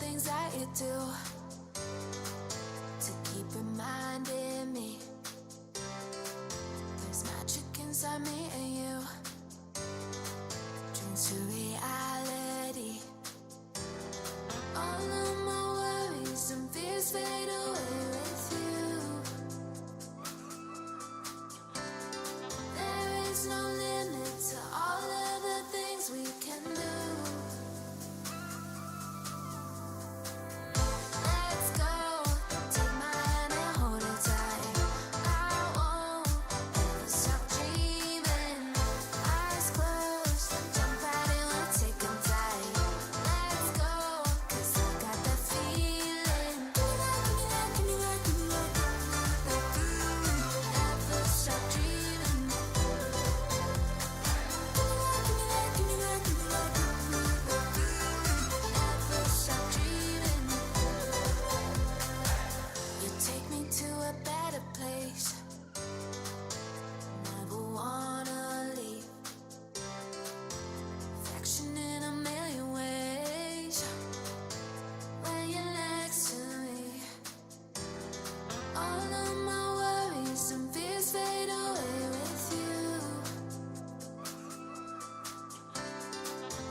things that you do to keep reminding me there's magic inside me and you. Dream to reality. All of my worries and fears fade away with you. There is no limit to all of the things we can do. Let's go, take my hand and hold it tight. I won't ever stop dreaming. Eyes closed, jump right in, we're taking tight. Let's go, 'cause I got that feeling. Give me that, give me that, that feeling. Never stop dreaming. Give me that, give me that, give me that, give me that feeling. Never stop dreaming. You take me to a better place. Never wanna leave. Affection in a million ways. When you're next to me, all of my worries and fears fade away with you.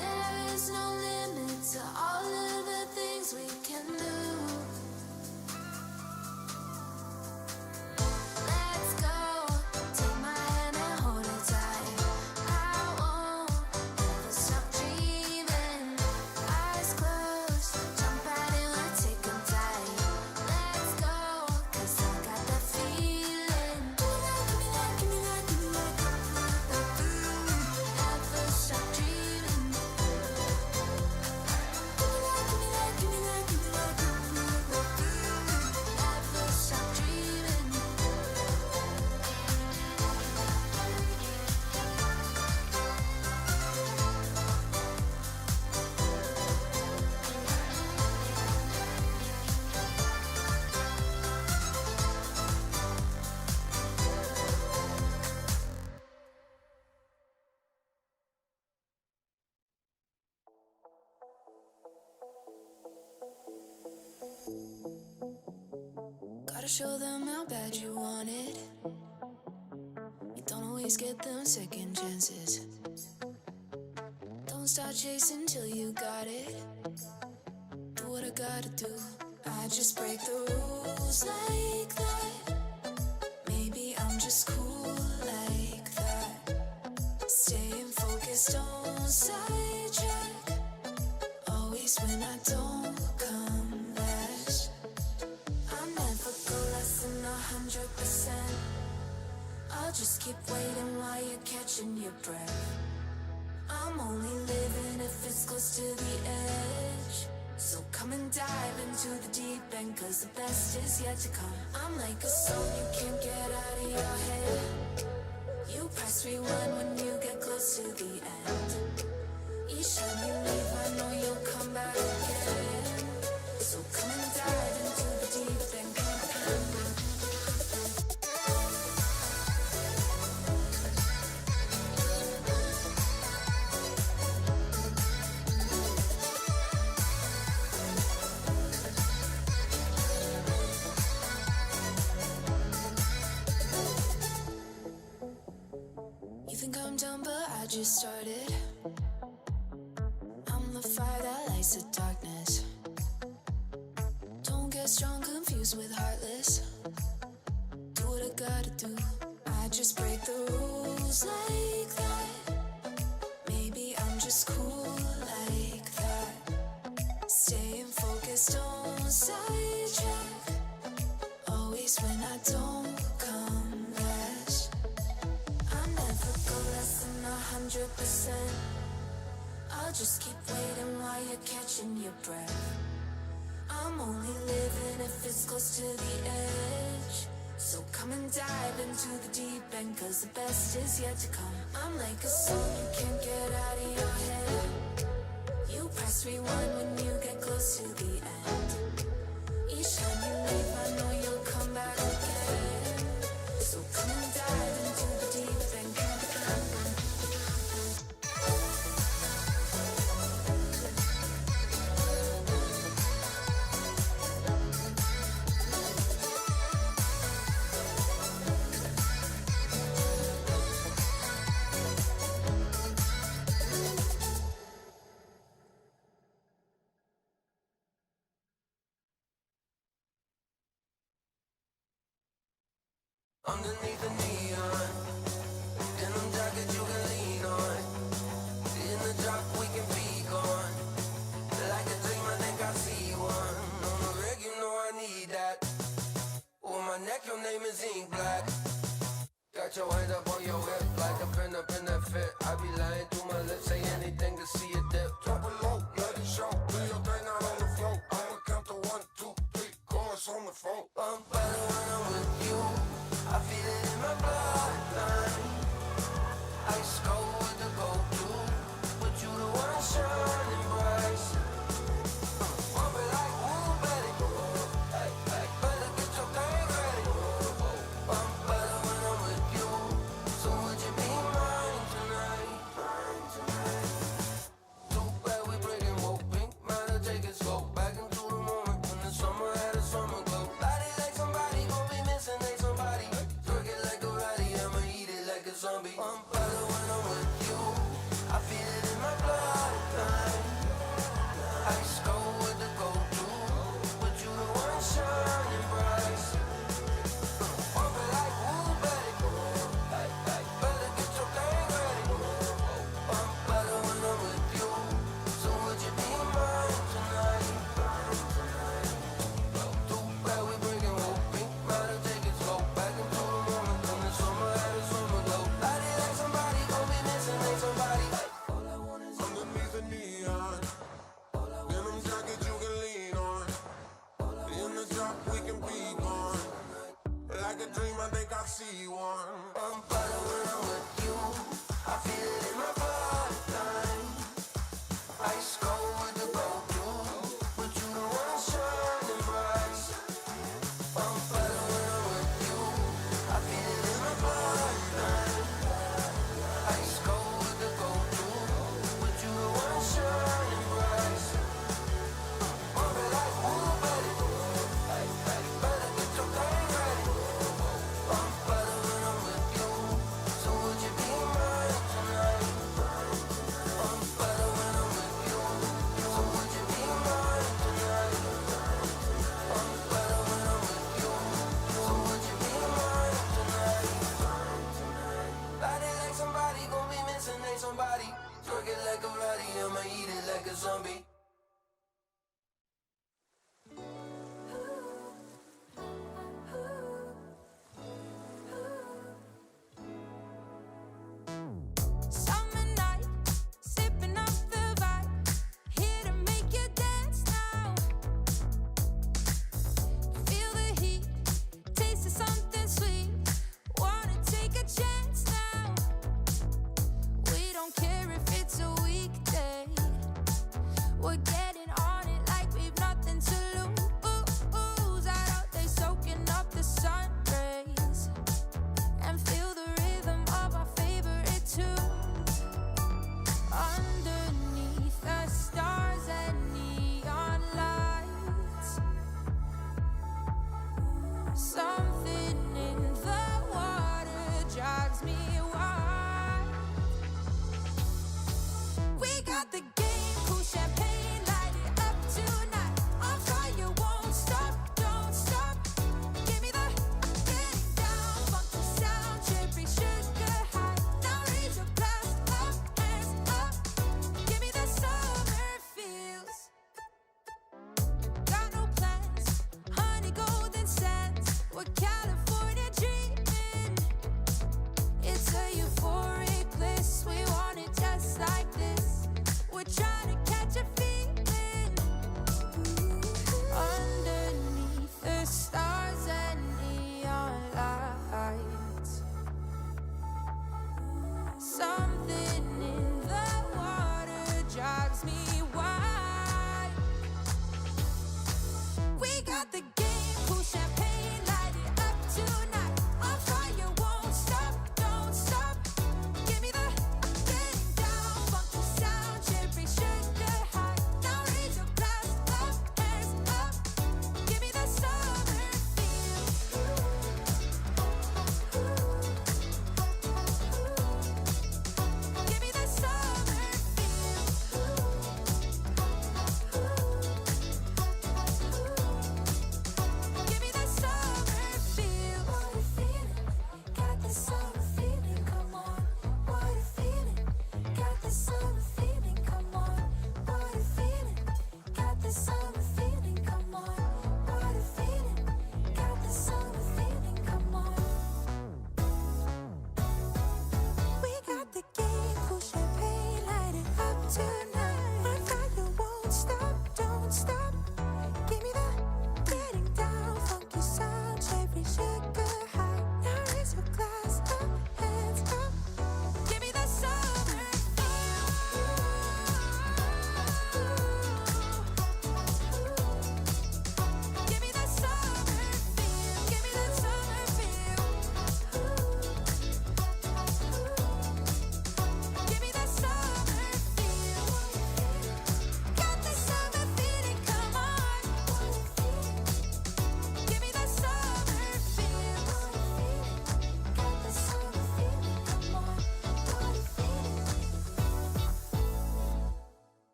There is no limit to all of the things we can do. Let's go, take my hand and hold it tight. I won't ever stop dreaming. Eyes closed, jump right in, we're taking tight. Let's go, 'cause I got that feeling. Give me that, give me that, give me that, give me that, that feeling. Never stop dreaming. Give me that, give me that, give me that, give me that, give me that feeling. Never stop dreaming. Gotta show them how bad you want it. You don't always get them second chances. Don't start chasing till you got it. Do what I gotta do. I just break the rules like that. Maybe I'm just cool like that. Staying focused, don't sidetrack. Always when I don't come last. I'll never go less than 100%. I'll just keep waiting while you're catching your breath. I'm only living if it's close to the edge. So come and dive into the deep end, 'cause the best is yet to come. I'm like a song you can't get out of your head. You press rewind when you get close to the end. Each time you leave, I know you'll come back again. So come and dive into the deep end. You think I'm done, but I just started. I'm the fire that lights the darkness. Don't get strong, confused with heartless. Do what I gotta do. I just break the rules like that. Maybe I'm just cool like that. Staying focused, don't sidetrack. Always when I don't come last. I'll never go less than 100%. I'll just keep waiting while you're catching your breath. I'm only living if it's close to the edge. So come and dive into the deep end, 'cause the best is yet to come. I'm like a song you can't get out of your head. You press rewind when you get close to the end. Each time you leave, I know you'll come back again. So come and dive into the deep end. Underneath the neon, denim jacket you can lean on. In the drop we can be gone. Like a dream, I think I see one. On the reg, you know I need that. On my neck, your name is ink black. Got your hand up on your hip, like a pin up in that fit. I be lying through my lips, say anything to see it dip. Drop it low, let it show. Do your thing out on the floor. I'ma count to 1, 2, 3, chorus on the phone. I'm better when I'm with you. I feel it in my bloodline. Ice cold with the go-to, but you the one shining bright. Bump it like woo, baby. Better get your thing ready. I'm better when I'm with you. So would you be mine tonight? Too bad we breaking woke pink. Matter take it slow. Back into the moment when the summer had a summer glow. Body like somebody gon' be missing, ain't somebody. Twerk it like a ratty, I'ma eat it like a zombie. I'm better when I'm with you. I feel it in my bloodline. Ice cold with the go-to, but you the one shining bright. Bump it like woo, baby. Better get your thing ready. I'm better when I'm with you. So would you be mine tonight? Too bad we breaking woke pink. Matter take it slow. Back into the moment when the summer had a summer glow. Body like somebody gon' be missing, ain't somebody. All I want is underneath the neon. Denim jacket you can lean on. In the drop we can be gone. Like a dream, I think I see one. I'm better when I'm with you. I feel it in my bloodline. Ice cold with the go-to, but you the one shining bright. I'm better when I'm with you. I feel it in my bloodline. Ice cold with the go-to, but you the one shining bright. Bump it like woo, baby. Better get your thing ready. I'm better when I'm with you. So would you be mine tonight? I'm better when I'm with you. So would you be mine tonight? I'm better when I'm with you. So would you be mine tonight? Body like somebody gon' be missing, ain't somebody. Twerk it like a ratty, I'ma eat it like a zombie. Summer night, sipping up the vibe, here to make you dance now. Feel the heat, taste of something sweet. Wanna take a chance now. We don't care if it's a weekday. We're getting on it like we've nothing to lose. Out there soaking up the sun rays and feel the rhythm of our favorite tune. Underneath the stars and neon lights, something in the water drives me wild. We got the game, cool champagne, light it up tonight. On fire, won't stop, don't stop. Give me the getting down, funky sound, cherry sugar high. Now raise your glass up, hands up. Give me the summer feels. Got no plans, honey golden sands. We're California dreaming. It's a euphoric bliss. We want it just like this. We're trying to catch a feeling. Underneath the stars and neon lights, something in the water drives me wild. We got the game, cool champagne, light it up tonight. On fire, won't stop, don't stop. Give me the getting down, funky sound, cherry sugar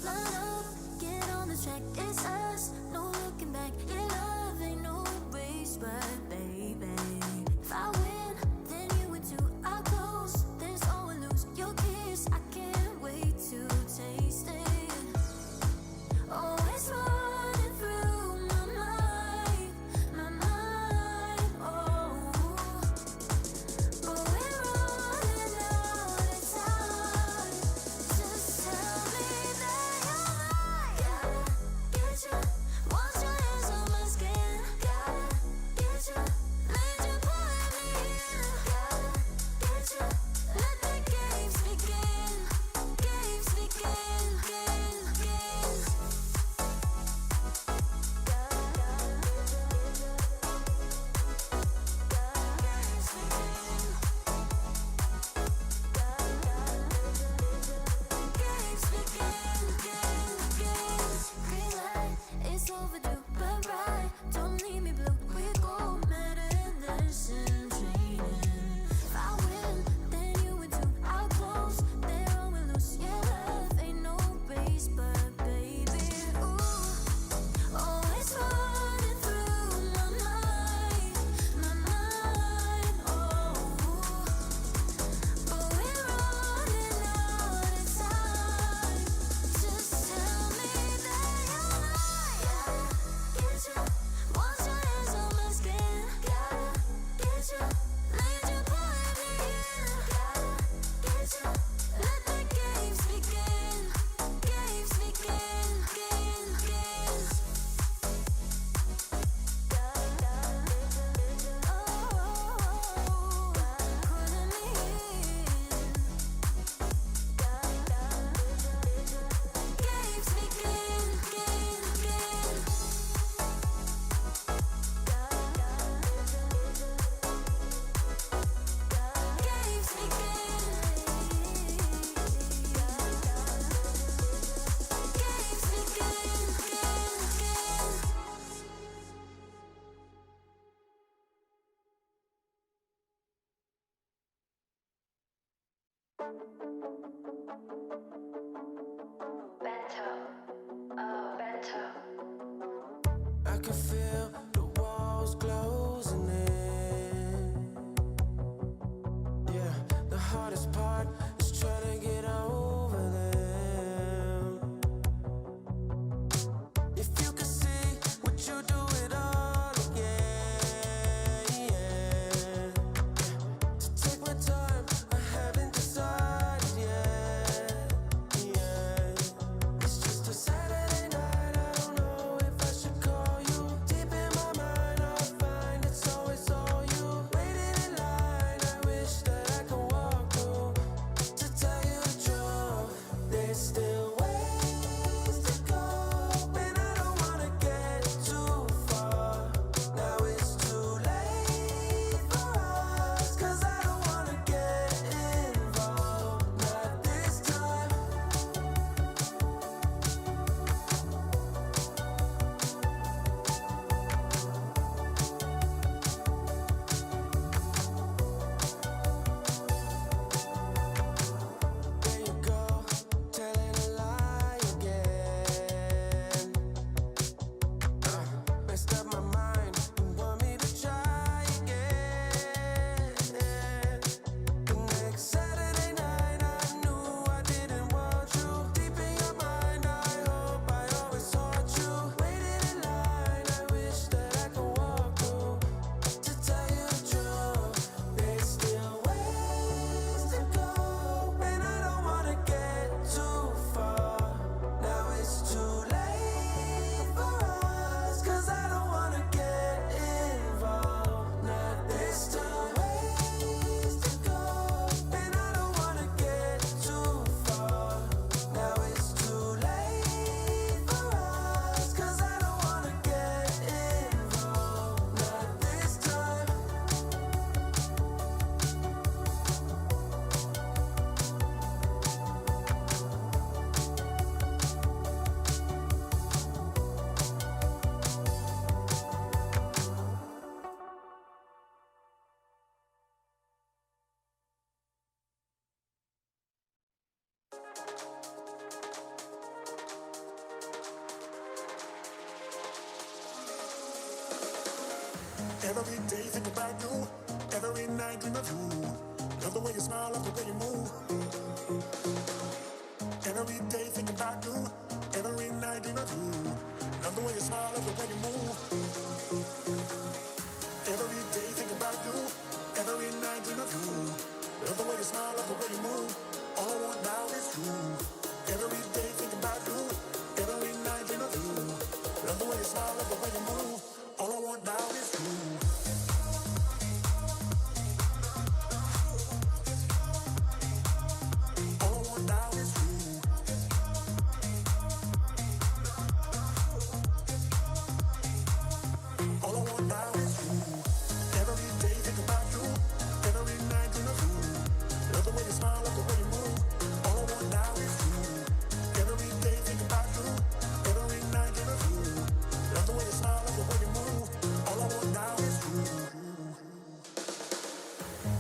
line up, get on the track, it's us, no looking back. Your love ain't no race, but baby, if I win, then you win too. I'll close, there's all we lose. Your kiss, I can't wait to taste it. Oh, it's running through my mind, oh. But we're running out of time. Just tell me that you're mine. Gotta get you, wash your hands on my skin. Gotta get you, made you put me in. Gotta get you, let the games begin. Games begin, games begin. Green light, it's overdue, but right, don't leave me blue. We go mad in this and training. If I win, then you win too. I'll close, there all we lose. Yeah, love ain't no race, but baby, ooh, oh, it's running through my mind, oh. But we're running out of time. Just tell me that you're mine. Gotta get you, wash your hands on my skin. Gotta get you, made you put me in. Gotta get you, let the games begin. Games begin, games begin. Pulling me in. Games begin, games begin. Games I can feel the walls closing in. Yeah, the hardest part is trying to get over them. If you could see, would you do it all again? Yeah. To take my time, I haven't decided yet. Yeah. It's just a Saturday night, I don't know if I should call you. Deep in my mind, I find it's always all you. Waiting in line, I wish that I could walk through Every day think about you, every night dream of you. Love the way you smile, love the way you move. Every day think about you, every night dream of you. Love the way you smile, love the way you move. Every day think about you, every night dream of you. Love the way you smile, love the way you move. All I want now is you. Every day think about you, every night dream of you. Love the way you smile, love the way you move. All I want now is you.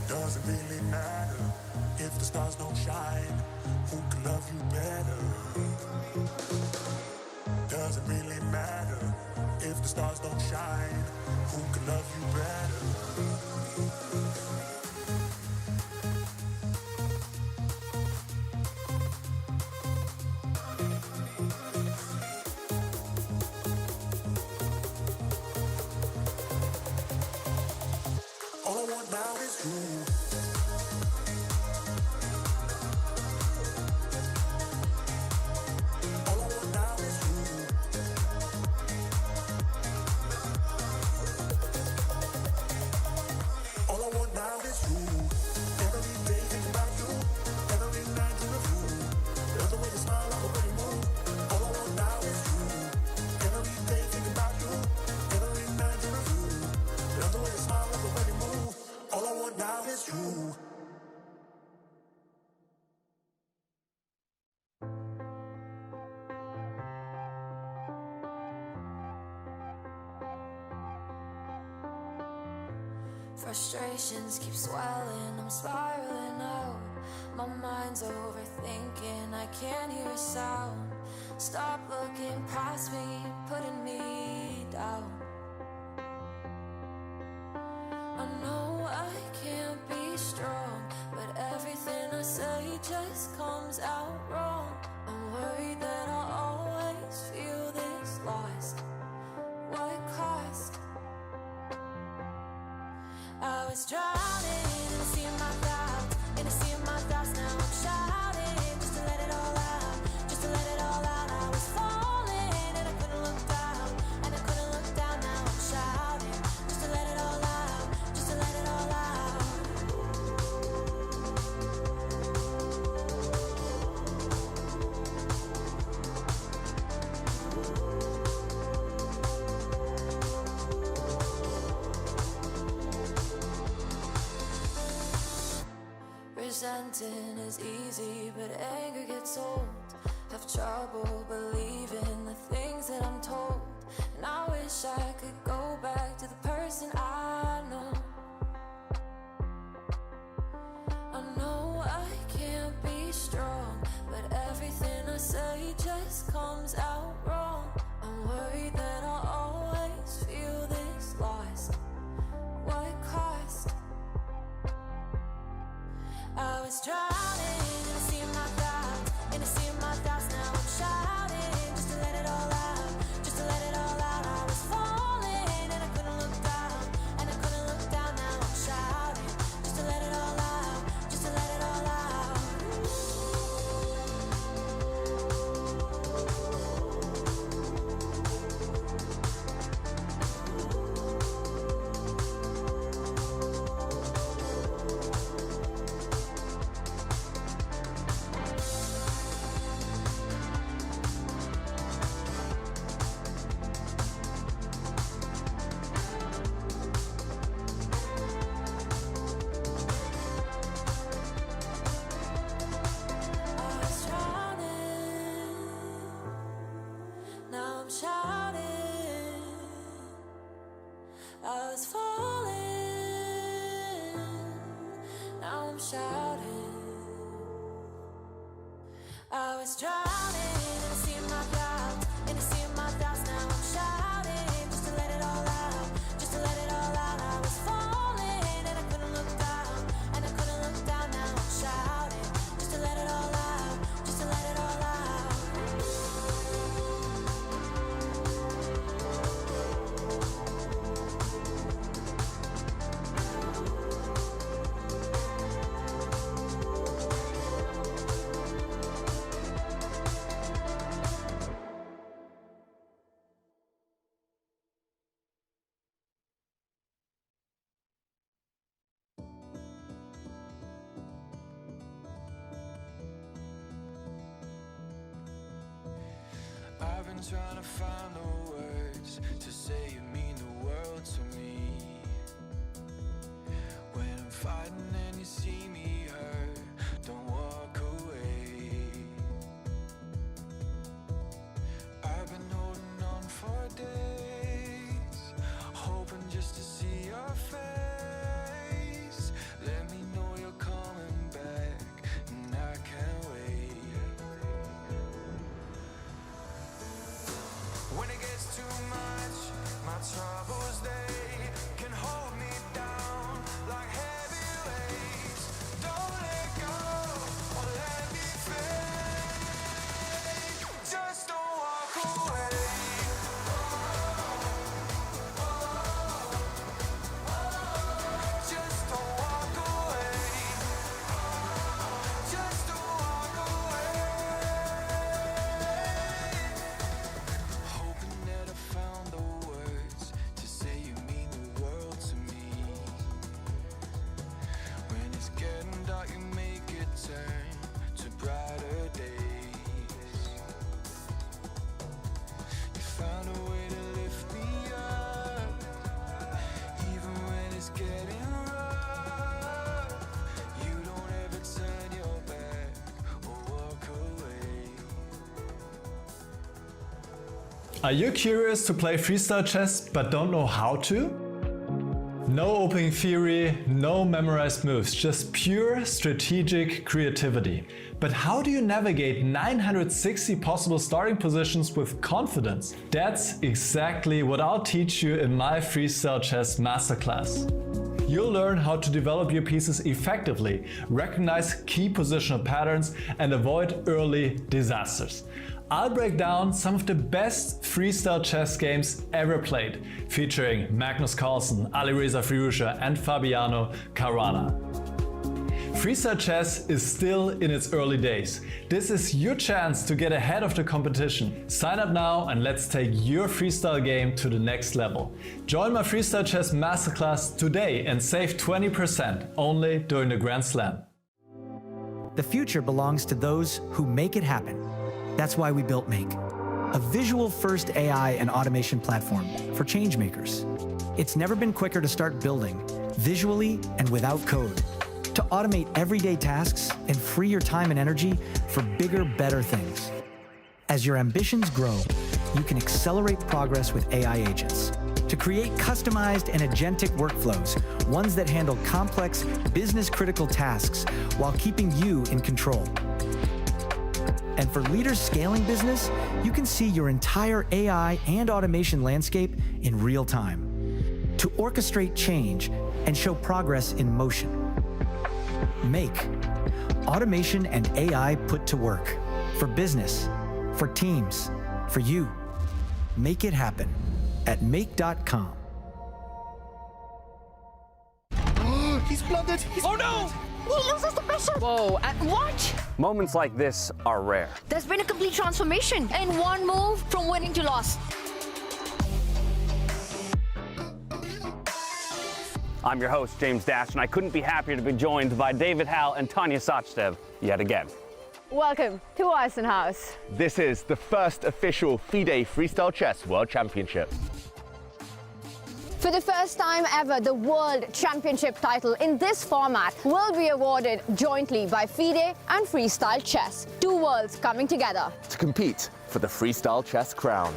Doesn't really matter if the stars don't shine. Who can love you better? Doesn't really matter if the stars don't shine. Who can love you better? All I want now is you. Frustrations keep swelling, I'm spiraling out. My mind's overthinking, I can't hear a sound. Stop looking past me, putting me down. I know I can't be strong, but everything I say just comes out wrong. I'm worried that I'll always feel this lost. What cost? I was drowning in a sea of my doubts, in a sea of my thoughts. Now I'm shouting just to let it all out, just to let it all out. I was falling and I couldn't look down, and I couldn't look down. Now I'm shouting just to let it all out, just to let it all out. Resenting is easy, but anger gets old. Have trouble believing the things that I'm told, and I wish I could go back to the person I know. I know I can't be strong, but everything I say just comes out wrong. I'm worried that I'll always feel this lost. What cost? I was drowning in a sea of my thoughts, in a sea of my thoughts. Now I'm shouting just to let it all out, just to let it all out. I was falling and I couldn't look down, and I couldn't look down. Now I'm shouting just to let it all out, just to let it all out. I was falling, now I'm shouting. I was drowning in a sea of my clouds, in a sea of my thoughts. Now I'm shouting just to let it all out, just to let it all out. been trying to find the words to say you mean the world to me. When I'm fighting and you see me hurt, don't walk away. I've been holding on for days, hoping just to see your face. Let me know you're coming back, and I can't wait. When it gets too much, my troubles, they can hold me down like heavy weights. Don't let go or let me fade. Just don't walk away. Just don't walk away. Just don't walk away. Hoping that I found the words to say you mean the world to me. When it's getting dark, you make it turn to brighter days. You found a way to lift me up, even when it's getting rough. You don't ever turn your back or walk away. Are you curious to play freestyle chess but don't know how to? No opening theory, no memorized moves, just pure strategic creativity. But how do you navigate 960 possible starting positions with confidence? That's exactly what I'll teach you in my freestyle chess masterclass. You'll learn how to develop your pieces effectively, recognize key positional patterns, and avoid early disasters. I'll break down some of the best freestyle chess games ever played, featuring Magnus Carlsen, Alireza Firouzja, and Fabiano Caruana. Freestyle chess is still in its early days. This is your chance to get ahead of the competition. Sign up now and let's take your freestyle game to the next level. Join my freestyle chess masterclass today and save 20% only during the Grand Slam. The future belongs to those who make it happen. That's why we built Make, a visual-first AI and automation platform for changemakers. It's never been quicker to start building, visually and without code, to automate everyday tasks and free your time and energy for bigger, better things. As your ambitions grow, you can accelerate progress with AI agents to create customized and agentic workflows, ones that handle complex, business-critical tasks while keeping you in control. And for leaders scaling business, you can see your entire AI and automation landscape in real time to orchestrate change and show progress in motion. Make automation and AI put to work for business, for teams, for you. Make it happen at make.com. He's blundered! Oh no! He loses the pressure. Whoa, and what? Moments like this are rare. There's been a complete transformation in one move from winning to loss. I'm your host, James Dash, and I couldn't be happier to be joined by David Hal and Tanya Sachdev yet again. Welcome to Weissenhaus. This is the first official FIDE Freestyle Chess World Championship. For the first time ever, the World Championship title in this format will be awarded jointly by FIDE and Freestyle Chess, two worlds coming together To compete for the Freestyle Chess crown.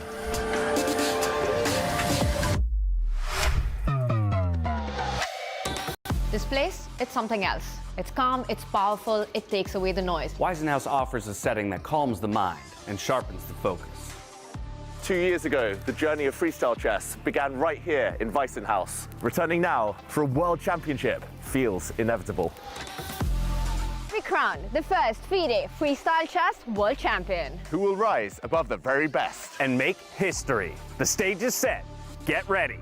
This place, it's something else. It's calm, it's powerful, it takes away the noise. Weissenhaus offers a setting that calms the mind and sharpens the focus. 2 years ago, the journey of freestyle chess began right here in Weissenhaus. Returning now for a world championship feels inevitable. We crowned the first FIDE Freestyle Chess World Champion. Who will rise above the very best? And make history. The stage is set. Get ready.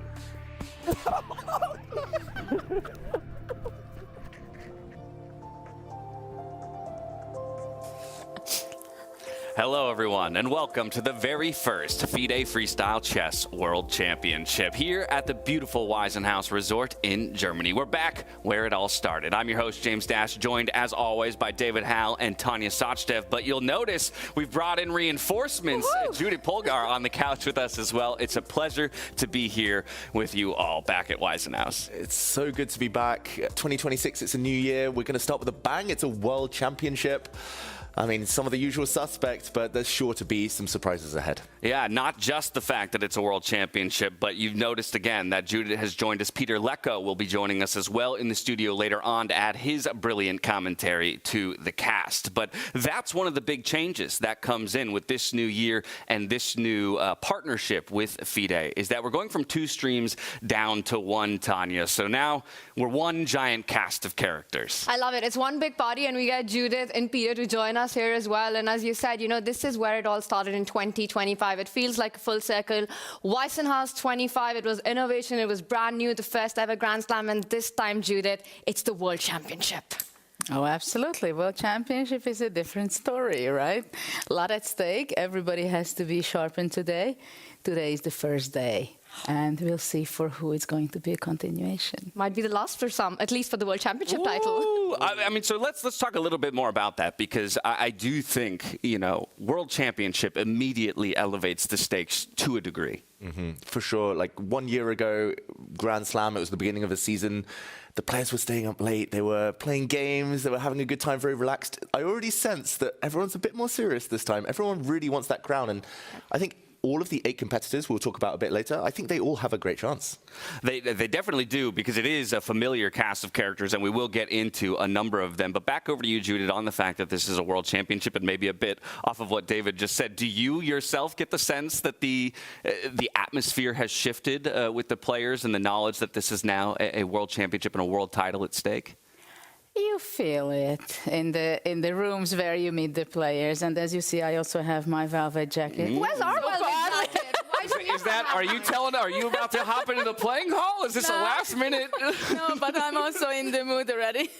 Hello, everyone, and welcome to the very first FIDE Freestyle Chess World Championship here at the beautiful Weissenhaus Resort in Germany. We're back where it all started. I'm your host, James Dash, joined as always by David Hal and Tanya Sachdev. But you'll notice we've brought in reinforcements. Judith Polgar on the couch with us as well. It's a pleasure to be here with you all back at Weissenhaus. It's so good to be back. 2026, it's a new year. We're going to start with a bang. It's a world championship. I mean, some of the usual suspects, but there's sure to be some surprises ahead. Yeah, not just the fact that it's a world championship, but you've noticed again that Judith has joined us. Peter Lecko will be joining us as well in the studio later on to add his brilliant commentary to the cast. But that's one of the big changes that comes in with this new year and this new partnership with FIDE, is that we're going from 2 streams down to 1, Tanya. So now we're one giant cast of characters. I love it. It's one big party, and we get Judith and Peter to join us here as well. And as you said, you know, this is where it all started in 2025. It feels like a full circle. Weissenhaus 25, it was innovation, it was brand new, the first ever Grand Slam, and this time, Judith, it's the World Championship. Oh, absolutely. World Championship is a different story, right? A lot at stake. Everybody has to be sharpened today. Today is the first day. And we'll see for who it's going to be a continuation. Might be the last for some, at least for the World Championship title. I mean, so let's talk a little bit more about that, because I do think, you know, World Championship immediately elevates the stakes to a degree. For sure. Like 1 year ago, Grand Slam, it was the beginning of the season. The players were staying up late. They were playing games. They were having a good time, very relaxed. I already sense that everyone's a bit more serious this time. Everyone really wants that crown. And I think all of the 8 competitors we'll talk about a bit later, I think they all have a great chance. They definitely do, because it is a familiar cast of characters, and we will get into a number of them. But back over to you, Judith, on the fact that this is a world championship, and maybe a bit off of what David just said. Do you yourself get the sense that the atmosphere has shifted with the players and the knowledge that this is now a world championship and a world title at stake? You feel it in the rooms where you meet the players. And as you see, I also have my velvet jacket. Where's our velvet jacket? Are you about to hop into the playing hall? Is this a last minute? No, but I'm also in the mood already.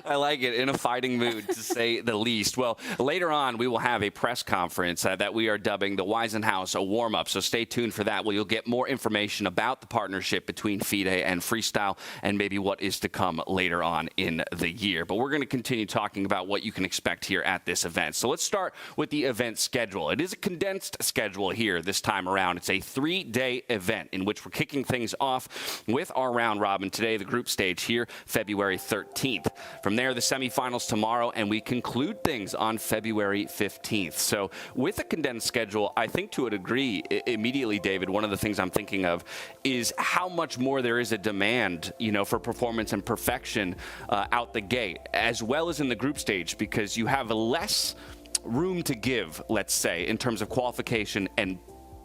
I like it, in a fighting mood, to say the least. Well, later on, we will have a press conference that we are dubbing the Weissenhaus a warm-up, so stay tuned for that, where you'll get more information about the partnership between FIDE and Freestyle, and maybe what is to come later on in the year. But we're going to continue talking about what you can expect here at this event. So let's start with the event schedule. It is a condensed schedule here this time around. It's a 3-day event in which we're kicking things off with our round robin today, the group stage here, February 13th. From there, the semifinals tomorrow, and we conclude things on February 15th. So with a condensed schedule, I think to a degree, immediately, David, one of the things I'm thinking of is how much more there is a demand, you know, for performance and perfection out the gate, as well as in the group stage, because you have less room to give, let's say, in terms of qualification and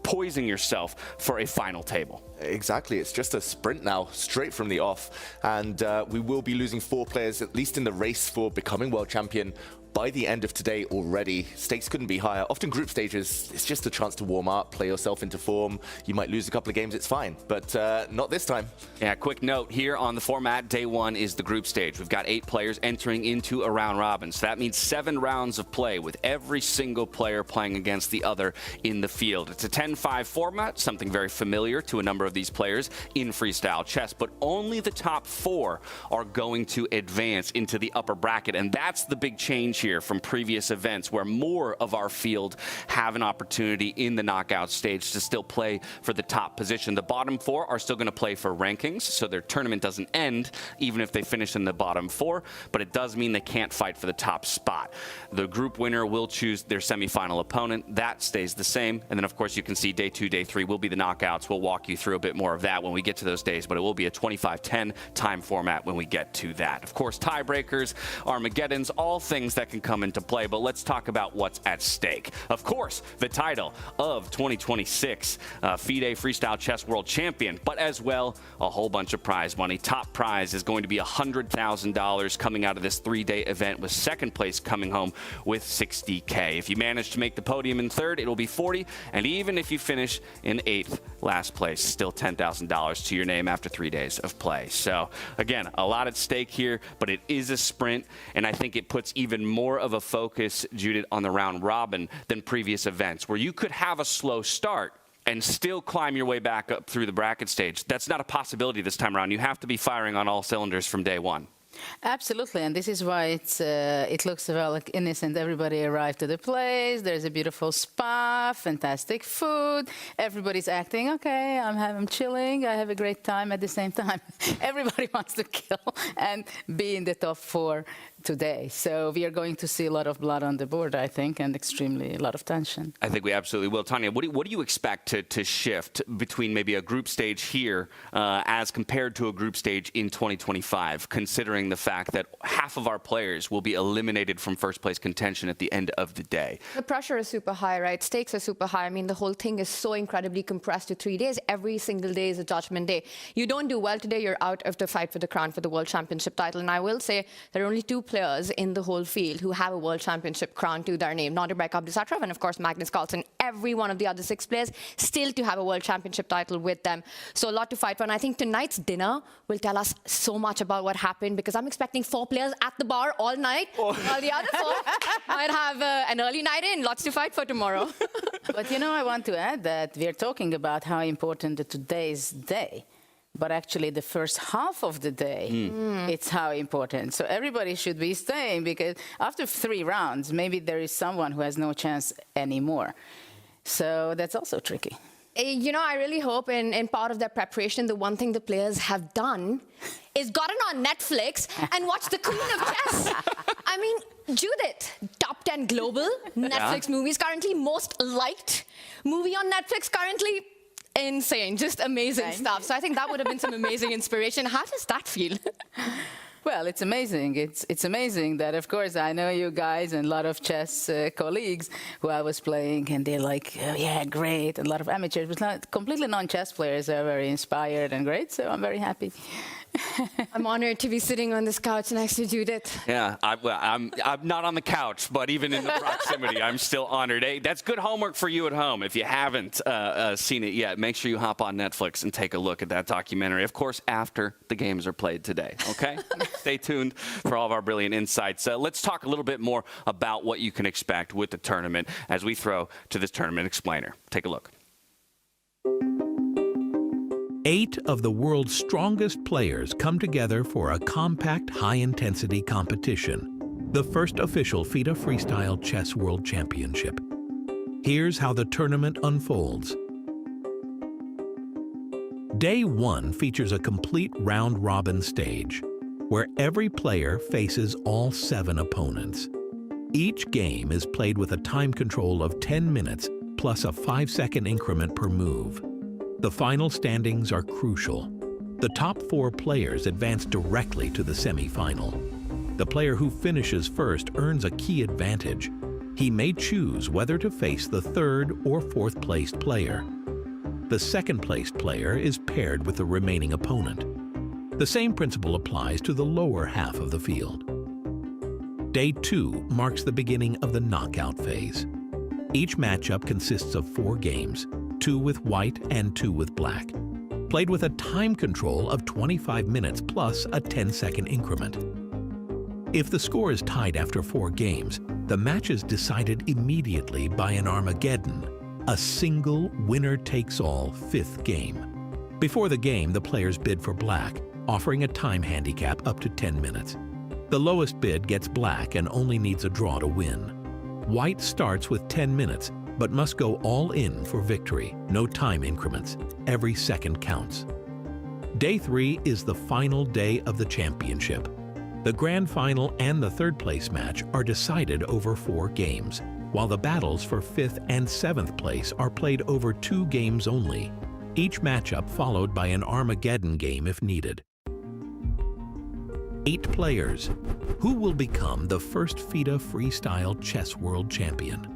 poising yourself for a final table. Exactly. It's just a sprint now, straight from the off. And we will be losing 4 players, at least in the race for becoming world champion, by the end of today already. Stakes couldn't be higher. Often group stages, it's just a chance to warm up, play yourself into form. You might lose a couple of games, it's fine. But not this time. Yeah, quick note here on the format, day 1 is the group stage. We've got 8 players entering into a round robin. So that means 7 rounds of play with every single player playing against the other in the field. It's a 10-5 format, something very familiar to a number of these players in freestyle chess, but only the top 4 are going to advance into the upper bracket. And that's the big change here from previous events, where more of our field have an opportunity in the knockout stage to still play for the top position. The bottom 4 are still going to play for rankings, so their tournament doesn't end even if they finish in the bottom 4, but it does mean they can't fight for the top spot. The group winner will choose their semifinal opponent. That stays the same. And then, of course, you can see day 2, day 3 will be the knockouts. We'll walk you through a bit more of that when we get to those days, but it will be a 25-10 time format when we get to that. Of course, tiebreakers, Armageddons, all things that can come into play, but let's talk about what's at stake. Of course, the title of 2026 FIDE Freestyle Chess World Champion, but as well, a whole bunch of prize money. Top prize is going to be $100,000 coming out of this 3-day event, with second place coming home with $60K. If you manage to make the podium in third, it'll be $40,000, and even if you finish in 8th, last place, still $10,000 to your name after 3 days of play. So again, a lot at stake here, but it is a sprint, and I think it puts even more more of a focus, Judith, on the round robin than previous events, where you could have a slow start and still climb your way back up through the bracket stage. That's not a possibility this time around. You have to be firing on all cylinders from day one. Absolutely, and this is why it looks well like innocent. Everybody arrived to the place. There's a beautiful spa, fantastic food. Everybody's acting okay. I'm chilling. I have a great time. At the same time, everybody wants to kill and be in the top 4 today. So we are going to see a lot of blood on the board, I think, and a lot of tension. I think we absolutely will. Tanya, what do you expect to shift between maybe a group stage here as compared to a group stage in 2025, considering the fact that half of our players will be eliminated from first place contention at the end of the day? The pressure is super high, right? Stakes are super high. I mean, the whole thing is so incredibly compressed to 3 days. Every single day is a judgment day. You don't do well today, you're out of the fight for the crown for the World Championship title. And I will say there are only 2 players in the whole field who have a World Championship crown to their name. Nodirbek, Abdusattorov, and of course Magnus, Carlsen. Every one of the other 6 players still to have a World Championship title with them. So a lot to fight for. And I think tonight's dinner will tell us so much about what happened, because I'm expecting 4 players at the bar all night, while the other 4 might have an early night in. Lots to fight for tomorrow. But I want to add that we're talking about how important today's day. But actually, the first half of the day, it's how important. So everybody should be staying, because after 3 rounds, maybe there is someone who has no chance anymore. So that's also tricky. I really hope in part of their preparation, the one thing the players have done is gotten on Netflix and watched the Queen of Chess. I mean, Judith, top 10 global Netflix movies currently, most liked movie on Netflix currently. Insane, just amazing stuff. So I think that would have been some amazing inspiration. How does that feel? Well, it's amazing. It's amazing that, of course, I know you guys and a lot of chess colleagues who I was playing, and they're like, oh, yeah, great. And a lot of amateurs, but completely non-chess players are very inspired and great, so I'm very happy. I'm honored to be sitting on this couch next to Judith. Yeah, I'm not on the couch, but even in the proximity, I'm still honored. Hey, that's good homework for you at home. If you haven't seen it yet, make sure you hop on Netflix and take a look at that documentary. Of course, after the games are played today, okay? Stay tuned for all of our brilliant insights. Let's talk a little bit more about what you can expect with the tournament as we throw to this tournament explainer. Take a look. 8 of the world's strongest players come together for a compact, high-intensity competition, the first official FIDE Freestyle Chess World Championship. Here's how the tournament unfolds. Day 1 features a complete round-robin stage, where every player faces all 7 opponents. Each game is played with a time control of 10 minutes plus a 5-second increment per move. The final standings are crucial. The top 4 players advance directly to the semi-final. The player who finishes first earns a key advantage. He may choose whether to face the 3rd or 4th placed player. The 2nd placed player is paired with the remaining opponent. The same principle applies to the lower half of the field. Day 2 marks the beginning of the knockout phase. Each matchup consists of 4 games, 2 with white and 2 with black, played with a time control of 25 minutes plus a 10-second increment. If the score is tied after 4 games, the match is decided immediately by an Armageddon, a single winner-takes-all 5th game. Before the game, the players bid for black, offering a time handicap up to 10 minutes. The lowest bid gets black and only needs a draw to win. White starts with 10 minutes, but must go all in for victory. No time increments. Every second counts. Day 3 is the final day of the championship. The grand final and the 3rd place match are decided over 4 games, while the battles for 5th and 7th place are played over 2 games only, each matchup followed by an Armageddon game if needed. 8 players. Who will become the first FIDE Freestyle Chess World Champion?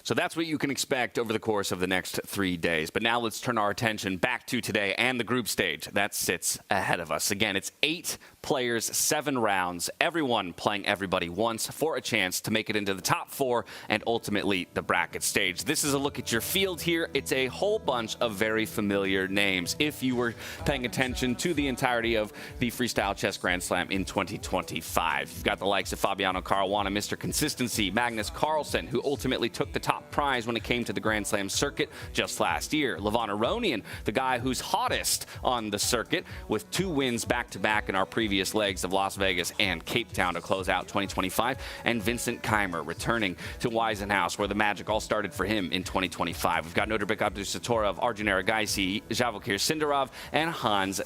So that's what you can expect over the course of the next 3 days. But now let's turn our attention back to today and the group stage that sits ahead of us. Again, it's 8 players, 7 rounds, everyone playing everybody once for a chance to make it into the top 4 and ultimately the bracket stage. This is a look at your field here. It's a whole bunch of very familiar names if you were paying attention to the entirety of the Freestyle Chess Grand Slam in 2025. You've got the likes of Fabiano, Caruana, Mr. Consistency, Magnus, Carlsen, who ultimately took the top prize when it came to the Grand Slam circuit just last year. Levon, Aronian, the guy who's hottest on the circuit with 2 wins back-to-back in our previous legs of Las Vegas and Cape Town to close out 2025. And Vincent Keymer returning to Weissenhaus, where the magic all started for him in 2025. We've got Nodirbek, Abdusattorov, Arjun, Erigaisi, Javokhir, Sindarov, and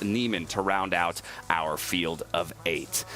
Niemann to round out our field of 8.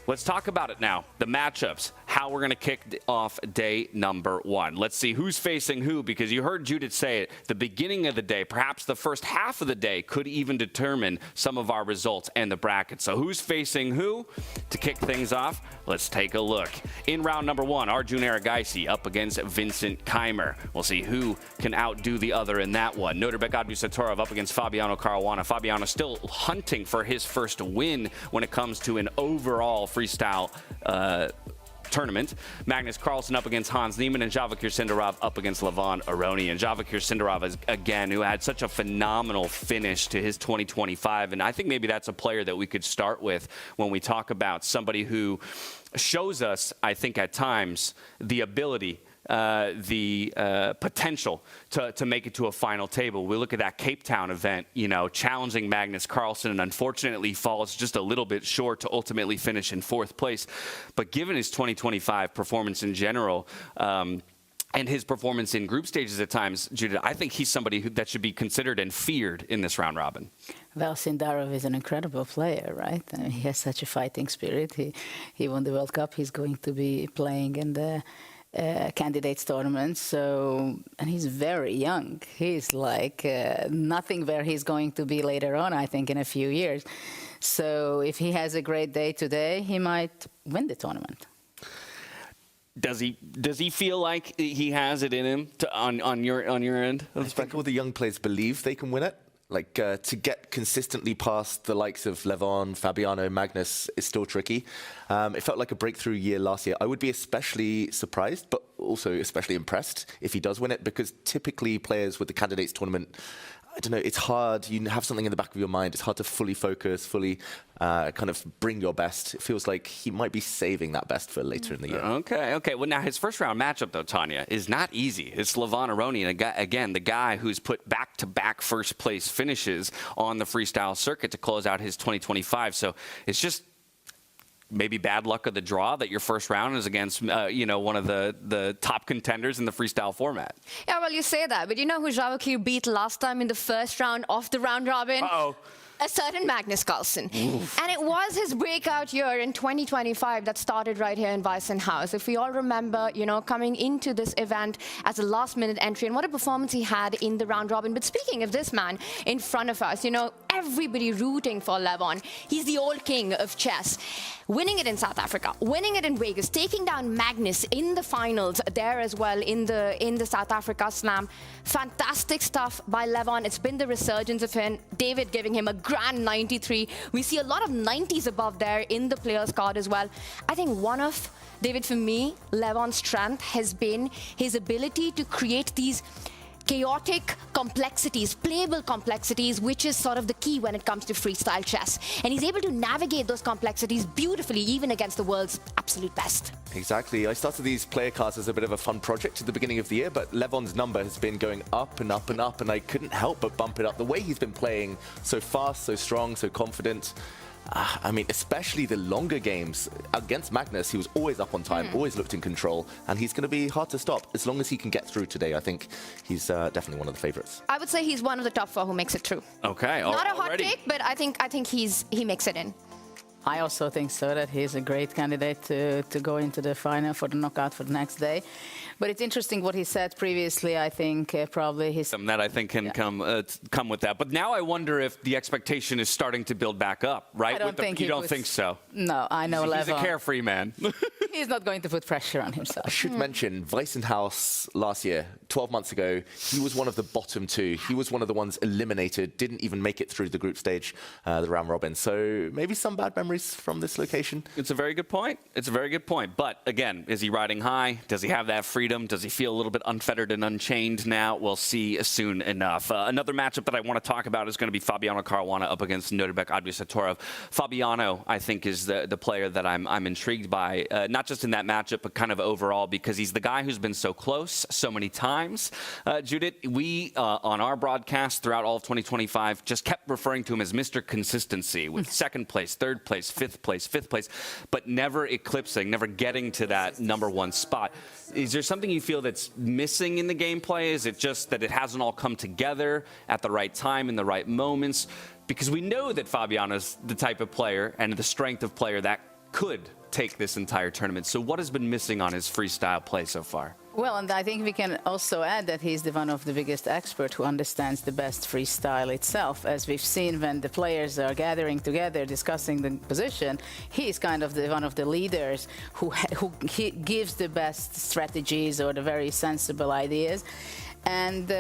Let's talk about it now. The matchups, how we're going to kick off day number 1. Let's see who's facing who, because you heard Judith say it, the beginning of the day, perhaps the first half of the day, could even determine some of our results and the bracket. So who's facing who to kick things off? Let's take a look. In round number 1, Arjun Erigaisi up against Vincent Keymer. We'll see who can outdo the other in that one. Nodirbek Abdusattorov up against Fabiano Caruana. Fabiano still hunting for his first win when it comes to an overall freestyle tournament. Magnus Carlsen up against Niemann, and Javokhir Sindarov up against Levon Aronian. Javokhir Sindarov is, again, who had such a phenomenal finish to his 2025, and I think maybe that's a player that we could start with when we talk about somebody who shows us, I think at times, the ability, the potential to make it to a final table. We look at that Cape Town event, you know, challenging Magnus Carlsen, and unfortunately falls just a little bit short to ultimately finish in 4th place. But given his 2025 performance in general, and his performance in group stages at times, Judith, I think he's somebody that should be considered and feared in this round robin. Well, Sindarov is an incredible player, right? I mean, he has such a fighting spirit. He won the World Cup. He's going to be playing in the candidates tournament, and he's very young. He's like nothing where he's going to be later on, I think, in a few years. So if he has a great day today, he might win the tournament. Does he feel like he has it in him on your end? I think all the young players believe they can win it. Like, to get consistently past the likes of Levon, Fabiano, Magnus is still tricky. It felt like a breakthrough year last year. I would be especially surprised, but also especially impressed if he does win it, because typically players with the candidates tournament, I don't know, it's hard. You have something in the back of your mind. It's hard to fully focus, fully kind of bring your best. It feels like he might be saving that best for later in the year. Okay. Well, now his first round matchup, though, Tanya, is not easy. It's Levon Aronian, again, the guy who's put back-to-back first place finishes on the freestyle circuit to close out his 2025. So it's just maybe bad luck of the draw that your first round is against, one of the top contenders in the freestyle format. Yeah, well, you say that, but you know who Javokhir beat last time in the first round of the round robin? Uh-oh. A certain Magnus Carlsen. And it was his breakout year in 2025 that started right here in Weissenhaus. If we all remember, coming into this event as a last-minute entry, and what a performance he had in the round robin. But speaking of this man in front of us, everybody rooting for Levon. He's the old king of chess. Winning it in South Africa, winning it in Vegas, taking down Magnus in the finals there as well in the South Africa Slam. Fantastic stuff by Levon. It's been the resurgence of him. David giving him a grand 93. We see a lot of 90s above there in the players card as well. I think one of, David, for me, Levon's strength has been his ability to create these chaotic complexities, playable complexities, which is sort of the key when it comes to freestyle chess. And he's able to navigate those complexities beautifully, even against the world's absolute best. Exactly. I started these player cards as a bit of a fun project at the beginning of the year, but Levon's number has been going up and up and up, and I couldn't help but bump it up. The way he's been playing, so fast, so strong, so confident. I mean, especially the longer games against Magnus, he was always up on time, always looked in control, and he's going to be hard to stop as long as he can get through today. I think he's definitely one of the favorites. I would say he's one of the top 4 who makes it through. Okay, not a hot take, but I think he makes it in. I also think so, that he's a great candidate to go into the final for the knockout for the next day. But it's interesting what he said previously. I think probably his... That I think can come with that. But now I wonder if the expectation is starting to build back up, right? I don't think you don't think so? No, I know Levon. He's a carefree man. He's not going to put pressure on himself. I should mention, Weissenhaus last year, 12 months ago, he was one of the bottom 2. He was one of the ones eliminated, didn't even make it through the group stage, the round robin. So maybe some bad memories memories from this location? It's a very good point. It's a very good point. But again, is he riding high? Does he have that freedom? Does he feel a little bit unfettered and unchained now? We'll see soon enough. Another matchup that I want to talk about is going to be Fabiano Caruana up against Nodirbek Abdusattorov. Fabiano, I think, is the player that I'm intrigued by, not just in that matchup, but kind of overall, because he's the guy who's been so close so many times. Judith, we, on our broadcast throughout all of 2025, just kept referring to him as Mr. Consistency, with second place, third place, fifth place, but never eclipsing, never getting to that #1 spot. Is there something you feel that's missing in the gameplay? Is it just that it hasn't all come together at the right time, in the right moments? Because we know that Fabiano's the type of player and the strength of player that could take this entire tournament. So what has been missing on his freestyle play so far? Well, and I think we can also add that he's one of the biggest experts who understands the best freestyle itself. As we've seen when the players are gathering together, discussing the position, he's kind of one of the leaders who he gives the best strategies or the very sensible ideas. And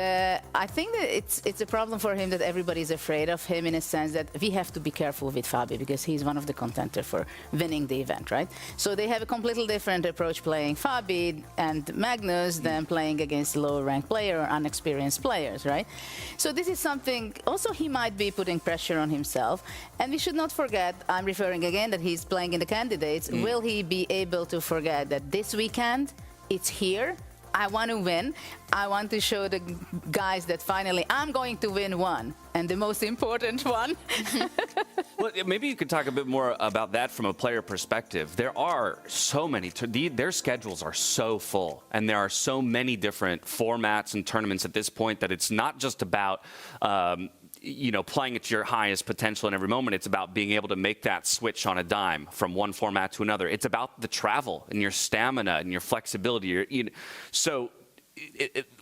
I think that it's a problem for him that everybody's afraid of him, in a sense that we have to be careful with Fabi because he's one of the contenders for winning the event, right? So they have a completely different approach playing Fabi and Magnus than playing against a lower-ranked player or unexperienced players, right? So this is something also he might be putting pressure on himself. And we should not forget, I'm referring again that he's playing in the candidates. Will he be able to forget that this weekend it's here? I want to win. I want to show the guys that finally I'm going to win one, and the most important one. Well, maybe you could talk a bit more about that from a player perspective. There are so many, their schedules are so full, and there are so many different formats and tournaments at this point that it's not just about playing at your highest potential in every moment. It's about being able to make that switch on a dime from one format to another. It's about the travel and your stamina and your flexibility. So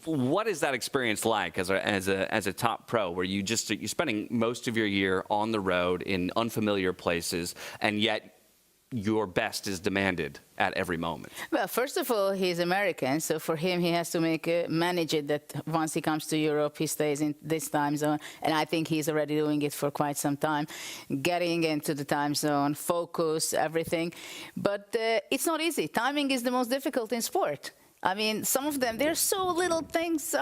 what is that experience like as a top pro, where you're spending most of your year on the road in unfamiliar places, and yet your best is demanded at every moment? Well, first of all, he's American, so for him, he has to manage it that once he comes to Europe, he stays in this time zone, and I think he's already doing it for quite some time, getting into the time zone, focus, everything. But it's not easy. Timing is the most difficult in sport. I mean, some of them, there's so little things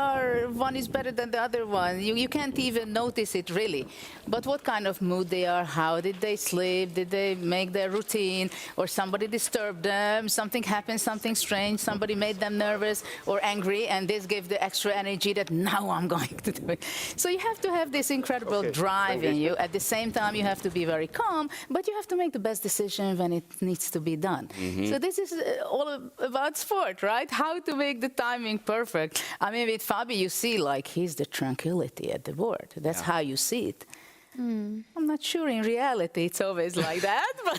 one is better than the other one. You can't even notice it, really. But what kind of mood they are, how did they sleep, did they make their routine, or somebody disturbed them, something happened, something strange, somebody made them nervous or angry, and this gave the extra energy that now I'm going to do it. So you have to have this incredible drive in you. At the same time, you have to be very calm, but you have to make the best decision when it needs to be done. So this is all about sport, right? How to make the timing perfect. I mean, with Fabi, you see, like, he's the tranquility at the board. That's how you see it. I'm not sure in reality it's always like that, but...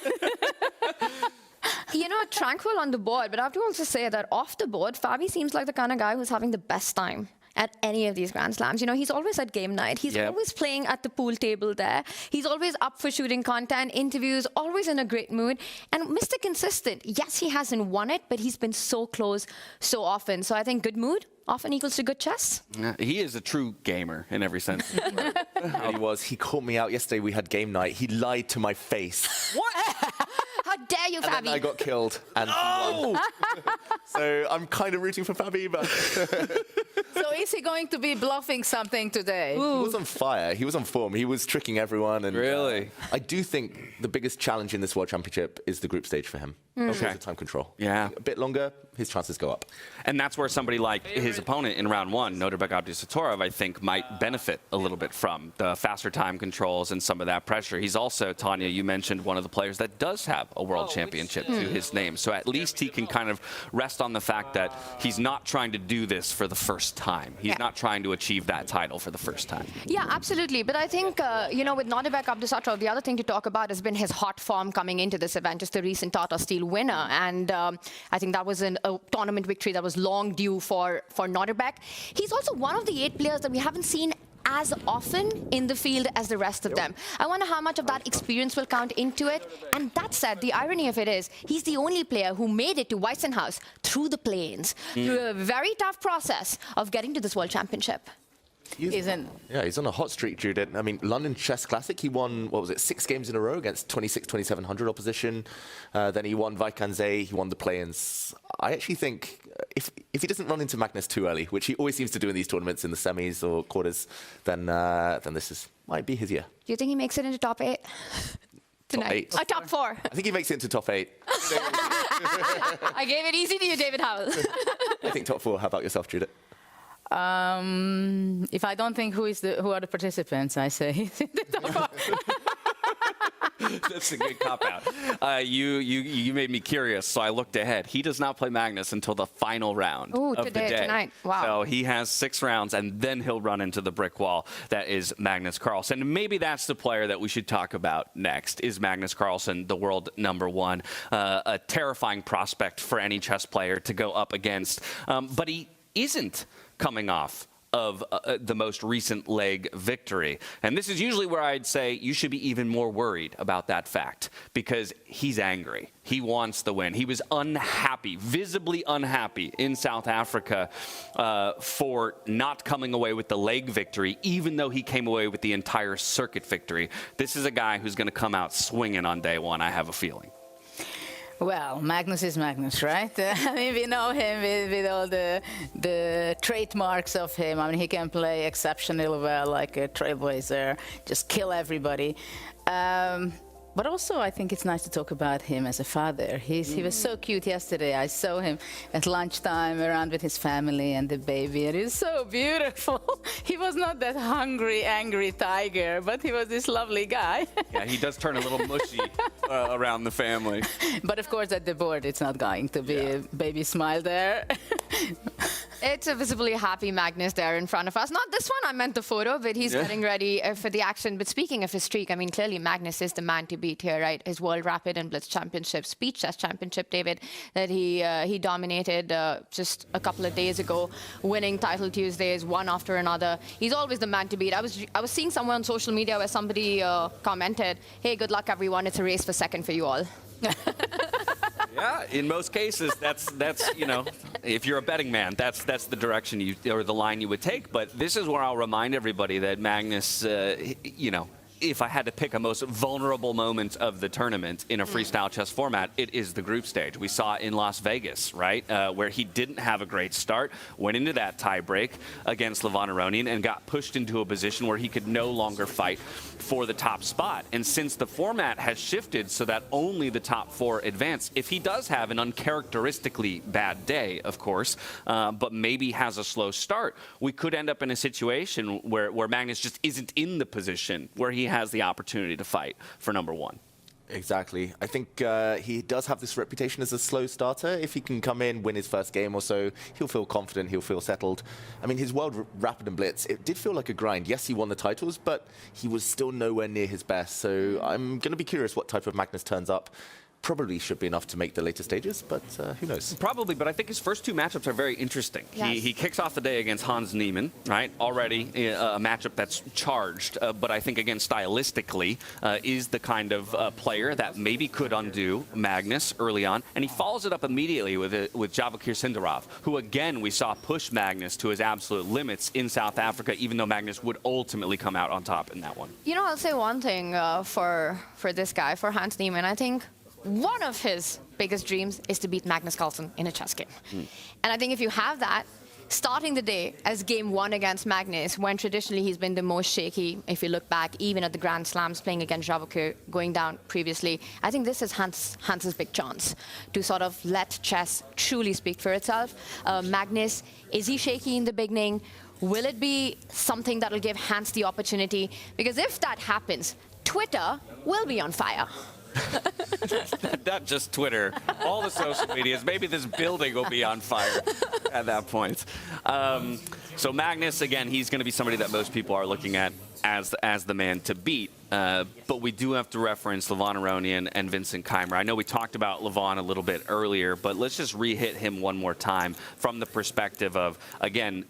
Tranquil on the board, but I have to also say that off the board, Fabi seems like the kind of guy who's having the best time at any of these Grand Slams. He's always at game night. He's always playing at the pool table there. He's always up for shooting content, interviews, always in a great mood. And Mr. Consistent, yes, he hasn't won it, but he's been so close so often. So I think good mood often equals to good chess. He is a true gamer in every sense. He was. He called me out yesterday. We had game night. He lied to my face. What? How dare you, Fabi? And then I got killed, and he won. So I'm kind of rooting for Fabi, but... So is he going to be bluffing something today? He was on fire. He was on form. He was tricking everyone. And really? I do think the biggest challenge in this World Championship is the group stage for him. Okay. Time control. Yeah. A bit longer, his chances go up. And that's where somebody like his opponent in round one, Nodirbek Abdusattorov, I think might benefit a little bit from the faster time controls and some of that pressure. He's also, Tanya, you mentioned one of the players that does have a world championship to his name. So at least he can kind of rest on the fact that he's not trying to do this for the first time. He's not trying to achieve that title for the first time. Yeah, absolutely. But I think, with Nodirbek Abdusattorov, the other thing to talk about has been his hot form coming into this event, just the recent Tata Steel winner. And I think that was a tournament victory that was long due for Nodirbek. He's also one of the 8 players that we haven't seen as often in the field as the rest of them. I wonder how much of that experience will count into it. And that said, the irony of it is, he's the only player who made it to Weissenhaus through the play-ins, through a very tough process of getting to this World Championship. He's on a hot streak, Judith. I mean, London Chess Classic, he won, 6 games in a row against 2700 opposition. Then he won Vaikanze, he won the play-ins. I actually think if he doesn't run into Magnus too early, which he always seems to do in these tournaments in the semis or quarters, then this might be his year. Do you think he makes it into top 8? Tonight. Top 8. Top 4. I think he makes it into top 8. I gave it easy to you, David Howell. I think top 4. How about yourself, Judith? If I don't think who are the participants, I say he's in the top 4. That's a good cop-out. You made me curious, so I looked ahead. He does not play Magnus until the final round of the day. Tonight. Wow. So he has 6 rounds, and then he'll run into the brick wall that is Magnus Carlsen. And maybe that's the player that we should talk about next, is Magnus Carlsen, the world #1. A terrifying prospect for any chess player to go up against. But he isn't coming off of the most recent leg victory. And this is usually where I'd say you should be even more worried about that fact, because he's angry. He wants the win. He was unhappy, visibly unhappy in South Africa for not coming away with the leg victory, even though he came away with the entire circuit victory. This is a guy who's going to come out swinging on day 1, I have a feeling. Well, Magnus is Magnus, right? I mean, we know him with all the trademarks of him. I mean, he can play exceptionally well, like a trailblazer, just kill everybody. But also, I think it's nice to talk about him as a father. He was so cute yesterday. I saw him at lunchtime around with his family and the baby, and he's so beautiful. He was not that hungry, angry tiger, but he was this lovely guy. Yeah, he does turn a little mushy around the family. But of course, at the board, it's not going to be a baby smile there. It's a visibly happy Magnus there in front of us. Not this one, I meant the photo, but he's getting ready for the action. But speaking of his streak, I mean, clearly Magnus is the man to beat here, right? His World Rapid and Blitz Championship, Speed Chess Championship, David, that he dominated just a couple of days ago, winning title Tuesdays, one after another. He's always the man to beat. I was seeing somewhere on social media where somebody commented, "Hey, good luck, everyone. It's a race for second for you all." Yeah, in most cases, that's you know, if you're a betting man, that's the direction or the line you would take. But this is where I'll remind everybody that Magnus, you know, if I had to pick a most vulnerable moment of the tournament in a freestyle chess format, it is the group stage. We saw it in Las Vegas, right, where he didn't have a great start, went into that tiebreak against Levon Aronian and got pushed into a position where he could no longer fight for the top spot. And since the format has shifted so that only the top 4 advance, if he does have an uncharacteristically bad day, of course, but maybe has a slow start, we could end up in a situation where Magnus just isn't in the position where he has the opportunity to fight for #1. Exactly. I think he does have this reputation as a slow starter. If he can come in, win his first game or so, he'll feel confident, he'll feel settled. I mean, his World Rapid and Blitz, it did feel like a grind. Yes, he won the titles, but he was still nowhere near his best. So I'm going to be curious what type of Magnus turns up. Probably should be enough to make the later stages, but who knows? Probably, but I think his first 2 matchups are very interesting. Yes. He kicks off the day against Hans Niemann, right? Already a matchup that's charged, but I think, again, stylistically, is the kind of player that maybe could undo Magnus early on. And he follows it up immediately with Javokhir Sindarov, who, again, we saw push Magnus to his absolute limits in South Africa, even though Magnus would ultimately come out on top in that one. You know, I'll say one thing for this guy, for Hans Niemann. I think one of his biggest dreams is to beat Magnus Carlsen in a chess game. And I think if you have that, starting the day as game 1 against Magnus, when traditionally he's been the most shaky, if you look back, even at the Grand Slams, playing against Javokhir, going down previously, I think this is Hans's big chance to sort of let chess truly speak for itself. Magnus, is he shaky in the beginning? Will it be something that will give Hans the opportunity? Because if that happens, Twitter will be on fire. Not just Twitter, all the social medias. Maybe this building will be on fire at that point. So Magnus, again, he's going to be somebody that most people are looking at as the man to beat. But we do have to reference Levon Aronian and Vincent Keymer. I know we talked about Levon a little bit earlier, but let's just re-hit him one more time from the perspective of, again,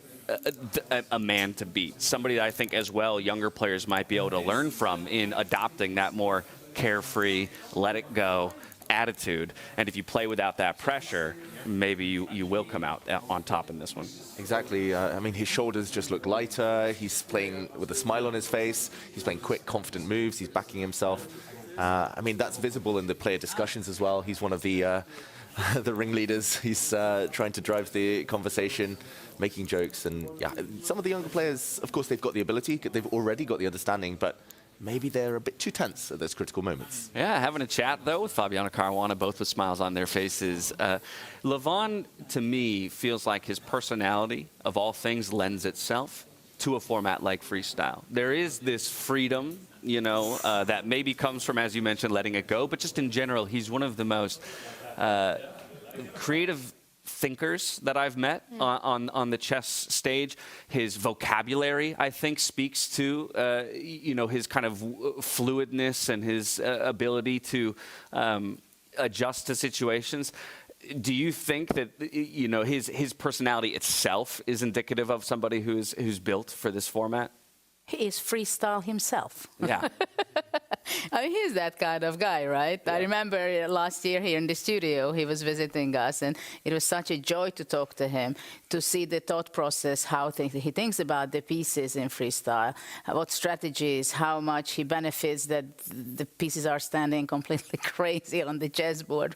a man to beat. Somebody that I think as well younger players might be able to learn from in adopting that more carefree, let it go attitude. And if you play without that pressure, maybe you will come out on top in this one. Exactly. I mean, his shoulders just look lighter. He's playing with a smile on his face. He's playing quick, confident moves. He's backing himself. I mean, that's visible in the player discussions as well. He's one of the the ringleaders. He's trying to drive the conversation, making jokes. And yeah, some of the younger players, of course, they've got the ability. They've already got the understanding, but maybe they're a bit too tense at those critical moments. Yeah, having a chat, though, with Fabiano, Caruana, both with smiles on their faces. Levon, to me, feels like his personality, of all things, lends itself to a format like Freestyle. There is this freedom, you know, that maybe comes from, as you mentioned, letting it go, but just in general, he's one of the most creative thinkers that I've met on the chess stage. His vocabulary, I think, speaks to you know, his kind of fluidness and his ability to adjust to situations. Do you think that, you know, his personality itself is indicative of somebody who's built for this format? He is Freestyle himself. Yeah. I mean, he's that kind of guy, right? Yeah. I remember last year here in the studio, he was visiting us, and it was such a joy to talk to him, to see the thought process, how he thinks about the pieces in Freestyle, what strategies, how much he benefits that the pieces are standing completely crazy on the chessboard,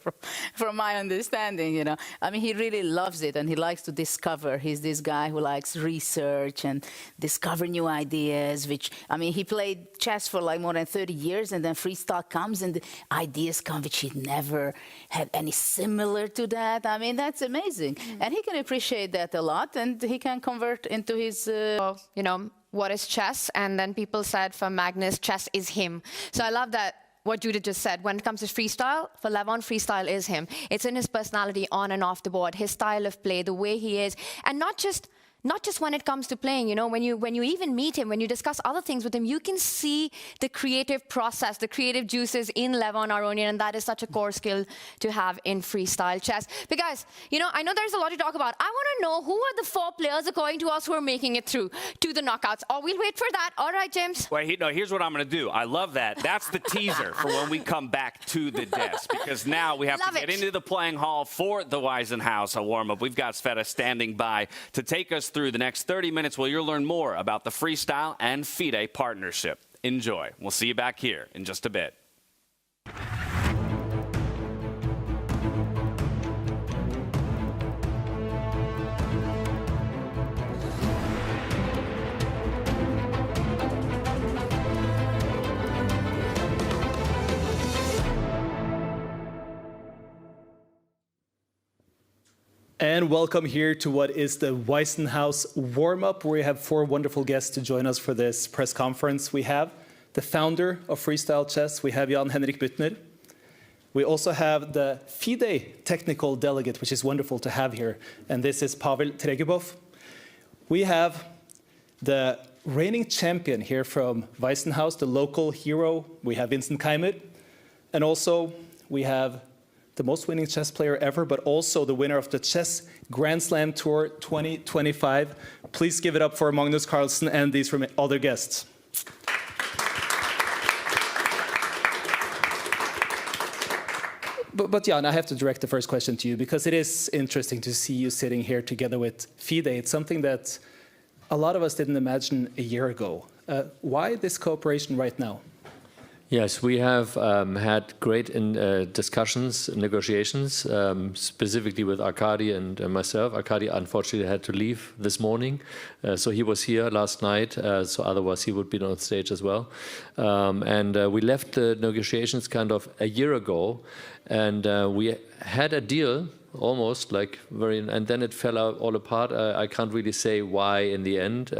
from my understanding, you know. I mean, he really loves it, and he likes to discover. He's this guy who likes research and discover new ideas, which, I mean, he played chess for like more than 30 years, and then Freestyle comes and the ideas come which he never had any similar to that. I mean, that's amazing. And he can appreciate that a lot, and he can convert into his... You know, what is chess? And then people said for Magnus, chess is him. So I love that. What Judith just said, when it comes to Freestyle, for Levon, Freestyle is him. It's in his personality on and off the board, his style of play, the way he is, and not just when it comes to playing, you know, when you even meet him, when you discuss other things with him, you can see the creative process, the creative juices in Levon Aronian, and that is such a core skill to have in Freestyle chess. But guys, you know, I know there's a lot to talk about. I want to know who are the 4 players, according to us, who are making it through to the knockouts. Oh, we'll wait for that. All right, James. Wait, no, here's what I'm going to do. I love that. That's the teaser for when we come back to the desk, because now we have to get into the playing hall for the Weissenhaus, a warm-up. We've got Sveta standing by to take us through the next 30 minutes where you'll learn more about the Freestyle and FIDE partnership. Enjoy. We'll see you back here in just a bit. And welcome here to what is the Weissenhaus warm-up, where we have 4 wonderful guests to join us for this press conference. We have the founder of Freestyle Chess. We have Jan-Henrik Büttner. We also have the FIDE technical delegate, which is wonderful to have here, and this is Pavel Tregebov. We have the reigning champion here from Weissenhaus, the local hero. We have Vincent Keymer. And also we have the most winning chess player ever, but also the winner of the Chess Grand Slam Tour 2025. Please give it up for Magnus, Carlsen, and these other guests. But Jan, I have to direct the first question to you, because it is interesting to see you sitting here together with FIDE. It's something that a lot of us didn't imagine a year ago. Why this cooperation right now? Yes, we have had great discussions, negotiations, specifically with Arkady and myself. Arkady unfortunately had to leave this morning, so he was here last night, so otherwise he would be on stage as well. We left the negotiations kind of a year ago, and we had a deal almost like and then it fell out all apart. I can't really say why in the end.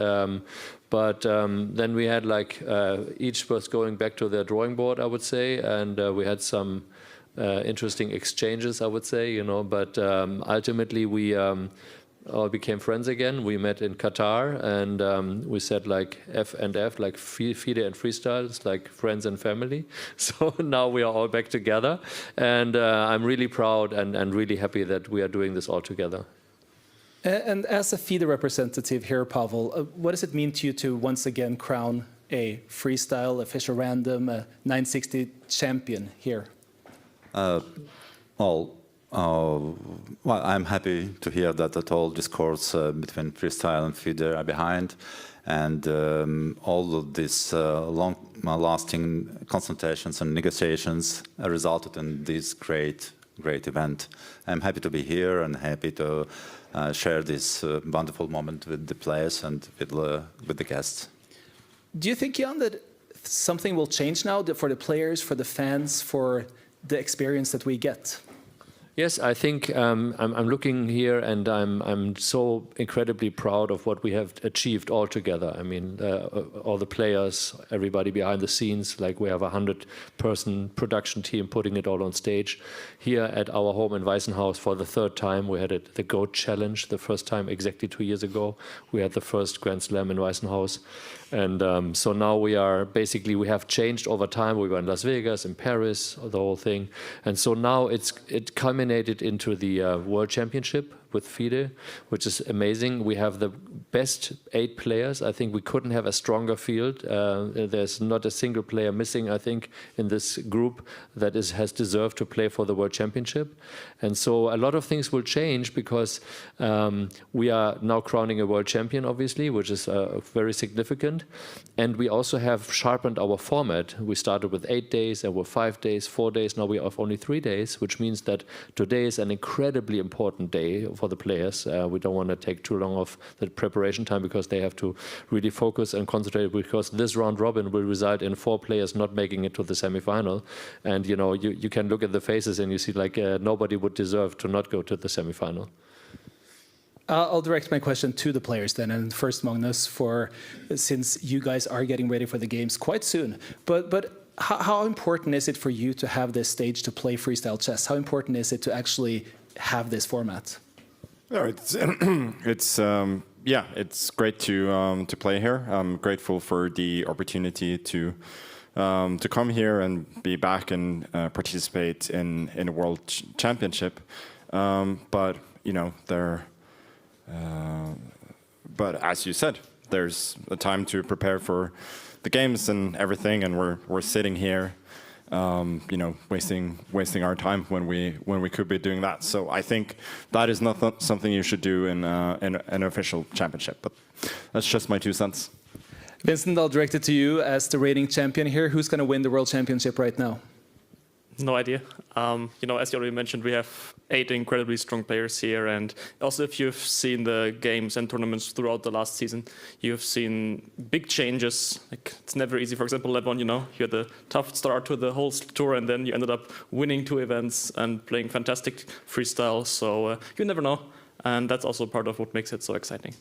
But then we had each was going back to their drawing board, I would say, and we had some interesting exchanges, I would say, you know. But ultimately, we all became friends again. We met in Qatar, and we said F and F, like FIDE and Freestyle, it's like friends and family. So now we are all back together, and I'm really proud and really happy that we are doing this all together. And as a FIDE representative here, Pavel, what does it mean to you to once again crown a Freestyle, official random, 960 champion here? Well, I'm happy to hear that all discourse between Freestyle and FIDE are behind, and all of these long-lasting consultations and negotiations resulted in this great event. I'm happy to be here and happy to share this wonderful moment with the players and with the guests. Do you think, Jan, that something will change now for the players, for the fans, for the experience that we get? Yes, I think I'm looking here and I'm so incredibly proud of what we have achieved all together. I mean, all the players, everybody behind the scenes, like we have a 100-person production team putting it all on stage. Here at our home in Weissenhaus for the third time, we had the GOAT Challenge, the first time exactly 2 years ago. We had the first Grand Slam in Weissenhaus. And so now we have changed over time. We were in Las Vegas, in Paris, the whole thing. And so now it culminated into the World Championship with FIDE, which is amazing. We have the best 8 players. I think we couldn't have a stronger field. There's not a single player missing, I think, in this group that has deserved to play for the World Championship. And so a lot of things will change because we are now crowning a world champion, obviously, which is very significant. And we also have sharpened our format. We started with 8 days, there were 5 days, 4 days. Now we have only 3 days, which means that today is an incredibly important day for the players. We don't want to take too long of the preparation time because they have to really focus and concentrate, because this round robin will result in 4 players not making it to the semi-final. And you know, you can look at the faces and you see like nobody would deserve to not go to the semi-final. I'll direct my question to the players then, and first Magnus, since you guys are getting ready for the games quite soon. But how important is it for you to have this stage to play freestyle chess? How important is it to actually have this format? No, it's great to play here. I'm grateful for the opportunity to come here and be back and participate in a world championship. But you know, but as you said, there's a time to prepare for the games and everything, and we're sitting here, you know, wasting our time when we could be doing that. So I think that is not something you should do in an official championship. But that's just my 2 cents. Vincent, I'll direct it to you as the reigning champion here. Who's going to win the world championship right now? No idea. You know, as you already mentioned, we have 8 incredibly strong players here, and also if you've seen the games and tournaments throughout the last season, you've seen big changes. Like, it's never easy. For example, Levon, you know, you had a tough start to the whole tour, and then you ended up winning 2 events and playing fantastic freestyle. So you never know, and that's also part of what makes it so exciting.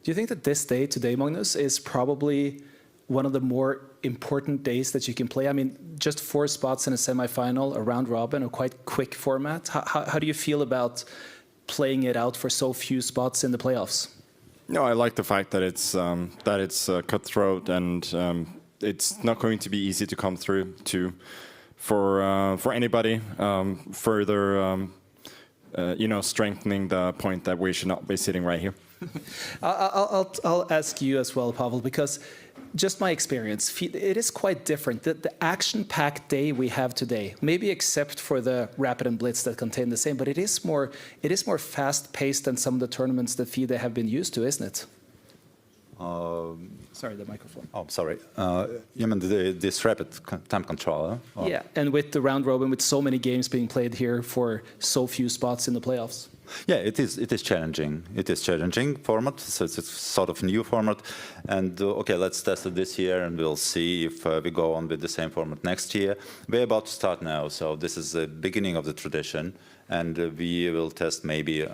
Do you think that this day today, Magnus, is probably one of the more important days that you can play? I mean, just 4 spots in a semi-final, a round robin, a quite quick format. How do you feel about playing it out for so few spots in the playoffs? No, I like the fact that it's cutthroat, and it's not going to be easy to come through for anybody. Further, you know, strengthening the point that we should not be sitting right here. I'll ask you as well, Pavel, because just my experience, it is quite different. The action-packed day we have today, maybe except for the Rapid and Blitz that contain the same, but it is more fast-paced than some of the tournaments that FIDE have been used to, isn't it? Sorry, the microphone. Oh, sorry. You mean this rapid time control? Yeah, and with the round robin, with so many games being played here for so few spots in the playoffs. Yeah, it is challenging. It is challenging format, so it's a sort of new format. And okay, let's test it this year, and we'll see if we go on with the same format next year. We're about to start now, so this is the beginning of the tradition, and we will test maybe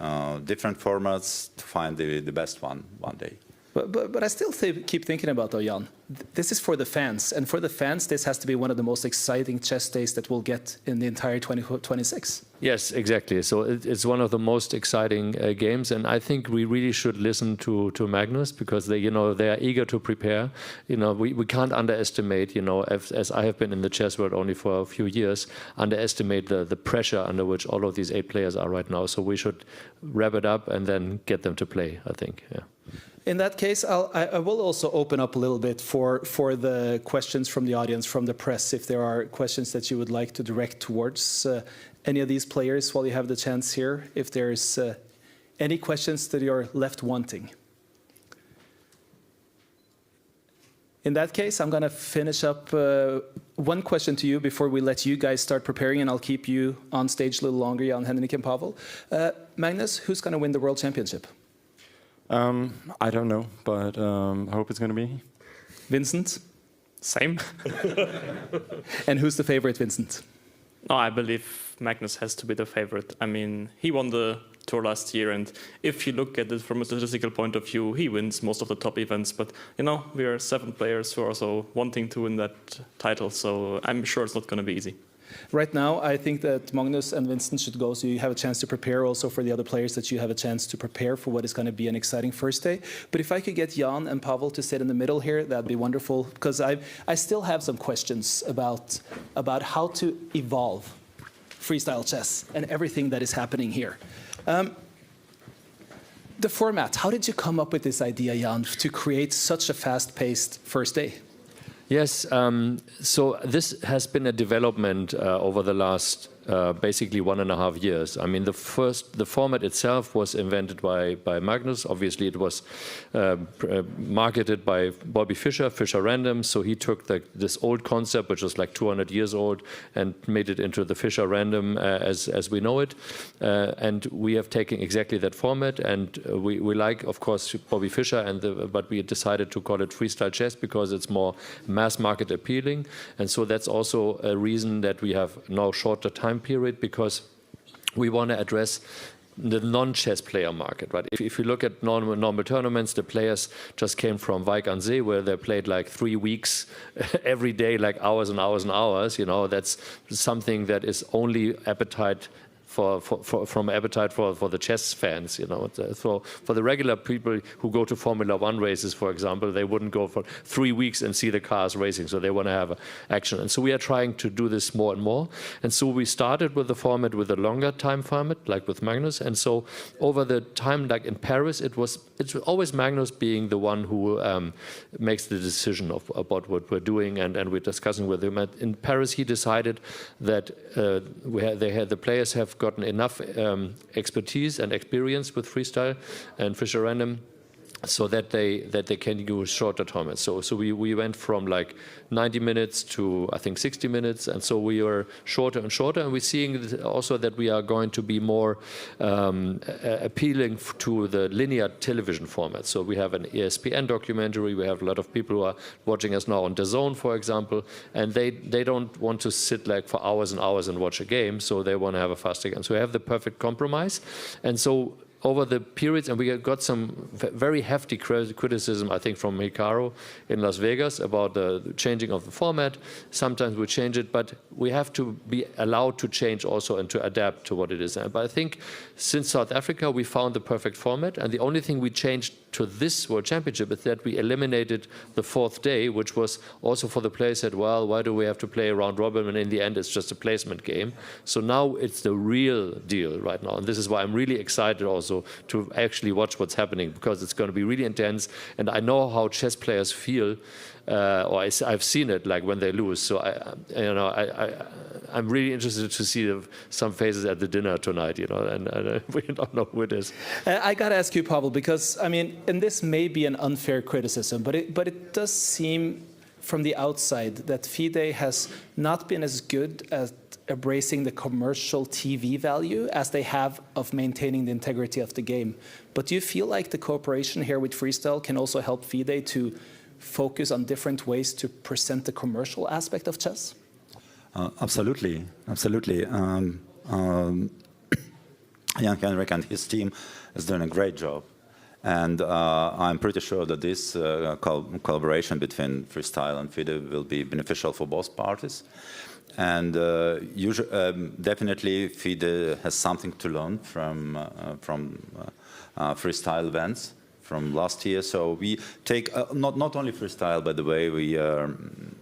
different formats to find the best one day. But I still keep thinking about, though, Jan, this is for the fans, and for the fans, this has to be one of the most exciting chess days that we'll get in the entire 2026. Yes, exactly. So it's one of the most exciting games, and I think we really should listen to Magnus, because they are eager to prepare. You know, we can't underestimate. You know, as I have been in the chess world only for a few years, underestimate the pressure under which all of these 8 players are right now. So we should wrap it up and then get them to play, I think. Yeah. In that case, I will also open up a little bit for the questions from the audience, from the press, if there are questions that you would like to direct towards any of these players while you have the chance here, if there's any questions that you're left wanting. In that case, I'm going to finish up one question to you before we let you guys start preparing, and I'll keep you on stage a little longer, Jan, Henrik, and Pavel. Magnus, who's going to win the World Championship? I don't know, but I hope it's going to be Vincent? Same. And who's the favorite, Vincent? No, I believe Magnus has to be the favorite. I mean, he won the tour last year, and if you look at it from a statistical point of view, he wins most of the top events. But, you know, we are 7 players who are also wanting to win that title, so I'm sure it's not going to be easy. Right now, I think that Magnus and Vincent should go, so you have a chance to prepare also for the other players, that you have a chance to prepare for what is going to be an exciting first day. But if I could get Jan and Pavel to sit in the middle here, that'd be wonderful, because I still have some questions about how to evolve freestyle chess and everything that is happening here. The format, how did you come up with this idea, Jan, to create such a fast-paced first day? Yes, so this has been a development over the last basically 1.5 years. I mean, the format itself was invented by Magnus. Obviously, it was marketed by Bobby Fischer Random. So he took this old concept, which was like 200 years old, and made it into the Fischer Random as we know it. And we have taken exactly that format. And we like, of course, Bobby Fischer, but we decided to call it Freestyle Chess because it's more mass market appealing. And so that's also a reason that we have now shorter time period, because we want to address the non-chess player market, right? If you look at normal tournaments, the players just came from Weissenhaus, where they played like 3 weeks every day, like hours and hours and hours. You know, that's something that is only appetite for the chess fans, you know. So for the regular people who go to Formula 1 races, for example, they wouldn't go for 3 weeks and see the cars racing, so they want to have action. And so we are trying to do this more and more. And so we started with the format with a longer time format, like with Magnus. And so over the time, like in Paris, it's always Magnus being the one who makes the decision about what we're doing, and we're discussing with him. In Paris, he decided that the players have gotten enough expertise and experience with freestyle and Fischer Random, so that they can use shorter tournaments. So we went from like 90 minutes to I think 60 minutes, and so we are shorter and shorter. And we're seeing also that we are going to be more appealing to the linear television format. So we have an ESPN documentary. We have a lot of people who are watching us now on DAZN, for example, and they don't want to sit like for hours and hours and watch a game. So they want to have a faster game. So we have the perfect compromise, and so over the periods, and we got some very hefty criticism, I think, from Hikaru in Las Vegas about the changing of the format. Sometimes we change it, but we have to be allowed to change also and to adapt to what it is. But I think since South Africa, we found the perfect format, and the only thing we changed to this World Championship is that we eliminated the 4th day, which was also for the players said, well, why do we have to play a round robin when in the end it's just a placement game? So now it's the real deal right now, and this is why I'm really excited also to actually watch what's happening, because it's going to be really intense, and I know how chess players feel, or I've seen it like when they lose. So I'm really interested to see some faces at the dinner tonight, you know, and we don't know who it is. I got to ask you, Pavel, because I mean, and this may be an unfair criticism, but it does seem from the outside that FIDE has not been as good at embracing the commercial TV value as they have of maintaining the integrity of the game. But do you feel like the cooperation here with Freestyle can also help FIDE to focus on different ways to present the commercial aspect of chess? Absolutely, absolutely. Jan Henrik and his team is doing a great job. And I'm pretty sure that this collaboration between Freestyle and FIDE will be beneficial for both parties. And definitely FIDE has something to learn from Freestyle events from last year. So we take, not only Freestyle, by the way, we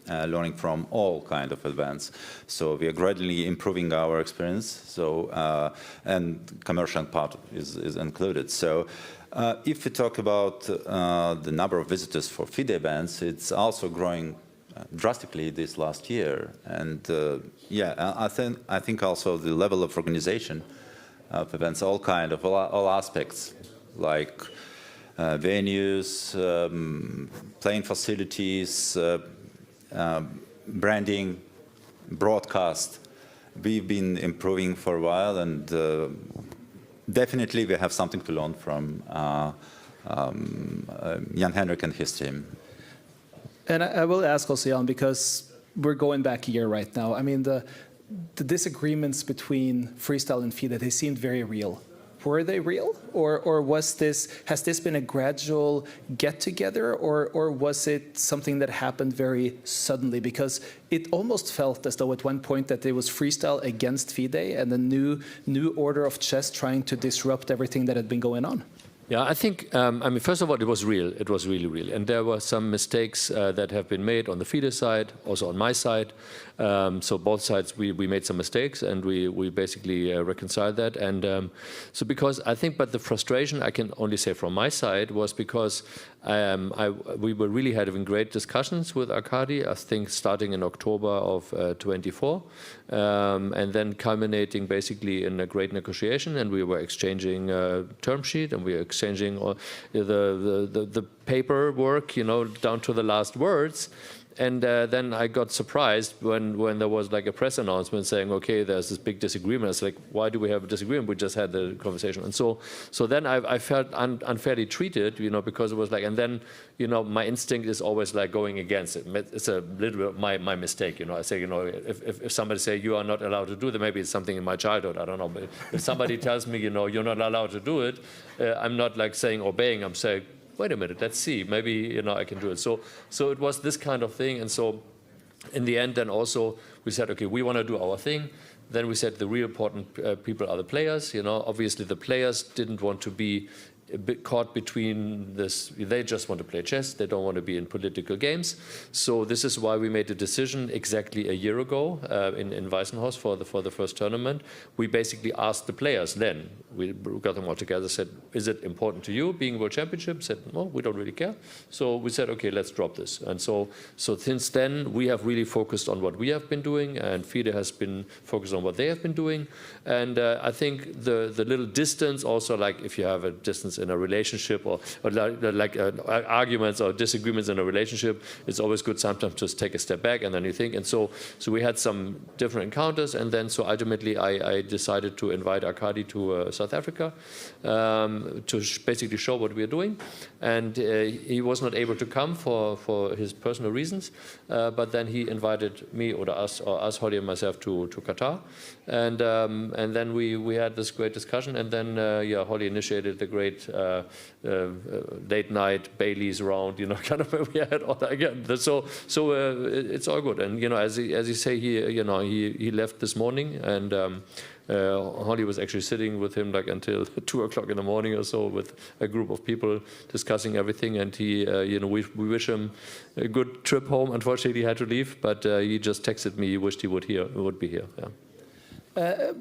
learning from all kind of events. So we are gradually improving our experience. So and commercial part is included. So if we talk about the number of visitors for FIDE events, it's also growing drastically this last year. And yeah, I think also the level of organization of events, all aspects, like venues, playing facilities, branding, broadcast. We've been improving for a while, and definitely we have something to learn from Jan-Henrik and his team. And I will ask also, Jan, because we're going back a year right now. I mean, the disagreements between Freestyle and FIDE, they seemed very real. Were they real, or has this been a gradual get-together, or was it something that happened very suddenly? Because it almost felt as though at one point that it was Freestyle against FIDE and a new order of chess trying to disrupt everything that had been going on. Yeah, I think, I mean, first of all, it was real. It was really real. And there were some mistakes that have been made on the FIDE side, also on my side. So both sides, we made some mistakes, and we basically reconciled that. And so because I think, but the frustration, I can only say from my side, was because we were really having great discussions with Arkady, I think starting in October of 24, and then culminating basically in a great negotiation, and we were exchanging term sheet, and we were exchanging all the paperwork, you know, down to the last words. And then I got surprised when there was like a press announcement saying, okay, there's this big disagreement. It's like, why do we have a disagreement? We just had the conversation. And so then I felt unfairly treated, you know, because it was like, and then, you know, my instinct is always like going against it. It's a little bit my mistake, you know. I say, you know, if somebody say you are not allowed to do that, maybe it's something in my childhood, I don't know. But if somebody tells me, you know, you're not allowed to do it, I'm not like saying obeying, I'm saying, wait a minute, let's see, maybe, you know, I can do it. So it was this kind of thing. And so in the end, then also we said, okay, we want to do our thing. Then we said the real important people are the players. You know, obviously the players didn't want to be a bit caught between this. They just want to play chess. They don't want to be in political games. So this is why we made a decision exactly a year ago in Weissenhaus for the first tournament. We basically asked the players then. We got them all together, said, is it important to you being World Championship? Said, no, we don't really care. So we said, okay, let's drop this. And so since then, we have really focused on what we have been doing, and FIDE has been focused on what they have been doing. And I think the little distance also, like if you have a distance in a relationship or like arguments or disagreements in a relationship, it's always good sometimes to take a step back and then you think. And so we had some different encounters, and then so ultimately I decided to invite Arkady to South Africa to basically show what we are doing. And he was not able to come for his personal reasons, but then he invited me or us, Holly and myself, to Qatar. And then we had this great discussion, and then Holly initiated the great late night Bailey's round, you know, kind of where we had all that again. So it's all good. And you know, as you say, he left this morning, and Holly was actually sitting with him like until 2 o'clock in the morning or so with a group of people discussing everything. And he, we wish him a good trip home. Unfortunately, he had to leave, but he just texted me. He wished he would be here. Yeah.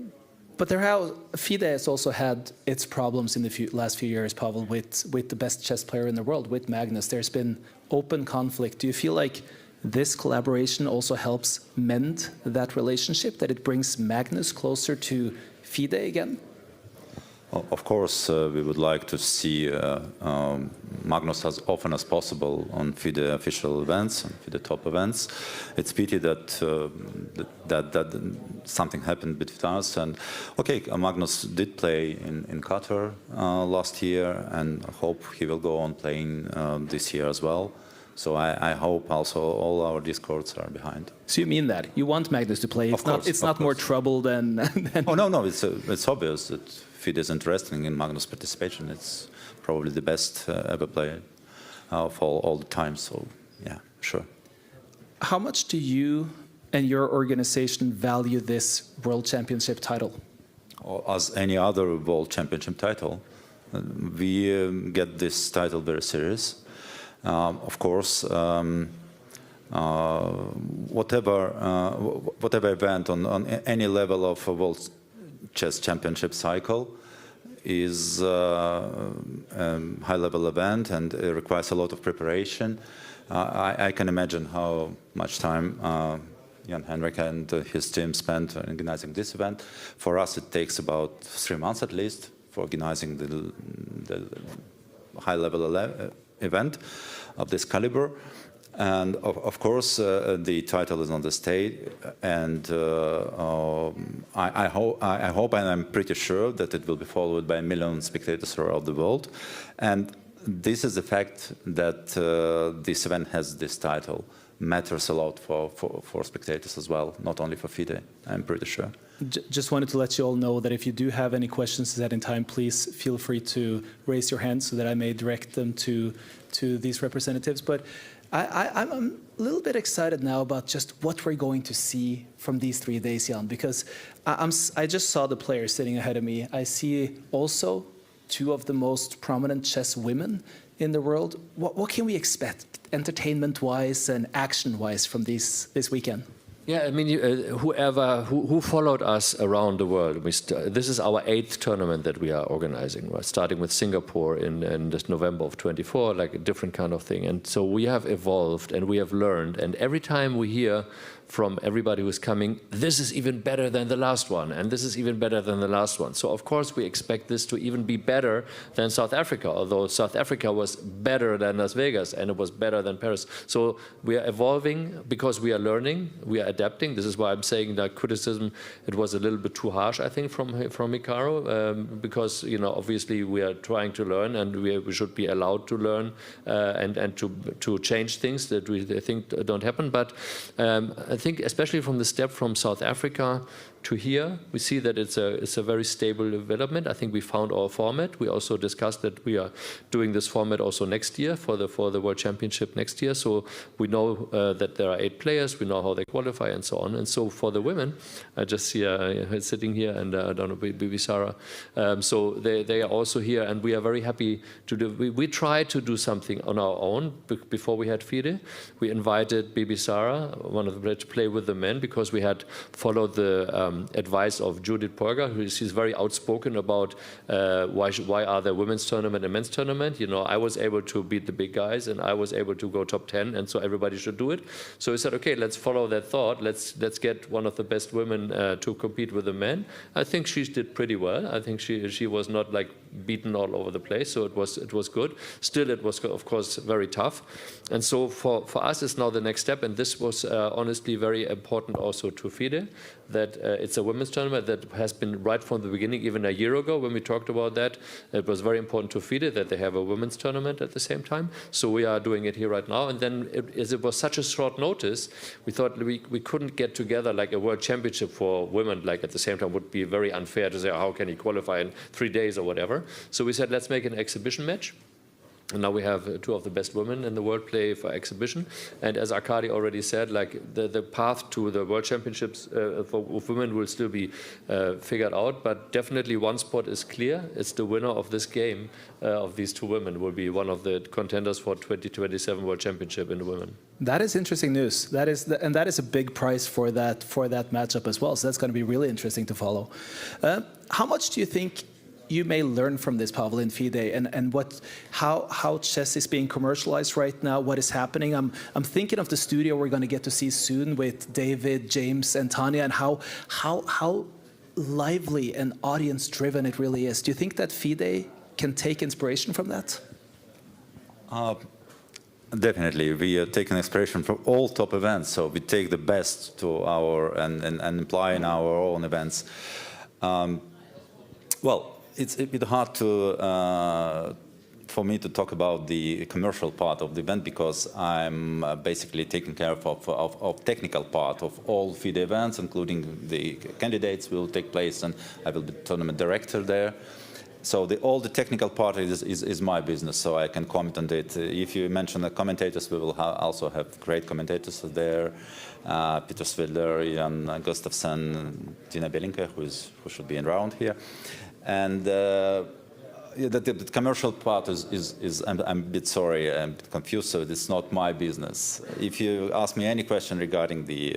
But FIDE has also had its problems in the last few years, Pavel, with the best chess player in the world, with Magnus. There's been open conflict. Do you feel like this collaboration also helps mend that relationship, that it brings Magnus closer to FIDE again? Well, of course, we would like to see Magnus as often as possible on FIDE official events, on FIDE top events. It's pity that that something happened between us. And okay, Magnus did play in Qatar last year, and I hope he will go on playing this year as well. So I hope also all our discords are behind. So you mean that you want Magnus to play? It's not more trouble than. Oh no! It's obvious that FIDE is interested in Magnus' participation. It's probably the best ever player of all the time. So yeah, sure. How much do you and your organization value this World Championship title? As any other World Championship title, we get this title very serious. Of course, whatever event on any level of a World Chess Championship cycle is a high-level event, and it requires a lot of preparation. I can imagine how much time Jan-Henrik and his team spent organizing this event. For us, it takes about 3 months at least for organizing the high-level event of this caliber. And of course, the title is on the stage, and I hope and I'm pretty sure that it will be followed by 1 million spectators throughout the world. And this is the fact that this event has this title matters a lot for spectators as well, not only for FIDE, I'm pretty sure. Just wanted to let you all know that if you do have any questions at any time, please feel free to raise your hand so that I may direct them to these representatives. But I'm a little bit excited now about just what we're going to see from these 3 days, Jan, because I just saw the players sitting ahead of me. I see also 2 of the most prominent chess women in the world. What can we expect, entertainment-wise and action-wise, from this weekend? Yeah, I mean, who followed us around the world, this is our 8th tournament that we are organizing, right? Starting with Singapore in this November of 24, like a different kind of thing. And so we have evolved and we have learned. And every time we hear from everybody who's coming, this is even better than the last one, and this is even better than the last one. So of course we expect this to even be better than South Africa, although South Africa was better than Las Vegas and it was better than Paris. So we are evolving because we are learning, we are adapting. This is why I'm saying that criticism, it was a little bit too harsh, I think, from Hikaru, because, you know, obviously we are trying to learn, and we should be allowed to learn and to change things that we think don't happen. But I think especially from the step from South Africa to here, we see that it's a very stable development. I think we found our format. We also discussed that we are doing this format also next year for the World Championship next year. So we know that there are 8 players. We know how they qualify and so on. And so for the women, I just see her sitting here, and I don't know, Bibi Sarah. So they are also here, and we are very happy to do. We tried to do something on our own before we had FIDE. We invited Bibi Sarah, one of the, to play with the men, because we had followed the advice of Judith Polgar, who she's very outspoken about why are there women's tournament and men's tournament. You know, I was able to beat the big guys, and I was able to go top 10, and so everybody should do it. So we said, okay, let's follow that thought. Let's get one of the best women to compete with the men. I think she did pretty well. I think she was not like beaten all over the place, so it was good. Still, it was of course very tough, and so for us it's now the next step, and this was honestly very important also to FIDE, that it's a women's tournament that has been right from the beginning, even a year ago when we talked about that. It was very important to FIDE that they have a women's tournament at the same time. So we are doing it here right now. And then as it was such a short notice, we thought we couldn't get together like a world championship for women like at the same time. Would be very unfair to say, how can he qualify in 3 days or whatever. So we said, let's make an exhibition match. And now we have 2 of the best women in the world play for exhibition. And as Arkady already said, like the path to the World Championships for women will still be figured out. But definitely one spot is clear. It's the winner of this game of these 2 women will be one of the contenders for 2027 World Championship in the women. That is interesting news. That is a big prize for that matchup as well. So that's going to be really interesting to follow. How much do you think you may learn from this, Pavel, in FIDE, and how chess is being commercialized right now, what is happening? I'm thinking of the studio we're going to get to see soon with David, James, and Tanya, and how lively and audience-driven it really is. Do you think that FIDE can take inspiration from that? Definitely, we are taking inspiration from all top events, so we take the best to our and apply in our own events. Well, it's a bit hard for me to talk about the commercial part of the event, because I'm basically taking care of technical part of all FIDE events, including the candidates will take place, and I will be tournament director there. So all the technical part is my business, so I can comment on it. If you mention the commentators, we will also have great commentators there. Peter Svidler, Jan Gustafsson, Tina Belinka, who should be around here. And the commercial part is I'm a bit sorry, I'm a bit confused, so it's not my business. If you ask me any question regarding the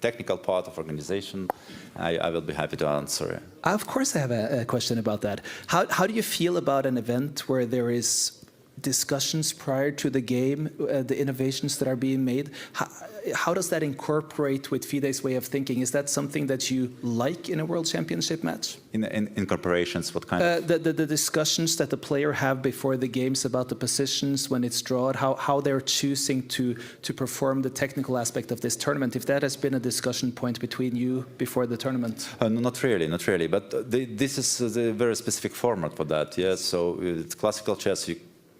technical part of organization, I will be happy to answer. Of course I have a question about that. How do you feel about an event where there is discussions prior to the game, the innovations that are being made? How does that incorporate with FIDE's way of thinking? Is that something that you like in a World Championship match? In corporations, what kind of? The discussions that the player have before the games about the positions when it's drawn, how they're choosing to perform the technical aspect of this tournament, if that has been a discussion point between you before the tournament? Not really. But this is a very specific format for that, yes. So it's classical chess,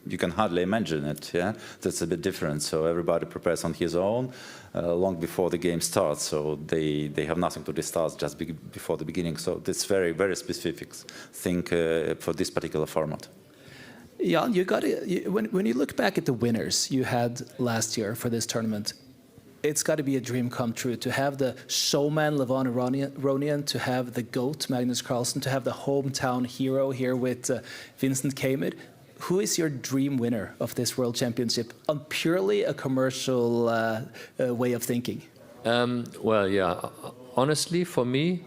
you can hardly imagine it, yeah? That's a bit different. So everybody prepares on his own long before the game starts. So they have nothing to discuss just before the beginning. So it's very, very specific thing for this particular format. Jan, when you look back at the winners you had last year for this tournament, it's got to be a dream come true to have the showman Levon Aronian, to have the GOAT Magnus Carlsen, to have the hometown hero here with Vincent Keymer. Who is your dream winner of this World Championship on purely a commercial way of thinking? Well, yeah, honestly, for me,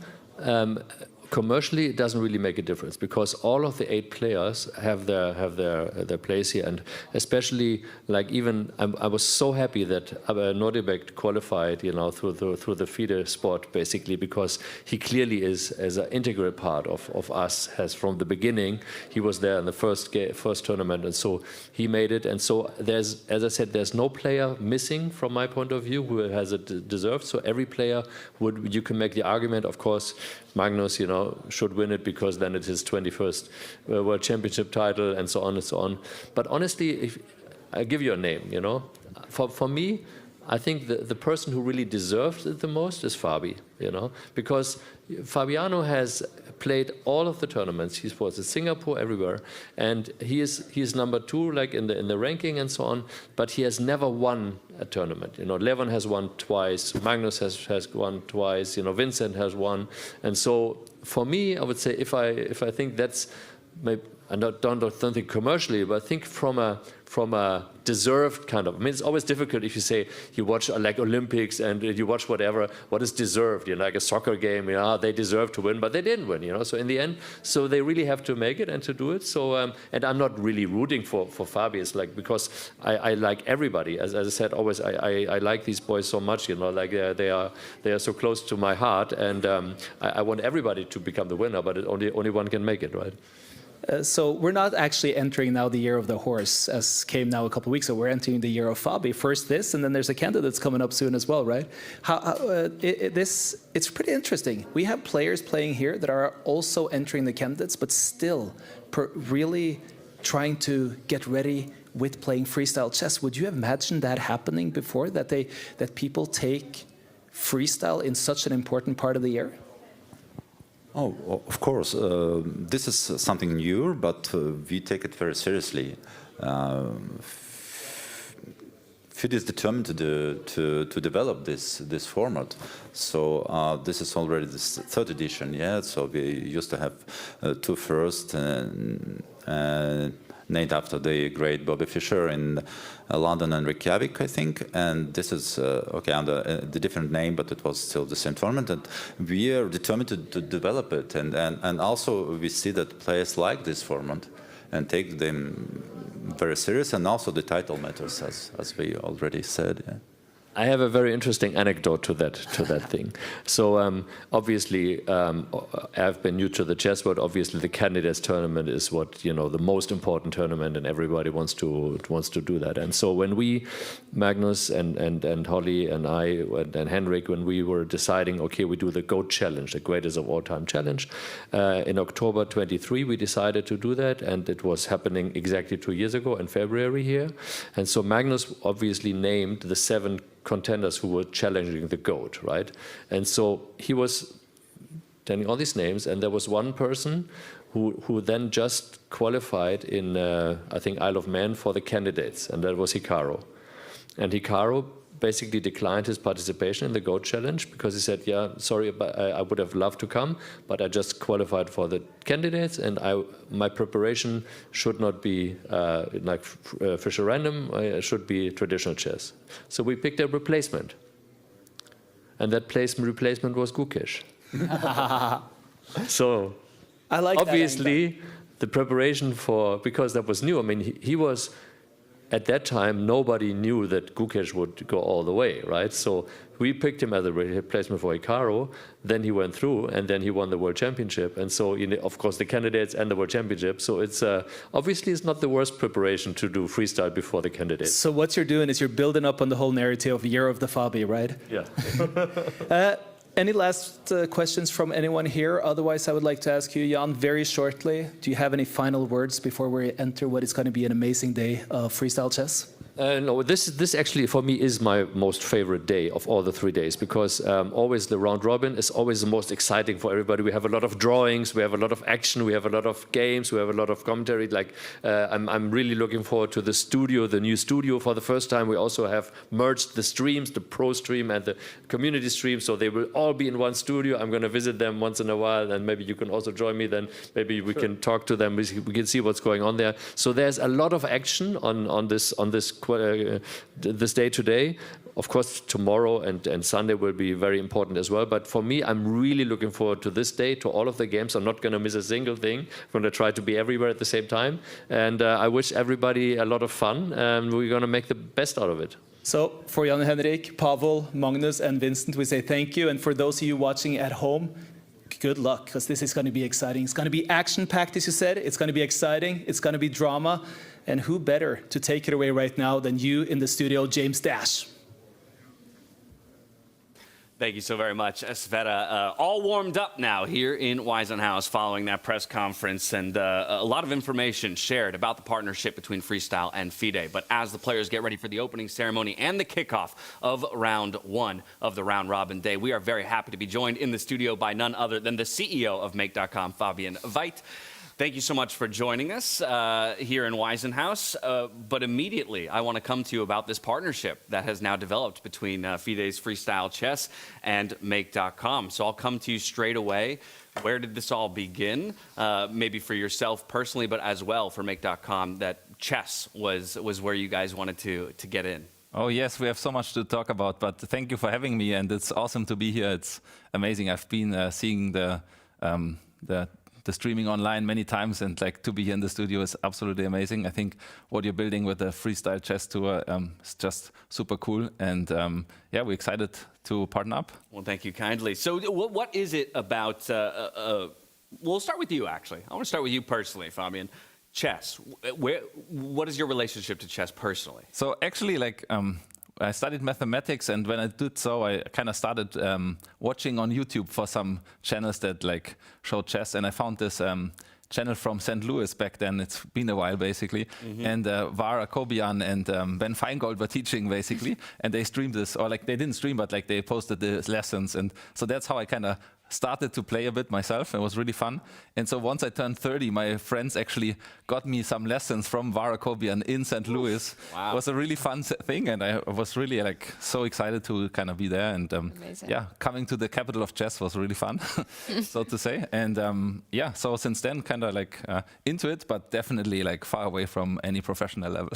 commercially, it doesn't really make a difference because all of the 8 players have their place here, and especially like even I was so happy that Nodirbek qualified, you know, through the FIDE spot basically, because he clearly is as an integral part of us. Has from the beginning, he was there in the first tournament, and so he made it. And so there's, as I said, there's no player missing from my point of view who has it deserved. So every player you can make the argument, of course. Magnus, you know, should win it because then it's his 21st World Championship title and so on and so on. But honestly, if I give you a name, you know, for me, I think the person who really deserves it the most is Fabi, you know, because Fabiano has played all of the tournaments. He was in Singapore, everywhere, and he is number 2, like in the ranking and so on. But he has never won a tournament. You know, Levon has won twice. Magnus has won twice. You know, Vincent has won. And so for me, I would say if I think that's maybe. I don't think commercially, but I think from a deserved kind of. I mean, it's always difficult if you say you watch like Olympics and you watch whatever. What is deserved? You know, like a soccer game. You know, they deserve to win, but they didn't win. You know, so in the end, so they really have to make it and to do it. So and I'm not really rooting for Fabi. It's like because I like everybody. As I said, always I like these boys so much. You know, like they are so close to my heart, and I want everybody to become the winner. But only one can make it, right? So we're not actually entering now the year of the horse, as came now a couple of weeks ago. We're entering the year of Fabi. First this, and then there's a candidate that's coming up soon as well, right? It's pretty interesting. We have players playing here that are also entering the candidates, but still really trying to get ready with playing freestyle chess. Would you have imagined that happening before, that people take freestyle in such an important part of the year? Oh, of course. This is something new, but we take it very seriously. FIDE is determined to develop this format. So this is already the 3rd edition, yeah. So we used to have 2 first, named after the great Bobby Fischer in London and Reykjavik, I think. And this is, okay, under the different name, but it was still the same tournament. And we are determined to develop it. And also we see that players like this format and take them very serious. And also the title matters, as we already said. Yeah. I have a very interesting anecdote to that thing. So obviously, I've been new to the chess world. Obviously, the candidates tournament is what, you know, the most important tournament, and everybody wants to do that. And so when we, Magnus and Holly and I and Henrik, when we were deciding, okay, we do the GOAT challenge, the greatest of all time challenge, in October 23, we decided to do that, and it was happening exactly 2 years ago in February here. And so Magnus obviously named the 7 contenders who were challenging the GOAT, right? And so he was telling all these names, and there was one person who then just qualified in, I think, Isle of Man for the candidates, and that was Hikaru. And Hikaru basically declined his participation in the GOAT Challenge because he said, yeah, sorry, but I would have loved to come, but I just qualified for the candidates, and my preparation should not be like Fischer Random, it should be traditional chess. So we picked a replacement. And that replacement was Gukesh. So I like obviously the preparation because that was new. I mean, he was, at that time, nobody knew that Gukesh would go all the way, right? So we picked him as a replacement for Hikaru, then he went through, and then he won the World Championship. And so, of course, the candidates and the World Championship. So it's obviously it's not the worst preparation to do freestyle before the candidates. So what you're doing is you're building up on the whole narrative of Year of the Fabi, right? Yeah. Any last questions from anyone here? Otherwise, I would like to ask you, Jan, very shortly, do you have any final words before we enter what is going to be an amazing day of freestyle chess? No, this actually for me is my most favorite day of all the 3 days, because always the round robin is always the most exciting for everybody. We have a lot of drawings, we have a lot of action, we have a lot of games, we have a lot of commentary. Like I'm really looking forward to the studio, the new studio for the first time. We also have merged the streams, the pro stream and the community stream, so they will all be in one studio. I'm going to visit them once in a while, and maybe you can also join me. Then maybe we can talk to them. We can see what's going on there. So there's a lot of action on this day today. Of course, tomorrow and Sunday will be very important as well. But for me, I'm really looking forward to this day, to all of the games. I'm not going to miss a single thing. I'm going to try to be everywhere at the same time. And I wish everybody a lot of fun, and we're going to make the best out of it. So for Jan Henrik, Pavel, Magnus, and Vincent, we say thank you. And for those of you watching at home, good luck, because this is going to be exciting. It's going to be action-packed, as you said. It's going to be exciting. It's going to be drama. And who better to take it away right now than you in the studio, James Dash? Thank you so very much, Sveta. All warmed up now here in Weissenhaus following that press conference, and a lot of information shared about the partnership between Freestyle and FIDE. But as the players get ready for the opening ceremony and the kickoff of round one of the round robin day, we are very happy to be joined in the studio by none other than the CEO of Make.com, Fabian Veit. Thank you so much for joining us here in Weissenhaus. But immediately, I want to come to you about this partnership that has now developed between FIDE's Freestyle Chess and Make.com. So I'll come to you straight away. Where did this all begin? Maybe for yourself personally, but as well for Make.com, that chess was where you guys wanted to get in. Oh yes, we have so much to talk about, but thank you for having me, and it's awesome to be here. It's amazing. I've been seeing the streaming online many times, and like to be here in the studio is absolutely amazing. I think what you're building with the Freestyle Chess Tour is just super cool, and yeah, we're excited to partner up. Well, thank you kindly. So what is it about, we'll start with you actually. I want to start with you personally, Fabian. Chess, what is your relationship to chess personally? So actually, like, I studied mathematics, and when I did so, I kind of started watching on YouTube for some channels that like show chess, and I found this channel from St. Louis back then. It's been a while, basically. And Var Akobian and Ben Feingold were teaching, basically, and they streamed this, or like they didn't stream, but like they posted the lessons, and so that's how I kind of started to play a bit myself. It was really fun. And so once I turned 30, my friends actually got me some lessons from Var Akobian in St. Louis. Wow. It was a really fun thing, and I was really like so excited to kind of be there. And yeah, coming to the capital of chess was really fun, so to say. And yeah, so since then, kind of like into it, but definitely like far away from any professional level.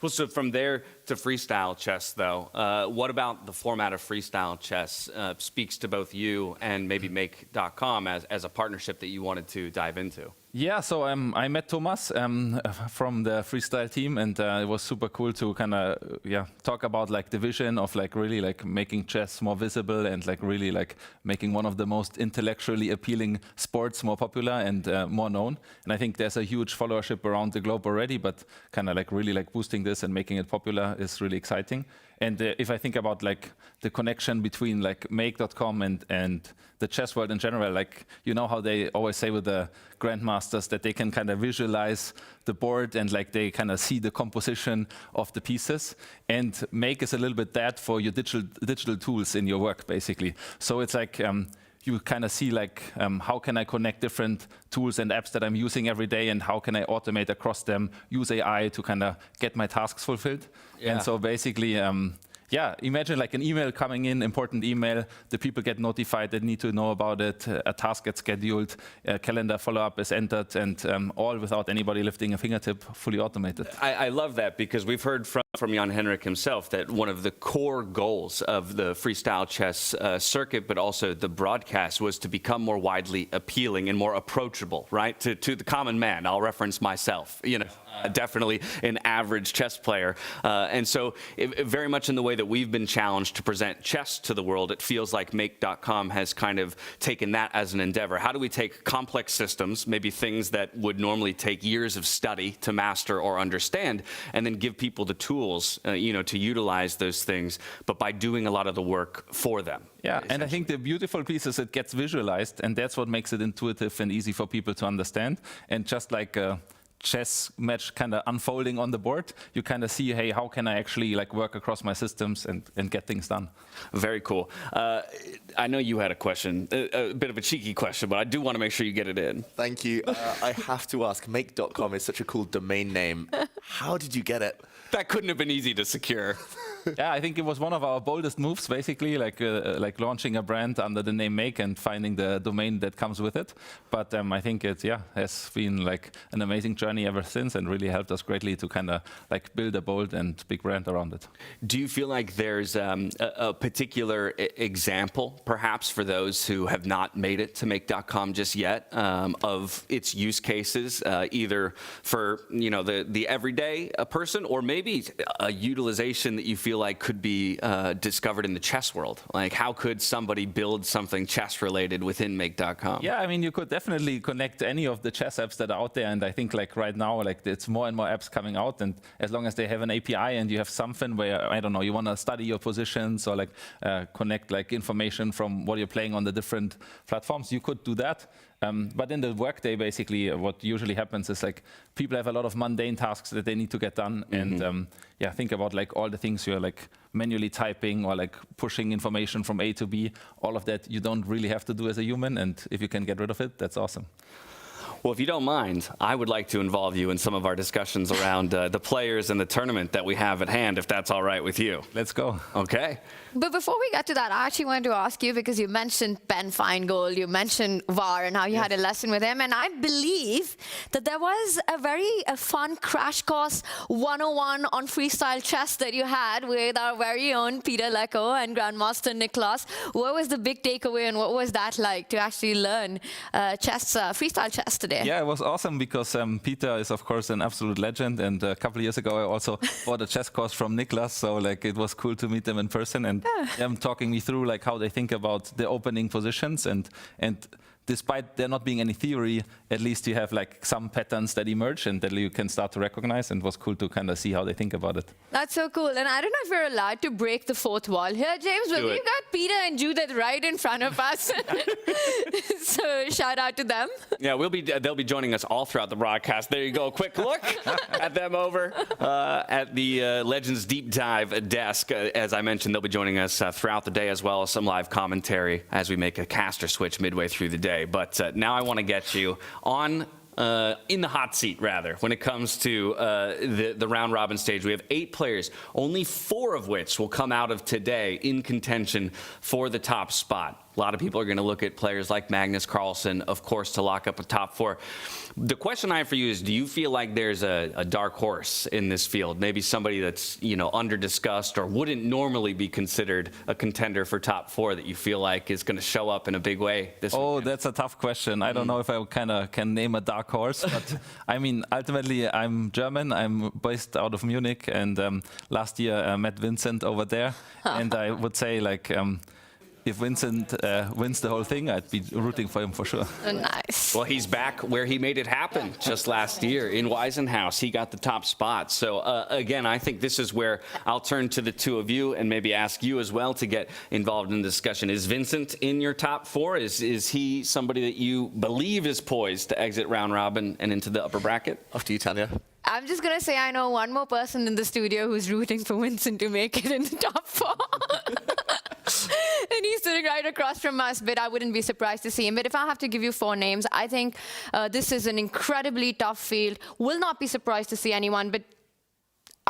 Well, so from there to freestyle chess, though, what about the format of freestyle chess speaks to both you and maybe Make.com as a partnership that you wanted to dive into? Yeah, so I met Thomas from the freestyle team, and it was super cool to kind of talk about like the vision of like really like making chess more visible and like really like making one of the most intellectually appealing sports more popular and more known. And I think there's a huge followership around the globe already, but kind of like really like boosting this and making it popular is really exciting. And if I think about like the connection between like Make.com and the chess world in general, like, you know how they always say with the grandmasters that they can kind of visualize the board and like they kind of see the composition of the pieces, and Make is a little bit that for your digital tools in your work, basically. So it's like you kind of see like how can I connect different tools and apps that I'm using every day, and how can I automate across them, use AI to kind of get my tasks fulfilled. Yeah. And so basically yeah, imagine like an email coming in, important email, the people get notified, they need to know about it, a task gets scheduled, a calendar follow-up is entered, and all without anybody lifting a fingertip, fully automated. I love that, because we've heard from Jan-Henrik himself that one of the core goals of the freestyle chess circuit, but also the broadcast, was to become more widely appealing and more approachable, right, to the common man. I'll reference myself, you know. Definitely an average chess player. And so very much in the way that we've been challenged to present chess to the world, it feels like Make.com has kind of taken that as an endeavor. How do we take complex systems, maybe things that would normally take years of study to master or understand, and then give people the tools, you know, to utilize those things, but by doing a lot of the work for them? Yeah, and I think the beautiful piece is it gets visualized, and that's what makes it intuitive and easy for people to understand. And just like chess match kind of unfolding on the board, you kind of see, hey, how can I actually like work across my systems and get things done? Very cool. I know you had a question, a bit of a cheeky question, but I do want to make sure you get it in. Thank you. I have to ask, Make.com is such a cool domain name. How did you get it? That couldn't have been easy to secure. Yeah, I think it was one of our boldest moves, basically, like launching a brand under the name Make and finding the domain that comes with it. But I think it, has been like an amazing journey ever since, and really helped us greatly to kind of like build a bold and big brand around it. Do you feel like there's a particular example, perhaps for those who have not made it to Make.com just yet, of its use cases, either for the everyday person, or maybe a utilization that you feel like could be discovered in the chess world? Like, how could somebody build something chess related within Make.com? Yeah, I mean, you could definitely connect any of the chess apps that are out there, and I think like right now, like it's more and more apps coming out, and as long as they have an API and you have something where, I don't know, you want to study your positions or like connect like information from what you're playing on the different platforms, you could do that. But in the workday, basically, what usually happens is like people have a lot of mundane tasks that they need to get done, and think about like all the things you're like manually typing or like pushing information from A to B. All of that you don't really have to do as a human, and if you can get rid of it, that's awesome. Well, if you don't mind, I would like to involve you in some of our discussions around the players and the tournament that we have at hand, if that's all right with you. Let's go. Okay. But before we get to that, I actually wanted to ask you, because you mentioned Ben Feingold, you mentioned VAR, and how you had a lesson with him. And I believe that there was a fun crash course 101 on freestyle chess that you had with our very own Peter Lecko and Grandmaster Niklas. What was the big takeaway, and what was that like to actually learn freestyle chess today? Yeah, it was awesome, because Peter is, of course, an absolute legend. And a couple of years ago, I also bought a chess course from Niklas. So like it was cool to meet them in person, and them talking me through like how they think about the opening positions, and despite there not being any theory, at least you have like some patterns that emerge and that you can start to recognize, and it was cool to kind of see how they think about it. That's so cool. And I don't know if we're allowed to break the fourth wall here, James, but we've got Peter and Judith right in front of us. So shout out to them. Yeah, they'll be joining us all throughout the broadcast. There you go. Quick look at them over at the Legends Deep Dive desk. As I mentioned, they'll be joining us throughout the day, as well as some live commentary as we make a caster switch midway through the day. But now I want to get you on in the hot seat, rather, when it comes to the round robin stage. We have 8 players, only 4 of which will come out of today in contention for the top spot. A lot of people are going to look at players like Magnus, Carlsen, of course, to lock up a top 4. The question I have for you is, do you feel like there's a dark horse in this field? Maybe somebody that's, under-discussed or wouldn't normally be considered a contender for top 4 that you feel like is going to show up in a big way this weekend? That's a tough question. I don't know if I kind of can name a dark horse, but I mean, ultimately, I'm German. I'm based out of Munich, and last year I met Vincent over there, and I would say like, if Vincent wins the whole thing, I'd be rooting for him for sure. Nice. Well, he's back where he made it happen just last year in Weissenhaus. He got the top spot. So, again, I think this is where I'll turn to the two of you and maybe ask you as well to get involved in the discussion. Is Vincent in your top 4? Is he somebody that you believe is poised to exit round robin and into the upper bracket? Off to you, Tanya. I'm just going to say I know one more person in the studio who's rooting for Vincent to make it in the top 4. And he's sitting right across from us, but I wouldn't be surprised to see him. But if I have to give you 4 names, I think this is an incredibly tough field. Will not be surprised to see anyone, but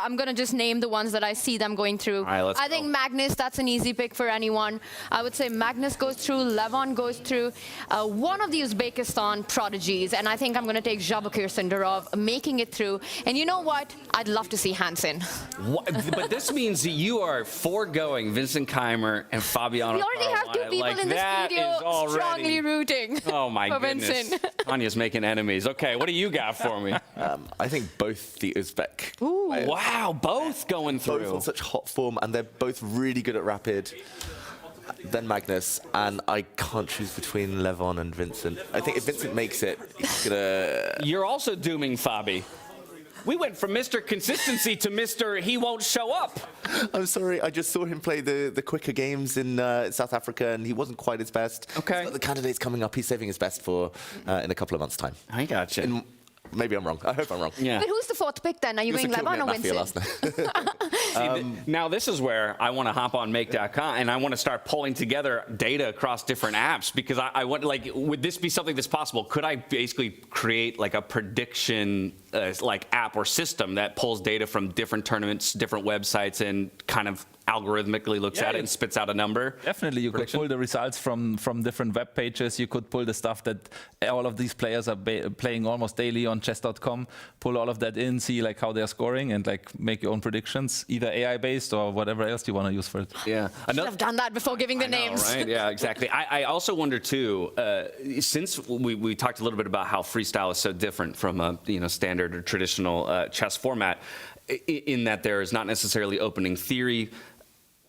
I'm going to just name the ones that I see them going through. All right, let's I think Magnus, that's an easy pick for anyone. I would say Magnus goes through, Levon goes through, one of the Uzbekistan prodigies, and I think I'm going to take Javokhir Sindarov, making it through. And you know what? I'd love to see Hansen. But this means that you are foregoing Vincent, Keymer, and Fabiano. We already have two people in this video strongly rooting Oh my for goodness. Vincent. Tanya's making enemies. Okay, what do you got for me? I think both the Uzbek. Ooh, wow, both going through. Both on such hot form, and they're both really good at rapid. Then Magnus, and I can't choose between Levon and Vincent. I think if Vincent makes it, he's gonna... You're also dooming Fabi. We went from Mr. Consistency to Mr. He won't show up. I'm sorry, I just saw him play the quicker games in South Africa, and he wasn't quite his best. Okay. But the candidate's coming up. He's saving his best for in a couple of months' time. I gotcha. Maybe I'm wrong. I hope I'm wrong. Yeah. But who's the fourth pick then? Are you going Levon or Vincent? Now this is where I want to hop on make.com and I want to start pulling together data across different apps, because I want, like, would this be something that's possible? Could I basically create like a prediction like app or system that pulls data from different tournaments, different websites, and kind of algorithmically looks at it and spits out a number? Definitely, you could pull the results from different web pages. You could pull the stuff that all of these players are playing almost daily on chess.com, pull all of that in, see like how they're scoring, and like make your own predictions, either AI-based or whatever else you want to use for it. Yeah. Should have done that before giving the names. Right? Yeah, exactly. I also wonder too, since we talked a little bit about how freestyle is so different from a standard or traditional chess format, in that there is not necessarily opening theory.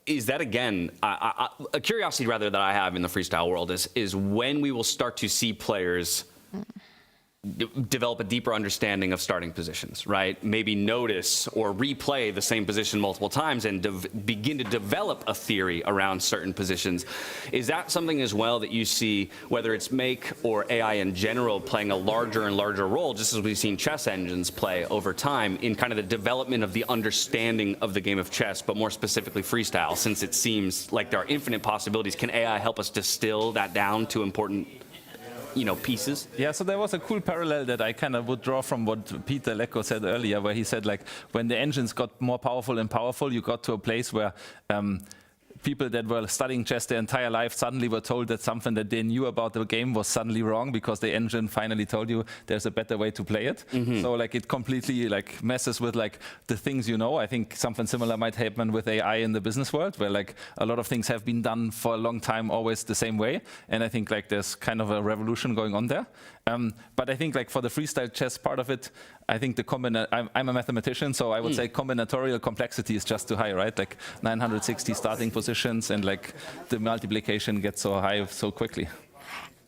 Is that, again, a curiosity rather that I have in the freestyle world is when we will start to see players develop a deeper understanding of starting positions, right? Maybe notice or replay the same position multiple times and begin to develop a theory around certain positions. Is that something as well that you see, whether it's Make or AI in general, playing a larger and larger role, just as we've seen chess engines play over time in kind of the development of the understanding of the game of chess, but more specifically freestyle, since it seems like there are infinite possibilities? Can AI help us distill that down to important pieces? Yeah, so there was a cool parallel that I kind of would draw from what Peter Lecco said earlier, where he said, like, when the engines got more powerful and powerful, you got to a place where people that were studying chess their entire life suddenly were told that something that they knew about the game was suddenly wrong because the engine finally told you there's a better way to play it. Mm-hmm. So like it completely like messes with like the things you know. I think something similar might happen with AI in the business world, where like a lot of things have been done for a long time always the same way, and I think like there's kind of a revolution going on there. But I think like for the freestyle chess part of it, I think the I'm a mathematician, so I would say combinatorial complexity is just too high, right? Like 960 starting positions, and like the multiplication gets so high so quickly.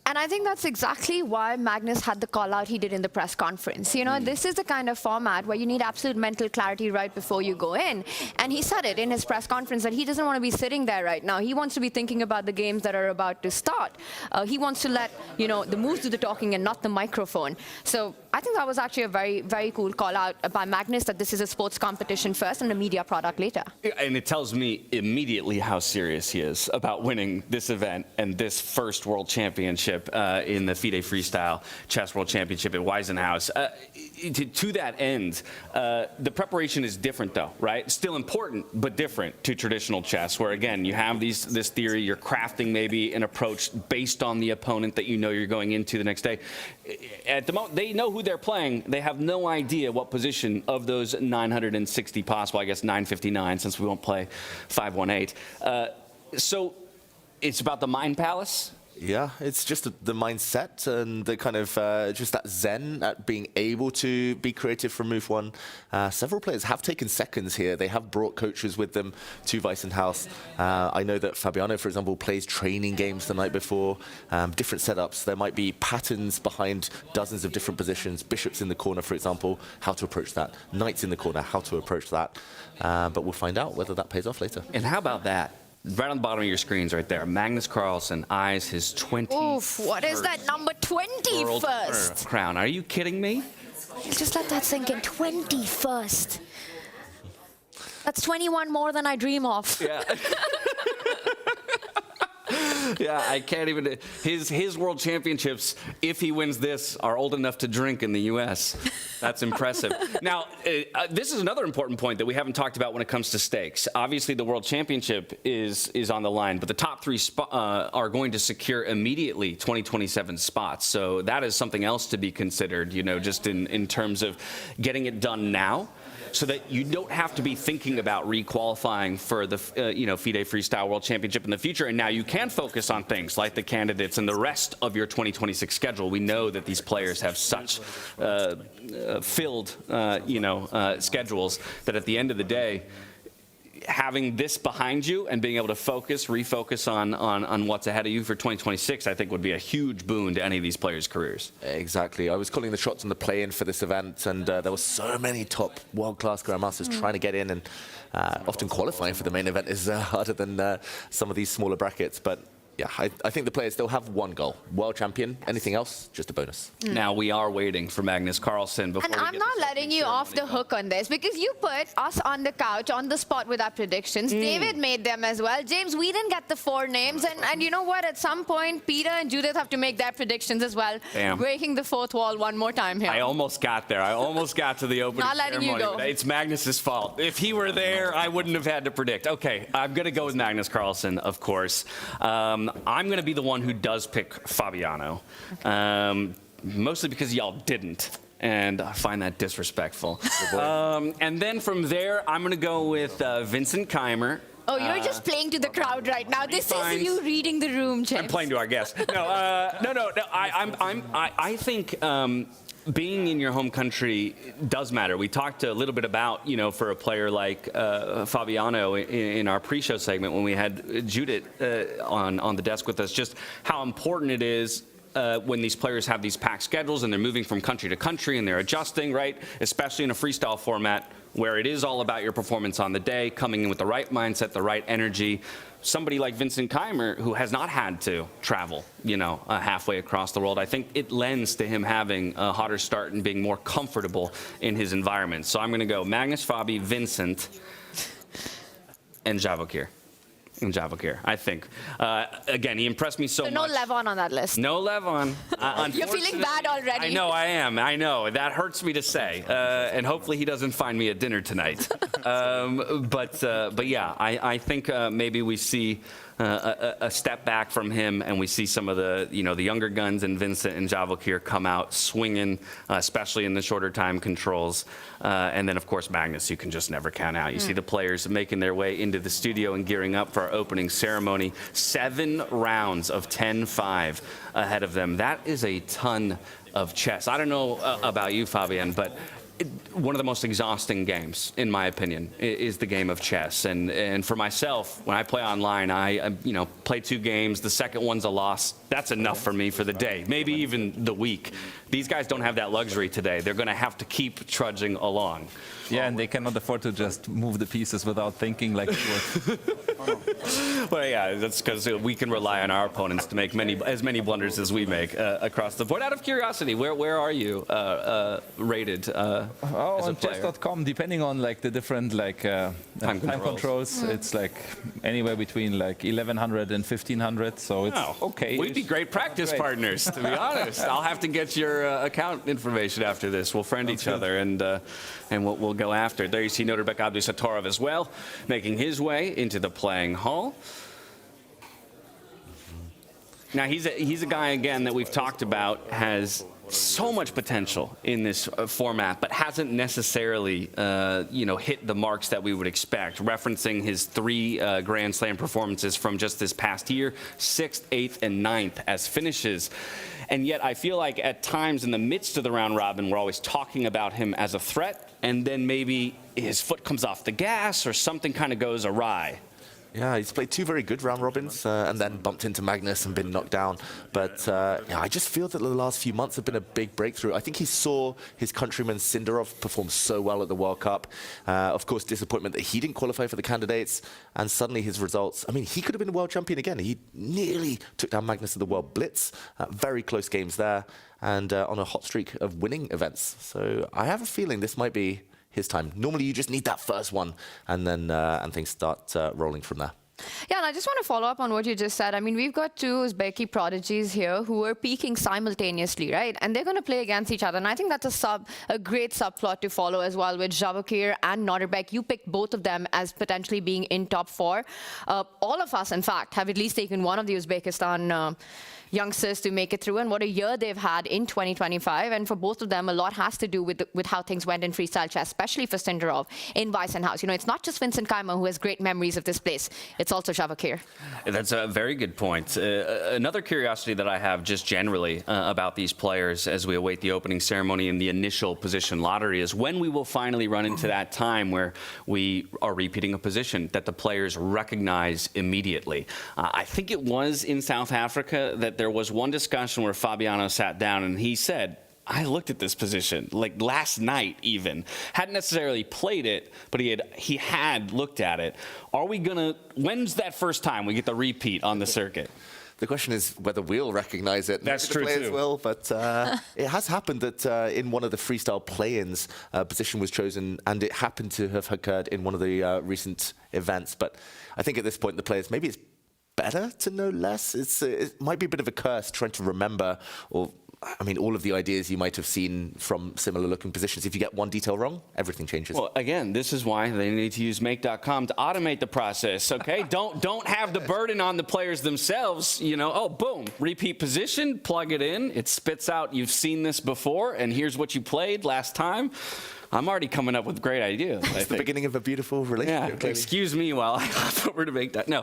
And I think that's exactly why Magnus had the call out he did in the press conference. This is the kind of format where you need absolute mental clarity right before you go in. And he said it in his press conference that he doesn't want to be sitting there right now. He wants to be thinking about the games that are about to start. He wants to let, the moves do the talking and not the microphone. So I think that was actually a very, very cool call out by Magnus, that this is a sports competition first and a media product later. And it tells me immediately how serious he is about winning this event and this first world championship in the FIDE Freestyle Chess World Championship at Weissenhaus. To that end, the preparation is different though, right? Still important, but different to traditional chess, where again, you have this theory, you're crafting maybe an approach based on the opponent that you're going into the next day. At the moment, they know who they're playing. They have no idea what position of those 960 possible, I guess 959, since we won't play 518. So it's about the mind palace. Yeah, it's just the mindset and the kind of just that zen at being able to be creative from move one. Several players have taken seconds here. They have brought coaches with them to Weissenhaus. I know that Fabiano, for example, plays training games the night before, different setups. There might be patterns behind dozens of different positions, bishops in the corner, for example, how to approach that, knights in the corner, how to approach that. But we'll find out whether that pays off later. And how about that? Right on the bottom of your screens right there, Magnus Carlsen eyes his 20th Oof, what is that number 21st? Crown. Are you kidding me? Just let that sink in. 21st. That's 21 more than I dream of. Yeah. Yeah, I can't even. His World Championships, if he wins this, are old enough to drink in the U.S. That's impressive. Now, this is another important point that we haven't talked about when it comes to stakes. Obviously, the World Championship is on the line, but the top three are going to secure immediately 2027 spots. So that is something else to be considered, you know, just in terms of getting it done now, so that you don't have to be thinking about re-qualifying for the FIDE Freestyle World Championship in the future. And now you can focus on things like the candidates and the rest of your 2026 schedule. We know that these players have such filled schedules that at the end of the day, having this behind you and being able to refocus on what's ahead of you for 2026, I think would be a huge boon to any of these players' careers. Exactly. I was calling the shots on the play-in for this event, and there were so many top world-class grandmasters trying to get in, and often qualifying for the main event is harder than some of these smaller brackets. But yeah, I think the players still have one goal: world champion. Anything else, just a bonus. Now we are waiting for Magnus Carlsen. And I'm not letting you off the hook on this, because you put us on the couch, on the spot with our predictions. David made them as well. James, we didn't get the 4 names. And you know what? At some point, Peter and Judith have to make their predictions as well. Damn. Breaking the 4th wall one more time here. I almost got there. I almost got to the opening Not letting ceremony. you go. But it's Magnus's fault. If he were there, I wouldn't have had to predict. Okay, I'm going to go with Magnus Carlsen, of course. I'm going to be the one who does pick Fabiano, mostly because y'all didn't, and I find that disrespectful. And then from there, I'm going to go with Vincent Keymer. Oh, you're just playing to the crowd right now. This is you reading the room, James. I'm playing to our guests. No. I think being in your home country does matter. We talked a little bit about, for a player like Fabiano in our pre-show segment when we had Judith on the desk with us, just how important it is when these players have these packed schedules and they're moving from country to country and they're adjusting, right? Especially in a freestyle format where it is all about your performance on the day, coming in with the right mindset, the right energy. Somebody like Vincent Keymer, who has not had to travel, halfway across the world, I think it lends to him having a hotter start and being more comfortable in his environment. So I'm going to go Magnus, Fabi, Vincent, and Javokhir. I think. Again, he impressed me so much. No Levon on that list. No Levon. You're feeling bad already. I know I am. I know. That hurts me to say. And hopefully he doesn't find me at dinner tonight. But yeah, I think maybe we see a step back from him, and we see some of the the younger guns and Vincent and Javokhir come out swinging, especially in the shorter time controls. And then of course Magnus, you can just never count out. You see the players making their way into the studio and gearing up for our opening ceremony. 7 rounds of 10-5 ahead of them. That is a ton of chess. I don't know about you, Fabian, but one of the most exhausting games, in my opinion, is the game of chess. And for myself, when I play online, I play 2 games. The second one's a loss. That's enough for me for the day, maybe even the week. These guys don't have that luxury today. They're going to have to keep trudging along. Yeah, and they cannot afford to just move the pieces without thinking like it would. Well, yeah, that's because we can rely on our opponents to make as many blunders as we make across the board. Out of curiosity, where are you rated as on chess.com, depending on the different time controls, it's anywhere between 1100 and 1500. So it's okay. We'd be great practice partners, to be honest. I'll have to get your account information after this. We'll friend each other and we'll go after it. There you see Nodirbek Abdusattorov as well, making his way into the playing hall. Now he's a guy again that we've talked about has so much potential in this format, but hasn't necessarily hit the marks that we would expect. Referencing his 3 Grand Slam performances from just this past year, 6th, 8th, and 9th as finishes. And yet I feel like at times in the midst of the round robin, we're always talking about him as a threat, and then maybe his foot comes off the gas or something kind of goes awry. Yeah, he's played 2 very good round robins and then bumped into Magnus and been knocked down. But I just feel that the last few months have been a big breakthrough. I think he saw his countryman Sindarov perform so well at the World Cup. Of course, disappointment that he didn't qualify for the candidates. And suddenly his results, I mean, he could have been a world champion again. He nearly took down Magnus at the World Blitz. Very close games there. And on a hot streak of winning events. So I have a feeling this might be his time. Normally, you just need that first one, and then things start rolling from there. Yeah, and I just want to follow up on what you just said. I mean, we've got two Uzbeki prodigies here who are peaking simultaneously, right? And they're going to play against each other. And I think that's a great subplot to follow as well with Javokhir and Nodirbek. You picked both of them as potentially being in top 4. All of us, in fact, have at least taken one of the Uzbekistan youngsters to make it through, and what a year they've had in 2025. And for both of them, a lot has to do with how things went in freestyle chess, especially for Sindarov in Weissenhaus. You know, it's not just Vincent Keymer who has great memories of this place. It's also Javokhir. That's a very good point. Another curiosity that I have just generally about these players as we await the opening ceremony and the initial position lottery is when we will finally run into that time where we are repeating a position that the players recognize immediately. I think it was in South Africa that there was one discussion where Fabiano sat down and he said, I looked at this position like last night even. Hadn't necessarily played it, but he had looked at it. Are we gonna, when's that first time we get the repeat on the circuit? The question is whether we'll recognize it. That's Maybe true the players too. will, but it has happened that in one of the freestyle play-ins, position was chosen, and it happened to have occurred in one of the recent events. But I think at this point, the players, maybe it's better to know less. It might be a bit of a curse trying to remember, or I mean, all of the ideas you might have seen from similar-looking positions. If you get one detail wrong, everything changes. Well, again, this is why they need to use make.com to automate the process, okay? don't have the burden on the players themselves, you know, oh, boom, repeat position, plug it in, it spits out, you've seen this before, and here's what you played last time. I'm already coming up with great ideas. It's the beginning of a beautiful relationship. Yeah, excuse me while I hop over to make that. No,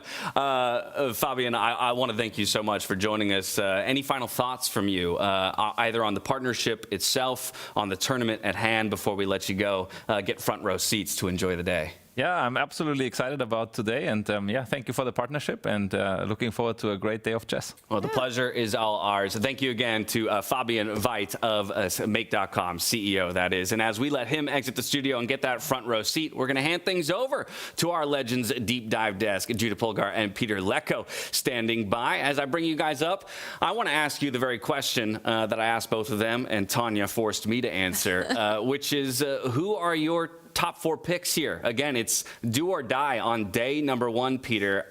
Fabian, I want to thank you so much for joining us. Any final thoughts from you, either on the partnership itself, on the tournament at hand, before we let you go, get front row seats to enjoy the day? Yeah, I'm absolutely excited about today, and yeah, thank you for the partnership, and looking forward to a great day of chess. Well, the pleasure is all ours. Thank you again to Fabian Veit of Make.com, CEO, that is. And as we let him exit the studio and get that front row seat, we're going to hand things over to our Legends Deep Dive desk, Judah Polgar and Peter Lecko standing by. As I bring you guys up, I want to ask you the very question that I asked both of them, and Tanya forced me to answer, which is, who are your top 4 picks here? Again, it's do or die on day number 1, Peter.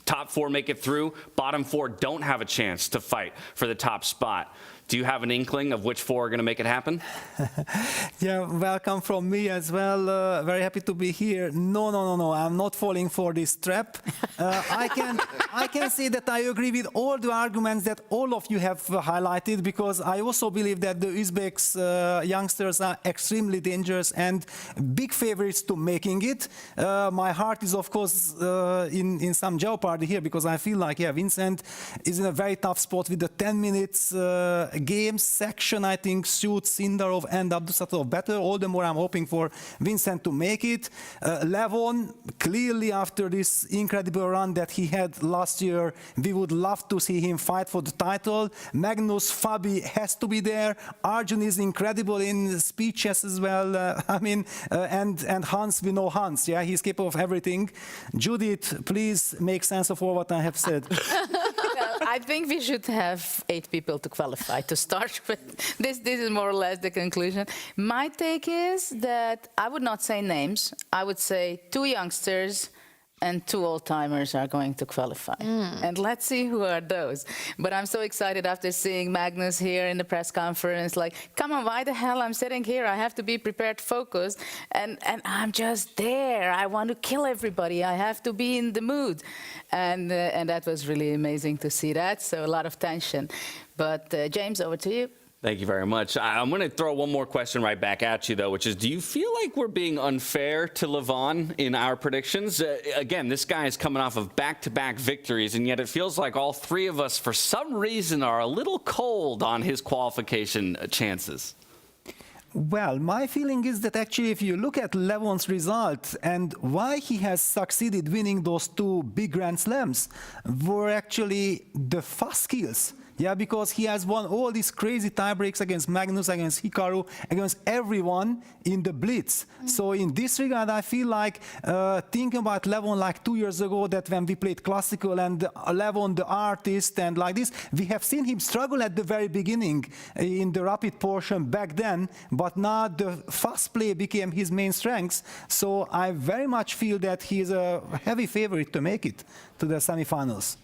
Top 4 make it through. Bottom 4 don't have a chance to fight for the top spot. Do you have an inkling of which 4 are going to make it happen? Yeah, welcome from me as well. Very happy to be here. No, I'm not falling for this trap. I can say that I agree with all the arguments that all of you have highlighted, because I also believe that the Uzbeks youngsters are extremely dangerous and big favorites to making it. My heart is, of course, in some jeopardy here, because I feel like, yeah, Vincent is in a very tough spot with the 10 minutes game section. I think suits Sindarov and Abdusattorov better. All the more I'm hoping for Vincent to make it. Levon, clearly after this incredible run that he had last year, we would love to see him fight for the title. Magnus, Fabi has to be there. Arjun is incredible in speed chess as well. I mean, and Hans, we know Hans. Yeah, he's capable of everything. Judith, please make sense of all what I have said. Well, I think we should have 8 people to qualify to start with. This is more or less the conclusion. My take is that I would not say names. I would say 2 youngsters and 2 old-timers are going to qualify. And let's see who are those. But I'm so excited after seeing Magnus here in the press conference, like, come on, why the hell I'm sitting here? I have to be prepared, focused, and I'm just there. I want to kill everybody. I have to be in the mood. And that was really amazing to see that, so a lot of tension. But James, over to you. Thank you very much. I'm going to throw one more question right back at you, though, which is, do you feel like we're being unfair to Levon in our predictions? Again, this guy is coming off of back-to-back victories, and yet it feels like all 3 of us, for some reason, are a little cold on his qualification chances. Well, my feeling is that actually if you look at Levon's result and why he has succeeded winning those 2 big Grand Slams were actually the fast skills. Yeah, because he has won all these crazy tiebreaks against Magnus, against Hikaru, against everyone in the Blitz. So in this regard, I feel like thinking about Levon like 2 years ago, that when we played classical and Levon the artist and like this, we have seen him struggle at the very beginning in the rapid portion back then, but now the fast play became his main strength. So I very much feel that he is a heavy favorite to make it to the semifinals.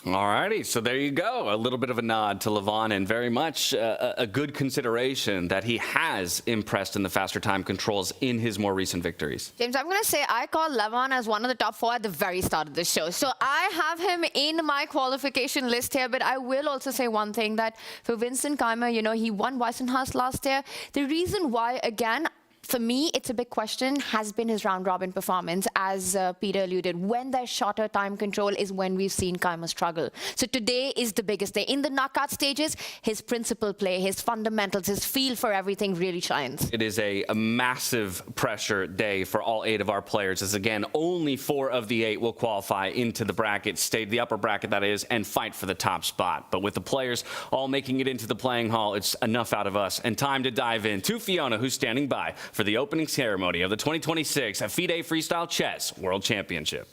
Alrighty, so there you go. A little bit of a nod to Levon, and very much a good consideration that he has impressed in the faster time controls in his more recent victories. James, I'm going to say I call Levon as one of the top 4 at the very start of the show. So I have him in my qualification list here, but I will also say one thing, that for Vincent Keymer, you know, he won Weissenhaus last year. The reason why, again, for me, it's a big question, has been his round-robin performance. As Peter alluded, when there's shorter time control is when we've seen Keymer struggle. So today is the biggest day. In the knockout stages, his principal play, his fundamentals, his feel for everything really shines. It is a massive pressure day for all 8 of our players, as again, only 4 of the 8 will qualify into the bracket, stay the upper bracket that is, and fight for the top spot. But with the players all making it into the playing hall, it's enough out of us. And time to dive in to Fiona, who's standing by for the opening ceremony of the 2026 FIDE Freestyle Chess World Championship.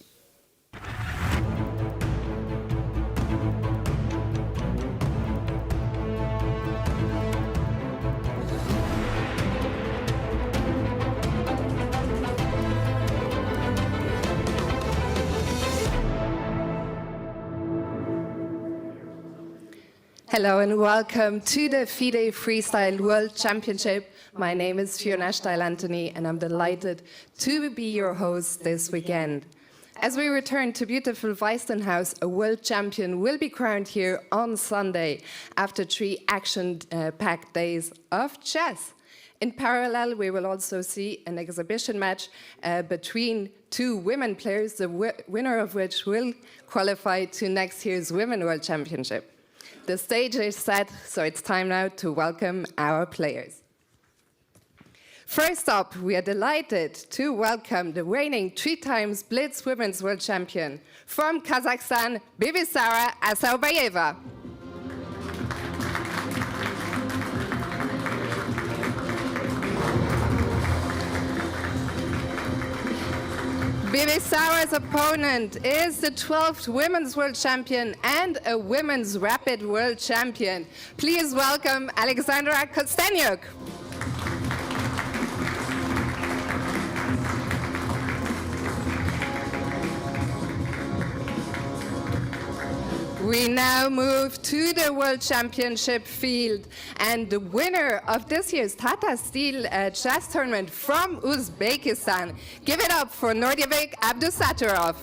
Hello and welcome to the FIDE Freestyle World Championship. My name is Fiona Steil-Anthony and I'm delighted to be your host this weekend. As we return to beautiful Weissenhaus, a world champion will be crowned here on Sunday after 3 action-packed days of chess. In parallel, we will also see an exhibition match between 2 women players, the winner of which will qualify to next year's Women World Championship. The stage is set, so it's time now to welcome our players. First up, we are delighted to welcome the reigning 3-times Blitz Women's World Champion from Kazakhstan, Bibisara Asaubayeva. Bibisara's opponent is the 12th Women's World Champion and a Women's Rapid World Champion. Please welcome Alexandra Kosteniuk. We now move to the World Championship field, and the winner of this year's Tata Steel chess tournament from Uzbekistan. Give it up for Nodirbek Abdusattorov.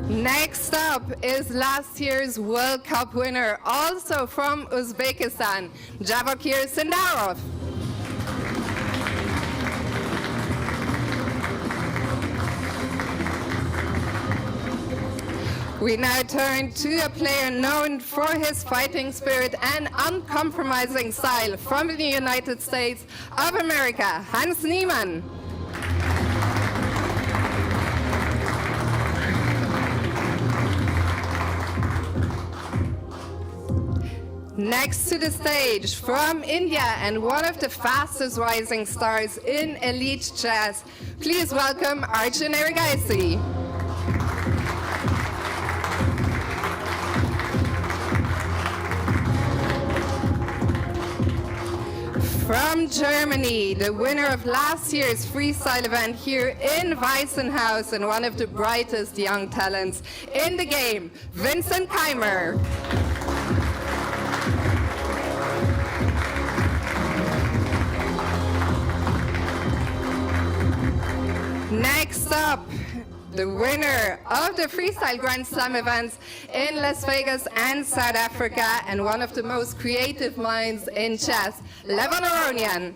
Next up is last year's World Cup winner, also from Uzbekistan, Javokhir Sindarov. We now turn to a player known for his fighting spirit and uncompromising style from the United States of America, Hans Niemann. Next to the stage, from India and one of the fastest rising stars in elite chess, please welcome Arjun Erigaisi. From Germany, the winner of last year's freestyle event here in Weissenhaus and one of the brightest young talents in the game, Vincent Keymer. Next up, the winner of the Freestyle Grand Slam events in Las Vegas and South Africa, and one of the most creative minds in chess, Levon Aronian.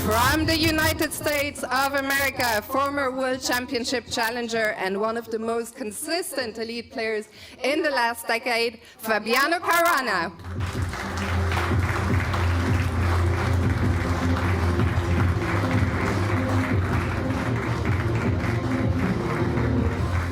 From the United States of America, former World Championship challenger and one of the most consistent elite players in the last decade, Fabiano Caruana.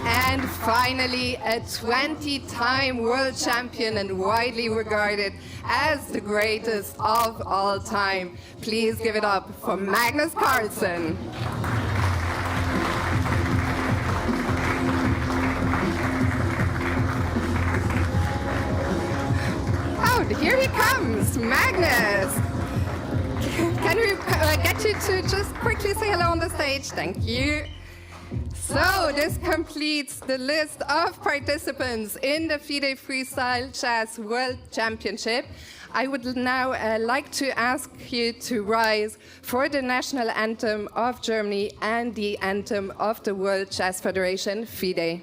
And finally, a 20-time world champion and widely regarded as the greatest of all time. Please give it up for Magnus Carlsen. Oh, here he comes, Magnus. Can we get you to just quickly say hello on the stage? Thank you. So this completes the list of participants in the FIDE Freestyle Chess World Championship. I would now like to ask you to rise for the national anthem of Germany and the anthem of the World Chess Federation, FIDE.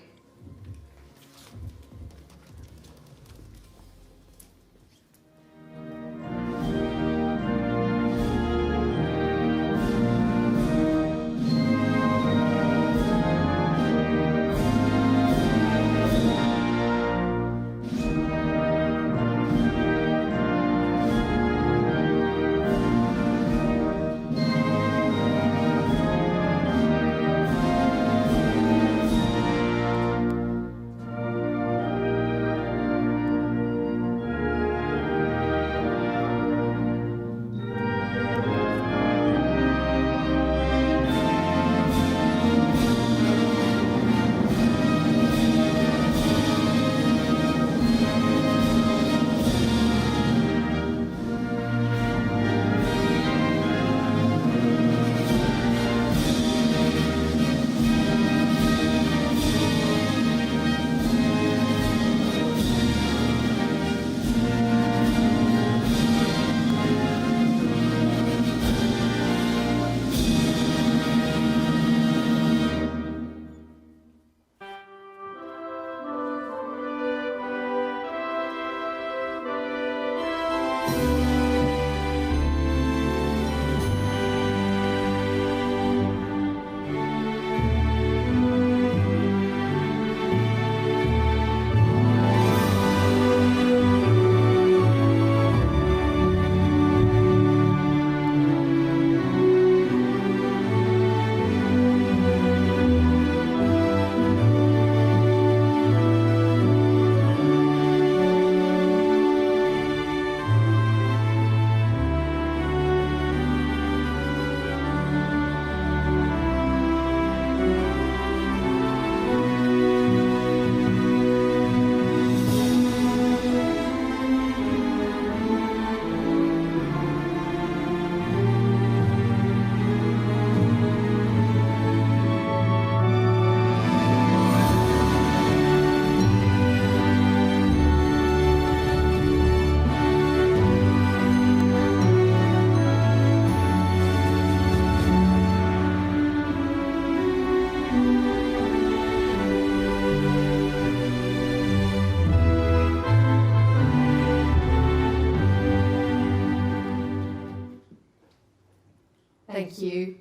Thank you.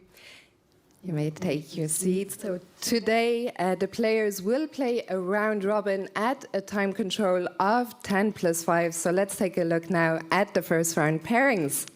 You may take your seats. So today, the players will play a round robin at a time control of 10+5. So let's take a look now at the first round pairings.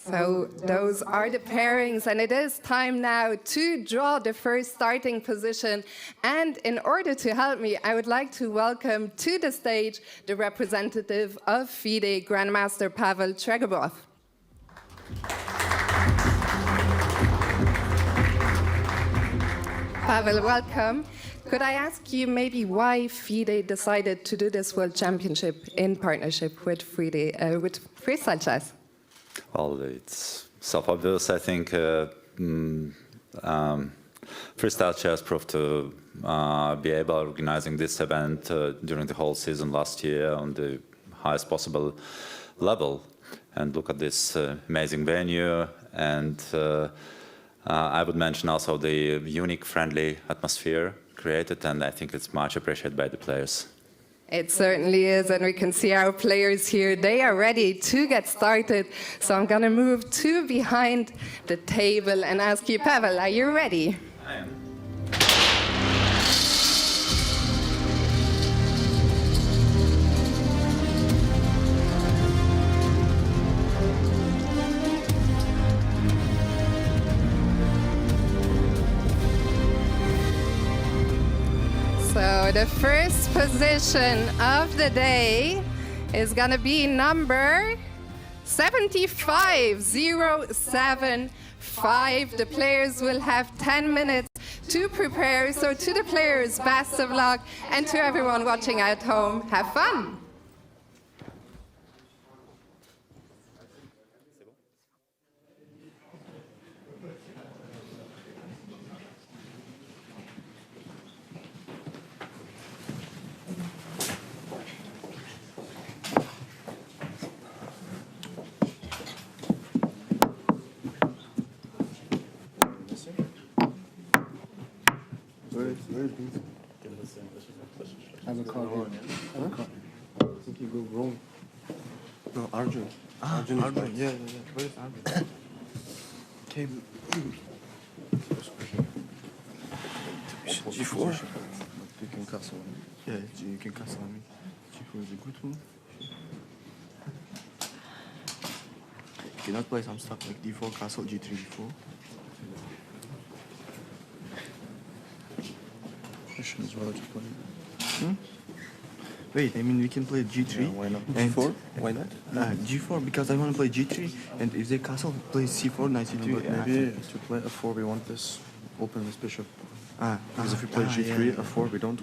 So those are the pairings, and it is time now to draw the first starting position. And in order to help me, I would like to welcome to the stage the representative of FIDE, Grandmaster Pavel Tregebov. Pavel, welcome. Could I ask you maybe why FIDE decided to do this World Championship in partnership with FIDE, with Freestyle Chess? Well, it's self-obvious. I think freestyle chess proved to be able organizing this event during the whole season last year on the highest possible level. And look at this amazing venue. And I would mention also the unique, friendly atmosphere created, and I think it's much appreciated by the players. It certainly is, and we can see our players here. They are ready to get started. So I'm going to move to behind the table and ask you, Pavel, are you ready? I am. So the first position of the day is going to be number 75075. The players will have 10 minutes to prepare. So to the players, best of luck, and to everyone watching at home, have fun. I have a card here. I think you go wrong. No, Arjun. Arjun. Yeah. Where is Arjun? Okay. G4? You can castle on me. Yeah, you can castle on me. G4 is a good move. You cannot play some stuff like D4, castle, G3, D4. Question as well to play. Wait, I mean we can play G3. Yeah, why not? G4? Why not? G4 because I want to play G3, and if they castle, play C4, knight C2. No, but maybe to play F4 we want this open this bishop. Because if we play G3, F4 we don't.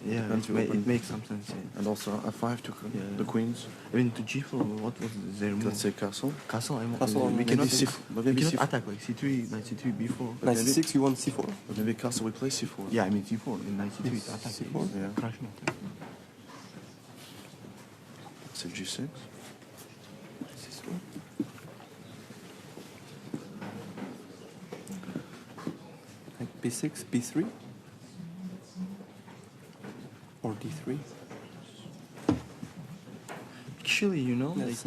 Yeah, it makes some sense. Yeah. And also F5 to the queens. I mean to G4, what was their move? Let's say castle. Castle. We cannot attack like C3, knight C3, B4. Knight C6, you want C4? But maybe castle we play C4. Yeah, I mean C4 and knight C3 is attack. C4. Yeah. Crash not. So G6. Like B6, B3? Or D3? Actually, you know, like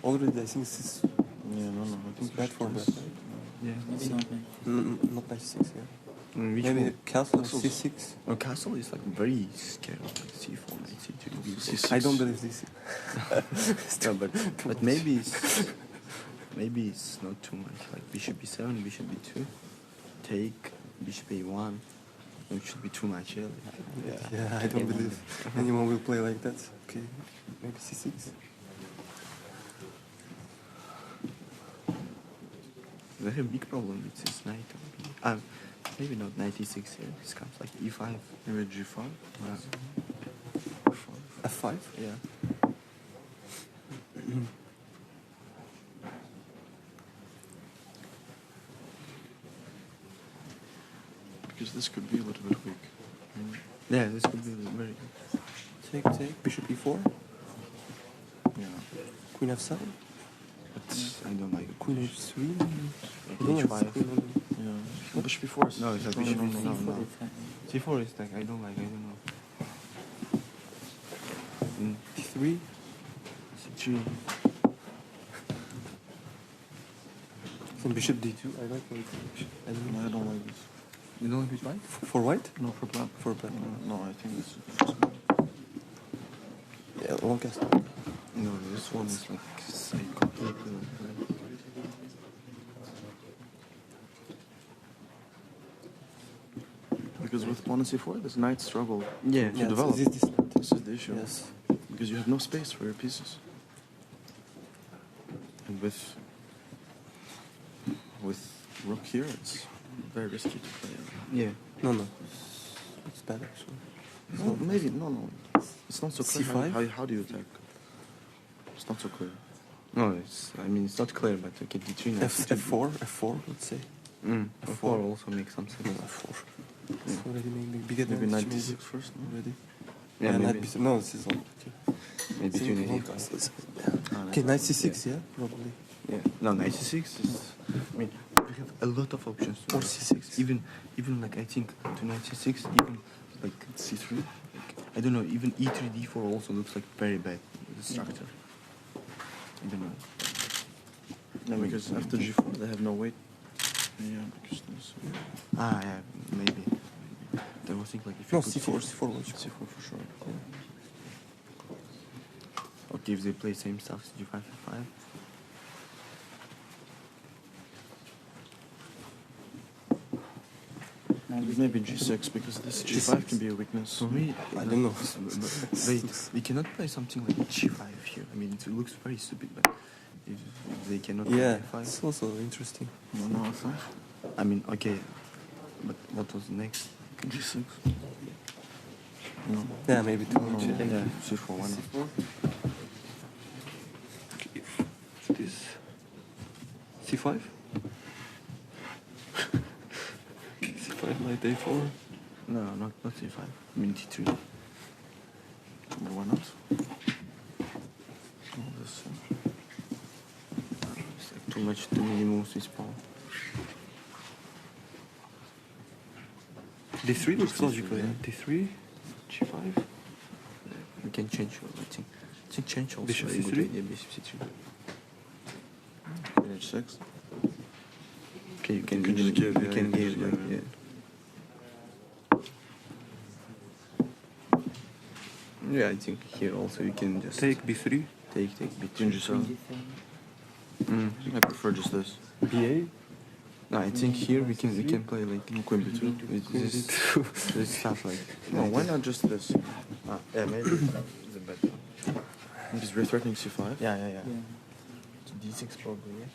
already I think this is. Yeah, no, I think it's bad for that. Yeah, maybe not knight C6. Yeah. Maybe castle C6. No, castle is like very scary. Like C4, knight C2, B6. I don't believe this. No, but maybe it's not too much. Like bishop B7, bishop B2, take bishop A1. It should be too much. Yeah, I don't believe anyone will play like that. Okay, maybe C6. They have a big problem with this knight. Maybe not knight E6 here. This comes like E5. Maybe G5? F5? Yeah. Because this could be a little bit weak. Yeah, this could be very good. Take. Bishop E4? Yeah. Queen F7? But I don't like it. Queen H3? H5? Yeah. Bishop E4 is... No, it's like bishop E4. No. C4 is like, I don't know. D3? C3. Some bishop D2, I like it. I don't like this. You don't like which white? For white? No, for black. For black. No, I think this is... Yeah, long castle. No, this one is like completely... Because with pawn and c4, this knight struggle to develop. This is the issue. Yes. Because you have no space for your pieces. And with rook here, it's very risky to play. Yeah. No. It's bad actually. No, maybe no. It's not so clear. C5? How do you attack? It's not so clear. No, I mean, it's not clear, but okay, D3, F4, let's say. F4 also makes some sense. F4. Yeah. Already maybe Maybe knight D6 first, no? already. Yeah, maybe. No, this is all. Maybe between Okay, knight C6, yeah, probably. Yeah. No, knight C6 is. I mean, we have a lot of options. Or C6. Even like I think to knight C6, even like C3. Like, I don't know. Even E3 D4 also looks like very bad the structure. I don't know. No, because after G4 they have no weight. Yeah, because there's. Yeah, maybe. I was thinking like if you No, put C4 C4 for sure. Yeah. Okay, if they play same stuff, G5, F5. Maybe G6 because this G5 can be a weakness. For me, I don't know. Wait, we cannot play something like G5 here. I mean, it looks very stupid, but if they cannot play Yeah, F5. it's also interesting. No, F5. I mean, okay, but what was next? G6. Yeah, maybe two. Yeah, C4 one. This C5. C5 knight A4. No, not C5. I mean T3. Why not? It's like too many moves this pawn. D3 looks logical, yeah. D3, G5. We can change. I think change also. Bishop a good C3? idea, Bishop C3. H6. Okay, you can just give, you can give, yeah. Yeah, I think here also you can just Take B3. take B3. Queen G7. I prefer just this. BA. No, I think here we can play like Queen B2. with this stuff like. No, why not just this? Yeah, maybe. It's a better. Because we're threatening C5. Yeah. So D6 probably. Yeah.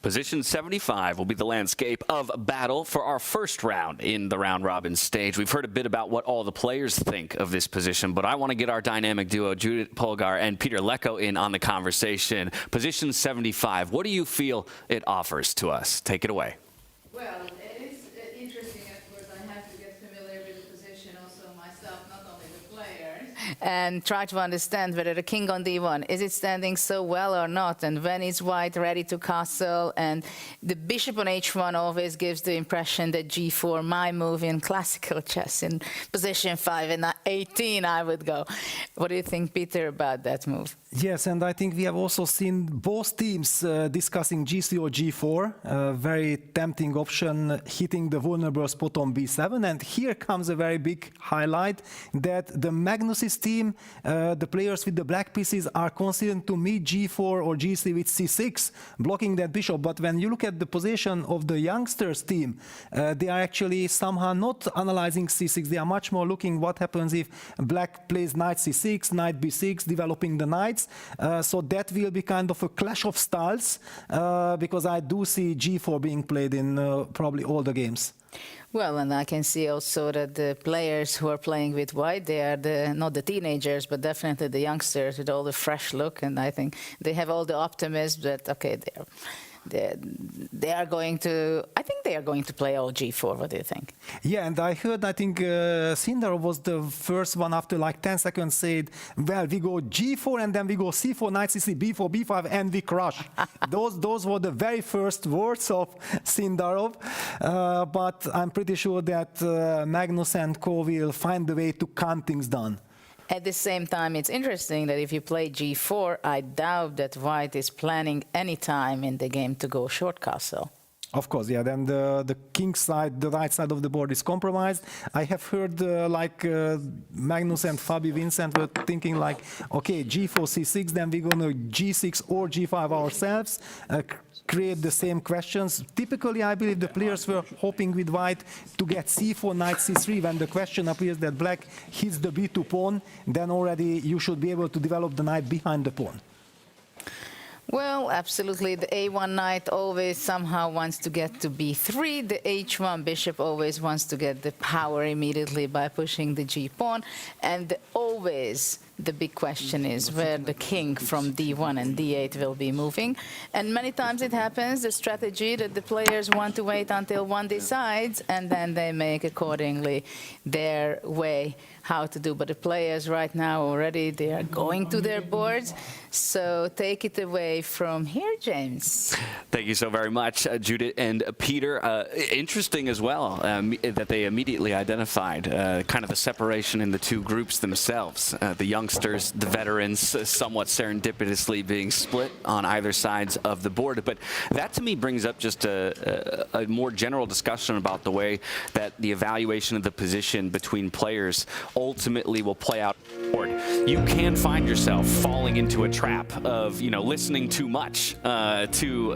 Position 75 will be the landscape of battle for our first round in the round-robin stage. We've heard a bit about what all the players think of this position, but I want to get our dynamic duo, Judith Polgar and Peter Lecko, in on the conversation. Position 75, what do you feel it offers to us? Take it away. Well, it is interesting, of course. I have to get familiar with the position also myself, not only the players. And try to understand whether the king on d1, is it standing so well or not? And when is white ready to castle? And the bishop on h1 always gives the impression that g4, my move in classical chess, in position 5 and 18, I would go. What do you think, Peter, about that move? Yes, and I think we have also seen both teams discussing g3 or g4, a very tempting option, hitting the vulnerable spot on b7. And here comes a very big highlight, that the Magnus' team, the players with the black pieces, are considering to meet g4 or g3 with c6, blocking that bishop. But when you look at the position of the youngsters team, they are actually somehow not analyzing c6. They are much more looking what happens if black plays knight c6, knight b6, developing the knights. So that will be kind of a clash of styles, because I do see g4 being played in probably all the games. Well, and I can see also that the players who are playing with white, they are not the teenagers, but definitely the youngsters with all the fresh look. And I think they have all the optimism that, okay, they are going to, I think they are going to play all g4. What do you think? Yeah, and I think Sindarov was the first one after like 10 seconds said, well, we go g4 and then we go c4, knight c3, b4, b5, and we crush. those were the very first words of Sindarov. But I'm pretty sure that Magnus and co will find the way to calm things down. At the same time, it's interesting that if you play g4, I doubt that white is planning any time in the game to go short castle. Of course, yeah. Then the king side, the right side of the board is compromised. I have heard Magnus and Vincent were thinking like, okay, g4, c6, then we're going to g6 or g5 ourselves, create the same questions. Typically, I believe the players were hoping with white to get c4, knight c3. When the question appears that black hits the b2 pawn, then already you should be able to develop the knight behind the pawn. Well, absolutely. The a1 knight always somehow wants to get to b3. The h1 bishop always wants to get the power immediately by pushing the g pawn. And the always the big question is where the king from D1 and D8 will be moving. And many times it happens, the strategy that the players want to wait until one decides, and then they make accordingly their way how to do. But the players right now already, they are going to their boards. So take it away from here, James. Thank you so very much, Judith and Peter. Interesting as well that they immediately identified kind of the separation in the two groups themselves. The youngsters, the veterans, somewhat serendipitously being split on either sides of the board. But that to me brings up just a more general discussion about the way that the evaluation of the position between players ultimately will play out. You can find yourself falling into a trap of, you know, listening too much to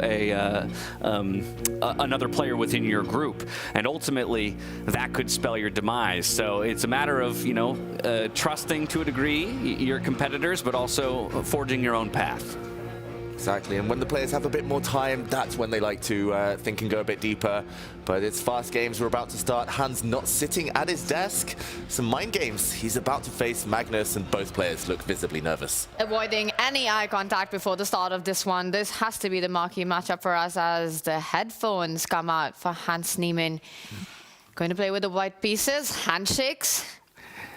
another player within your group, and ultimately that could spell your demise. So it's a matter of, you know, trusting to a degree your competitors, but also forging your own path. Exactly, and when the players have a bit more time, that's when they like to think and go a bit deeper. But it's fast games, we're about to start. Hans not sitting at his desk. Some mind games. He's about to face Magnus, and both players look visibly nervous. Avoiding any eye contact before the start of this one. This has to be the marquee matchup for us as the headphones come out for Hans Niemann. Going to play with the white pieces, handshakes.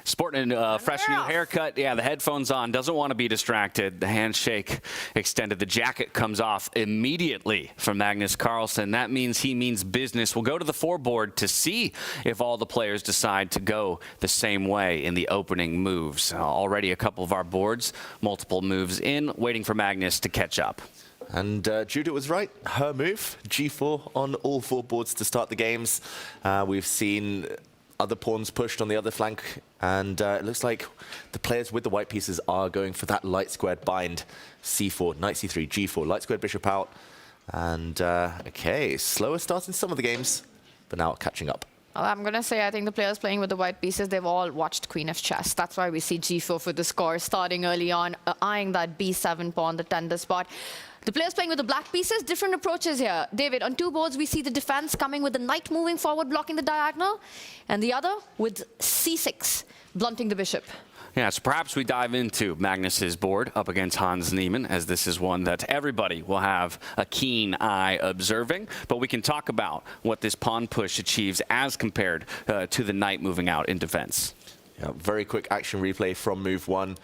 Sporting a fresh new haircut. Yeah, the headphones on. Doesn't want to be distracted. The handshake extended. The jacket comes off immediately from Magnus Carlsen. That means he means business. We'll go to the foreboard to see if all the players decide to go the same way in the opening moves. Already a couple of our boards, multiple moves in, waiting for Magnus to catch up. And Judith was right. Her move, G4 on all four boards to start the games. We've seen other pawns pushed on the other flank, and it looks like the players with the white pieces are going for that light squared bind. C4, knight C3, G4, light squared bishop out. And okay, slower start in some of the games, but now catching up. Well, I'm going to say I think the players playing with the white pieces, they've all watched Queen of Chess. That's why we see G4 for the score starting early on, eyeing that B7 pawn, the tender spot. The players playing with the black pieces, different approaches here. David, on two boards, we see the defense coming with the knight moving forward, blocking the diagonal, and the other with C6, blunting the bishop. Yeah, so perhaps we dive into Magnus's board up against Hans Niemann, as this is one that everybody will have a keen eye observing. But we can talk about what this pawn push achieves as compared to the knight moving out in defense. Yeah, very quick action replay from move one.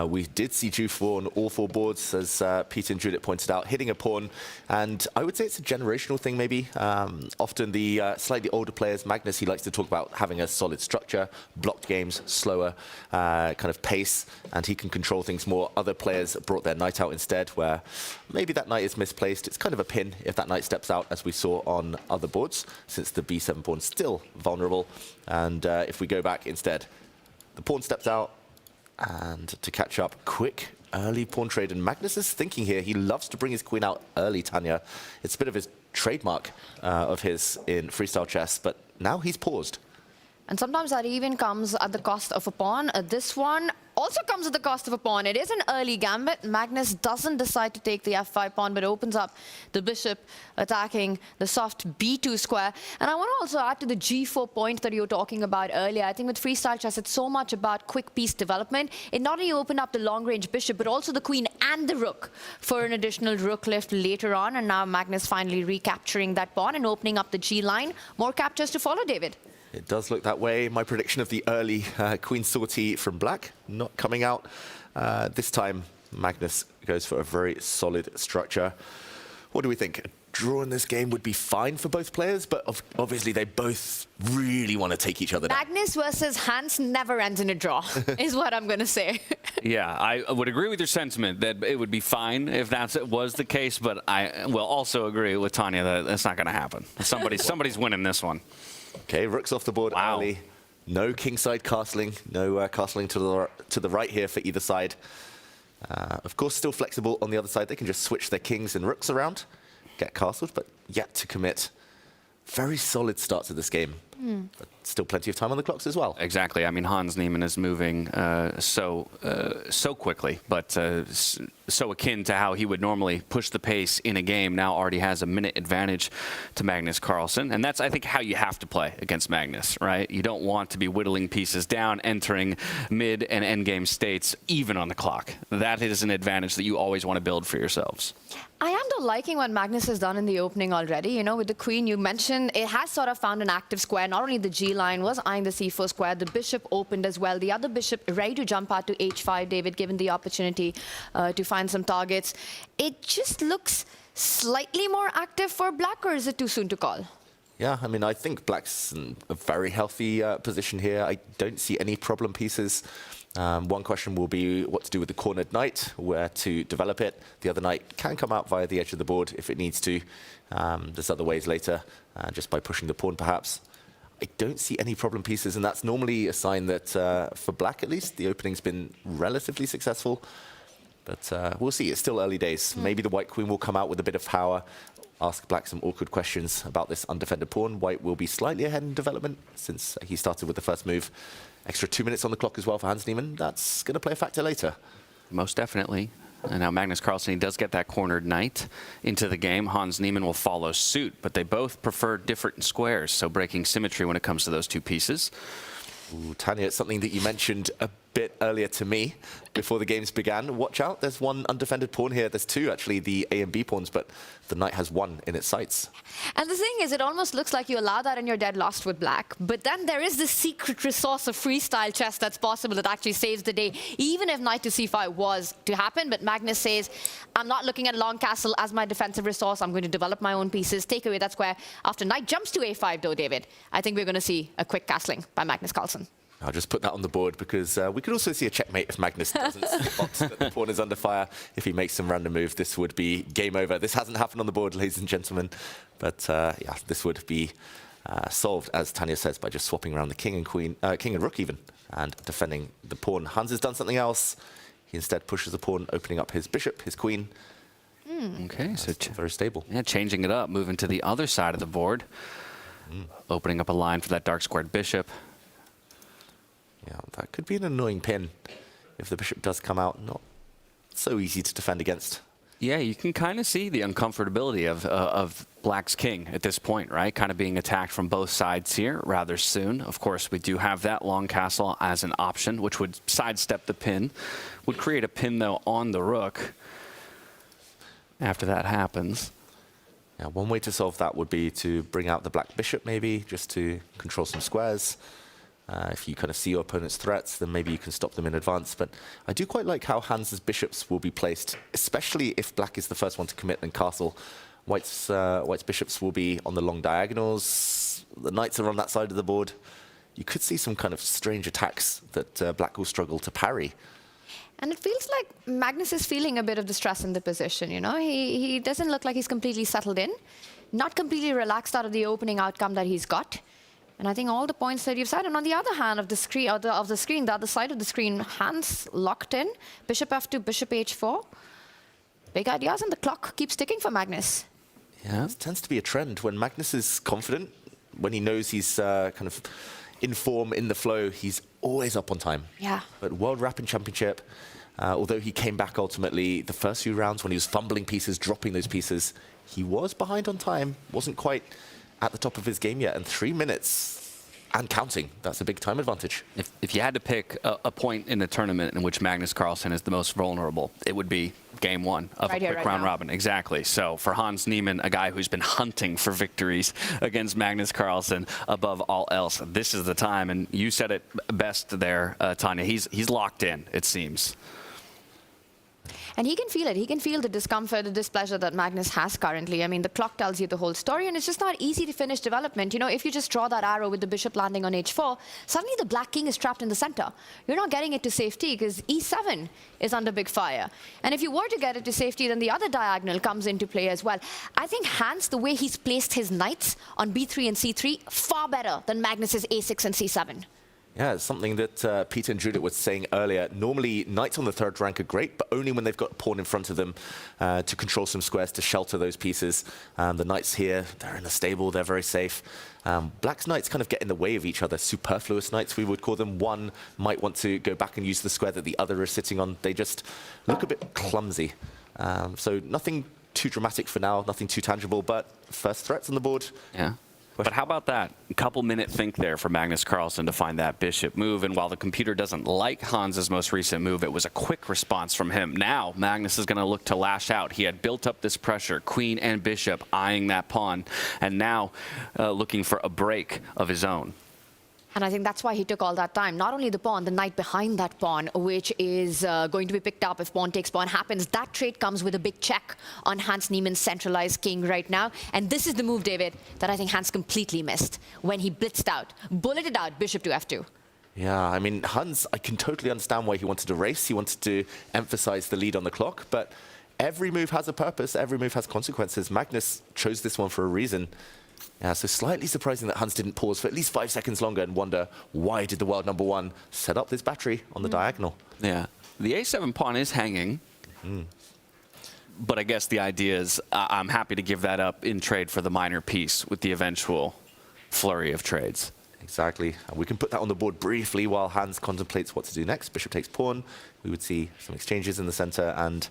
We did see G4 on all four boards, as Peter and Judith pointed out, hitting a pawn. And I would say it's a generational thing, maybe. Often the slightly older players, Magnus, he likes to talk about having a solid structure, blocked games, slower kind of pace, and he can control things more. Other players brought their knight out instead, where maybe that knight is misplaced. It's kind of a pin if that knight steps out, as we saw on other boards, since the B7 pawn's still vulnerable. And if we go back instead, the pawn steps out, and to catch up, quick early pawn trade. And Magnus is thinking here, he loves to bring his queen out early, Tanya. It's a bit of his trademark of his in freestyle chess, but now he's paused. And sometimes that even comes at the cost of a pawn. This one also comes at the cost of a pawn. It is an early gambit. Magnus doesn't decide to take the F5 pawn, but opens up the bishop, attacking the soft B2 square. And I want to also add to the G4 point that you were talking about earlier. I think with freestyle chess, it's so much about quick piece development. It not only opened up the long-range bishop, but also the queen and the rook for an additional rook lift later on. And now Magnus finally recapturing that pawn and opening up the G line. More captures to follow, David. It does look that way. My prediction of the early queen sortie from black not coming out. This time, Magnus goes for a very solid structure. What do we think? A draw in this game would be fine for both players, but obviously they both really want to take each other down. Magnus versus Hans never ends in a draw, is what I'm going to say. Yeah, I would agree with your sentiment that it would be fine if that was the case, but I will also agree with Tanya that that's not going to happen. Somebody's winning this one. Okay, rooks off the board early. No kingside castling. No castling to the right here for either side. Of course, still flexible on the other side. They can just switch their kings and rooks around, get castled, but yet to commit very solid start to this game. But still plenty of time on the clocks as well. Exactly. I mean, Hans Niemann is moving so quickly, but so akin to how he would normally push the pace in a game. Now already has a minute advantage to Magnus Carlsen, and that's, I think, how you have to play against Magnus, right? You don't want to be whittling pieces down, entering mid and end game states even on the clock. That is an advantage that you always want to build for yourselves. I am though liking what Magnus has done in the opening already. You know, with the queen you mentioned, it has sort of found an active square. Not only the G line was eyeing the C4 square, the bishop opened as well. The other bishop ready to jump out to H5, David, given the opportunity to find some targets. It just looks slightly more active for black, or is it too soon to call? Yeah, I mean, I think black's in a very healthy position here. I don't see any problem pieces. One question will be what to do with the cornered knight, where to develop it. The other knight can come out via the edge of the board if it needs to. There's other ways later, just by pushing the pawn perhaps. I don't see any problem pieces, and that's normally a sign that, for black at least, the opening's been relatively successful. But we'll see, it's still early days. Maybe the white queen will come out with a bit of power, ask black some awkward questions about this undefended pawn. White will be slightly ahead in development since he started with the first move. Extra 2 minutes on the clock as well for Hans Niemann. That's going to play a factor later. Most definitely. And now Magnus Carlsen, he does get that cornered knight into the game. Hans Niemann will follow suit, but they both prefer different squares, so breaking symmetry when it comes to those two pieces. Ooh, Tanya, it's something that you mentioned a bit earlier to me before the games began. Watch out, there's one undefended pawn here. There's two, actually, the A and B pawns, but the knight has one in its sights. And the thing is, it almost looks like you allow that and you're dead lost with black. But then there is this secret resource of freestyle chess that's possible that actually saves the day, even if knight to c5 was to happen. But Magnus says, I'm not looking at long castle as my defensive resource. I'm going to develop my own pieces, take away that square. After knight jumps to a5, though, David, I think we're going to see a quick castling by Magnus Carlsen. I'll just put that on the board because we could also see a checkmate if Magnus doesn't spot that the pawn is under fire. If he makes some random move, this would be game over. This hasn't happened on the board, ladies and gentlemen. But yeah, this would be solved, as Tanya says, by just swapping around the king and queen, king and rook even, and defending the pawn. Hans has done something else. He instead pushes the pawn, opening up his bishop, his queen. Okay, so very stable. Yeah, changing it up, moving to the other side of the board, opening up a line for that dark squared bishop. Yeah, that could be an annoying pin if the bishop does come out. Not so easy to defend against. Yeah, you can kind of see the uncomfortability of black's king at this point, right? Kind of being attacked from both sides here rather soon. Of course, we do have that long castle as an option, which would sidestep the pin. Would create a pin, though, on the rook after that happens. Yeah, one way to solve that would be to bring out the black bishop, maybe, just to control some squares. If you kind of see your opponent's threats, then maybe you can stop them in advance. But I do quite like how Hans's bishops will be placed, especially if black is the first one to commit and castle. White's bishops will be on the long diagonals. The knights are on that side of the board. You could see some kind of strange attacks that black will struggle to parry. And it feels like Magnus is feeling a bit of the stress in the position, you know? He doesn't look like he's completely settled in, not completely relaxed out of the opening outcome that he's got. And I think all the points that you've said, and on the other hand of the screen, the other side of the screen, Hans locked in, bishop f2, bishop h4. Big ideas, and the clock keeps ticking for Magnus. Yeah, it tends to be a trend. When Magnus is confident, when he knows he's kind of in form, in the flow, he's always up on time. Yeah. But World Rapping Championship, although he came back ultimately, the first few rounds when he was fumbling pieces, dropping those pieces, he was behind on time, wasn't quite at the top of his game yet, and 3 minutes and counting. That's a big time advantage. If you had to pick a point in the tournament in which Magnus Carlsen is the most vulnerable, it would be game one of a quick round robin. Exactly. So for Hans Niemann, a guy who's been hunting for victories against Magnus Carlsen above all else, this is the time. And you said it best there, Tanya. He's locked in, it seems. And he can feel it. He can feel the discomfort, the displeasure that Magnus has currently. I mean, the clock tells you the whole story, and it's just not easy to finish development. You know, if you just draw that arrow with the bishop landing on h4, suddenly the black king is trapped in the center. You're not getting it to safety because e7 is under big fire. And if you were to get it to safety, then the other diagonal comes into play as well. I think Hans, the way he's placed his knights on b3 and c3, far better than Magnus's a6 and c7. Yeah, it's something that Peter and Judith were saying earlier. Normally, knights on the third rank are great, but only when they've got a pawn in front of them to control some squares to shelter those pieces. The knights here, they're in a stable, they're very safe. Black's knights kind of get in the way of each other. Superfluous knights, we would call them. One might want to go back and use the square that the other is sitting on. They just look a bit clumsy. So nothing too dramatic for now, nothing too tangible, but first threats on the board. Yeah. But how about that? A couple-minute think there for Magnus Carlsen to find that bishop move. And while the computer doesn't like Hans's most recent move, it was a quick response from him. Now, Magnus is going to look to lash out. He had built up this pressure, queen and bishop eyeing that pawn, and now looking for a break of his own. And I think that's why he took all that time. Not only the pawn, the knight behind that pawn, which is going to be picked up if pawn takes pawn happens. That trade comes with a big check on Hans Niemann's centralized king right now. And this is the move, David, that I think Hans completely missed when he blitzed out, bulleted out bishop to f2. Yeah, I mean, Hans, I can totally understand why he wanted to race. He wanted to emphasize the lead on the clock. But every move has a purpose. Every move has consequences. Magnus chose this one for a reason. Yeah, so slightly surprising that Hans didn't pause for at least 5 seconds longer and wonder, why did the world number one set up this battery on the diagonal? Yeah, the a7 pawn is hanging, but I guess the idea is I'm happy to give that up in trade for the minor piece with the eventual flurry of trades. Exactly. And we can put that on the board briefly while Hans contemplates what to do next. Bishop takes pawn. We would see some exchanges in the center, and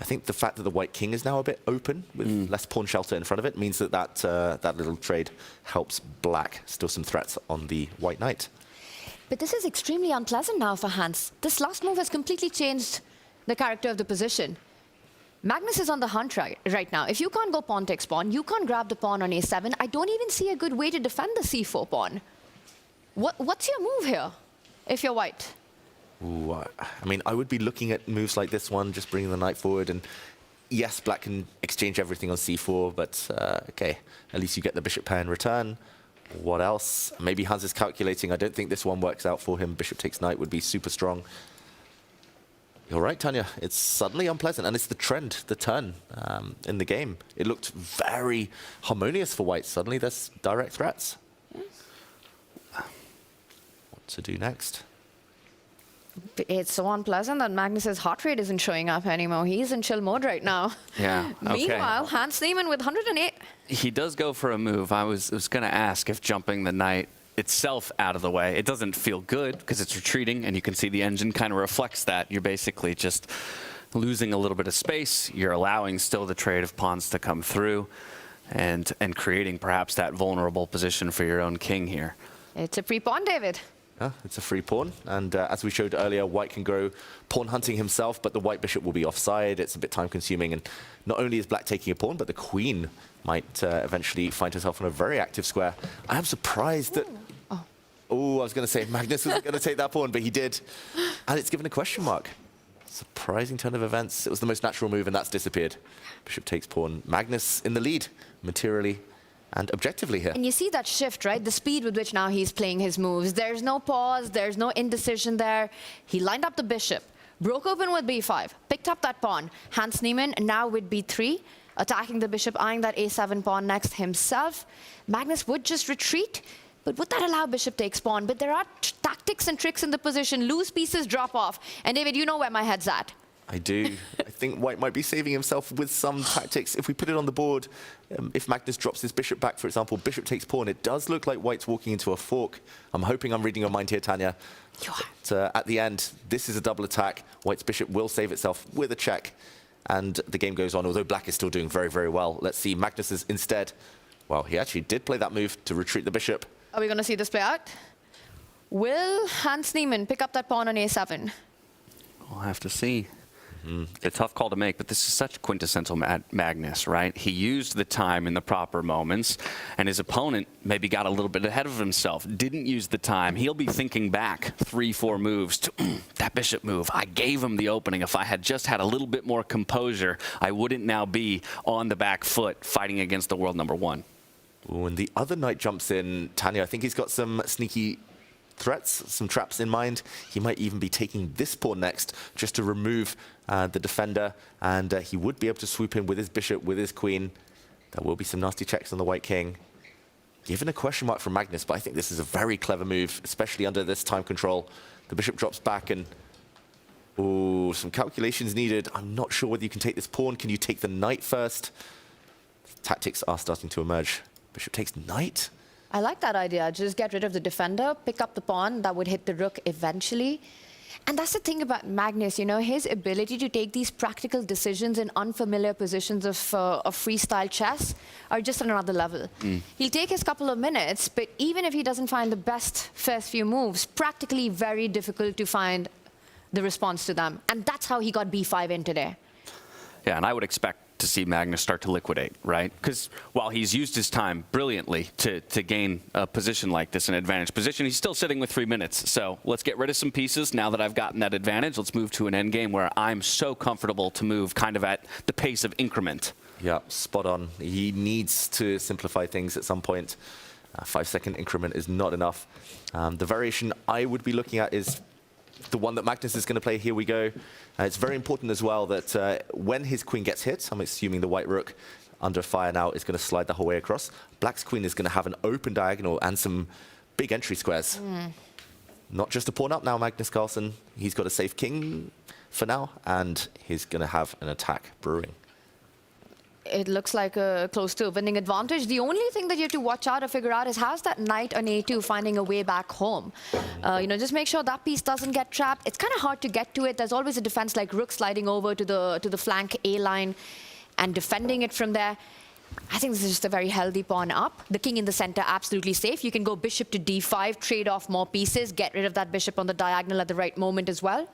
I think the fact that the white king is now a bit open with less pawn shelter in front of it means that that little trade helps black. Still some threats on the white knight. But this is extremely unpleasant now for Hans. This last move has completely changed the character of the position. Magnus is on the hunt right now. If you can't go pawn takes pawn, you can't grab the pawn on a7. I don't even see a good way to defend the c4 pawn. What's your move here, if you're white? Ooh, I mean, I would be looking at moves like this one, just bringing the knight forward. And yes, black can exchange everything on c4, but okay, at least you get the bishop pair in return. What else? Maybe Hans is calculating. I don't think this one works out for him. Bishop takes knight would be super strong. You're right, Tanya. It's suddenly unpleasant, and it's the trend, the turn in the game. It looked very harmonious for white. Suddenly there's direct threats. What to do next? It's so unpleasant that Magnus's heart rate isn't showing up anymore. He's in chill mode right now. Yeah, okay. Meanwhile, Hans Niemann with 108. He does go for a move. I was going to ask if jumping the knight itself out of the way, it doesn't feel good because it's retreating, and you can see the engine kind of reflects that. You're basically just losing a little bit of space. You're allowing still the trade of pawns to come through and creating perhaps that vulnerable position for your own king here. It's a free pawn, David. It's a free pawn, and as we showed earlier, white can go pawn hunting himself, but the white bishop will be offside. It's a bit time consuming, and not only is black taking a pawn, but the queen might eventually find herself on a very active square. I am surprised that... Oh, I was going to say Magnus wasn't going to take that pawn, but he did, and it's given a question mark. Surprising turn of events. It was the most natural move, and that's disappeared. Bishop takes pawn. Magnus in the lead, materially and objectively here. And you see that shift, right? The speed with which now he's playing his moves. There's no pause, there's no indecision there. He lined up the bishop, broke open with b5, picked up that pawn. Hans Niemann now with b3, attacking the bishop, eyeing that a7 pawn next himself. Magnus would just retreat, but would that allow bishop takes pawn? But there are tactics and tricks in the position. Loose pieces drop off. And David, you know where my head's at. I do. I think white might be saving himself with some tactics. If we put it on the board, if Magnus drops his bishop back, for example, bishop takes pawn, it does look like white's walking into a fork. I'm hoping I'm reading your mind here, Tanya. But, at the end, this is a double attack. White's bishop will save itself with a check, and the game goes on, although black is still doing very, very well. Let's see, Magnus is instead, well, he actually did play that move to retreat the bishop. Are we going to see this play out? Will Hans Niemann pick up that pawn on a7? We'll have to see. It's a tough call to make, but this is such quintessential Magnus, right? He used the time in the proper moments, and his opponent maybe got a little bit ahead of himself, didn't use the time. He'll be thinking back 3-4 moves to that bishop move. I gave him the opening. If I had just had a little bit more composure, I wouldn't now be on the back foot fighting against the world number one. Ooh, and the other knight jumps in. Tanya, I think he's got some sneaky threats, some traps in mind. He might even be taking this pawn next just to remove the defender, and he would be able to swoop in with his bishop, with his queen. There will be some nasty checks on the white king. given a question mark from Magnus, but I think this is a very clever move, especially under this time control. The bishop drops back and, oh, some calculations needed. I'm not sure whether you can take this pawn. Can you take the knight first? Tactics are starting to emerge. Bishop takes knight. I like that idea. Just get rid of the defender, pick up the pawn. That would hit the rook eventually. And that's the thing about Magnus, you know, his ability to take these practical decisions in unfamiliar positions of freestyle chess are just on another level. He'll take his couple of minutes, but even if he doesn't find the best first few moves, practically very difficult to find the response to them. And that's how he got b5 in today. Yeah, and I would expect to see Magnus start to liquidate, right? Because while he's used his time brilliantly to gain a position like this, an advantage position, he's still sitting with 3 minutes. So let's get rid of some pieces. Now that I've gotten that advantage, let's move to an endgame where I'm so comfortable to move kind of at the pace of increment. Yeah, spot on. He needs to simplify things at some point. A 5-second increment is not enough. The variation I would be looking at is the one that Magnus is going to play. Here we go. It's very important as well that when his queen gets hit, I'm assuming the white rook under fire now is going to slide the whole way across. Black's queen is going to have an open diagonal and some big entry squares. Not just a pawn up now, Magnus Carlsen. He's got a safe king for now, and he's going to have an attack brewing. It looks like close to a winning advantage. The only thing that you have to watch out or figure out is how's that knight on a2 finding a way back home. You know, just make sure that piece doesn't get trapped. It's kind of hard to get to it. There's always a defense like rook sliding over to the flank A line and defending it from there. I think this is just a very healthy pawn up. The king in the center, absolutely safe. You can go bishop to d5, trade off more pieces, get rid of that bishop on the diagonal at the right moment as well.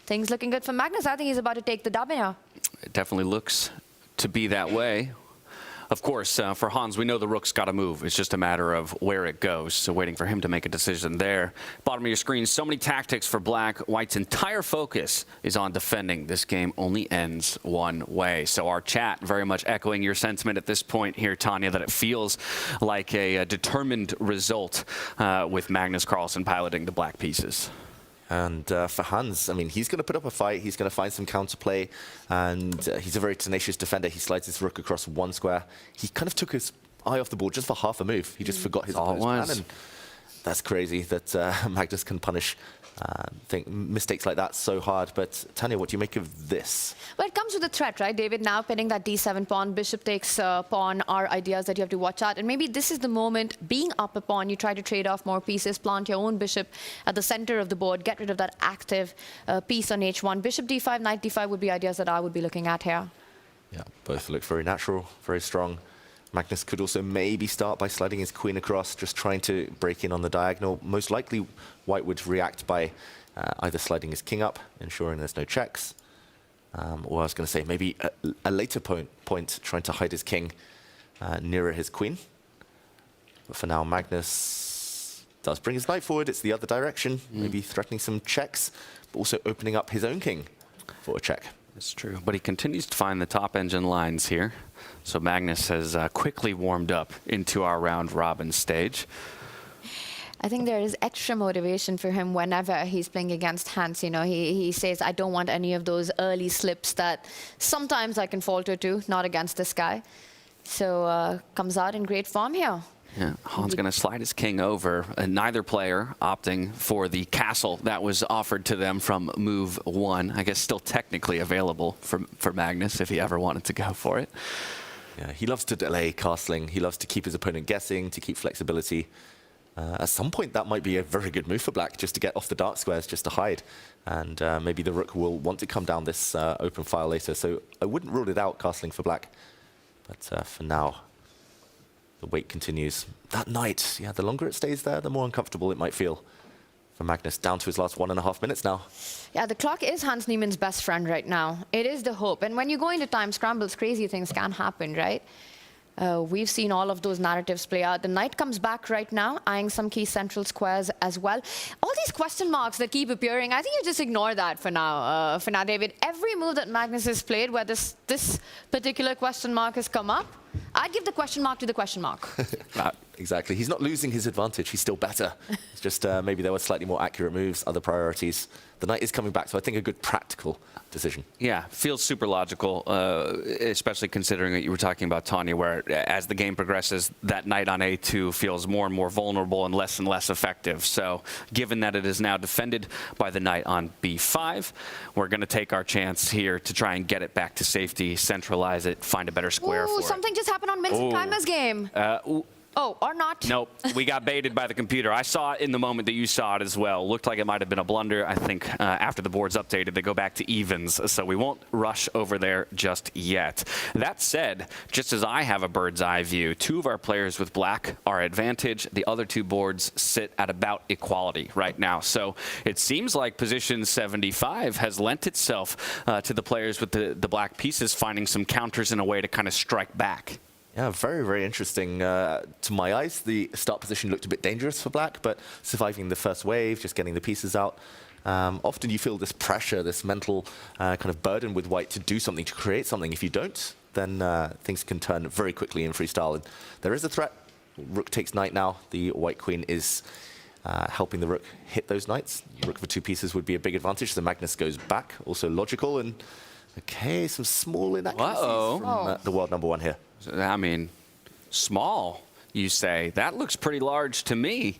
Things looking good for Magnus. I think he's about to take the dub here. It definitely looks to be that way. Of course, for Hans, we know the rook's got to move. It's just a matter of where it goes. So waiting for him to make a decision there. Bottom of your screen, so many tactics for Black. White's entire focus is on defending. This game only ends one way. So our chat very much echoing your sentiment at this point here, Tanya, that it feels like a determined result with Magnus Carlsen piloting the Black pieces. And for Hans, I mean, he's going to put up a fight. He's going to find some counterplay. And he's a very tenacious defender. He slides his rook across one square. He kind of took his eye off the ball just for half a move. He just forgot his opponent's plan. And that's crazy that Magnus can punish mistakes like that so hard. But Tanya, what do you make of this? Well, it comes with a threat, right, David? Now pinning that d7 pawn, bishop takes pawn are ideas that you have to watch out. And maybe this is the moment, being up a pawn, you try to trade off more pieces, plant your own bishop at the center of the board, get rid of that active piece on h1. Bishop d5, knight d5 would be ideas that I would be looking at here. Yeah, both look very natural, very strong. Magnus could also maybe start by sliding his queen across, just trying to break in on the diagonal. Most likely, White would react by either sliding his king up, ensuring there's no checks, or I was going to say maybe a later point trying to hide his king nearer his queen. But for now, Magnus does bring his knight forward. It's the other direction, maybe threatening some checks, but also opening up his own king for a check. That's true, but he continues to find the top engine lines here. So Magnus has quickly warmed up into our round robin stage. I think there is extra motivation for him whenever he's playing against Hans. You know, he says, I don't want any of those early slips that sometimes I can falter to, not against this guy. So comes out in great form here. Yeah, Hans going to slide his king over, and neither player opting for the castle that was offered to them from move 1. I guess still technically available for Magnus if he ever wanted to go for it. Yeah, he loves to delay castling. He loves to keep his opponent guessing, to keep flexibility. At some point, that might be a very good move for Black, just to get off the dark squares, just to hide. And maybe the rook will want to come down this open file later. So I wouldn't rule it out, castling for Black. But for now, the wait continues. That knight, yeah, the longer it stays there, the more uncomfortable it might feel for Magnus. Down to his last 1.5 minutes now. Yeah, the clock is Hans Niemann's best friend right now. It is the hope. And when you go into time scrambles, crazy things can happen, right? We've seen all of those narratives play out. The knight comes back right now, eyeing some key central squares as well. All these question marks that keep appearing, I think you just ignore that for now, David. Every move that Magnus has played where this particular question mark has come up, I'd give the question mark to the question mark. Exactly. He's not losing his advantage. He's still better. It's just maybe there were slightly more accurate moves, other priorities. The knight is coming back, so I think a good practical decision. Yeah, feels super logical, especially considering that you were talking about Tanya, where as the game progresses, that knight on A2 feels more and more vulnerable and less effective. So given that it is now defended by the knight on B5, we're going to take our chance here to try and get it back to safety, centralize it, find a better square for it. Something just happened on Vincent Keymer's game. Oh, or not. Nope, we got baited by the computer. I saw it in the moment that you saw it as well. Looked like it might have been a blunder. I think after the board's updated, they go back to evens, so we won't rush over there just yet. That said, just as I have a bird's eye view, two of our players with black are advantage. The other two boards sit at about equality right now. So it seems like position 75 has lent itself to the players with the black pieces finding some counters in a way to kind of strike back. Yeah, very, very interesting. To my eyes, the start position looked a bit dangerous for black, but surviving the first wave, just getting the pieces out. Often you feel this pressure, this mental kind of burden with white to do something, to create something. If you don't, then things can turn very quickly in freestyle. And there is a threat. Rook takes knight now. The white queen is helping the rook hit those knights. Rook for two pieces would be a big advantage. So Magnus goes back, also logical. And okay, some small inaccuracies from the world number one here. I mean, small, you say. That looks pretty large to me.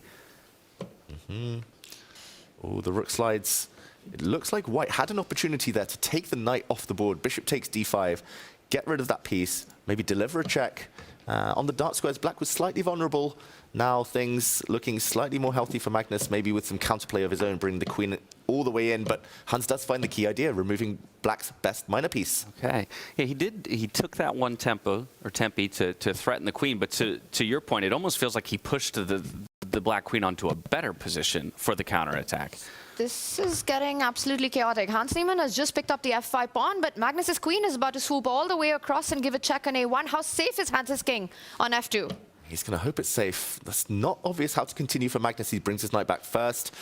Oh, the rook slides. It looks like white had an opportunity there to take the knight off the board. Bishop takes d5, get rid of that piece, maybe deliver a check. On the dark squares, black was slightly vulnerable. Now things looking slightly more healthy for Magnus, maybe with some counterplay of his own, bringing the queen all the way in. But Hans does find the key idea, removing black's best minor piece. Okay. Yeah, he took that one tempo or tempi to threaten the queen. But to your point, it almost feels like he pushed the black queen onto a better position for the counterattack. This is getting absolutely chaotic. Hans Niemann has just picked up the f5 pawn, but Magnus's queen is about to swoop all the way across and give a check on a1. How safe is Hans's king on f2? He's going to hope it's safe. That's not obvious how to continue for Magnus. He brings his knight back first.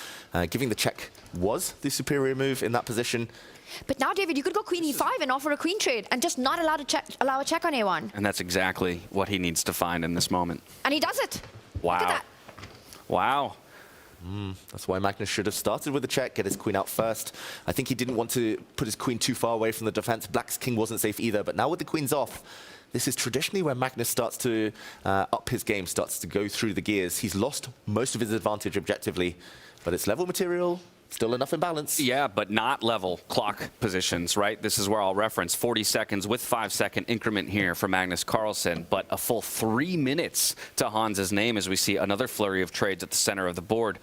Giving the check was the superior move in that position. But now, David, you could go queen e5 and offer a queen trade and just not allow a check on a1. And that's exactly what he needs to find in this moment. And he does it. Wow. Look at that. Wow. That's why Magnus should have started with the check, get his queen out first. I think he didn't want to put his queen too far away from the defense. Black's king wasn't safe either, but now with the queens off, this is traditionally where Magnus starts to up his game, starts to go through the gears. He's lost most of his advantage objectively, but it's level material, still enough in balance. Yeah, but not level clock positions, right? This is where I'll reference 40 seconds with 5-second increment here for Magnus Carlsen, but a full 3 minutes to Hans's name as we see another flurry of trades at the center of the board.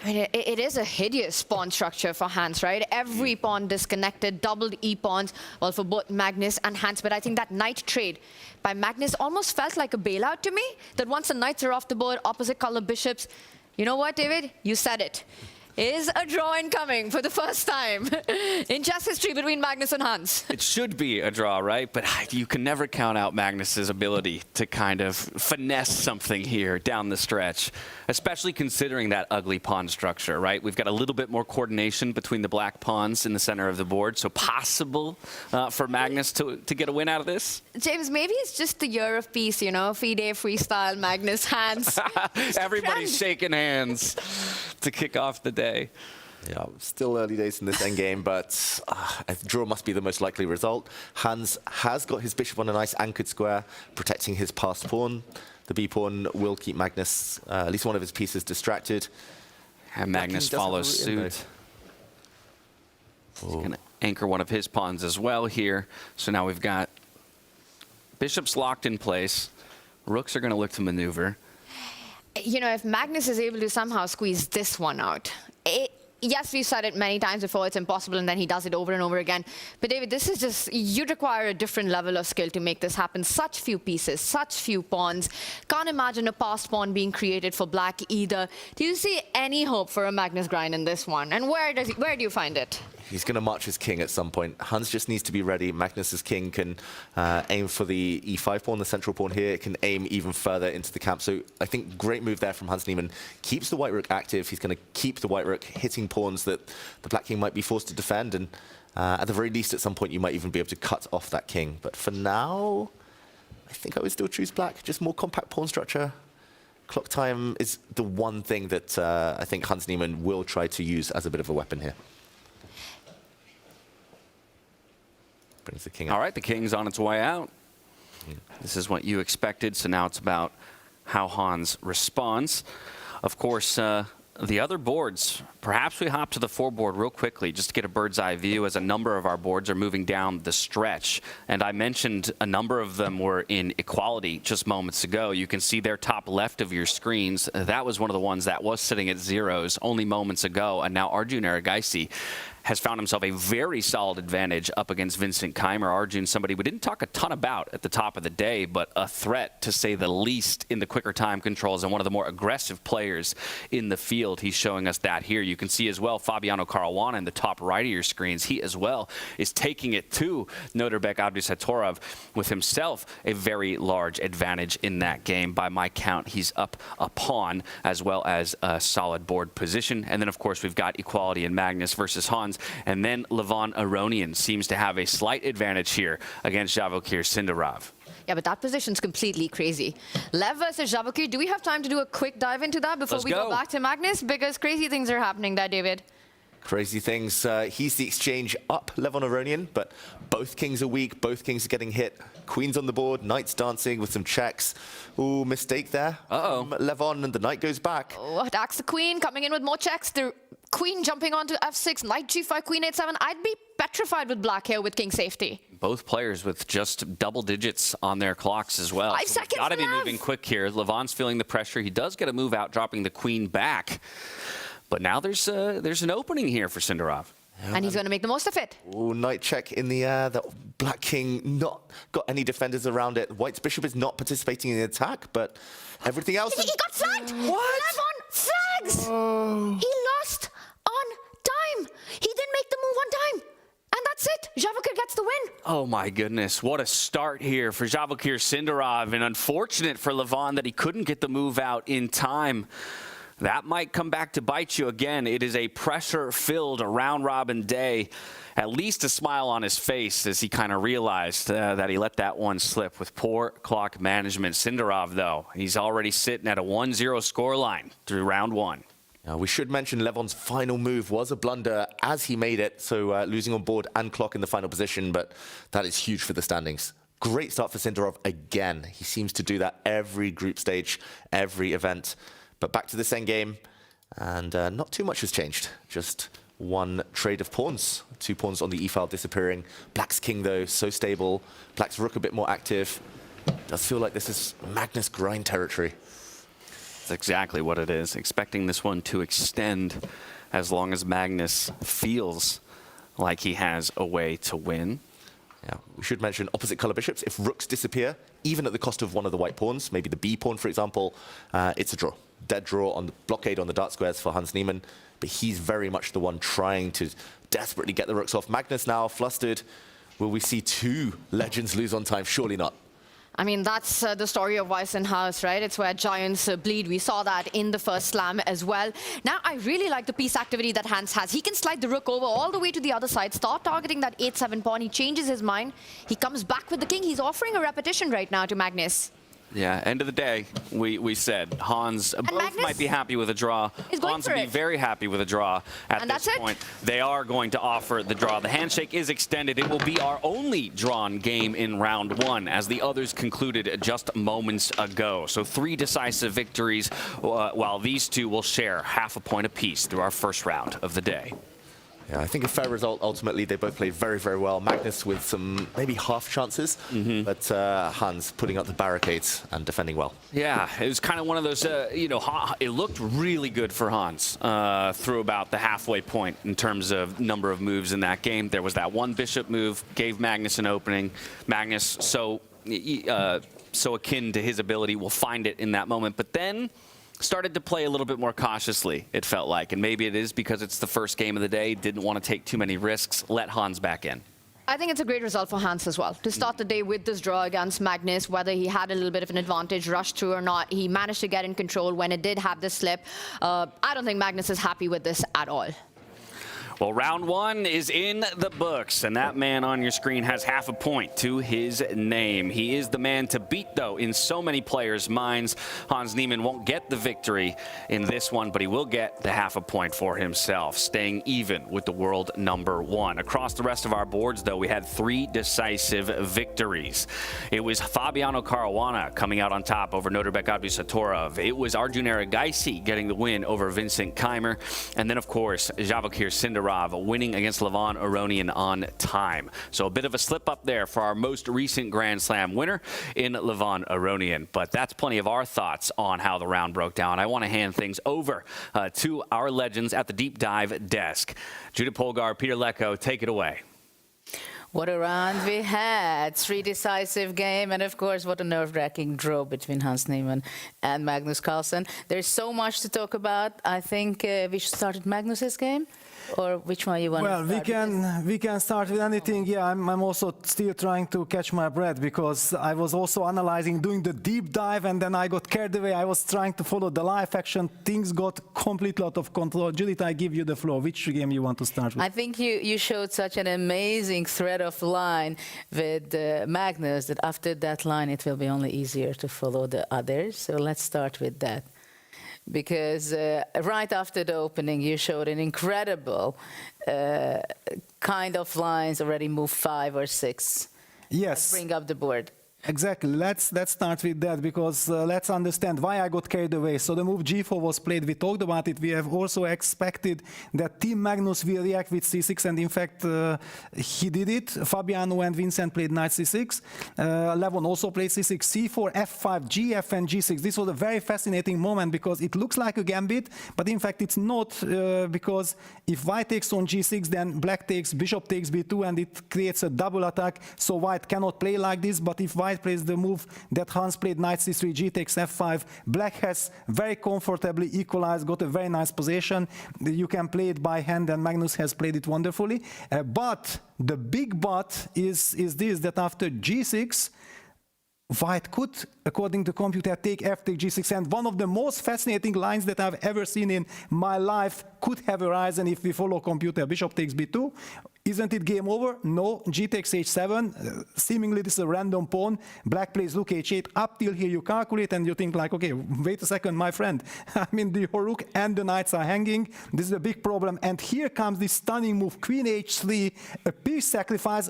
I mean, it is a hideous pawn structure for Hans, right? Every pawn disconnected, doubled e-pawns, well, for both Magnus and Hans. But I think that knight trade by Magnus almost felt like a bailout to me, that once the knights are off the board, opposite color bishops, you know what, David? You said it. Is a draw incoming for the first time in chess history between Magnus and Hans. It should be a draw, right? But you can never count out Magnus's ability to kind of finesse something here down the stretch, especially considering that ugly pawn structure, right? We've got a little bit more coordination between the black pawns in the center of the board, so possible for Magnus to get a win out of this. James, maybe it's just the year of peace, you know? FIDE, freestyle, Magnus, Hans. Everybody's shaking hands to kick off the day. Yeah, still early days in this endgame, but a draw must be the most likely result. Hans has got his bishop on a nice anchored square, protecting his passed pawn. The b-pawn will keep Magnus, at least one of his pieces, distracted. And Magnus follows suit. He's going to anchor one of his pawns as well here. So now we've got bishops locked in place. Rooks are going to look to maneuver. You know, if Magnus is able to somehow squeeze this one out, yes, we've said it many times before, it's impossible, and then he does it over and over again. But David, this is just, you'd require a different level of skill to make this happen. Such few pieces, such few pawns. Can't imagine a passed pawn being created for black either. Do you see any hope for a Magnus grind in this one? And where do you find it? He's going to march his king at some point. Hans just needs to be ready. Magnus's king can aim for the e5 pawn, the central pawn here. It can aim even further into the camp. So I think great move there from Hans Niemann. Keeps the white rook active. He's going to keep the white rook hitting pawns that the black king might be forced to defend. And at the very least, at some point, you might even be able to cut off that king. But for now, I think I would still choose black. Just more compact pawn structure. clock time is the one thing that I think Hans Niemann will try to use as a bit of a weapon here. Brings the king out. All right, the king's on its way out. This is what you expected, so now it's about how Hans responds. Of course, the other boards, perhaps we hop to the 4 board real quickly just to get a bird's eye view, as a number of our boards are moving down the stretch. And I mentioned a number of them were in equality just moments ago. You can see their top left of your screens. That was one of the ones that was sitting at zeros only moments ago. And now Arjun Erigaisi has found himself a very solid advantage up against Vincent Keymer. Arjun, somebody we didn't talk a ton about at the top of the day, but a threat, to say the least, in the quicker time controls and one of the more aggressive players in the field. He's showing us that here. You can see as well Fabiano Caruana in the top right of your screens. He as well is taking it to Nodirbek Abdusattorov with himself a very large advantage in that game. By my count, he's up a pawn as well as a solid board position. And then, of course, we've got equality in Magnus versus Hans. And then Levon Aronian seems to have a slight advantage here against Javokhir Sindarov. Yeah, but that position's completely crazy. Lev versus Javokhir, do we have time to do a quick dive into that before we go back to Magnus? Because crazy things are happening there, David. Crazy things. He's the exchange up, Levon Aronian, but both kings are weak, both kings are getting hit. Queen's on the board, knight's dancing with some checks. Ooh, mistake there. Levon, and the knight goes back. Oh, attacks the queen, coming in with more checks. The queen jumping onto f6, knight g5, queen h7. I'd be petrified with black here with king safety. Both players with just double digits on their clocks as well. 5 seconds Got to be left. moving quick here. Levon's feeling the pressure. He does get a move out, dropping the queen back. But now there's an opening here for Sindarov. And he's going to make the most of it. Ooh, knight check in the air. The black king not got any defenders around it. White's bishop is not participating in the attack, but everything else... He got flagged! What? Levon flags! He lost on time. He didn't make the move on time. And that's it. Javokhir gets the win. Oh my goodness, what a start here for Javokhir Sindarov, and unfortunate for Levon that he couldn't get the move out in time. That might come back to bite you again. It is a pressure-filled round-robin day. At least a smile on his face as he kind of realized that he let that one slip with poor clock management. Sindarov, though, he's already sitting at a 1-0 scoreline through round 1. We should mention Levon's final move was a blunder as he made it, so losing on board and clock in the final position, but that is huge for the standings. Great start for Sindarov again. He seems to do that every group stage, every event. But back to this endgame, and not too much has changed. Just one trade of pawns. 2 pawns on the e-file disappearing. Black's king, though, so stable. Black's rook a bit more active. Does feel like this is Magnus grind territory. That's exactly what it is. Expecting this one to extend as long as Magnus feels like he has a way to win. Yeah, we should mention opposite color bishops. If rooks disappear, even at the cost of one of the white pawns, maybe the B pawn, for example, it's a draw. Dead draw on the blockade on the dark squares for Hans Niemann, but he's very much the one trying to desperately get the rooks off. Magnus now flustered. Will we see 2 legends lose on time? Surely not. I mean, that's the story of Weissenhaus, right? It's where giants bleed. We saw that in the first slam as well. Now, I really like the piece activity that Hans has. He can slide the rook over all the way to the other side, start targeting that 8-7 pawn. He changes his mind. He comes back with the king. He's offering a repetition right now to Magnus. Yeah, end of the day, we said Hans both Magnus might be happy with a draw. Hans would be very happy with a draw at this point. They are going to offer the draw. The handshake is extended. It will be our only drawn game in round 1, as the others concluded just moments ago. So 3 decisive victories, while these 2 will share half a point apiece through our first round of the day. Yeah, I think a fair result. Ultimately, they both played very, very well. Magnus with some maybe half chances, but Hans putting up the barricades and defending well. Yeah, it was kind of one of those, you know, it looked really good for Hans through about the halfway point in terms of number of moves in that game. There was that one bishop move, gave Magnus an opening. Magnus, so akin to his ability, will find it in that moment. But then started to play a little bit more cautiously, it felt like. And maybe it is because it's the first game of the day, didn't want to take too many risks, let Hans back in. I think it's a great result for Hans as well. To start the day with this draw against Magnus, whether he had a little bit of an advantage, rushed through or not, he managed to get in control when it did have the slip. I don't think Magnus is happy with this at all. Well, round one is in the books, and that man on your screen has half a point to his name. He is the man to beat, though, in so many players' minds. Hans Niemann won't get the victory in this one, but he will get the half a point for himself, staying even with the world #1. Across the rest of our boards, though, we had 3 decisive victories. It was Fabiano Caruana coming out on top over Nodirbek Abdusattorov. It was Arjun Erigaisi getting the win over Vincent Keymer. And then, of course, Javokhir Sindarov winning against Levon Aronian on time. So a bit of a slip up there for our most recent Grand Slam winner in Levon Aronian. But that's plenty of our thoughts on how the round broke down. I want to hand things over to our legends at the deep dive desk. Judith Polgar, Peter Lecko, take it away. What a round we had. 3 decisive game, and of course, what a nerve-wracking draw between Hans Niemann and Magnus Carlsen. There's so much to talk about. I think we should start with Magnus's game, or which one you want to start Well, we can start with anything. Yeah, I'm also still trying to catch my breath because I was also analyzing, doing the deep dive, and then I got carried away. I was trying to follow the live action. Things got completely out of control. Judith, I give you the floor. Which game you want to start with? I think you showed such an amazing thread of line with Magnus that after that line it will be only easier to follow the others. So let's start with that. Because right after the opening you showed an incredible kind of lines, already move 5 or 6. Yes. Let's bring up the board. Exactly. Let's start with that because let's understand why I got carried away. So the move G4 was played. We talked about it. We have also expected that Team Magnus will react with C6, and in fact he did it. Fabiano and Vincent played knight C6. Levon also played C6, C4, F5, GF, and G6. This was a very fascinating moment because it looks like a gambit, but in fact it's not because if white takes on G6, then black takes, bishop takes B2, and it creates a double attack. So white cannot play like this, but if white plays the move that Hans played, knight c3, g takes f5, black has very comfortably equalized, got a very nice position. You can play it by hand, and Magnus has played it wonderfully. But the big but is this, that after g6, white could, according to computer, take f take g6, and one of the most fascinating lines that I've ever seen in my life could have arisen if we follow computer. Bishop takes b2. Isn't it game over? No. G takes h7. Seemingly this is a random pawn. Black plays rook h8. Up till here you calculate and you think like, okay, wait a second, my friend. I mean, your rook and the knights are hanging. This is a big problem. And here comes this stunning move, queen h3, a piece sacrifice.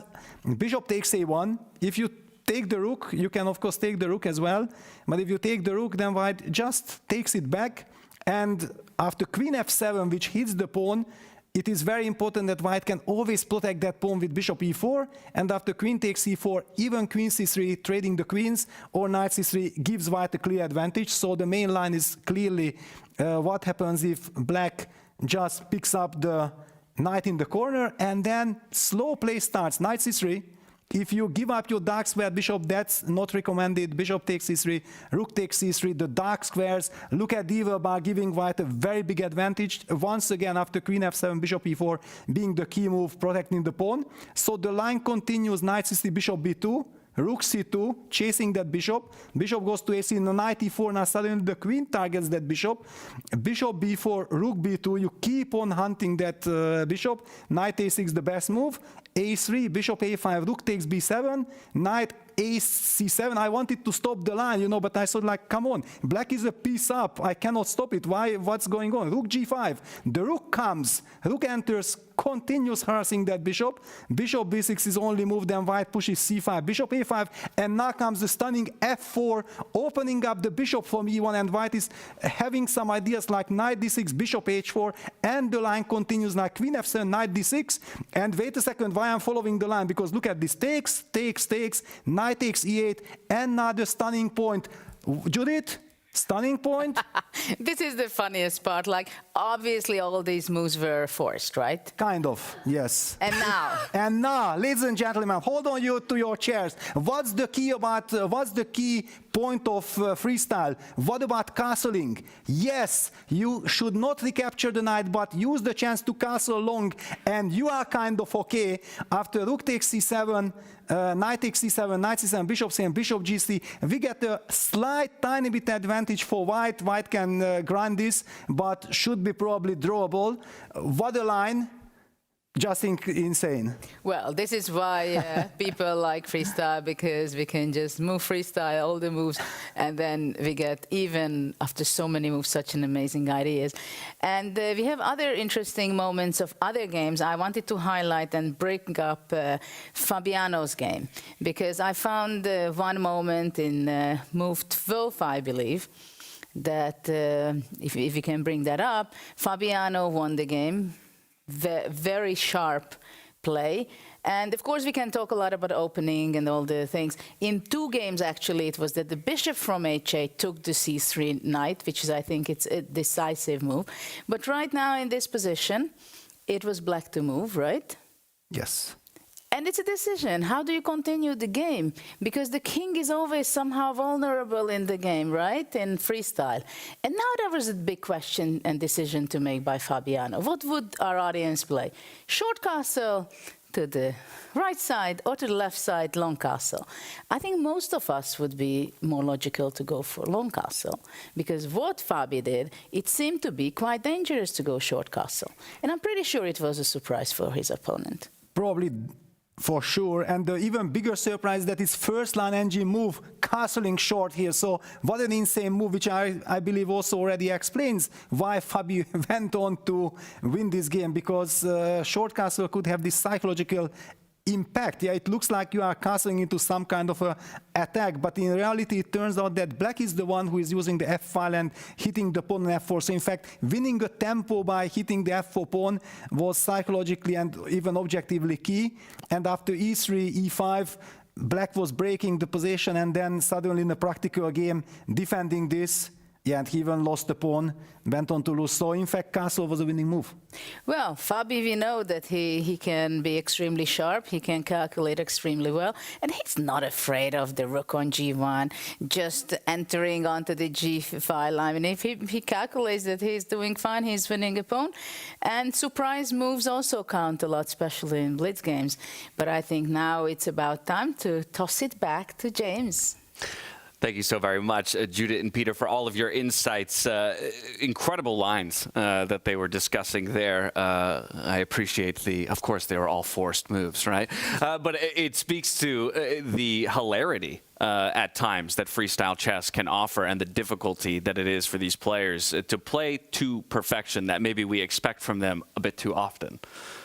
Bishop takes a1. If you take the rook, you can of course take the rook as well. But if you take the rook, then white just takes it back. And after queen f7, which hits the pawn, it is very important that white can always protect that pawn with bishop e4, and after queen takes e4, even queen c3, trading the queens, or knight c3 gives white a clear advantage. So the main line is clearly what happens if black just picks up the knight in the corner, and then slow play starts, knight c3. If you give up your dark square bishop, that's not recommended. Bishop takes c3, rook takes c3, the dark squares. Look at the evil bar giving white a very big advantage. Once again, after queen f7, bishop e4 being the key move, protecting the pawn. So the line continues, knight c3, bishop b2, rook c2, chasing that bishop. Bishop goes to a3, knight e4, now suddenly the queen targets that bishop. Bishop b4, rook b2, you keep on hunting that bishop. Knight a6, the best move. a3, bishop a5, rook takes b7, knight a7. I wanted to stop the line, you know, but I thought like, come on, black is a piece up. I cannot stop it. Why? What's going on? Rook g5. The rook comes. Rook enters, continues harassing that bishop. Bishop b6 is only move, then white pushes c5. Bishop a5, and now comes the stunning f4, opening up the bishop from e1, and white is having some ideas like knight d6, bishop h4, and the line continues like queen f7, knight d6. And wait a second, why I'm following the line? Because look at this, takes, knight takes e8, and now the stunning point. Judith, stunning point? This is the funniest part. Like, obviously all these moves were forced, right? Kind of, yes. And now? And now, ladies and gentlemen, hold on to your chairs. What's the key about, what's the key point of freestyle? What about castling? Yes, you should not recapture the knight, but use the chance to castle long, and you are kind of okay. After rook takes c7, knight takes c7, knight c7, bishop c7, bishop g3, we get a slight tiny bit advantage for white. White can grind this, but should be probably drawable. What a line. just insane. Well, this is why people like freestyle, because we can just move freestyle, all the moves, and then we get, even after so many moves, such an amazing ideas. And we have other interesting moments of other games. I wanted to highlight and bring up Fabiano's game, because I found one moment in move 12, I believe, that if you can bring that up, Fabiano won the game. Very sharp play. And of course, we can talk a lot about opening and all the things. In 2 games, actually, it was that the bishop from h8 took the c3 knight, which is, I think, it's a decisive move. But right now, in this position, it was black to move, right? Yes. And it's a decision. How do you continue the game? Because the king is always somehow vulnerable in the game, right? In freestyle. And now there was a big question and decision to make by Fabiano. What would our audience play? Short castle to the right side or to the left side, long castle? I think most of us would be more logical to go for long castle, because what Fabi did, it seemed to be quite dangerous to go short castle. And I'm pretty sure it was a surprise for his opponent. Probably. For sure, and the even bigger surprise that his first line engine move, castling short here. So what an insane move, which I believe also already explains why Fabi went on to win this game, because short castle could have this psychological impact. Yeah, it looks like you are castling into some kind of a attack, but in reality it turns out that black is the one who is using the f file and hitting the pawn on f4. So in fact, winning a tempo by hitting the f4 pawn was psychologically and even objectively key. And after e3, e5, black was breaking the position, and then suddenly in a practical game defending this. Yeah, and he even lost the pawn, went on to lose. So, in fact, castle was a winning move. Well, Fabi, we know that he can be extremely sharp. He can calculate extremely well. And he's not afraid of the rook on g1, just entering onto the g file. I mean, if he calculates that he's doing fine, he's winning a pawn. And surprise moves also count a lot, especially in blitz games. But I think now it's about time to toss it back to James. Thank you so very much, Judith and Peter, for all of your insights. Incredible lines that they were discussing there. I appreciate of course, they were all forced moves, right? But it speaks to the hilarity at times that freestyle chess can offer, and the difficulty that it is for these players to play to perfection that maybe we expect from them a bit too often.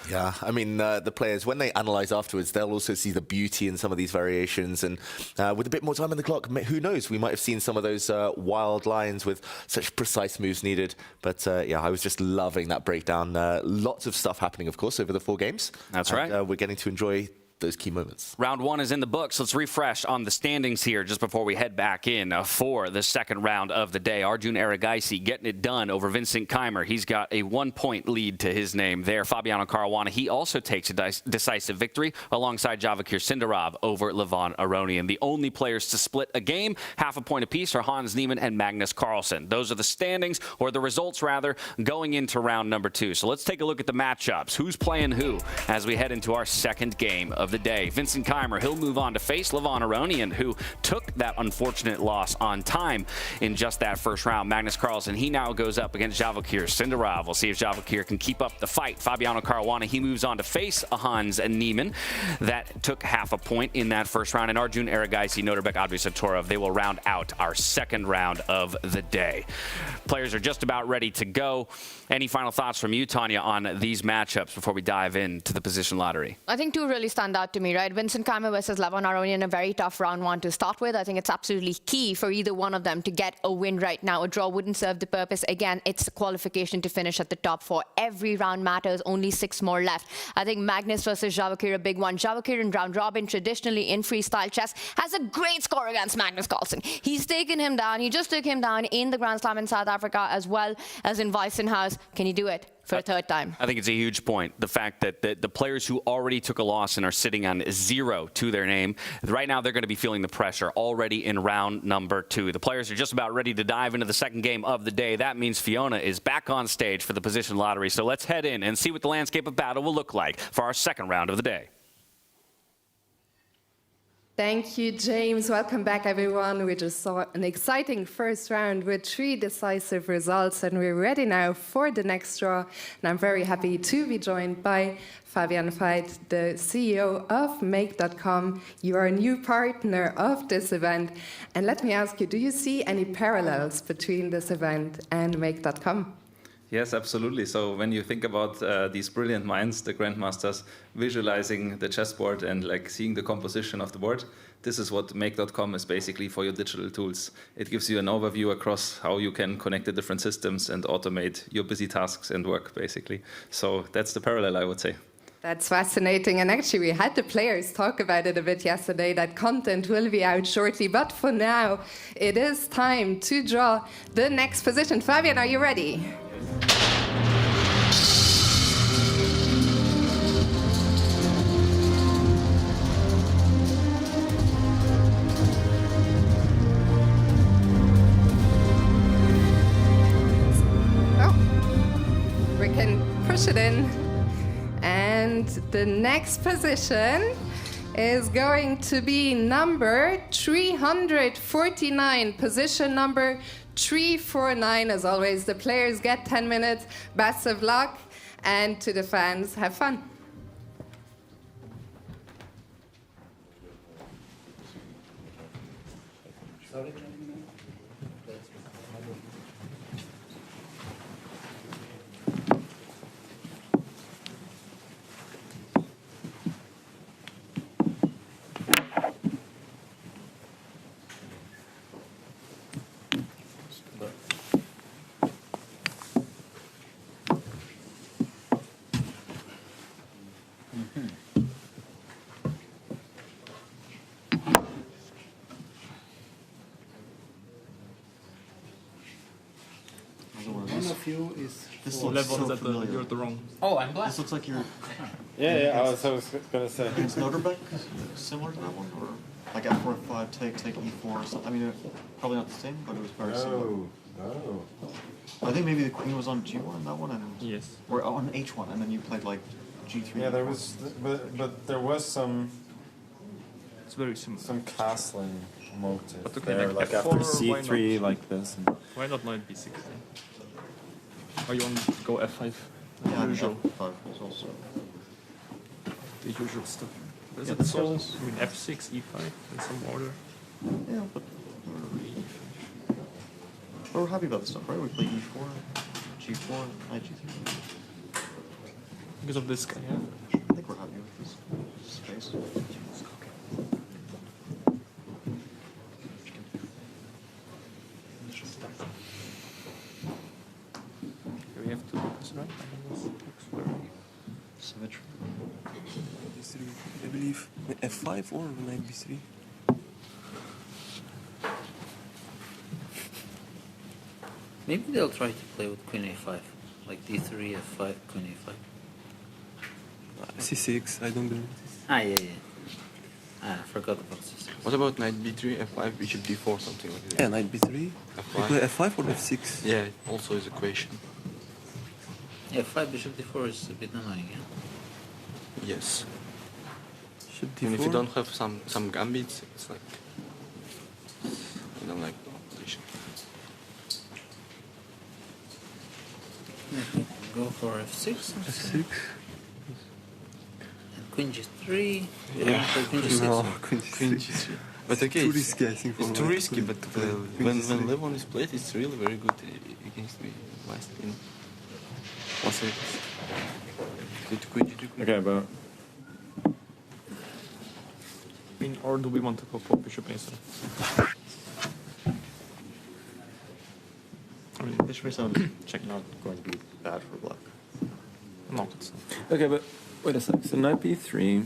Yeah, I mean, the players, when they analyze afterwards, they'll also see the beauty in some of these variations. And with a bit more time on the clock, who knows, we might have seen some of those wild lines with such precise moves needed. But yeah, I was just loving that breakdown. Lots of stuff happening, of course, over the 4 games. That's right. We're getting to enjoy those key moments. Round 1 is in the books. Let's refresh on the standings here just before we head back in for the second round of the day. Arjun Erigaisi getting it done over Vincent Keymer. He's got a 1-point lead to his name there. Fabiano Caruana, he also takes a decisive victory alongside Javokhir Sindarov over Levon Aronian. The only players to split a game, half a point apiece, are Hans Niemann and Magnus Carlsen. Those are the standings, or the results rather, going into round number 2. So let's take a look at the matchups. Who's playing who as we head into our second game of the day. Vincent Keymer, he'll move on to face Levon Aronian, who took that unfortunate loss on time in just that first round. Magnus Carlsen, he now goes up against Javokhir Sindarov. We'll see if Javokhir can keep up the fight. Fabiano Caruana, he moves on to face Hans and Niemann. That took half a point in that first round. And Arjun Erigaisi, Nodirbek, Abdusattorov, they will round out our second round of the day. Players are just about ready to go. Any final thoughts from you, Tanya, on these matchups before we dive into the position lottery? I think 2 really stand out to me, right? Vincent Keymer versus Levon Aronian, a very tough round 1 to start with. I think it's absolutely key for either one of them to get a win right now. A draw wouldn't serve the purpose. Again, it's a qualification to finish at the top 4. Every round matters, only 6 more left. I think Magnus versus Javokhir, a big one. Javokhir in round robin, traditionally in freestyle chess, has a great score against Magnus Carlsen. He's taken him down. He just took him down in the Grand Slam in South Africa as well as in Weissenhaus. Can he do it for a third time? I think it's a huge point. The fact that the players who already took a loss and are sitting on 0 to their name, right now they're going to be feeling the pressure already in round number 2. The players are just about ready to dive into the second game of the day. That means Fiona is back on stage for the position lottery. So let's head in and see what the landscape of battle will look like for our second round of the day. Thank you, James. Welcome back, everyone. We just saw an exciting first round with 3 decisive results, and we're ready now for the next draw. And I'm very happy to be joined by Fabiano, the CEO of Make.com. You are a new partner of this event. And let me ask you, do you see any parallels between this event and Make.com? Yes, absolutely. So when you think about these brilliant minds, the grandmasters, visualizing the chessboard and like seeing the composition of the board, this is what Make.com is basically for your digital tools. It gives you an overview across how you can connect the different systems and automate your busy tasks and work, basically. So that's the parallel, I would say. That's fascinating. And actually, we had the players talk about it a bit yesterday, that content will be out shortly. But for now, it is time to draw the next position. Fabian, are you ready? We can push it in. And the next position is going to be number 349, position number 349. As always, the players get 10 minutes. Best of luck, and to the fans, have fun. One of you is This for looks so so familiar. You're the wrong. Oh, I'm black. This looks like you're. Yeah, I was gonna say. Is Nodirbek similar to that one, or like F4, F5, take E4 or something? I mean, probably not the same, but it was very similar. I think maybe the queen was on G1 that one, and yes, or on H1, and then you played like G3. Yeah, there was, but there was some. It's very similar. Some castling motive But okay, there, like like F4, after why C3, not? like this. Why not knight b6 then? Or you want to go F5? Yeah, Usual. F5 is also The usual stuff. Is Yeah, it the so? steps. I mean F6, E5 in some order. Yeah, but we're happy about this stuff, right? We play E4, G4, Knight G3. Because of this guy, yeah. I think we're happy with this space. We have to focus, right? This looks very Symmetry. I believe F5 or Knight B3. Maybe they'll try to play with Queen A5, like D3, F5, Queen A5. C6, I don't believe this. I forgot about C6. What about Knight B3, F5, Bishop D4, something like that? Yeah, Knight B3. F5. You play F5 or F6? Yeah, also is a question. Yeah, F5, Bishop D4 is a bit annoying, yeah? Yes. Bishop And if you D4? don't have some gambits, it's like... I don't like position. Go for F6. F6. And Queen G3. Yeah, Queen G6. no, Queen G3. But okay, Too it's risky, I think, for It's too white. risky, but when Levon is played, it's really very good against me. In 1 second. Queen G2. Okay, but I mean, or do we want to go for Bishop A7? I mean, Bishop A7 is check not going to be bad for black. No, it's not. Okay, but wait a sec. So Knight B3,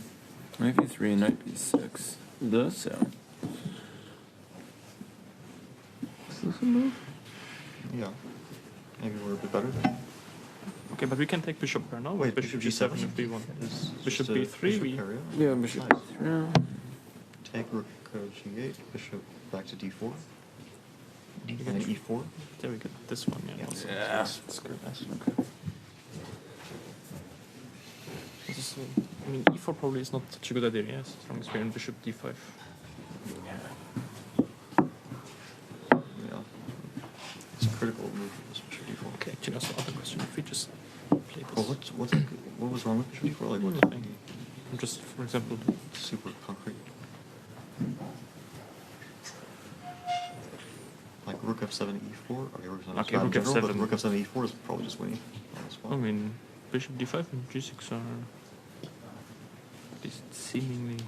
Knight B3, Knight B6. So. Is this a move? Yeah. Maybe we're a bit better then. Okay, but we can take Bishop pair now. Wait, Bishop Bishop G7 G7 if we want. is Bishop just a B3. bishop we pair, Yeah, Bishop Nice. B3. Take rook G8, Bishop back to D4. And then E4. There we get this one, yeah. Also. That's good. Nice. Okay. This is, I mean, E4 probably is not such a good idea, yes, as long as we're in Bishop D5. It's a critical move with this bishop d4. Okay, actually, also other question. If we just play this. Well, what was wrong with bishop d4? Like, what's Nothing. Just, for example, super concrete. Like rook f7 e4. Okay, rook f7. But rook f7 e4 is probably just winning on the spot. I mean, bishop d5 and g6 are at least seemingly.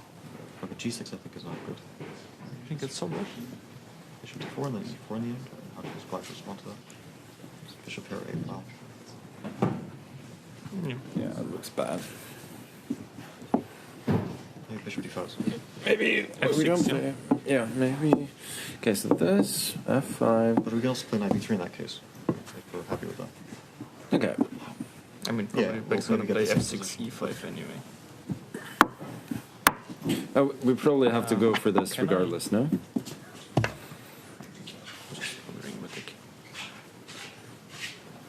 Okay, g6 I think is not good. I think it's so much. Bishop d4 and then e4 in the end. How does black respond to that? Bishop here a file. Yeah, it looks bad. Maybe bishop d5. Maybe we don't play. Yeah, maybe. Okay, so this f5. But we can also play knight b3 in that case. If we're happy with that. Okay. I mean, probably Black's gonna play f6 e5 anyway. Oh, we probably have to go for this regardless, no?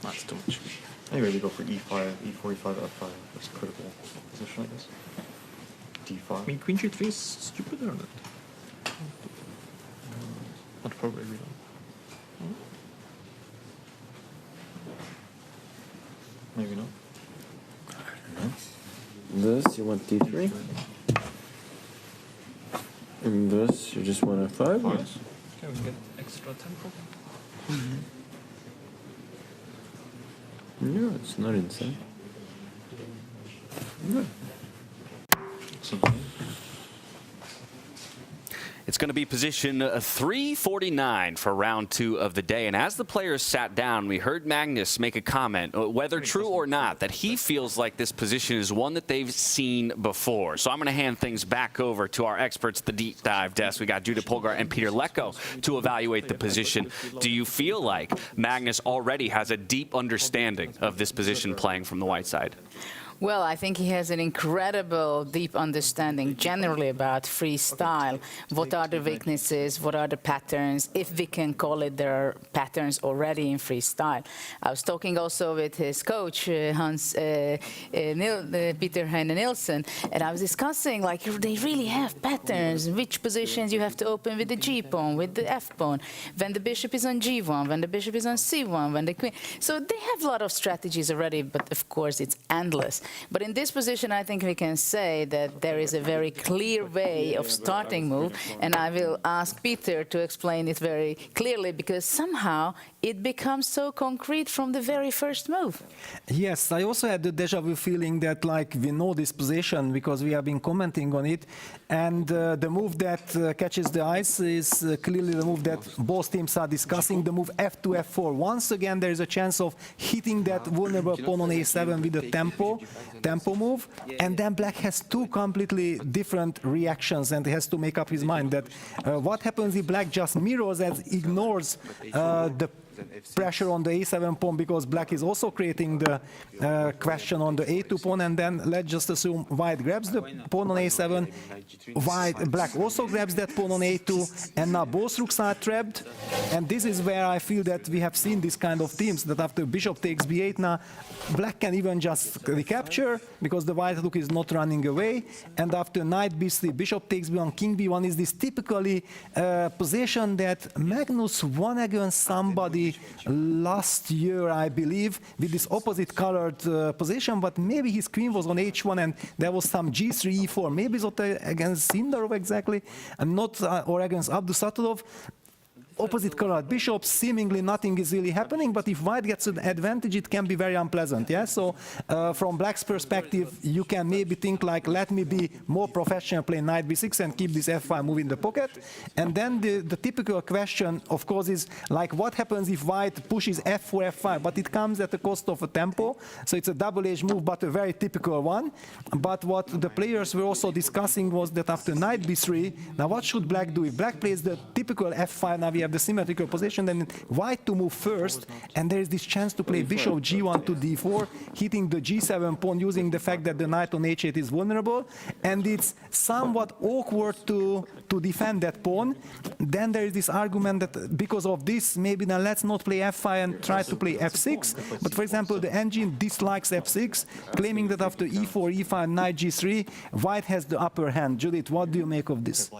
That's too much. Anyway, we go for e5, e4, e5, f5. That's a critical position, I guess. d5. I mean, queen g3 is stupid or not? Not probably we don't. Maybe not. I don't know. This, you want d3? And this, you just want f5? Yes. Okay, we get extra tempo. No, it's not insane. No. It's going to be position 349 for round 2 of the day. And as the players sat down, we heard Magnus make a comment, whether true or not, that he feels like this position is one that they've seen before. So I'm going to hand things back over to our experts, the deep dive desk. We got Judith Polgar and Peter Lecko to evaluate the position. Do you feel like Magnus already has a deep understanding of this position playing from the white side? Well, I think he has an incredible deep understanding generally about freestyle. What are the weaknesses? What are the patterns? If we can call it, there are patterns already in freestyle. I was talking also with his coach, Peter Heine Nielsen, and I was discussing, like, they really have patterns, which positions you have to open with the G pawn, with the F pawn, when the bishop is on G1, when the bishop is on C1, when the queen. So they have a lot of strategies already, but of course it's endless. But in this position, I think we can say that there is a very clear way of starting move, and I will ask Peter to explain it very clearly, because somehow it becomes so concrete from the very first move. Yes, I also had the deja vu feeling that, like, we know this position because we have been commenting on it, and the move that catches the eyes is clearly the move that both teams are discussing, the move f2, f4. Once again, there is a chance of hitting that vulnerable pawn on a7 with a tempo move, and then black has two completely different reactions, and he has to make up his mind that what happens if black just mirrors and ignores the pressure on the a7 pawn, because black is also creating the question on the a2 pawn, and then let's just assume white grabs the pawn on a7, black also grabs that pawn on a2, and now both rooks are trapped. And this is where I feel that we have seen this kind of themes, that after bishop takes b8, now black can even just recapture because the white rook is not running away, and after knight b3, bishop takes b1, king b1 is this typically position that Magnus won against somebody last year, I believe, with this opposite colored position, but maybe his queen was on h1 and there was some g3, e4, maybe it's not against Sindarov exactly, and not or against Abdusattorov. Opposite colored bishops, seemingly nothing is really happening, but if white gets an advantage, it can be very unpleasant. Yeah, so from black's perspective, you can maybe think like, let me be more professional, play knight b6 and keep this f5 move in the pocket. And then the typical question, of course, is like, what happens if white pushes f4, f5? But it comes at the cost of a tempo, so it's a double-edged move, but a very typical one. But what the players were also discussing was that after knight b3, now what should black do? If black plays the typical f5, now we have the symmetrical position, then white to move first, and there is this chance to play bishop g1 to d4, hitting the g7 pawn using the fact that the knight on h8 is vulnerable, and it's somewhat awkward to defend that pawn. Then there is this argument that because of this, maybe now let's not play f5 and try to play f6. But for example, the engine dislikes f6, claiming that after e4, e5, knight g3, white has the upper hand. Judith, what do you make of this?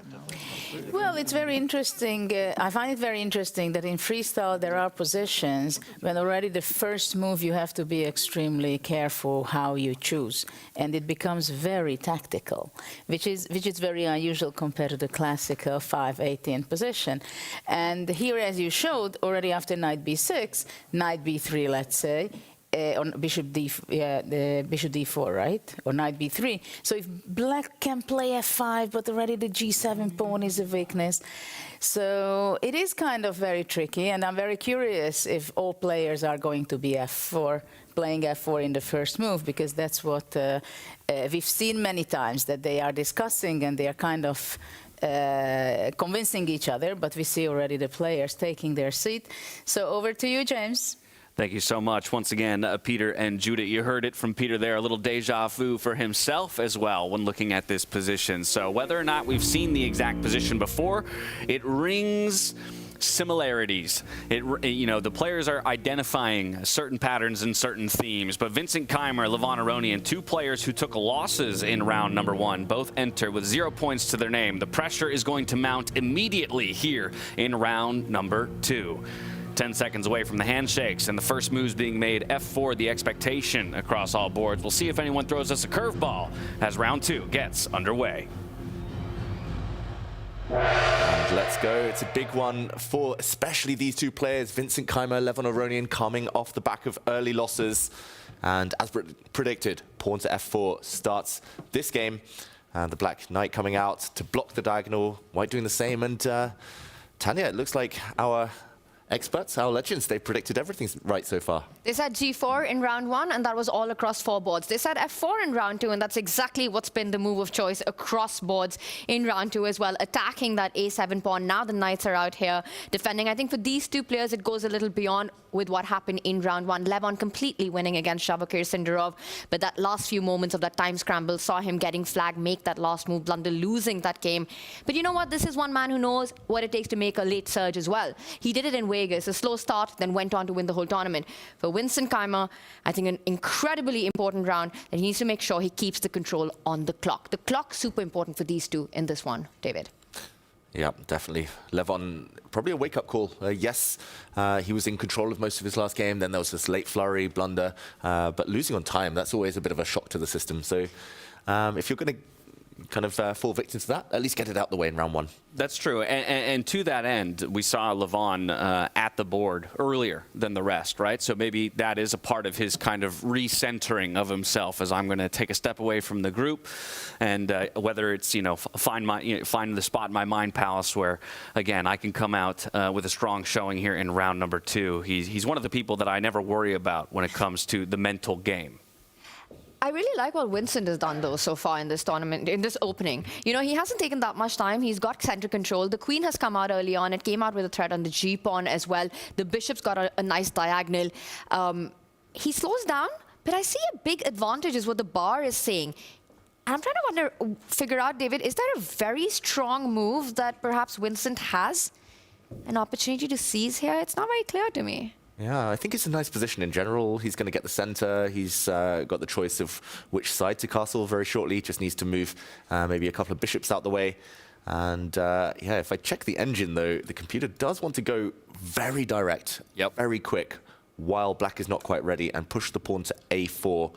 Well, it's very interesting. I find it very interesting that in freestyle there are positions when already the first move you have to be extremely careful how you choose, and it becomes very tactical, which is very unusual compared to the classical 5-18 position. And here, as you showed, already after knight b6, knight b3, let's say, on bishop d4, right? Or knight b3. So if black can play f5, but already the g7 pawn is a weakness. So it is kind of very tricky, and I'm very curious if all players are going to be f4, playing f4 in the first move, because that's what we've seen many times, that they are discussing and they are kind of convincing each other, but we see already the players taking their seat. So over to you, James. Thank you so much. Once again, Peter and Judith, you heard it from Peter there, a little deja vu for himself as well when looking at this position. So whether or not we've seen the exact position before, it rings similarities. You know, the players are identifying certain patterns and certain themes, but Vincent Keymer, Levon Aronian, two players who took losses in round number 1, both enter with 0 points to their name. The pressure is going to mount immediately here in round number 2. 10 seconds away from the handshakes and the first moves being made. F4, the expectation across all boards. We'll see if anyone throws us a curveball as round 2 gets underway. And let's go. It's a big one for especially these two players, Vincent Keymer, Levon Aronian, coming off the back of early losses. And as predicted, pawn to F4 starts this game. And the black knight coming out to block the diagonal, white doing the same. And Tanya, it looks like our experts, our legends, they've predicted everything right so far. They said G4 in round 1, and that was all across 4 boards. They said F4 in round 2, and that's exactly what's been the move of choice across boards in round 2 as well, attacking that A7 pawn. Now the knights are out here defending. I think for these two players, it goes a little beyond with what happened in round 1. Levon completely winning against Javokhir Sindarov, but that last few moments of that time scramble saw him getting flagged, make that last move, blunder, losing that game. But you know what? This is one man who knows what it takes to make a late surge as well. He did it in Vegas, a slow start, then went on to win the whole tournament. For Vincent Keymer, I think an incredibly important round that he needs to make sure he keeps the control on the clock. The clock, super important for these two in this one, David. Yeah, definitely. Levon, probably a wake-up call. Yes, he was in control of most of his last game. Then there was this late flurry, blunder. But losing on time, that's always a bit of a shock to the system. So if you're going to kind of fall victim to that, at least get it out the way in round 1. That's true. And to that end, we saw Levon at the board earlier than the rest, right? So maybe that is a part of his kind of recentering of himself, as I'm going to take a step away from the group. And whether it's, find the spot in my mind palace where, again, I can come out with a strong showing here in round number 2. He's one of the people that I never worry about when it comes to the mental game. I really like what Vincent has done, though, so far in this tournament, in this opening. You know, he hasn't taken that much time. He's got center control. The queen has come out early on. It came out with a threat on the g-pawn as well. The bishop's got a nice diagonal. He slows down, but I see a big advantage is what the bar is saying. And I'm trying to figure out, David, is there a very strong move that perhaps Vincent has an opportunity to seize here? It's not very clear to me. Yeah, I think it's a nice position in general. He's going to get the center. He's got the choice of which side to castle very shortly. He just needs to move maybe a couple of bishops out the way. And yeah, if I check the engine, though, the computer does want to go very direct, very quick, while black is not quite ready, and push the pawn to a4.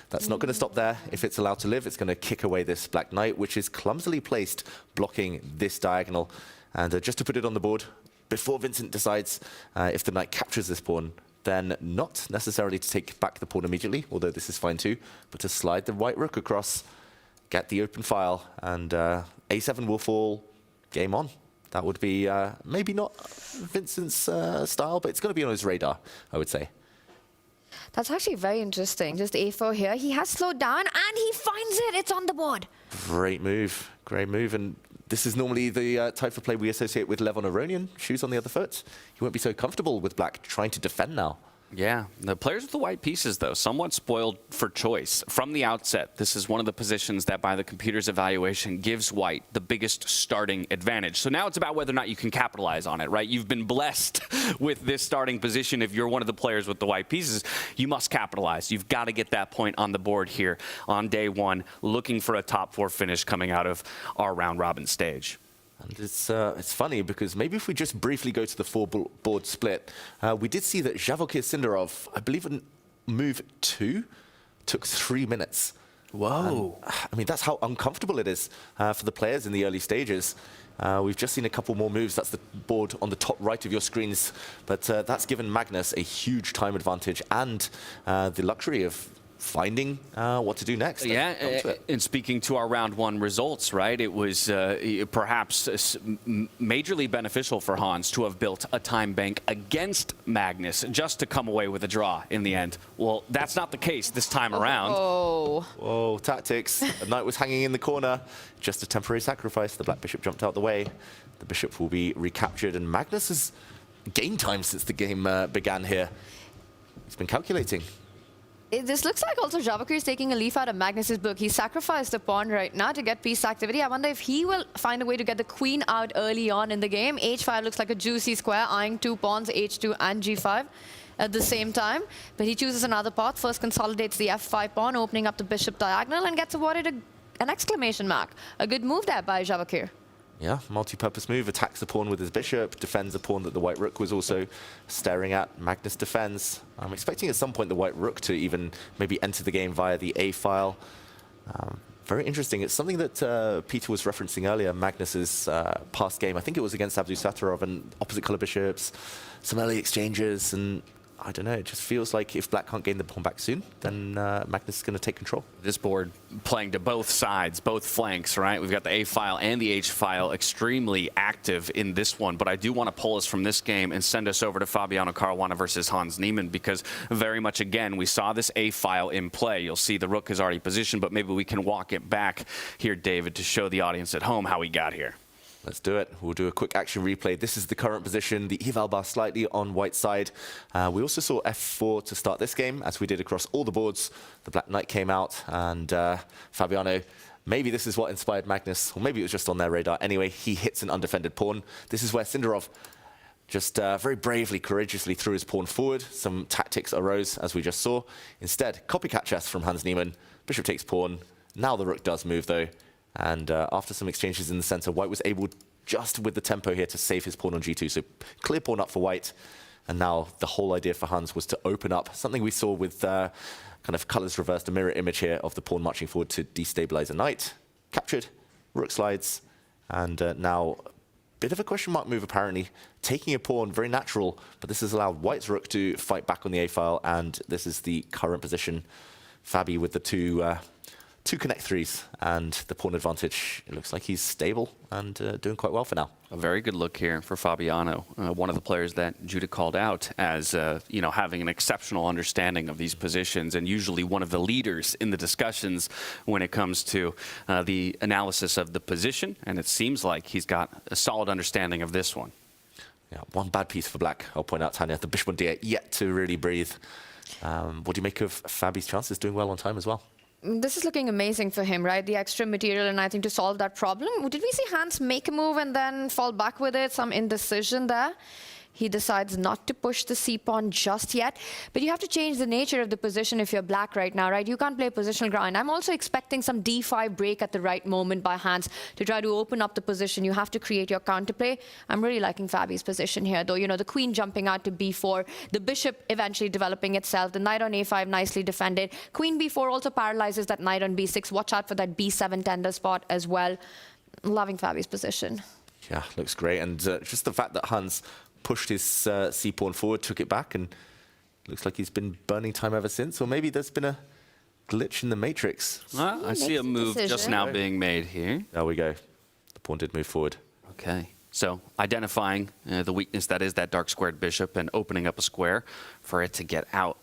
That's not going to stop there. If it's allowed to live, it's going to kick away this black knight, which is clumsily placed, blocking this diagonal. And just to put it on the board, before Vincent decides if the knight captures this pawn, then not necessarily to take back the pawn immediately, although this is fine too, but to slide the white rook across, get the open file, and a7 will fall, game on. That would be maybe not Vincent's style, but it's going to be on his radar, I would say. That's actually very interesting. Just a4 here. He has slowed down, and he finds it. It's on the board. Great move. Great move. And this is normally the type of play we associate with Levon Aronian. Shoes on the other foot. He won't be so comfortable with black trying to defend now. Yeah, the players with the white pieces, though, somewhat spoiled for choice. From the outset, this is one of the positions that, by the computer's evaluation, gives white the biggest starting advantage. So now it's about whether or not you can capitalize on it, right? You've been blessed with this starting position. If you're one of the players with the white pieces, you must capitalize. You've got to get that point on the board here on day 1, looking for a top 4 finish coming out of our round-robin stage. And it's funny because maybe if we just briefly go to the four-board split, we did see that Javokhir Sindarov, I believe in move 2, took 3 minutes. Whoa. And, I mean, that's how uncomfortable it is for the players in the early stages. We've just seen a couple more moves. That's the board on the top right of your screens. But that's given Magnus a huge time advantage and the luxury of finding what to do next. Yeah, and speaking to our round 1 results, right, it was perhaps majorly beneficial for Hans to have built a time bank against Magnus just to come away with a draw in the end. Well, that's not the case this time around. Oh. Whoa, tactics. The knight was hanging in the corner. Just a temporary sacrifice. The black bishop jumped out the way. The bishop will be recaptured, and Magnus has gained time since the game began here. He's been calculating. This looks like also Javokhir is taking a leaf out of Magnus's book. He sacrificed a pawn right now to get piece activity. I wonder if he will find a way to get the queen out early on in the game. H5 looks like a juicy square, eyeing 2 pawns, H2 and G5 at the same time. But he chooses another path. First consolidates the F5 pawn, opening up the bishop diagonal, and gets awarded an exclamation mark. A good move there by Javokhir. Yeah, multi-purpose move, attacks the pawn with his bishop, defends a pawn that the white rook was also staring at. Magnus defends. I'm expecting at some point the white rook to even maybe enter the game via the A file. Very interesting. It's something that Peter was referencing earlier, Magnus's past game. I think it was against Abdusattorov and opposite color bishops, some early exchanges, and I don't know, it just feels like if black can't gain the pawn back soon, then Magnus is going to take control. This board playing to both sides, both flanks, right? We've got the A file and the H file extremely active in this one, but I do want to pull us from this game and send us over to Fabiano Caruana versus Hans Niemann, because very much, again, we saw this A file in play. You'll see the rook is already positioned, but maybe we can walk it back here, David, to show the audience at home how we got here. Let's do it. We'll do a quick action replay. This is the current position. The eval bar slightly on white side. We also saw F4 to start this game, as we did across all the boards. The black knight came out, and Fabiano, maybe this is what inspired Magnus, or maybe it was just on their radar. Anyway, he hits an undefended pawn. This is where Sindarov just very bravely, courageously threw his pawn forward. Some tactics arose, as we just saw. Instead, copycat chess from Hans Niemann. Bishop takes pawn. Now the rook does move, though. And after some exchanges in the center, white was able, just with the tempo here, to save his pawn on G2. So clear pawn up for white. And now the whole idea for Hans was to open up, something we saw with kind of colors reversed, a mirror image here of the pawn marching forward to destabilize a knight. Captured, rook slides, and now a bit of a question mark move apparently. Taking a pawn, very natural, but this has allowed white's rook to fight back on the A file, and this is the current position. Fabi with the two connect threes and the pawn advantage. It looks like he's stable and doing quite well for now. A very good look here for Fabiano, one of the players that Judah called out as you know, having an exceptional understanding of these positions, and usually one of the leaders in the discussions when it comes to the analysis of the position. And it seems like he's got a solid understanding of this one. Yeah, one bad piece for black. I'll point out, Tanya, the bishop on D8 yet to really breathe. What do you make of Fabi's chances doing well on time as well? This is looking amazing for him, right? The extra material, and I think to solve that problem. Did we see Hans make a move and then fall back with it? Some indecision there. He decides not to push the c-pawn just yet. But you have to change the nature of the position if you're black right now, right? You can't play positional grind. I'm also expecting some d5 break at the right moment by Hans to try to open up the position. You have to create your counterplay. I'm really liking Fabi's position here, though. You know, the queen jumping out to b4, the bishop eventually developing itself, the knight on a5 nicely defended. Queen b4 also paralyzes that knight on b6. Watch out for that b7 tender spot as well. Loving Fabi's position. Yeah, looks great. And just the fact that Hans pushed his c-pawn forward, took it back, and looks like he's been burning time ever since. Or maybe there's been a glitch in the matrix. I see a move just now being made here. There we go. The pawn did move forward. Okay. So identifying the weakness that is that dark squared bishop and opening up a square for it to get out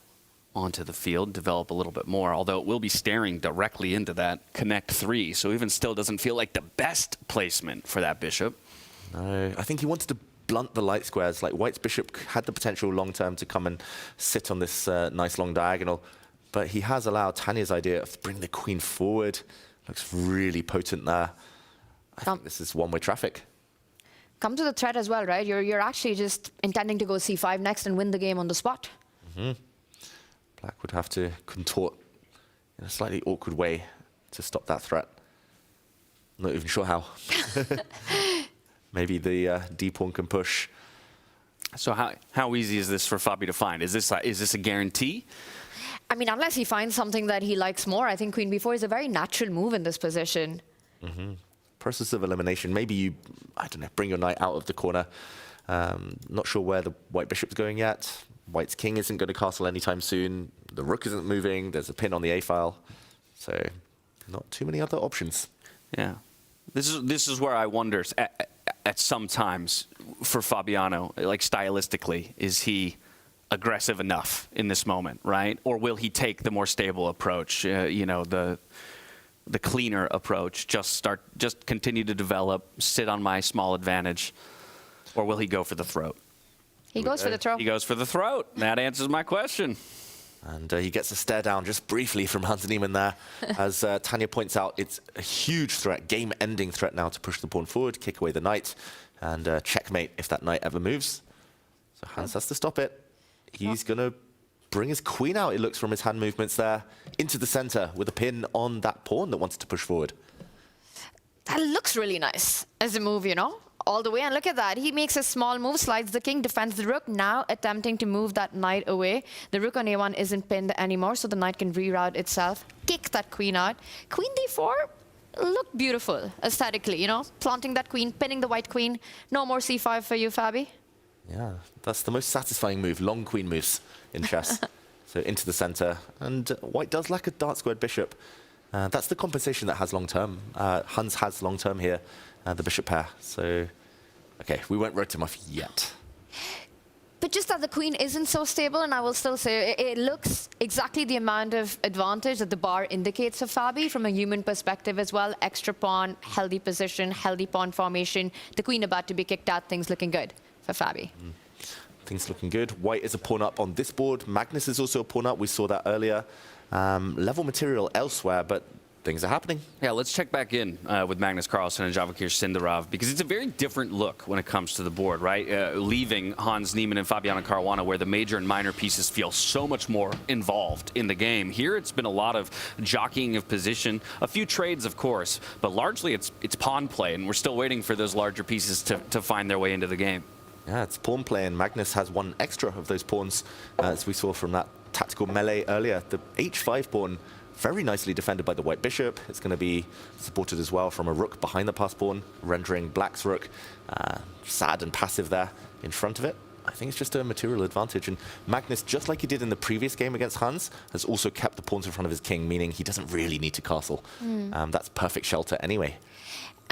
onto the field, develop a little bit more, although it will be staring directly into that connect 3. So even still doesn't feel like the best placement for that bishop. No, I think he wanted to blunt the light squares. Like white's bishop had the potential long term to come and sit on this nice long diagonal, but he has allowed Tanya's idea of bringing the queen forward. Looks really potent there. I think this is one-way traffic. Come to the threat as well, right? You're actually just intending to go c5 next and win the game on the spot. Black would have to contort in a slightly awkward way to stop that threat. Not even sure how. maybe the d pawn can push. So how easy is this for Fabi to find? Is this a guarantee? I mean, unless he finds something that he likes more, I think Queen b4 is a very natural move in this position. Process of elimination. Maybe you, I don't know, bring your knight out of the corner. Not sure where the white bishop's going yet. White's king isn't going to castle anytime soon. The rook isn't moving. There's a pin on the a file. So not too many other options. Yeah. This is where I wonder at some times for Fabiano, like stylistically, is he aggressive enough in this moment, right? Or will he take the more stable approach, you know, the cleaner approach, just continue to develop, sit on my small advantage, or will he go for the throat? He goes for the throat. He goes for the throat. That answers my question. And he gets a stare down just briefly from Hans Niemann there. As Tanya points out, it's a huge threat, game-ending threat now to push the pawn forward, kick away the knight, and checkmate if that knight ever moves. So Hans has to stop it. He's going to bring his queen out, it looks, from his hand movements there, into the center with a pin on that pawn that wants to push forward. That looks really nice as a move, you know? All the way, and look at that. He makes a small move, slides the king, defends the rook, now attempting to move that knight away. The rook on a1 isn't pinned anymore, so the knight can reroute itself, kick that queen out. Queen d4 looked beautiful aesthetically, you know? Planting that queen, pinning the white queen. No more c5 for you, Fabi. Yeah, that's the most satisfying move, long queen moves in chess. So into the center, and white does lack a dark-squared bishop. That's the compensation that has long-term. Hans has long-term here, the bishop pair. So, okay, we won't rotate him off yet. But just that the queen isn't so stable, and I will still say it looks exactly the amount of advantage that the bar indicates for Fabi from a human perspective as well. Extra pawn, healthy position, healthy pawn formation. The queen about to be kicked out, things looking good for Fabi. Things looking good. White is a pawn up on this board. Magnus is also a pawn up. We saw that earlier. Level material elsewhere, but things are happening. Yeah, let's check back in with Magnus Carlsen and Javokhir Sindarov, because it's a very different look when it comes to the board, right? Leaving Hans Niemann and Fabiano Caruana, where the major and minor pieces feel so much more involved in the game. Here, it's been a lot of jockeying of position, a few trades, of course, but largely it's pawn play, and we're still waiting for those larger pieces to find their way into the game. Yeah, it's pawn play, and Magnus has one extra of those pawns, as we saw from that tactical melee earlier. The h5 pawn, very nicely defended by the white bishop. It's going to be supported as well from a rook behind the pass pawn, rendering black's rook sad and passive there in front of it. I think it's just a material advantage. And Magnus, just like he did in the previous game against Hans, has also kept the pawns in front of his king, meaning he doesn't really need to castle. That's perfect shelter anyway.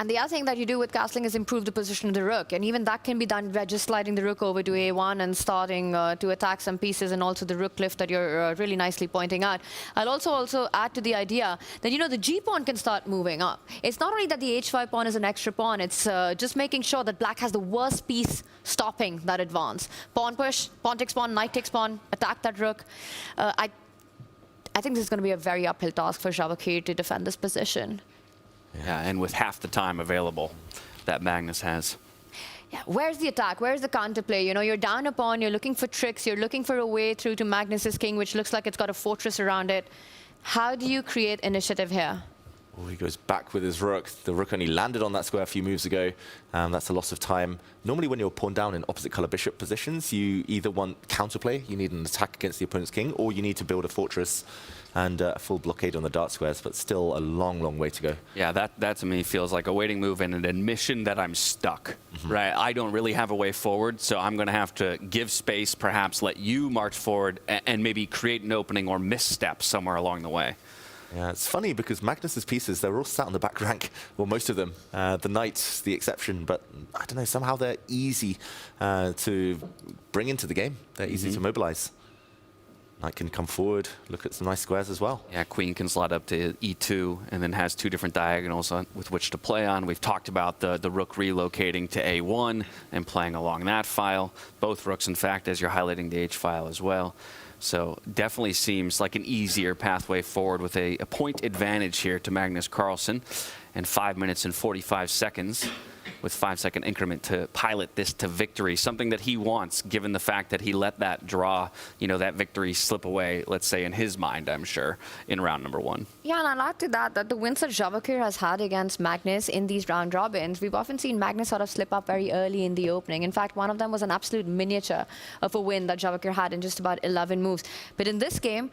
And the other thing that you do with castling is improve the position of the rook. And even that can be done by just sliding the rook over to a1 and starting to attack some pieces, and also the rook cliff that you're really nicely pointing out. I'll also add to the idea that, you know, the g-pawn can start moving up. It's not only that the h5 pawn is an extra pawn, it's just making sure that black has the worst piece stopping that advance. Pawn push, pawn takes pawn, knight takes pawn, attack that rook. I think this is going to be a very uphill task for Javokhir to defend this position. Yeah, and with half the time available that Magnus has. Yeah, where's the attack? Where's the counterplay? You know, you're down a pawn, you're looking for tricks, you're looking for a way through to Magnus's king, which looks like it's got a fortress around it. How do you create initiative here? Oh, he goes back with his rook. The rook only landed on that square a few moves ago. That's a loss of time. Normally when you're pawn down in opposite color bishop positions, you either want counterplay, you need an attack against the opponent's king, or you need to build a fortress and a full blockade on the dark squares, but still a long, long way to go. Yeah, that to me feels like a waiting move and an admission that I'm stuck, right? I don't really have a way forward, so I'm going to have to give space, perhaps let you march forward and maybe create an opening or misstep somewhere along the way. Yeah, it's funny because Magnus's pieces, they're all sat on the back rank, well, most of them. The knight's the exception, but I don't know, somehow they're easy to bring into the game. They're easy to mobilize. Knight can come forward, look at some nice squares as well. Yeah, queen can slide up to e2 and then has two different diagonals with which to play on. We've talked about the rook relocating to a1 and playing along that file. Both rooks, in fact, as you're highlighting the h file as well. So definitely seems like an easier pathway forward with a point advantage here to Magnus Carlsen. And 5 minutes and 45 seconds with 5-second increment to pilot this to victory, something that he wants, given the fact that he let that draw, that victory slip away, let's say, in his mind, I'm sure, in round number 1. Yeah, and I'll add to that the wins that Javokhir has had against Magnus in these round robins, we've often seen Magnus sort of slip up very early in the opening. In fact, one of them was an absolute miniature of a win that Javokhir had in just about 11 moves. But in this game,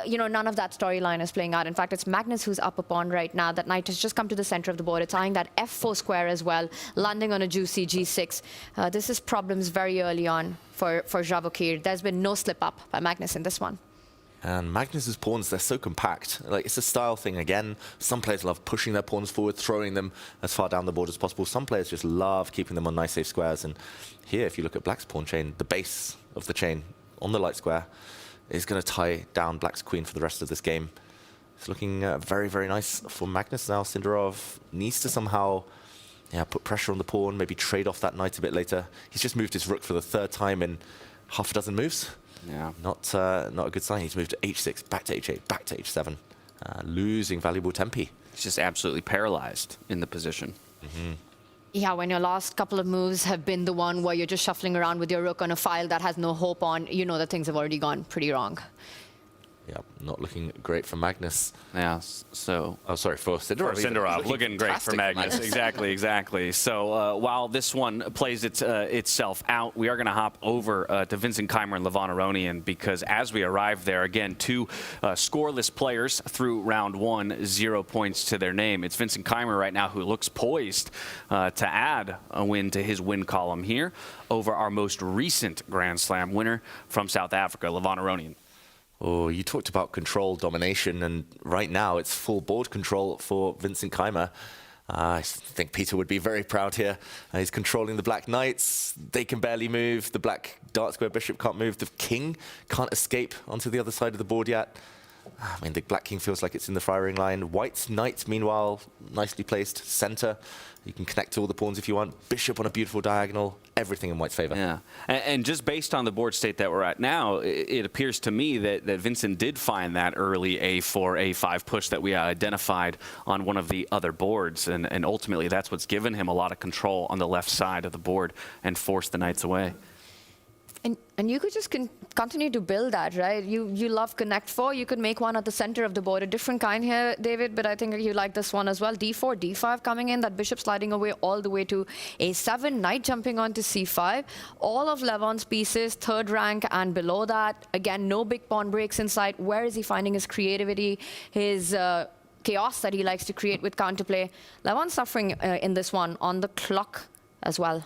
none of that storyline is playing out. In fact, it's Magnus who's up a pawn right now. That knight has just come to the center of the board. It's eyeing that f4 square as well, landing on a juicy g6. This is problems very early on for Javokhir. There's been no slip up by Magnus in this one. And Magnus's pawns, they're so compact. Like, it's a style thing again. Some players love pushing their pawns forward, throwing them as far down the board as possible. Some players just love keeping them on nice safe squares. And here, if you look at Black's pawn chain, the base of the chain on the light square is going to tie down Black's queen for the rest of this game. It's looking very, very nice for Magnus now. Sindarov needs to somehow put pressure on the pawn, maybe trade off that knight a bit later. He's just moved his rook for the 3rd time in half a dozen moves. Yeah. Not a good sign. He's moved to h6, back to h8, back to h7, losing valuable tempi. He's just absolutely paralyzed in the position. Yeah, when your last couple of moves have been the one where you're just shuffling around with your rook on a file that has no hope on, you know that things have already gone pretty wrong. Yeah, not looking great for Magnus. Yeah, so... Oh, sorry, for Sindarov. For Sindarov, looking great for Magnus. Exactly. So while this one plays itself out, we are going to hop over to Vincent Keymer and Levon Aronian, because as we arrive there, again, 2 scoreless players through round 1, 0 points to their name. It's Vincent Keymer right now who looks poised to add a win to his win column here over our most recent Grand Slam winner from South Africa, Levon Aronian. Oh, you talked about control, domination, and right now it's full board control for Vincent Keymer. I think Peter would be very proud here. He's controlling the black knights. They can barely move. The black dark square bishop can't move. The king can't escape onto the other side of the board yet. I mean, the black king feels like it's in the firing line. White's knight, meanwhile, nicely placed center. You can connect to all the pawns if you want. Bishop on a beautiful diagonal. Everything in White's favor. Yeah, and just based on the board state that we're at now, it appears to me that Vincent did find that early a4, a5 push that we identified on one of the other boards. And ultimately, that's what's given him a lot of control on the left side of the board and forced the knights away. And you could just continue to build that, right? You love Connect 4. You could make one at the center of the board. A different kind here, David, but I think you like this one as well. D4, D5 coming in. That bishop sliding away all the way to A7. Knight jumping on to C5. All of Levon's pieces, 3rd rank and below that. Again, no big pawn breaks in sight. Where is he finding his creativity, his chaos that he likes to create with counterplay? Levon's suffering in this one on the clock as well.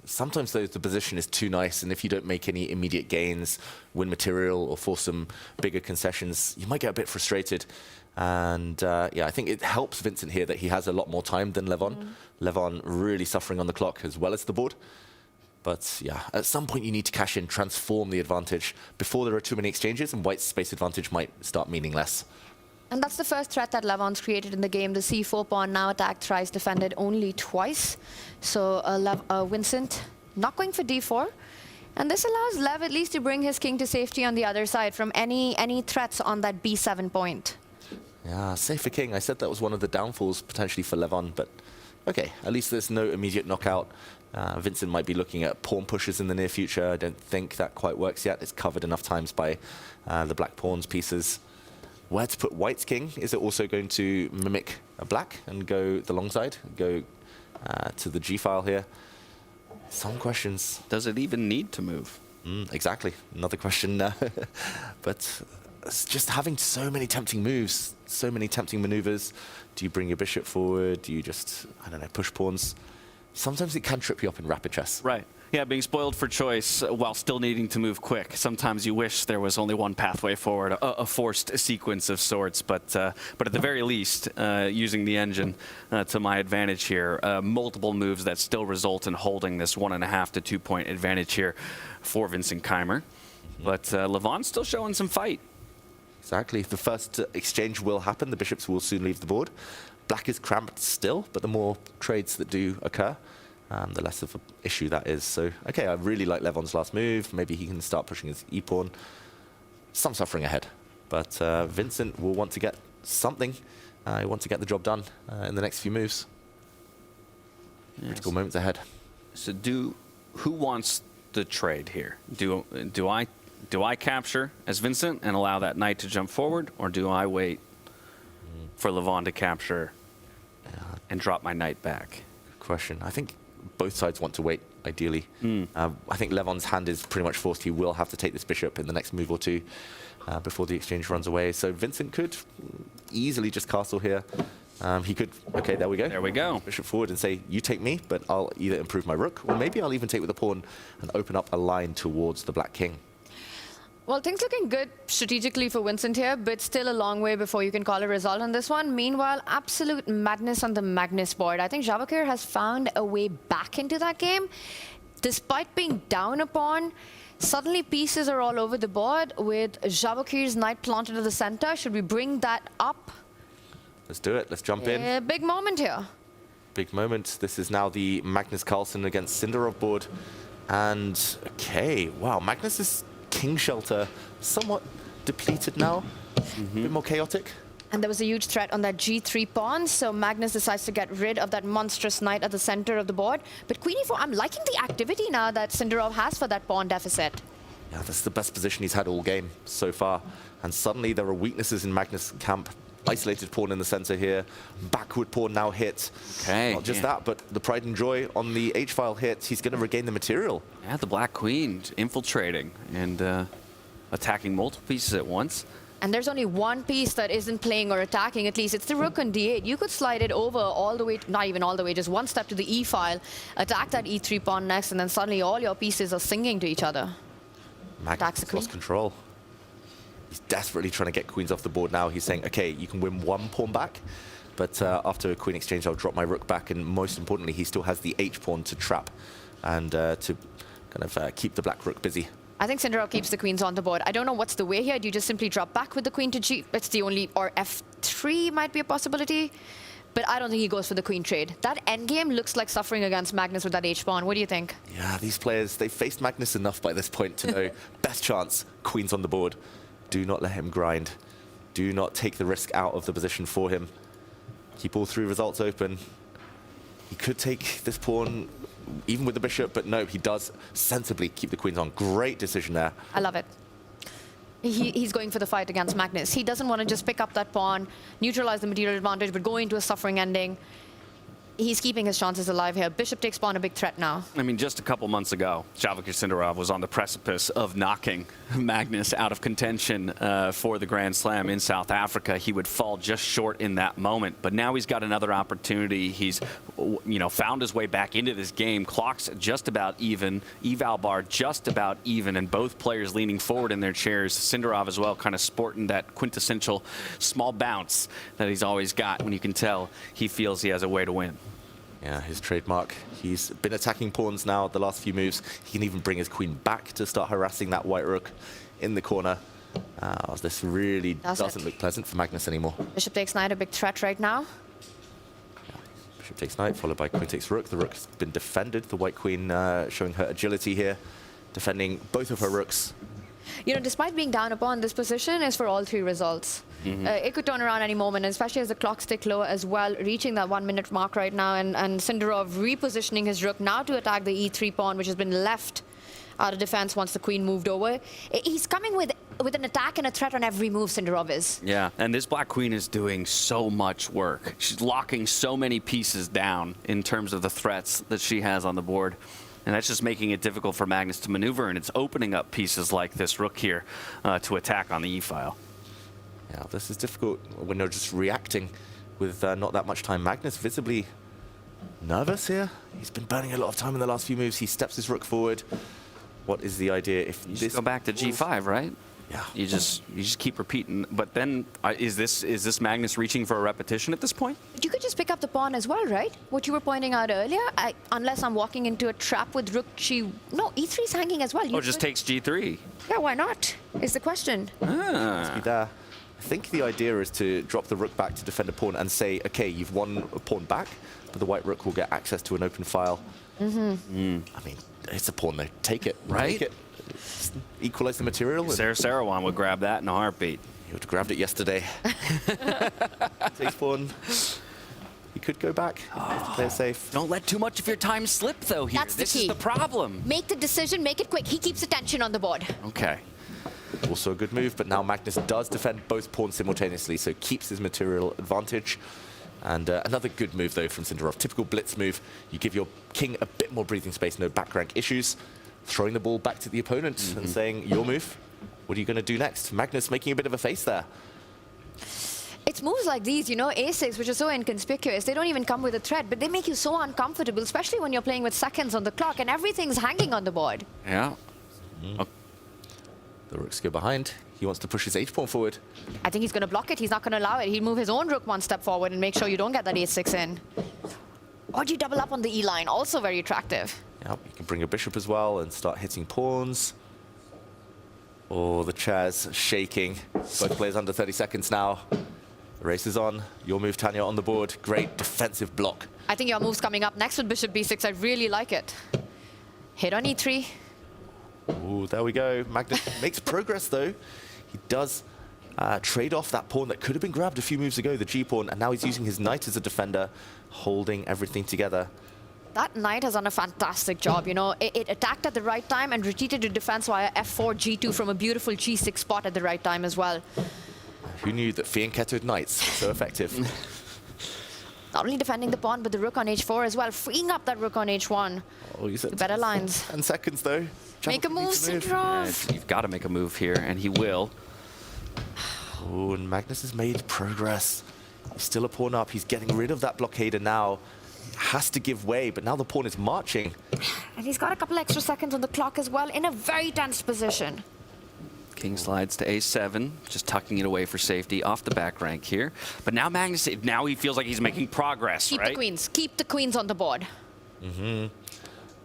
Sometimes, though, the position is too nice, and if you don't make any immediate gains, win material, or force some bigger concessions, you might get a bit frustrated. And yeah, I think it helps Vincent here that he has a lot more time than Levon. Levon really suffering on the clock as well as the board. But yeah, at some point you need to cash in, transform the advantage before there are too many exchanges, and White's space advantage might start meaning less. And that's the first threat that Levon's created in the game. The c4 pawn now attacked, thrice defended only twice. So Vincent not going for d4. And this allows Lev at least to bring his king to safety on the other side from any threats on that b7 point. Yeah, safer king. I said that was one of the downfalls potentially for Levon, but okay, at least there's no immediate knockout. Vincent might be looking at pawn pushes in the near future. I don't think that quite works yet. It's covered enough times by the black pawn's pieces. Where to put White's king? Is it also going to mimic a black and go the long side, go to the G file here? Some questions. Does it even need to move? Exactly, another question. But it's just having so many tempting moves, so many tempting maneuvers. Do you bring your bishop forward? Do you just, I don't know, push pawns? Sometimes it can trip you up in rapid chess. Right. Yeah, being spoiled for choice while still needing to move quick. Sometimes you wish there was only one pathway forward, a forced sequence of sorts. But at the very least, using the engine to my advantage here, multiple moves that still result in holding this 1.5 to 2 point advantage here for Vincent Keymer. But Levon's still showing some fight. Exactly. The first exchange will happen. The bishops will soon leave the board. Black is cramped still, but the more trades that do occur, the less of an issue that is. So, okay, I really like Levon's last move. Maybe he can start pushing his e-pawn. Some suffering ahead. But Vincent will want to get something. He wants to get the job done in the next few moves. Critical moments ahead. So who wants the trade here? Do I capture as Vincent and allow that knight to jump forward, or do I wait for Levon to capture and drop my knight back? Good question. I think both sides want to wait, ideally. I think Levon's hand is pretty much forced. He will have to take this bishop in the next move or two before the exchange runs away. So Vincent could easily just castle here. He could, okay, there we go. There we go. Bishop forward and say, you take me, but I'll either improve my rook, or maybe I'll even take with the pawn and open up a line towards the black king. Well, things looking good strategically for Vincent here, but still a long way before you can call a result on this one. Meanwhile, absolute madness on the Magnus board. I think Javokhir has found a way back into that game. Despite being down a pawn, suddenly pieces are all over the board with Javokhir's knight planted to the center. Should we bring that up? Let's do it. Let's jump in. Big moment here. Big moment. This is now the Magnus Carlsen against Sindarov board. And, okay, wow, Magnus's king shelter somewhat depleted now. A bit more chaotic. And there was a huge threat on that G3 pawn, so Magnus decides to get rid of that monstrous knight at the center of the board. But Queen E4, I'm liking the activity now that Sindarov has for that pawn deficit. Yeah, that's the best position he's had all game so far. And suddenly there are weaknesses in Magnus' camp. Isolated pawn in the center here. Backward pawn now hit. Okay. Not just that, but the pride and joy on the H-file hit. He's going to regain the material. Yeah, the black queen infiltrating and attacking multiple pieces at once. And there's only one piece that isn't playing or attacking, at least. It's the rook on d8. You could slide it over all the way, not even all the way, just one step to the e-file, attack that e3 pawn next, and then suddenly all your pieces are singing to each other. Magnus lost control. He's desperately trying to get queens off the board now. He's saying, okay, you can win one pawn back, but after a queen exchange, I'll drop my rook back. And most importantly, he still has the h-pawn to trap and to kind of keep the black rook busy. I think Sindarov keeps the queens on the board. I don't know what's the way here. Do you just simply drop back with the queen to g? It's the only, or f3 might be a possibility. But I don't think he goes for the queen trade. That endgame looks like suffering against Magnus with that h-pawn. What do you think? Yeah, these players, they've faced Magnus enough by this point to know best chance, queens on the board. Do not let him grind. Do not take the risk out of the position for him. Keep all three results open. He could take this pawn even with the bishop, but no, he does sensibly keep the queens on. Great decision there. I love it. He's going for the fight against Magnus. He doesn't want to just pick up that pawn, neutralize the material advantage, but go into a suffering ending. He's keeping his chances alive here. Bishop takes pawn, a big threat now. I mean, just a couple months ago, Javokhir Sindarov was on the precipice of knocking Magnus out of contention for the Grand Slam in South Africa. He would fall just short in that moment, but now he's got another opportunity. He's, found his way back into this game. Clock's just about even, eval bar just about even, and both players leaning forward in their chairs. Sindarov as well, kind of sporting that quintessential small bounce that he's always got when you can tell he feels he has a way to win. Yeah, his trademark. He's been attacking pawns now the last few moves. He can even bring his queen back to start harassing that white rook in the corner. This really doesn't look pleasant for Magnus anymore. Bishop takes knight, a big threat right now. Yeah, bishop takes knight, followed by queen takes rook. The rook's been defended. The white queen showing her agility here, defending both of her rooks. Despite being down a pawn, this position is for all three results. It could turn around any moment, especially as the clocks tick low as well, reaching that 1 minute mark right now, and Sindarov repositioning his rook now to attack the e3 pawn, which has been left out of defense once the queen moved over. He's coming with an attack and a threat on every move, Sindarov is. Yeah, and this black queen is doing so much work. She's locking so many pieces down in terms of the threats that she has on the board. And that's just making it difficult for Magnus to maneuver, and it's opening up pieces like this rook here to attack on the e-file. Yeah, this is difficult when you're just reacting with not that much time. Magnus visibly nervous here. He's been burning a lot of time in the last few moves. He steps his rook forward. What is the idea? If you just go back to g5, right? Yeah. You just keep repeating. But then is this Magnus reaching for a repetition at this point? You could just pick up the pawn as well, right? What you were pointing out earlier. Unless I'm walking into a trap with rook g. No, e3 is hanging as well. Or just takes g3. Yeah, why not? Is the question. Must be there. I think the idea is to drop the rook back to defend a pawn and say, okay, you've won a pawn back, but the white rook will get access to an open file. I mean, it's a pawn though. Take it, right? Take it. Equalize the material. Sarawan would grab that in a heartbeat. He would have grabbed it yesterday. Takes pawn. He could go back. Play it safe. Don't let too much of your time slip, though, here. That's the This key. is the problem. Make the decision, make it quick. He keeps attention on the board. Okay. Also a good move, but now Magnus does defend both pawns simultaneously, so keeps his material advantage. And another good move, though, from Sindarov. Typical blitz move. You give your king a bit more breathing space, no back rank issues. Throwing the ball back to the opponent and saying, your move. What are you going to do next? Magnus making a bit of a face there. It's moves like these, you know, A6, which are so inconspicuous. They don't even come with a threat, but they make you so uncomfortable, especially when you're playing with seconds on the clock and everything's hanging on the board. Yeah. The rooks go behind. He wants to push his h-pawn forward. I think he's going to block it. He's not going to allow it. He'll move his own rook one step forward and make sure you don't get that A6 in. Or do you double up on the E line? Also very attractive. Yeah, you can bring a bishop as well and start hitting pawns. Oh, the chair's shaking. Both players under 30 seconds now. The race is on. Your move, Tanya, on the board. Great defensive block. I think your move's coming up next with bishop b6. I really like it. Hit on e3. Ooh, there we go. Magnus makes progress, though. He does trade off that pawn that could have been grabbed a few moves ago, the g-pawn, and now he's using his knight as a defender, holding everything together. That knight has done a fantastic job, you know. It attacked at the right time and retreated to defense via f4, g2 from a beautiful g6 spot at the right time as well. Who knew that fianchettoed knights were so effective? Not only defending the pawn, but the rook on h4 as well, freeing up that rook on h1. Oh, you said better lines. 10 seconds, though. Make a move, Sindarov. You've got to make a move here, and he will. Oh, and Magnus has made progress. He's still a pawn up. He's getting rid of that blockader now. Has to give way, but now the pawn is marching. And he's got a couple extra seconds on the clock as well, in a very tense position. King slides to a7, just tucking it away for safety off the back rank here. But now Magnus, now he feels like he's making progress, Keep right? the queens. Keep the queens on the board.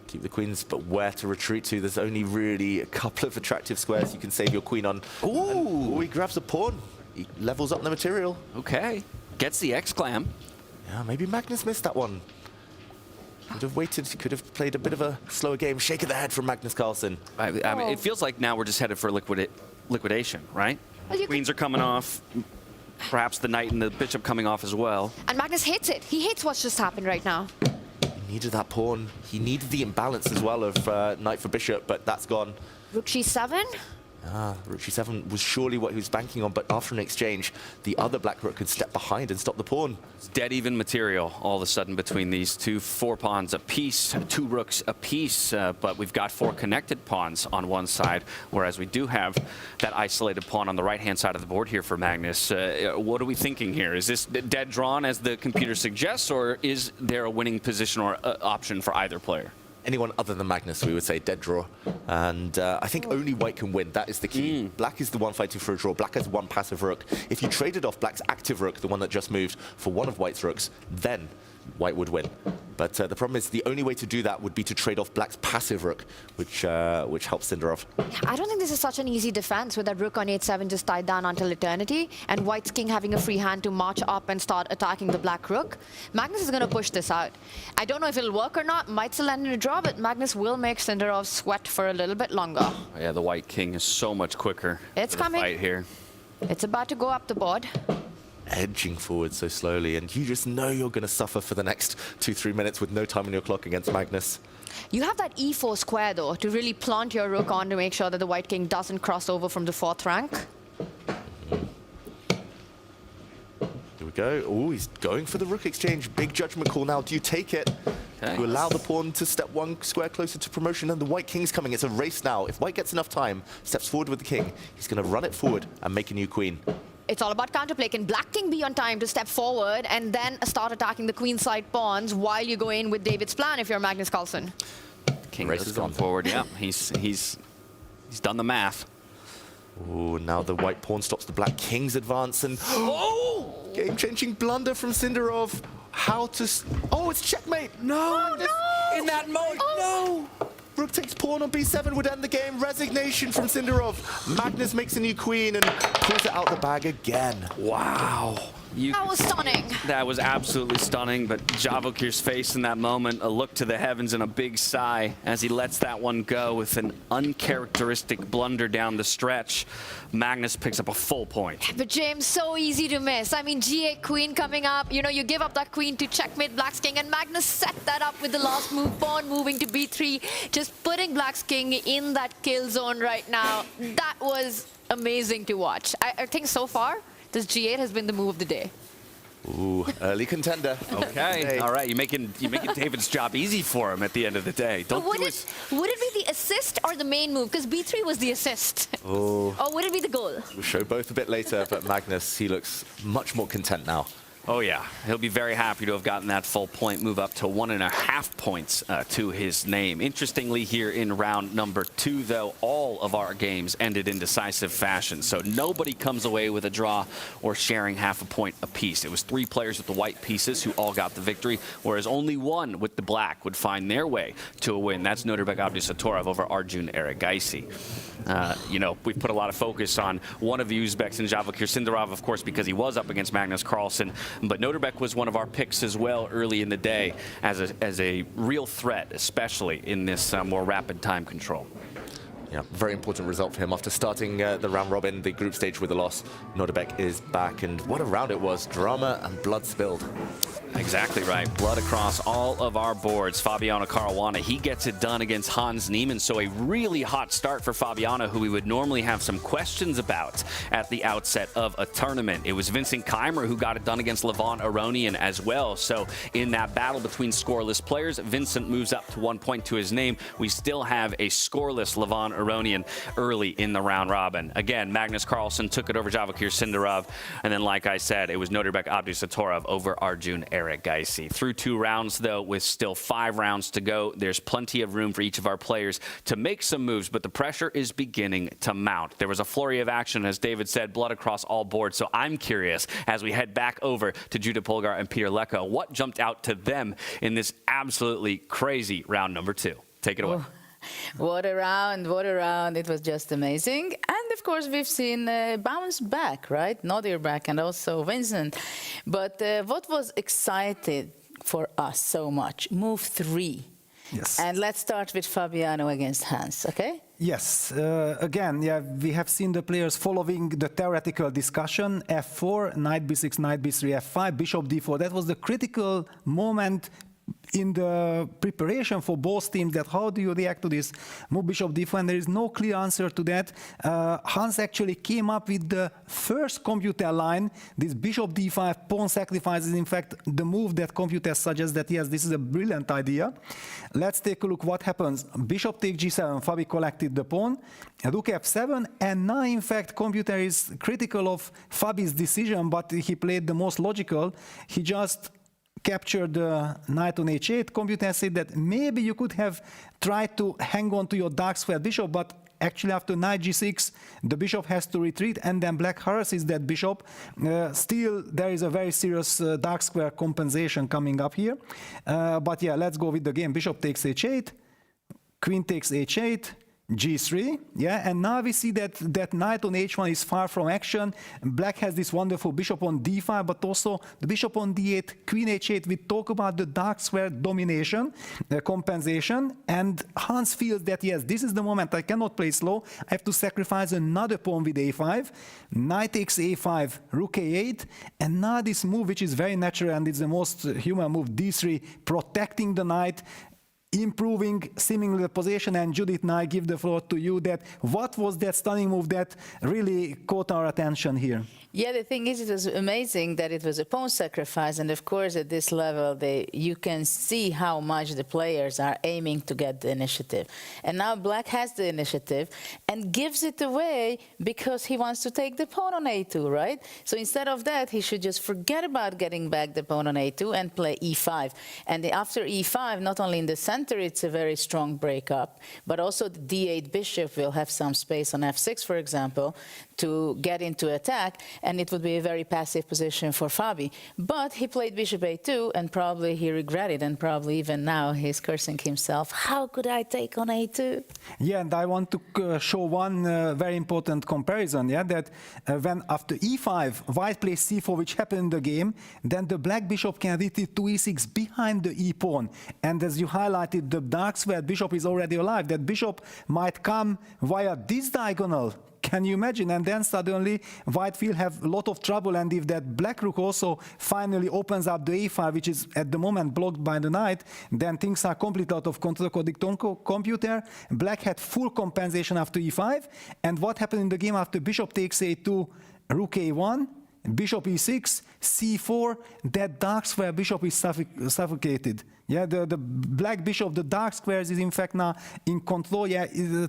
Keep the queens, but where to retreat to? There's only really a couple of attractive squares you can save your queen on. Ooh, he grabs a pawn. He levels up the material. Okay. Gets the X-clam. Yeah, maybe Magnus missed that one. Could have waited, could have played a bit of a slower game. Shake of the head from Magnus Carlsen. I mean, it feels like now we're just headed for liquidation, right? Well, Queens are coming off. Perhaps the knight and the bishop coming off as well. And Magnus hates it. He hates what's just happened right now. He needed that pawn. He needed the imbalance as well of knight for bishop, but that's gone. Rook g7. Rook g7 was surely what he was banking on, but after an exchange, the other black rook could step behind and stop the pawn. It's dead even material all of a sudden between these two, 4 pawns apiece, 2 rooks apiece, but we've got 4 connected pawns on one side, whereas we do have that isolated pawn on the right-hand side of the board here for Magnus. What are we thinking here? Is this dead drawn as the computer suggests, or is there a winning position or option for either player? Anyone other than Magnus, we would say dead draw. And I think only white can win. That is the key. Black is the one fighting for a draw. Black has 1 passive rook. If you traded off Black's active rook, the one that just moved, for one of White's rooks, then White would win. But the problem is the only way to do that would be to trade off Black's passive rook, which helps Sindarov. I don't think this is such an easy defense with that rook on h7 just tied down until eternity, and White's king having a free hand to march up and start attacking the black rook. Magnus is going to push this out. I don't know if it'll work or not. Might still end in a draw, but Magnus will make Sindarov sweat for a little bit longer. Yeah, the white king is so much quicker. It's for the coming. fight here. It's about to go up the board. Edging forward so slowly, and you just know you're going to suffer for the next 2-3 minutes with no time on your clock against Magnus. You have that e4 square, though, to really plant your rook on to make sure that the white king doesn't cross over from the 4th rank. Here we go. Oh, he's going for the rook exchange. Big judgment call now. Do you take it? Okay. To allow the pawn to step 1 square closer to promotion, and the white king's coming. It's a race now. If White gets enough time, steps forward with the king, he's going to run it forward and make a new queen. It's all about counterplay. Can black king be on time to step forward and then start attacking the queen side pawns while you go in with David's plan if you're Magnus Carlsen? King has gone forward. Yeah, he's done the math. Oh, now the white pawn stops the black king's advance, and game-changing blunder from Sindarov. How to? Oh, it's checkmate. No, in that mode. No. Rook takes pawn on b7 would end the game. Resignation from Sindarov. Magnus makes a new queen and pulls it out the bag again. Wow. That was stunning. That was absolutely stunning, but Javokhir's face in that moment, a look to the heavens and a big sigh as he lets that one go with an uncharacteristic blunder down the stretch. Magnus picks up a full point. But James, so easy to miss. I mean, G8 queen coming up. You know, you give up that queen to checkmate Black's king, and Magnus set that up with the last move, pawn moving to b3, just putting Black's king in that kill zone right now. That was amazing to watch. I think so far, this G8 has been the move of the day. Ooh, early contender. Okay, all right, you're making David's job easy for him at the end of the day. Would it be the assist or the main move? Because b3 was the assist. Oh. Or would it be the goal? We'll show both a bit later, but Magnus, he looks much more content now. Oh yeah, he'll be very happy to have gotten that full point, move up to 1.5 points to his name. Interestingly, here in round number 2, though, all of our games ended in decisive fashion. So nobody comes away with a draw or sharing half a point apiece. It was 3 players with the white pieces who all got the victory, whereas only 1 with the black would find their way to a win. That's Nodirbek Abdusattorov over Arjun Erigaisi. You know, we've put a lot of focus on one of the Uzbeks in Javokhir Sindarov, of course, because he was up against Magnus Carlsen. But Nodirbek was one of our picks as well early in the day as a real threat, especially in this more rapid time control. Yeah, very important result for him after starting the round robin, the group stage with a loss. Nodirbek is back, and what a round it was. Drama and blood spilled. Exactly right. Blood across all of our boards. Fabiano Caruana, he gets it done against Hans Niemann. So a really hot start for Fabiano, who we would normally have some questions about at the outset of a tournament. It was Vincent Keymer who got it done against Levon Aronian as well. So in that battle between scoreless players, Vincent moves up to 1 point to his name. We still have a scoreless Levon Aronian early in the round robin. Again, Magnus Carlsen took it over Javokhir Sindarov. And then, like I said, it was Nodirbek Abdusattorov over Arjun Erigaisi. Through 2 rounds, though, with still 5 rounds to go, there's plenty of room for each of our players to make some moves, but the pressure is beginning to mount. There was a flurry of action, as David said, blood across all boards, so I'm curious, as we head back over to Judah Polgar and Peter Lecko, what jumped out to them in this absolutely crazy round number 2? Take it away. Oh. What a round, what a round. It was just amazing. And of course, we've seen bounce back, right? Nodirbek and also Vincent. But what was excited for us so much? Move 3. Yes. And let's start with Fabiano against Hans, okay? Yes, again, yeah, we have seen the players following the theoretical discussion. F4, knight b6, knight b3, f5, bishop d4. That was the critical moment in the preparation for both teams, that how do you react to this move bishop d4, and there is no clear answer to that. Hans actually came up with the first computer line. This bishop d5 pawn sacrifice is in fact the move that computers suggest that yes, this is a brilliant idea. Let's take a look what happens. Bishop take g7, Fabi collected the pawn, rook f7, and now in fact computer is critical of Fabi's decision, but he played the most logical. He just captured the knight on h8. Computer said that maybe you could have tried to hang on to your dark square bishop, but actually after knight g6, the bishop has to retreat, and then black harasses that bishop. Still, there is a very serious dark square compensation coming up here. But yeah, let's go with the game. Bishop takes h8, queen takes h8, g3, yeah, and now we see that knight on h1 is far from action. Black has this wonderful bishop on d5, but also the bishop on d8, queen h8. We talk about the dark square domination, compensation, and Hans feels that yes, this is the moment. I cannot play slow. I have to sacrifice another pawn with a5. Knight takes a5, rook a8, and now this move, which is very natural and it's the most human move, d3, protecting the knight, improving seemingly the position. And Judith, now I give the floor to you. That what was that stunning move that really caught our attention here? Yeah, the thing is, it was amazing that it was a pawn sacrifice, and of course at this level you can see how much the players are aiming to get the initiative. And now Black has the initiative and gives it away because he wants to take the pawn on a2, right? So instead of that, he should just forget about getting back the pawn on a2 and play e5. And after e5, not only in the center center, it's a very strong breakup. But also the d8 bishop will have some space on f6, for example, to get into attack, and it would be a very passive position for Fabi. But he played bishop a2, and probably he regretted, and probably even now he's cursing himself. How could I take on a2? Yeah, and I want to show one very important comparison, yeah, that when after e5, white plays c4, which happened in the game, then the black bishop can retreat to e6 behind the e-pawn. And as you highlighted, the dark square bishop is already alive. That bishop might come via this diagonal. Can you imagine? And then suddenly white will have a lot of trouble, and if that black rook also finally opens up the a5, which is at the moment blocked by the knight, then things are completely out of control according to computer. Black had full compensation after e5, and what happened in the game after bishop takes a2, rook a1, bishop e6, c4, that dark square bishop is suffocated. Yeah, the black bishop, the dark squares is in fact now in control. Yeah,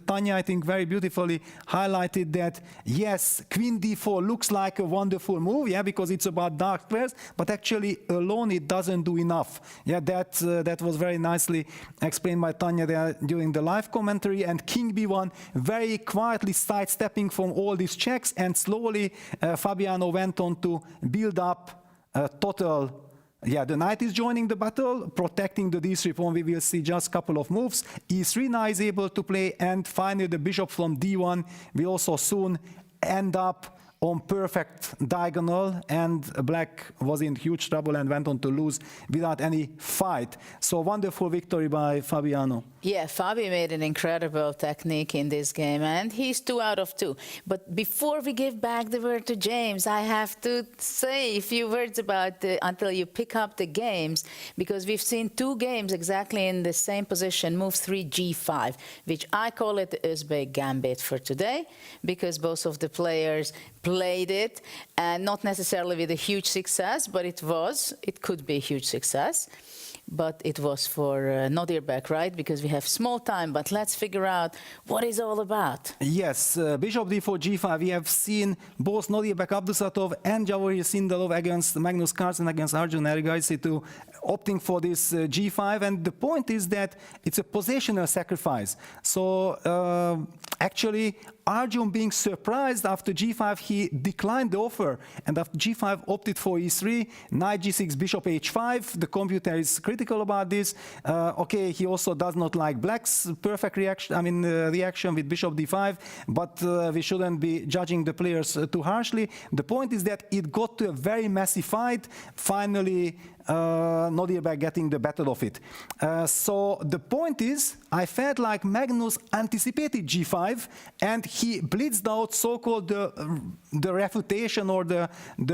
Tanya, I think, very beautifully highlighted that, yes, queen d4 looks like a wonderful move, yeah, because it's about dark squares, but actually alone it doesn't do enough. Yeah, that was very nicely explained by Tanya there during the live commentary. And king b1 very quietly sidestepping from all these checks, and slowly Fabiano went on to build up a total. Yeah, the knight is joining the battle, protecting the d3 pawn. We will see just a couple of moves. e3 now is able to play, and finally the bishop from d1 will also soon end up on perfect diagonal, and black was in huge trouble and went on to lose without any fight. So wonderful victory by Fabiano. Yeah, Fabi made an incredible technique in this game, and he's 2 out of 2. But before we give back the word to James, I have to say a few words about until you pick up the games, because we've seen 2 games exactly in the same position, move 3 g5, which I call it the Uzbek gambit for today, because both of the players played it, and not necessarily with a huge success, but it could be a huge success. But it was for Nodirbek, right? Because we have small time, but let's figure out what it's all about. Yes, bishop d4, g5. We have seen both Nodirbek, Abdusattorov and Javokhir, Sindarov against Magnus, Carlsen against Arjun, Erigaisi to opting for this g5. And the point is that it's a positional sacrifice. So actually, Arjun being surprised after g5, he declined the offer, and after g5 opted for e3, knight g6, bishop h5. The computer is critical about this. Okay, he also does not like black's perfect reaction, reaction with bishop d5, but we shouldn't be judging the players too harshly. The point is that it got to a very messy fight. Finally, Nodirbek getting the better of it. So the point is, I felt like Magnus anticipated g5, and he blitzed out so-called the refutation or the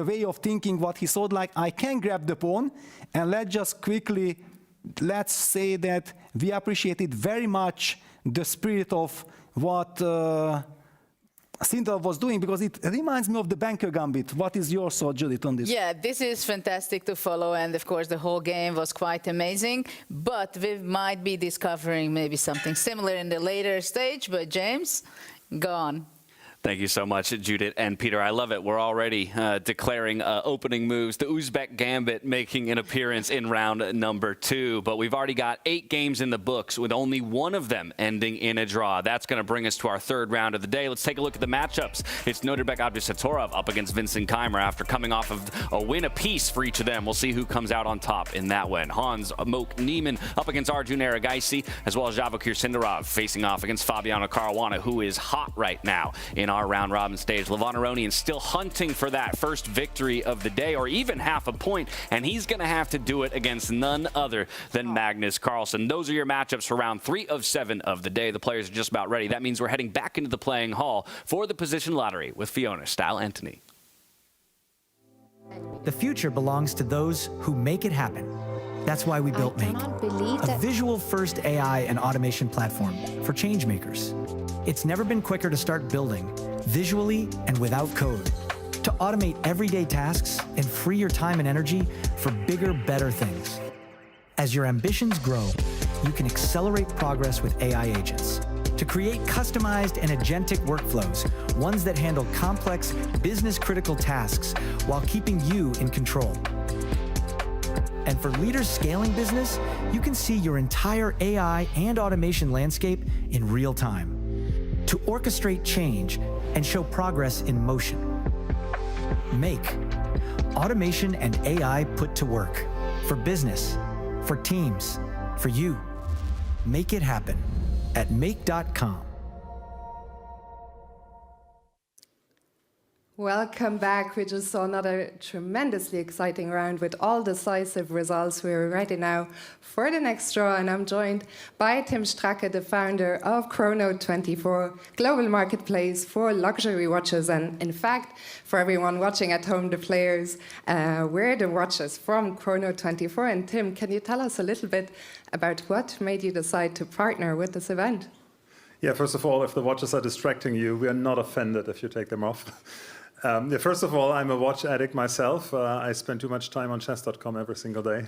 way of thinking what he thought, like, I can grab the pawn, and let's say that we appreciated very much the spirit of what Sindarov was doing, because it reminds me of the banker gambit. What is your thought, Judith, on this? Yeah, this is fantastic to follow, and of course the whole game was quite amazing, but we might be discovering maybe something similar in the later stage. But James, go on. Thank you so much, Judith and Peter. I love it. We're already declaring opening moves. The Uzbek Gambit making an appearance in round number 2. But we've already got 8 games in the books, with only one of them ending in a draw. That's going to bring us to our 3rd round of the day. Let's take a look at the matchups. It's Nodirbek Abdusattorov up against Vincent Keymer after coming off of a win apiece for each of them. We'll see who comes out on top in that one. Hans Moke Niemann up against Arjun Erigaisi, as well as Javokhir Sindarov facing off against Fabiano Caruana, who is hot right now in our round robin stage. Levon Aronian still hunting for that first victory of the day, or even half a point, and he's going to have to do it against none other than Magnus Carlsen. Those are your matchups for round 3 of 7 of the day. The players are just about ready. That means we're heading back into the playing hall for the position lottery with Fiona Style Anthony. The future belongs to those who make it happen. That's why we built Make, a visual-first AI and automation platform for change makers. It's never been quicker to start building, visually and without code, to automate everyday tasks and free your time and energy for bigger, better things. As your ambitions grow, you can accelerate progress with AI agents to create customized and agentic workflows, ones that handle complex, business-critical tasks while keeping you in control. And for leaders scaling business, you can see your entire AI and automation landscape in real time to orchestrate change and show progress in motion. Make automation and AI put to work for business, for teams, for you. Make it happen at make.com. Welcome back. We just saw another tremendously exciting round with all decisive results. We're ready now for the next draw, and I'm joined by Tim Stracke, the founder of Chrono24, global marketplace for luxury watches. And in fact, for everyone watching at home, the players wear the watches from Chrono24. And Tim, can you tell us a little bit about what made you decide to partner with this event? Yeah, first of all, if the watches are distracting you, we are not offended if you take them off. First of all, I'm a watch addict myself. I spend too much time on chess.com every single day.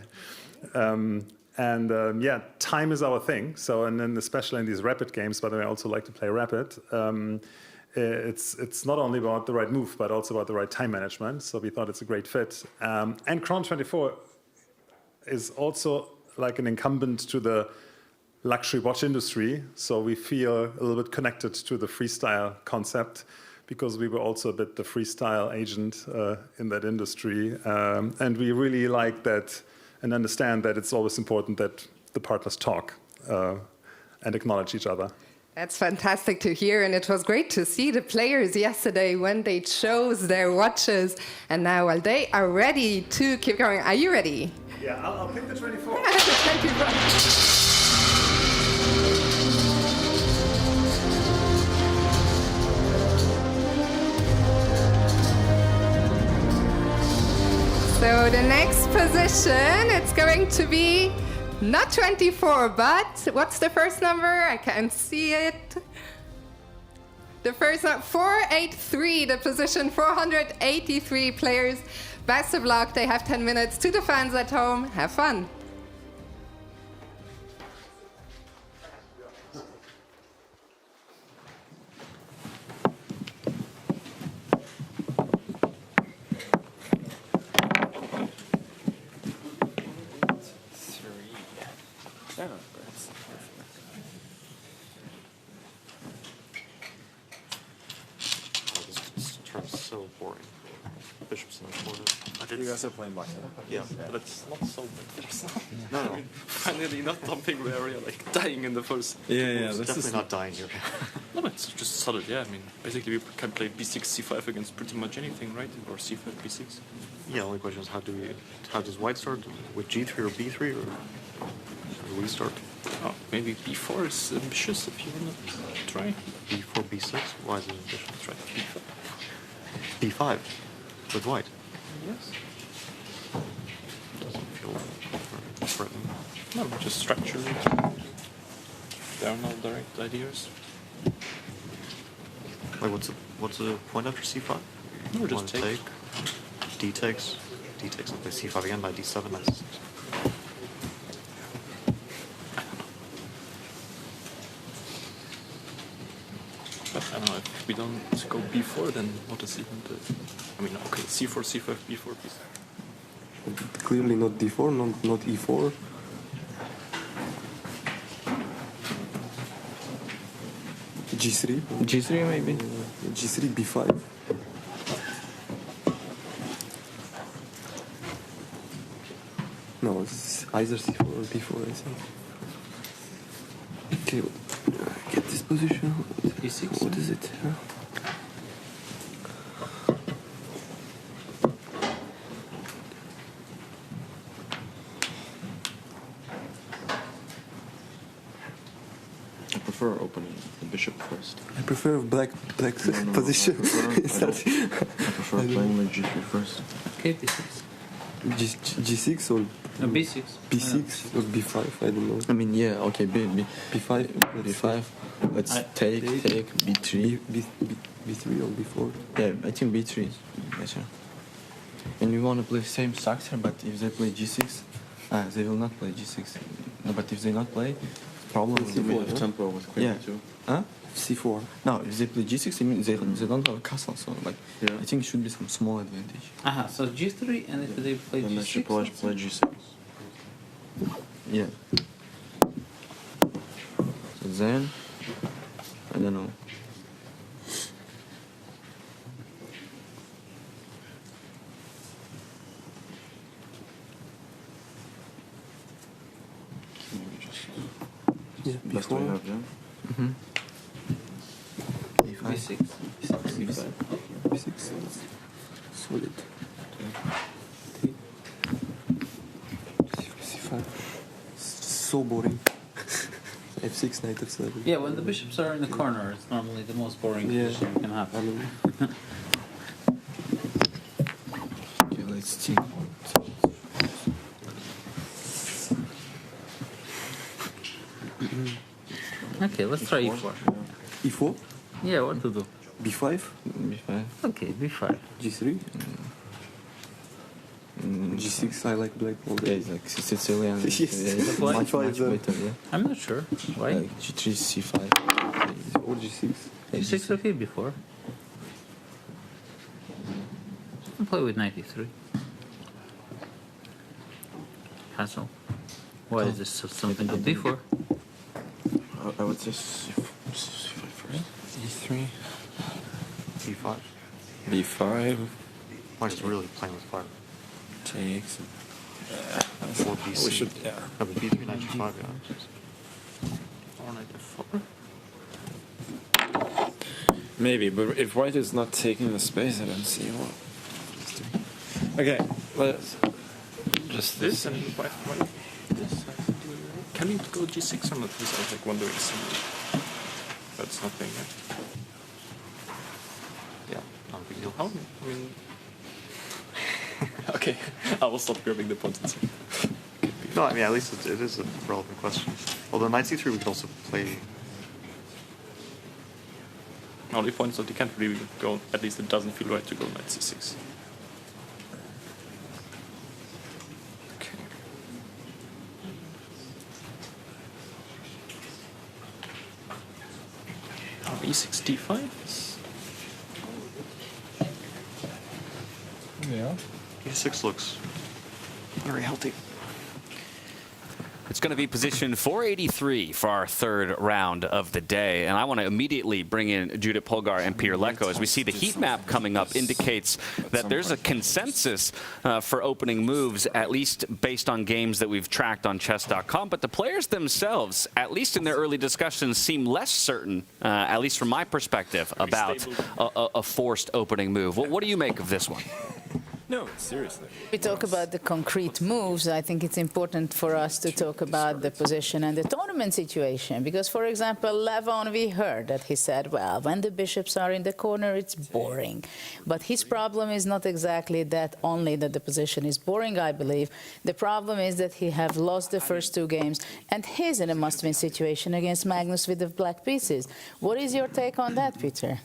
Yeah, time is our thing. So, and then especially in these rapid games, by the way, I also like to play rapid. It's not only about the right move, but also about the right time management. So we thought it's a great fit. And Chrono24 is also like an incumbent to the luxury watch industry. So we feel a little bit connected to the freestyle concept, because we were also a bit the freestyle agent in that industry. And we really like that and understand that it's always important that the partners talk and acknowledge each other. That's fantastic to hear, and it was great to see the players yesterday when they chose their watches. And now, well, they are ready to keep going. Are you ready? Yeah, I'll pick the 24. The 24. So the next position, it's going to be not 24, but what's the first number? I can't see it. The first number, 483, the position 483 players. Best of luck. They have 10 minutes. To the fans at home, have fun. So boring. Bishop's in the corner. You guys are playing black. Yeah, but it's not so bad. It's not, No, no. I mean, finally not dumping the area, like dying in the first. It's definitely not dying here. No, but it's just solid, yeah. I mean, basically we can play b6, c5 against pretty much anything, right? Or c5, b6. Yeah, only question is how does white start? With g3 or b3, or how do we start? Oh, maybe b4 is ambitious if you want to try. b4, b6? Why is it ambitious? Try b5. b5 with white? Yes. Doesn't feel threatening. No, just structure it. There are no direct ideas. Like what's the point after c5? No, just take. D takes. D takes and play c5 again by d7. That's But I don't know, if we don't go b4, then what is even the... I mean, okay, c4, c5, b4, b5. Clearly not d4, not e4. G3. G3 maybe. G3, b5. No, it's either c4 or b4, I think. Okay, get this position. e6. What is it? Huh? I prefer opening the bishop first. I prefer black position. I prefer playing like g3 first. Okay, b6. G6 or No, b6. b6 or b5, I don't know. I mean, yeah, okay, b5. b5. Let's take b3. b3 or b4. Yeah, I think b3 is better. And we want to play same structure, but if they play g6, they will not play g6. No, but if they not play, problem with the tempo with queen yeah. too. Huh? c4. No, if they play g6, I mean, they don't have a castle, so like Yeah. I think it should be some small advantage. So g3, and if they play Then they g6. should play g6. Yeah. So then, I don't know. Yeah, That's what I have, yeah. B6. B6. Solid. C5. So boring. F6, knight F7. Yeah, when the bishops are in the corner, it's normally the most boring position you can have. Okay, let's see. Okay, let's try e4. E4? Yeah, what to do? B5? B5. Okay, b5. G3? G6, I like black all day. Yeah, it's like Sicilian. Yes. Yeah, much better, yeah. I'm not sure. Why? Like G3, C5. Or G6. G6 okay before. I'll play with knight e3. Castle. Why is this something good before? I would say C5 first. E3. B5. B5. Why's really playing with fire? Takes. Or BC. We should, yeah. No, but B3, knight G5, yeah. Or knight F4. Maybe, but if white is not taking the space, I don't see what. Okay, let's just This and white. This. Can you go G6 or not? This I was like wondering something. That's nothing. Yeah, not a big deal. How? I mean. Okay, I will stop grabbing the points and see. No, I mean, at least it is a relevant question. Although knight C3 we could also play. Only points that you can't really go, at least it doesn't feel right to go knight C6. Okay. E6, D5? Yeah. E6 looks very healthy. It's going to be position 483 for our third round of the day. And I want to immediately bring in Judith Polgar and Peter Leko. As we see the heat map coming up indicates that there's a consensus for opening moves, at least based on games that we've tracked on chess.com. But the players themselves, at least in their early discussions, seem less certain, at least from my perspective, about a forced opening move. What do you make of this one? No, seriously. We talk about the concrete moves. I think it's important for us to talk about the position and the tournament situation. Because, for example, Levon, we heard that he said, well, when the bishops are in the corner, it's boring. But his problem is not exactly that only that the position is boring, I believe. The problem is that he have lost the first two games, and he's in a must-win situation against Magnus with the black pieces. What is your take on that, Peter?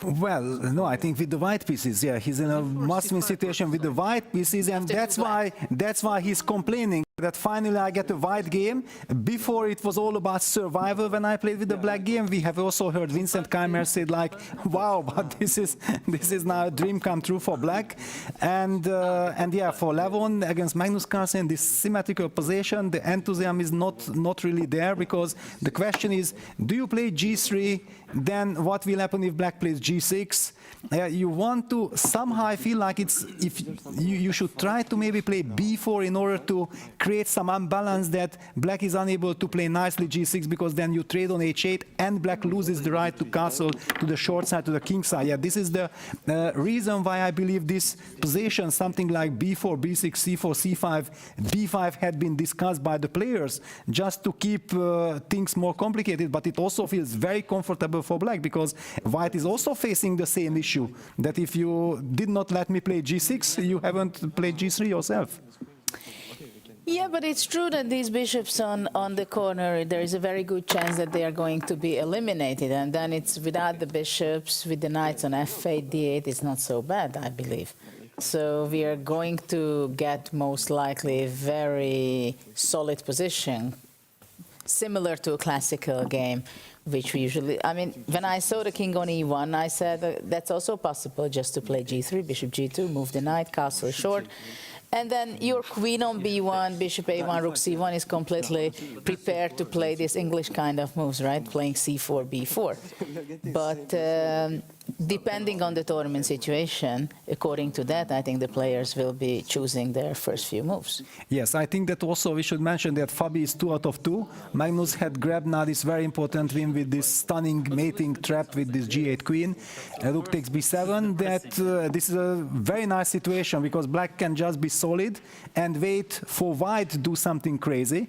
Well, no, I think with the white pieces, yeah, he's in a must-win situation with the white pieces, and that's why he's complaining that finally I get a white game. Before it was all about survival when I played with the black game. We have also heard Vincent Keymer said like, wow, but this is now a dream come true for black. And yeah, for Levon against Magnus Carlsen, this symmetrical position, the enthusiasm is not really there, because the question is, do you play G3? Then what will happen if black plays G6? You want to somehow, I feel like if you should try to maybe play B4 in order to create some unbalance that black is unable to play nicely G6, because then you trade on H8 and black loses the right to castle to the short side, to the king side. Yeah, this is the reason why I believe this position, something like B4, B6, C4, C5, B5 had been discussed by the players just to keep things more complicated, but it also feels very comfortable for black, because white is also facing the same issue, that if you did not let me play G6, you haven't played G3 yourself. Yeah, but it's true that these bishops on the corner, there is a very good chance that they are going to be eliminated. And then it's without the bishops, with the knights on F8, D8, it's not so bad, I believe. So we are going to get most likely a very solid position, similar to a classical game, which we usually, I mean, when I saw the king on E1, I said that's also possible, just to play G3, bishop G2, move the knight, castle short. And then your queen on b1, bishop a1, rook c1 is completely prepared to play this English kind of moves, right? Playing c4, b4. But depending on the tournament situation, according to that, I think the players will be choosing their first few moves. Yes, I think that also we should mention that Fabi is 2 out of 2. Magnus had grabbed now this very important win with this stunning mating trap with this g8 queen. Rook takes b7. That this is a very nice situation because black can just be solid and wait for white to do something crazy.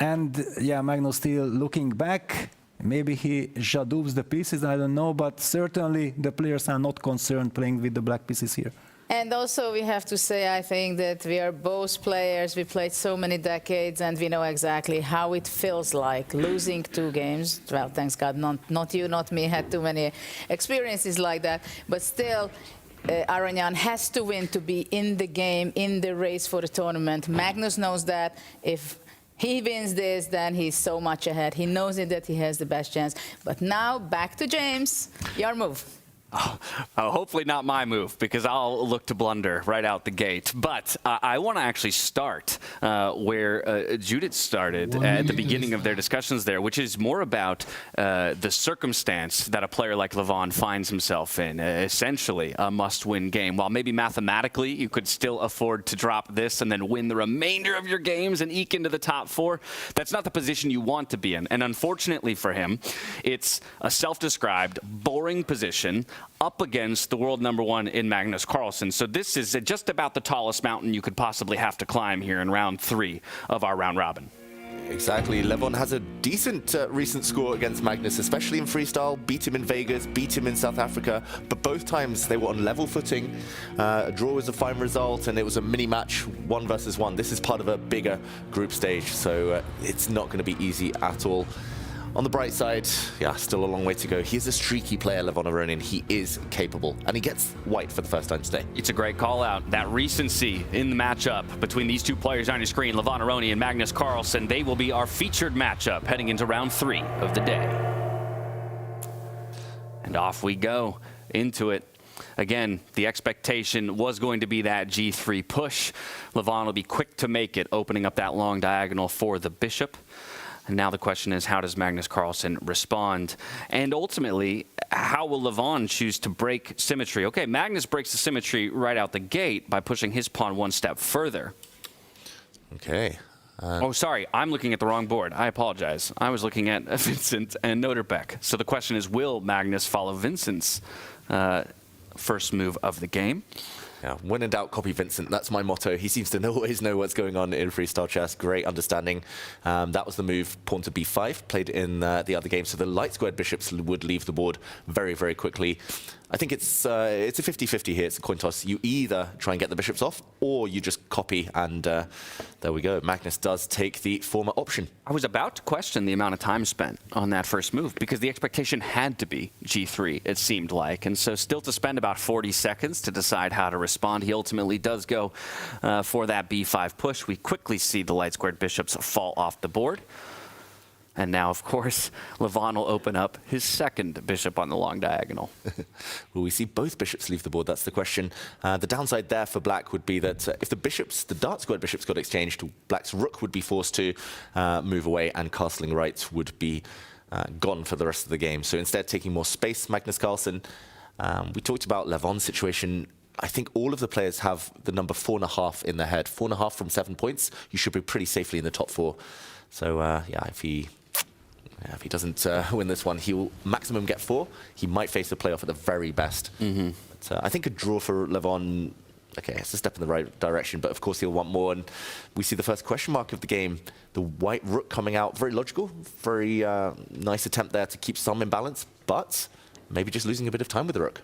And yeah, Magnus still looking back. Maybe he jadoops the pieces, I don't know, but certainly the players are not concerned playing with the black pieces here. And also we have to say, I think that we are both players, we played so many decades and we know exactly how it feels like losing 2 games. Well, thanks God, not you, not me, had too many experiences like that, but still, Aronian has to win to be in the game, in the race for the tournament. Magnus knows that if he wins this, then he's so much ahead. He knows it that he has the best chance. But now, back to James, your move. Hopefully not my move, because I'll look to blunder right out the gate. But I want to actually start where Judith started at the beginning of their discussions there, which is more about the circumstance that a player like Levon finds himself in, essentially a must-win game. While maybe mathematically you could still afford to drop this and then win the remainder of your games and eke into the top 4, that's not the position you want to be in. And unfortunately for him, it's a self-described boring position up against the world #1 in Magnus Carlsen. So this is just about the tallest mountain you could possibly have to climb here in round 3 of our round robin. Exactly. Levon has a decent recent score against Magnus, especially in freestyle. Beat him in Vegas, beat him in South Africa, but both times they were on level footing. A draw was a fine result, and it was a mini match, 1 versus 1. This is part of a bigger group stage, so it's not going to be easy at all. On the bright side, yeah, still a long way to go. He is a streaky player, Levon Aronian. He is capable, and he gets white for the first time today. It's a great call out. That recency in the matchup between these 2 players on your screen, Levon Aronian and Magnus Carlsen, they will be our featured matchup heading into round 3 of the day. And off we go into it. Again, the expectation was going to be that g3 push. Levon will be quick to make it, opening up that long diagonal for the bishop. And now the question is, how does Magnus Carlsen respond? And ultimately, how will Levon choose to break symmetry? Okay, Magnus breaks the symmetry right out the gate by pushing his pawn 1 step further. Okay. Oh, sorry, I'm looking at the wrong board. I apologize. I was looking at Vincent and Nodirbek. So the question is, will Magnus follow Vincent's first move of the game? Yeah, when in doubt, copy Vincent. That's my motto. He seems to always know what's going on in freestyle chess. Great understanding. That was the move, pawn to b5, played in the other game. So the light squared bishops would leave the board very, very quickly. I think it's a 50-50 here. It's a coin toss. You either try and get the bishops off, or you just copy, and there we go. Magnus does take the former option. I was about to question the amount of time spent on that first move, because the expectation had to be g3, it seemed like. And so still to spend about 40 seconds to decide how to respond. He ultimately does go for that b5 push. We quickly see the light squared bishops fall off the board. And now, of course, Levon will open up his second bishop on the long diagonal. Will we see both bishops leave the board? That's the question. The downside there for black would be that if the dark squared bishops got exchanged, black's rook would be forced to move away, and castling right would be gone for the rest of the game. So instead, taking more space, Magnus Carlsen. We talked about Levon's situation. I think all of the players have the number 4.5 in their head. 4.5 from 7 points, you should be pretty safely in the top 4. So yeah, if he doesn't win this one, he will maximum get 4. He might face a playoff at the very best. But I think a draw for Levon, okay, it's a step in the right direction, but of course he'll want more. And we see the first question mark of the game, the white rook coming out. Very logical, very nice attempt there to keep some imbalance, but maybe just losing a bit of time with the rook.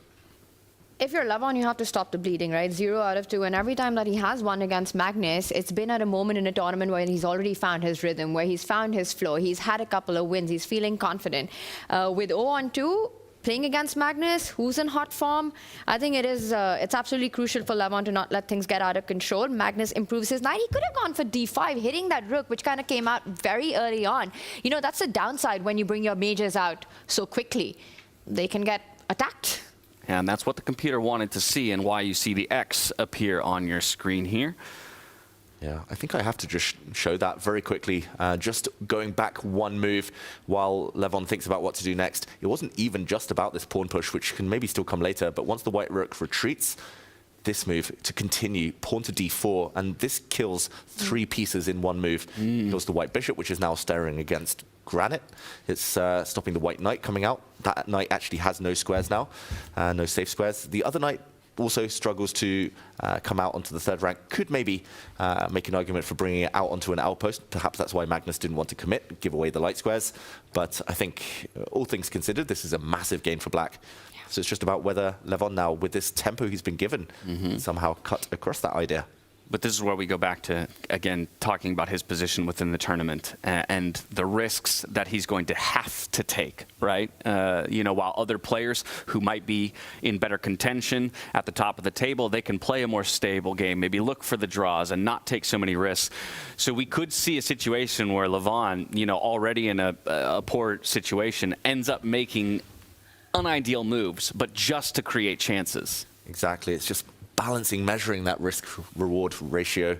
If you're Levon, you have to stop the bleeding, right? 0 out of 2. And every time that he has won against Magnus, it's been at a moment in a tournament where he's already found his rhythm, where he's found his flow. He's had a couple of wins. He's feeling confident. With 0-2, playing against Magnus, who's in hot form, I think it's absolutely crucial for Levon to not let things get out of control. Magnus improves his knight. He could have gone for d5, hitting that rook, which kind of came out very early on. You know, that's the downside when you bring your mages out so quickly. They can get attacked. And that's what the computer wanted to see and why you see the X appear on your screen here. Yeah, I think I have to just show that very quickly. Just going back one move while Levon thinks about what to do next. It wasn't even just about this pawn push, which can maybe still come later, but once the white rook retreats, this move to continue, pawn to d4, and this kills 3 pieces in one move. Kills the white bishop, which is now staring against granite. It's stopping the white knight coming out. That knight actually has no squares now, no safe squares. The other knight also struggles to come out onto the third rank. Could maybe make an argument for bringing it out onto an outpost. Perhaps that's why Magnus didn't want to commit, give away the light squares. But I think, all things considered, this is a massive gain for black. Yeah. So it's just about whether Levon now, with this tempo he's been given, somehow cut across that idea. But this is where we go back to, again, talking about his position within the tournament and the risks that he's going to have to take, right? You know, while other players who might be in better contention at the top of the table, they can play a more stable game, maybe look for the draws and not take so many risks. So we could see a situation where Levon, you know, already in a poor situation, ends up making unideal moves, but just to create chances. Exactly. It's just balancing, measuring that risk-reward ratio.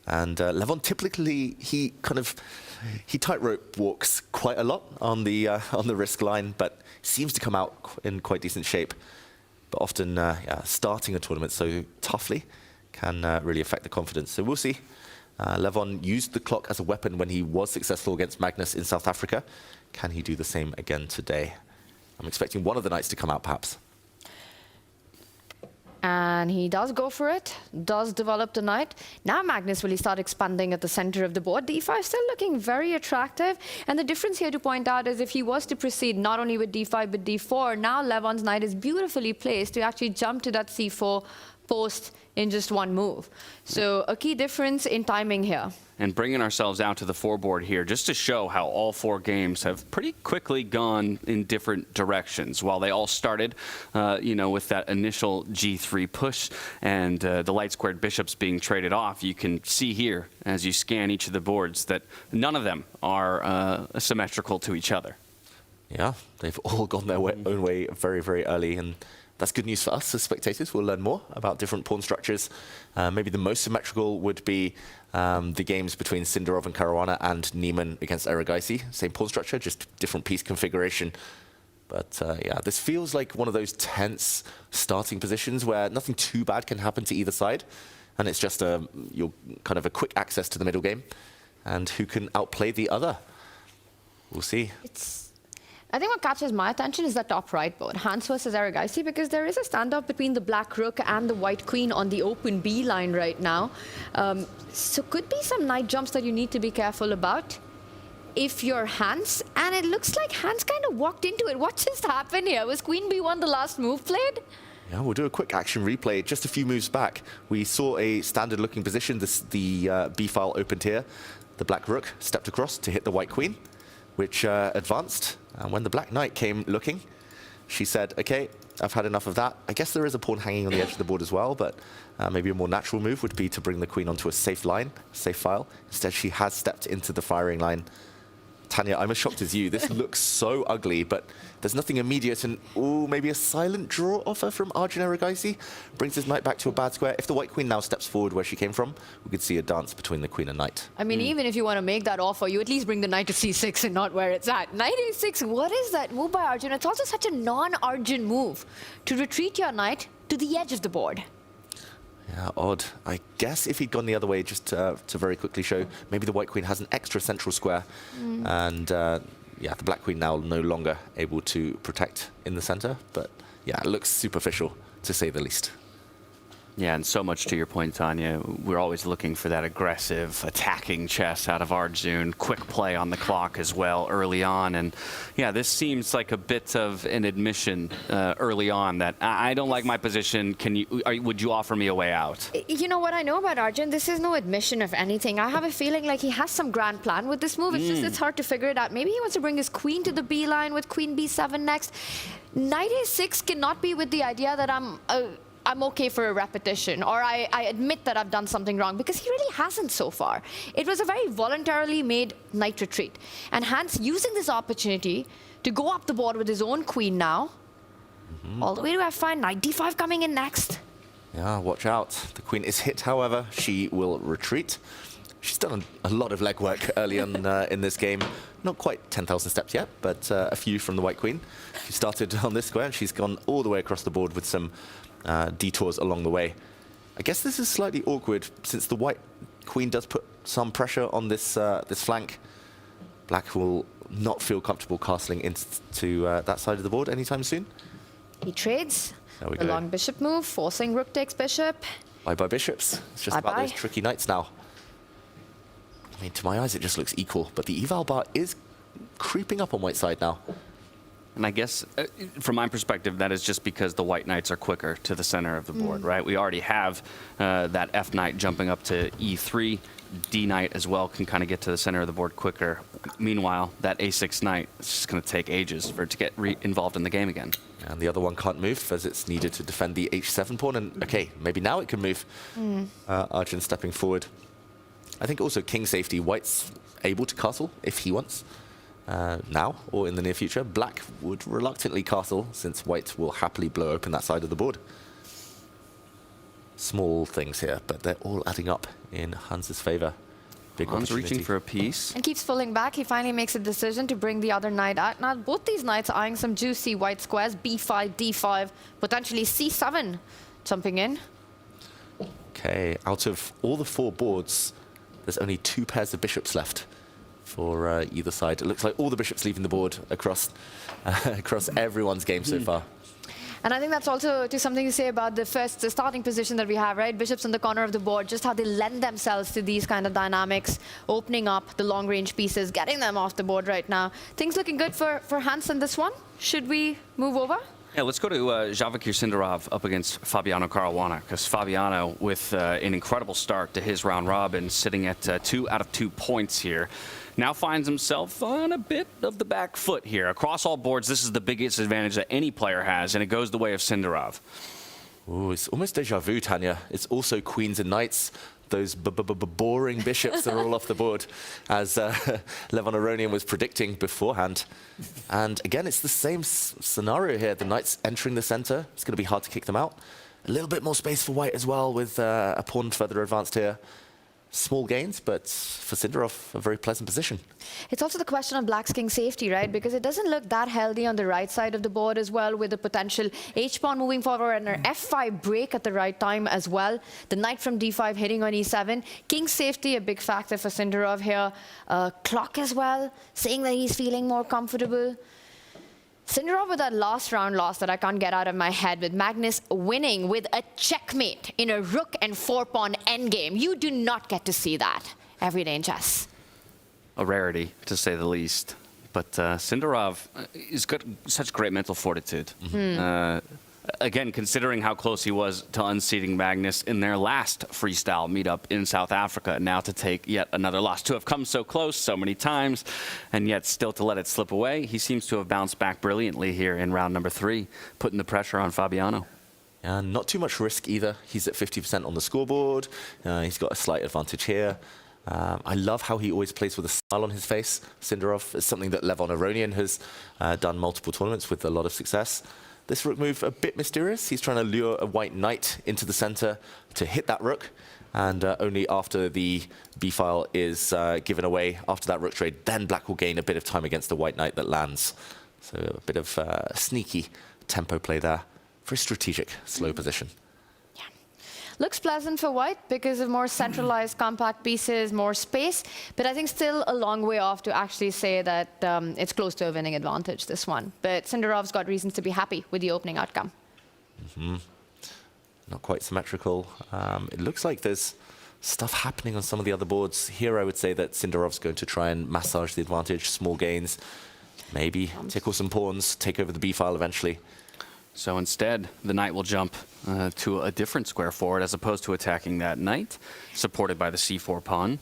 And Levon, typically, he tightrope walks quite a lot on the risk line, but seems to come out in quite decent shape. But often, starting a tournament so toughly can really affect the confidence. So we'll see. Levon used the clock as a weapon when he was successful against Magnus in South Africa. Can he do the same again today? I'm expecting one of the knights to come out, perhaps. And he does go for it, does develop the knight. Now Magnus will start expanding at the center of the board. d5 still looking very attractive. And the difference here to point out is if he was to proceed not only with d5 but d4, now Levon's knight is beautifully placed to actually jump to that c4 post in just one move. So a key difference in timing here. And bringing ourselves out to the 4 here, just to show how all 4 games have pretty quickly gone in different directions. While they all started, you know, with that initial g3 push and the light-squared bishops being traded off, you can see here, as you scan each of the boards, that none of them are symmetrical to each other. Yeah, they've all gone their own way very, very early, and that's good news for us as spectators. We'll learn more about different pawn structures. Maybe the most symmetrical would be the games between Sindarov and Caruana and Niemann against Erigaisi. Same pawn structure, just different piece configuration. But yeah, this feels like one of those tense starting positions where nothing too bad can happen to either side. And it's just your kind of a quick access to the middle game. And who can outplay the other? We'll see. I think what catches my attention is the top right board, Hans versus Erigaisi, because there is a standoff between the black rook and the white queen on the open B line right now. So could be some knight jumps that you need to be careful about if you're Hans. And it looks like Hans kind of walked into it. What just happened here? Was queen B1 the last move played? Yeah, we'll do a quick action replay. Just a few moves back, we saw a standard-looking position. The B file opened here. The black rook stepped across to hit the white queen, which advanced. And when the black knight came looking, she said, okay, I've had enough of that. I guess there is a pawn hanging on the edge of the board as well, but maybe a more natural move would be to bring the queen onto a safe line, safe file. Instead, she has stepped into the firing line. Tanya, I'm as shocked as you. This looks so ugly, but there's nothing immediate. And maybe a silent draw offer from Arjun Erigaisi brings his knight back to a bad square. If the white queen now steps forward where she came from, we could see a dance between the queen and knight. I mean, even if you want to make that offer, you at least bring the knight to c6 and not where it's at. Knight a6, what is that move by Arjun? It's also such a non-Arjun move to retreat your knight to the edge of the board. Yeah, odd. I guess if he'd gone the other way, just to very quickly show, maybe the white queen has an extra central square. And yeah, the black queen now no longer able to protect in the center. But yeah, it looks superficial, to say the least. Yeah, and so much to your point, Tanya, we're always looking for that aggressive, attacking chess out of Arjun, quick play on the clock as well early on. And yeah, this seems like a bit of an admission early on that I don't like my position. Would you offer me a way out? You know what I know about Arjun? This is no admission of anything. I have a feeling like he has some grand plan with this move. It's just it's hard to figure it out. Maybe he wants to bring his queen to the B line with queen B7 next. Knight A6 cannot be with the idea that I'm okay for a repetition, or I admit that I've done something wrong, because he really hasn't so far. It was a very voluntarily made knight retreat. And Hans using this opportunity to go up the board with his own queen now, All the way to F5, knight d5 coming in next. Yeah, watch out. The queen is hit, however. She will retreat. She's done a lot of legwork early on in this game. Not quite 10,000 steps yet, but a few from the white queen. She started on this square, and she's gone all the way across the board with some detours along the way. I guess this is slightly awkward, since the white queen does put some pressure on this this flank. Black will not feel comfortable castling into that side of the board anytime soon. He trades. There we The go. long bishop move, forcing rook takes bishop. Bye-bye bishops. It's just about Bye-bye. those tricky knights now. I mean, to my eyes, it just looks equal, but the eval bar is creeping up on white side now. And I guess, from my perspective, that is just because the white knights are quicker to the center of the board, right? We already have that F knight jumping up to E3. D knight as well can kind of get to the center of the board quicker. Meanwhile, that A6 knight is just going to take ages for it to get involved in the game again. And the other one can't move, as it's needed to defend the H7 pawn. And okay, maybe now it can move. Arjun stepping forward. I think also king safety. White's able to castle if he wants. Now or in the near future. Black would reluctantly castle, since white will happily blow open that side of the board. Small things here, but they're all adding up in Hans's favor. Big Hans opportunity. reaching for a piece. And keeps pulling back. He finally makes a decision to bring the other knight out. Now, both these knights are eyeing some juicy white squares. B5, D5, potentially C7 jumping in. Okay, out of all the 4 boards, there's only 2 pairs of bishops left for either side. It looks like all the bishops leaving the board across across everyone's game so far. And I think that's also to something to say about the starting position that we have, right? Bishops in the corner of the board, just how they lend themselves to these kind of dynamics, opening up the long-range pieces, getting them off the board right now. Things looking good for Hans in this one. Should we move over? Yeah, let's go to Javokhir Sindarov up against Fabiano Caruana, because Fabiano, with an incredible start to his round robin, sitting at 2 out of 2 points here, now finds himself on a bit of the back foot here. Across all boards, this is the biggest advantage that any player has, and it goes the way of Sindarov. Ooh, it's almost deja vu, Tanya. It's also queens and knights. Those boring bishops are all off the board, as Levon Aronian was predicting beforehand. And again, it's the same scenario here. The knights entering the center. It's going to be hard to kick them out. A little bit more space for white as well, with a pawn further advanced here. Small gains, but for Sindarov, a very pleasant position. It's also the question of black's king safety, right? Because it doesn't look that healthy on the right side of the board as well, with the potential H-pawn moving forward and an F5 break at the right time as well. The knight from D5 hitting on E7. King safety, a big factor for Sindarov here. Clock as well, saying that he's feeling more comfortable. Sindarov with that last round loss that I can't get out of my head, with Magnus winning with a checkmate in a rook and 4-pawn endgame. You do not get to see that every day in chess. A rarity, to say the least. But Sindarov has got such great mental fortitude. Again, considering how close he was to unseating Magnus in their last freestyle meetup in South Africa, now to take yet another loss. To have come so close so many times, and yet still to let it slip away, he seems to have bounced back brilliantly here in round number 3, putting the pressure on Fabiano. Yeah, not too much risk either. He's at 50% on the scoreboard. He's got a slight advantage here. I love how he always plays with a smile on his face. Sindarov is something that Levon Aronian has done multiple tournaments with a lot of success. This rook move a bit mysterious. He's trying to lure a white knight into the center to hit that rook, and only after the b-file is given away, after that rook trade, then black will gain a bit of time against the white knight that lands. So a bit of sneaky tempo play there. Very strategic, slow position. Looks pleasant for white because of more centralized compact pieces, more space, but I think still a long way off to actually say that it's close to a winning advantage, this one. But Sindarov's got reasons to be happy with the opening outcome. Not quite symmetrical. It looks like there's stuff happening on some of the other boards. Here I would say that Sindarov's going to try and massage the advantage, small gains, maybe tickle some pawns, take over the b-file eventually. So instead, the knight will jump to a different square forward as opposed to attacking that knight, supported by the c4 pawn.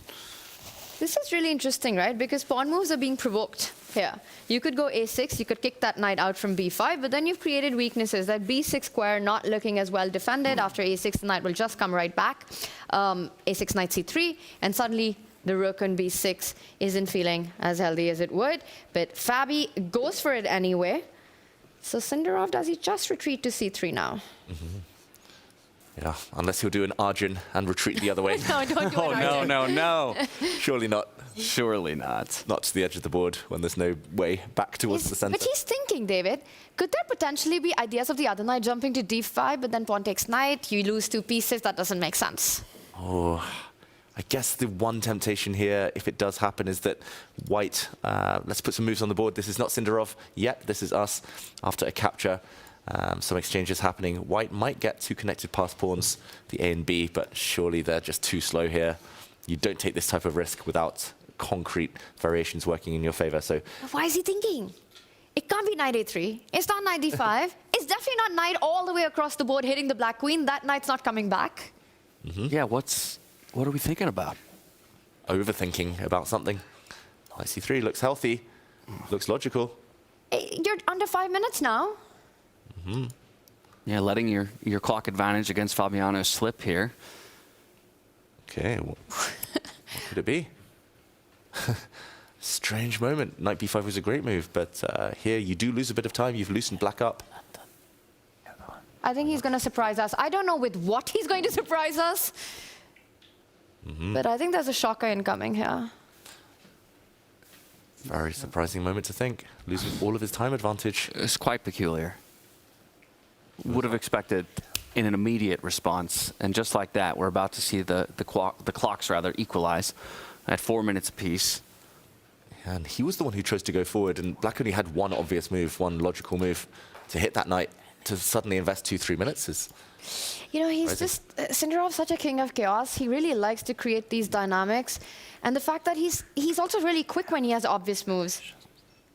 This is really interesting, right? Because pawn moves are being provoked here. You could go a6, you could kick that knight out from b5, but then you've created weaknesses. That b6 square not looking as well defended. After a6, the knight will just come right back. A6, knight c3, and suddenly the rook on b6 isn't feeling as healthy as it would. But Fabi goes for it anyway. So Sindarov, does he just retreat to c3 now? Yeah, unless he'll do an Arjun and retreat the other way. No, don't do an Arjun. no. Surely not. Surely not. Not to the edge of the board when there's no way back towards the center. But he's thinking, David, could there potentially be ideas of the other knight jumping to d5, but then pawn takes knight, you lose 2 pieces? That doesn't make sense. Oh, I guess the one temptation here, if it does happen, is that white, let's put some moves on the board. This is not Sindarov yet. This is us after a capture. Some exchanges happening. White might get 2 connected pass pawns, the A and B, but surely they're just too slow here. You don't take this type of risk without concrete variations working in your favor. So Why is he thinking? It can't be knight a3. It's not knight d5. It's definitely not knight all the way across the board hitting the black queen. That knight's not coming back. Yeah, what are we thinking about? Overthinking about something. Knight c3 looks healthy, looks logical. You're under 5 minutes now. Yeah, letting your clock advantage against Fabiano slip here. Okay, what could it be? Strange moment. Knight b5 was a great move, but here you do lose a bit of time. You've loosened black up. I think he's going to surprise us. I don't know with what he's going to surprise us, but I think there's a shocker incoming here. Very surprising moment to think. Losing all of his time advantage. It's quite peculiar. Would have expected in an immediate response, and just like that, we're about to see the clocks rather equalize at 4 minutes apiece. And he was the one who chose to go forward, and black only had one obvious move, one logical move to hit that knight. To suddenly invest 2-3 minutes is... You know, he's just, Sindarov's such a king of chaos. He really likes to create these dynamics. And the fact that he's also really quick when he has obvious moves.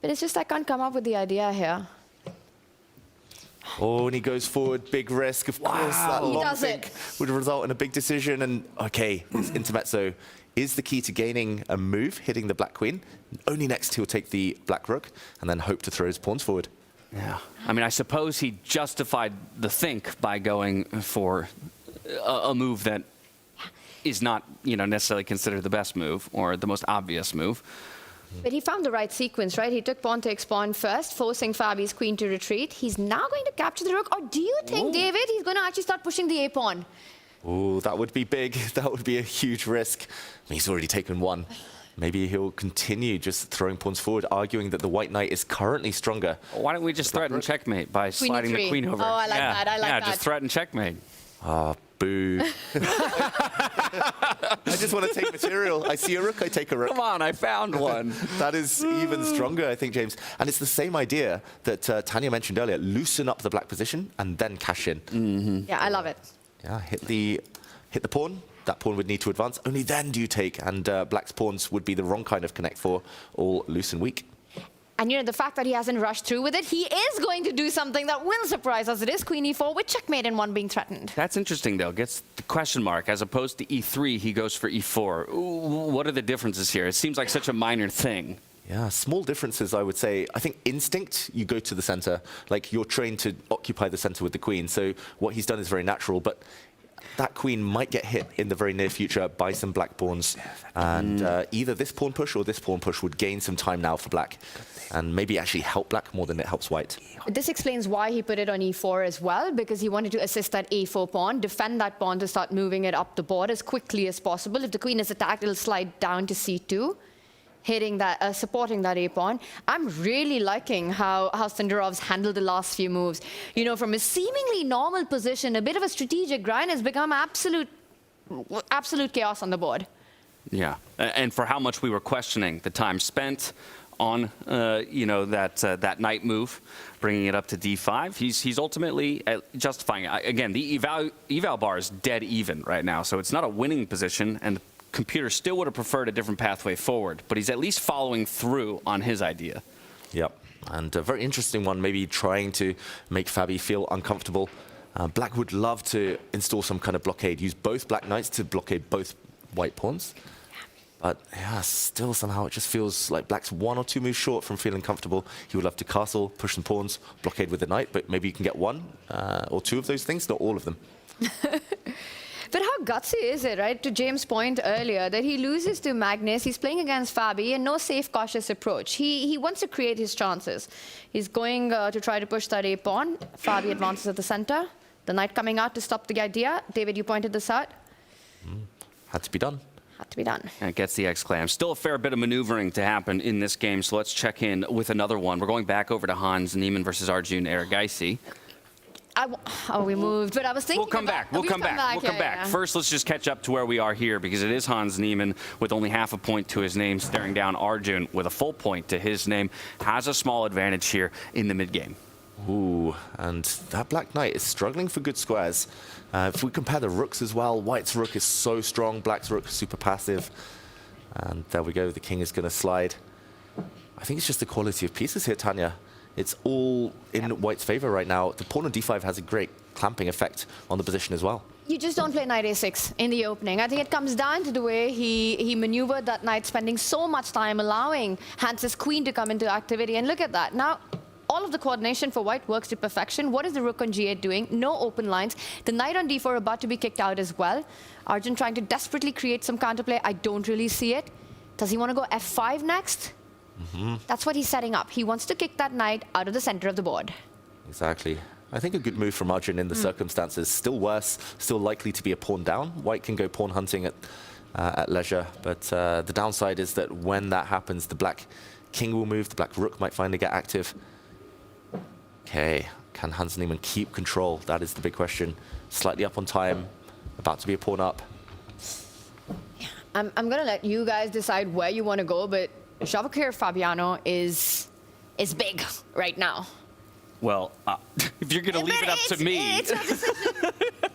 But it's just I can't come up with the idea here. Oh, and he goes forward, big risk. Of course, that He long does think it. would result in a big decision. And okay, this intermezzo is the key to gaining a move, hitting the black queen. Only next he'll take the black rook and then hope to throw his pawns forward. Yeah, I mean, I suppose he justified the think by going for a move that is not, necessarily considered the best move or the most obvious move. But he found the right sequence, right? He took pawn takes pawn first, forcing Fabi's queen to retreat. He's now going to capture the rook. Or do you think, David, he's going to actually start pushing the a-pawn? Oh, that would be big. That would be a huge risk. He's already taken one. Maybe he'll continue just throwing pawns forward, arguing that the white knight is currently stronger. Why don't we just threaten checkmate by sliding the queen over? Oh, I like that. I like that. Yeah, just threaten checkmate. Ah, boo. I just want to take material. I see a rook, I take a rook. Come on, I found one. That is even stronger, I think, James. And it's the same idea that Tanya mentioned earlier. Loosen up the black position and then cash in. Yeah, I love it. Yeah, hit the pawn. That pawn would need to advance. Only then do you take. And black's pawns would be the wrong kind of connect for, all loose and weak. And the fact that he hasn't rushed through with it, he is going to do something that will surprise us. It is queen e4 with checkmate and one being threatened. That's interesting, though. Gets the question mark. As opposed to e3, he goes for e4. Ooh, what are the differences here? It seems like such a minor thing. Yeah, small differences, I would say. I think instinct, you go to the center. Like, you're trained to occupy the center with the queen. So what he's done is very natural. But that queen might get hit in the very near future by some black pawns. And either this pawn push or this pawn push would gain some time now for black. And maybe actually help black more than it helps white. This explains why he put it on e4 as well, because he wanted to assist that a4 pawn, defend that pawn to start moving it up the board as quickly as possible. If the queen is attacked, it'll slide down to c2, hitting that, supporting that a-pawn. I'm really liking how Sindarov's handled the last few moves. From a seemingly normal position, a bit of a strategic grind has become absolute chaos on the board. Yeah, and for how much we were questioning the time spent on, that knight move, bringing it up to d5. He's ultimately justifying it. Again, the eval bar is dead even right now, so it's not a winning position, and the computer still would have preferred a different pathway forward, but he's at least following through on his idea. Yep, and a very interesting one, maybe trying to make Fabi feel uncomfortable. Black would love to install some kind of blockade, use both black knights to blockade both white pawns. But yeah, still somehow it just feels like black's one or two moves short from feeling comfortable. He would love to castle, push some pawns, blockade with the knight, but maybe you can get one or two of those things, not all of them. But how gutsy is it, right? To James' point earlier, that he loses to Magnus. He's playing against Fabi and no safe, cautious approach. He wants to create his chances. He's going to try to push that A pawn. Fabi advances at the center. The knight coming out to stop the idea. David, you pointed this out. Had to be done. Had to be done. And it gets the exclam. Still a fair bit of maneuvering to happen in this game, so let's check in with another one. We're going back over to Hans Niemann versus Arjun Erigaisi. We moved, but I was thinking. We'll come back. We'll come back. First, let's just catch up to where we are here, because it is Hans Niemann with only half a point to his name, staring down Arjun with a full point to his name. Has a small advantage here in the mid-game. Ooh, and that black knight is struggling for good squares. If we compare the rooks as well, white's rook is so strong, black's rook is super passive. And there we go, the king is going to slide. I think it's just the quality of pieces here, Tanya. It's all in white's favor right now. The pawn on d5 has a great clamping effect on the position as well. You just don't play knight a6 in the opening. I think it comes down to the way he maneuvered that knight, spending so much time allowing Hans's queen to come into activity. And look at that. Now, all of the coordination for white works to perfection. What is the rook on g8 doing? No open lines. The knight on d4 about to be kicked out as well. Arjun trying to desperately create some counterplay. I don't really see it. Does he want to go f5 next? That's what he's setting up. He wants to kick that knight out of the center of the board. Exactly. I think a good move from Arjun in the circumstances. Still worse, still likely to be a pawn down. White can go pawn hunting at leisure, but the downside is that when that happens, the black king will move, the black rook might finally get active. Okay, can Hans Niemann keep control? That is the big question. Slightly up on time, about to be a pawn up. I'm going to let you guys decide where you want to go, but Javokhir Fabiano is big right now. Well, if you're going to leave it up to me. It's your decision.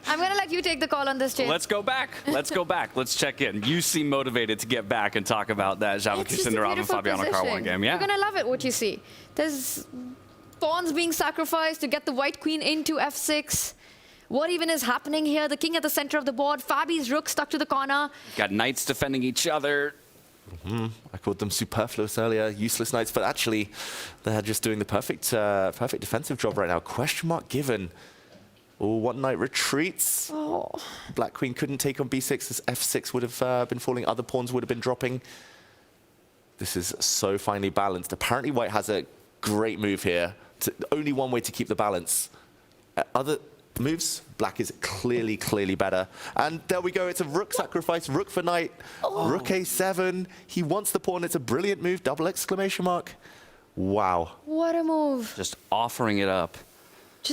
I'm going to let you take the call on this, James. Let's go back. Let's go back. Let's check in. You seem motivated to get back and talk about that Javokhir Sindarov and Fabiano Caruana game. Yeah. You're going to love it, what you see. There's pawns being sacrificed to get the white queen into f6. What even is happening here? The king at the center of the board. Fabi's rook stuck to the corner. Got knights defending each other. I called them superfluous earlier, useless knights, but actually they're just doing the perfect defensive job right now. Question mark given. Oh, one knight retreats. Oh. Black queen couldn't take on b6. This f6 would have been falling. Other pawns would have been dropping. This is so finely balanced. Apparently white has a great move here. Only one way to keep the balance. Other moves, black is clearly better. And there we go, it's a rook sacrifice, rook for knight, rook a7. He wants the pawn, it's a brilliant move, double exclamation mark. Wow. What a move. Just offering it up.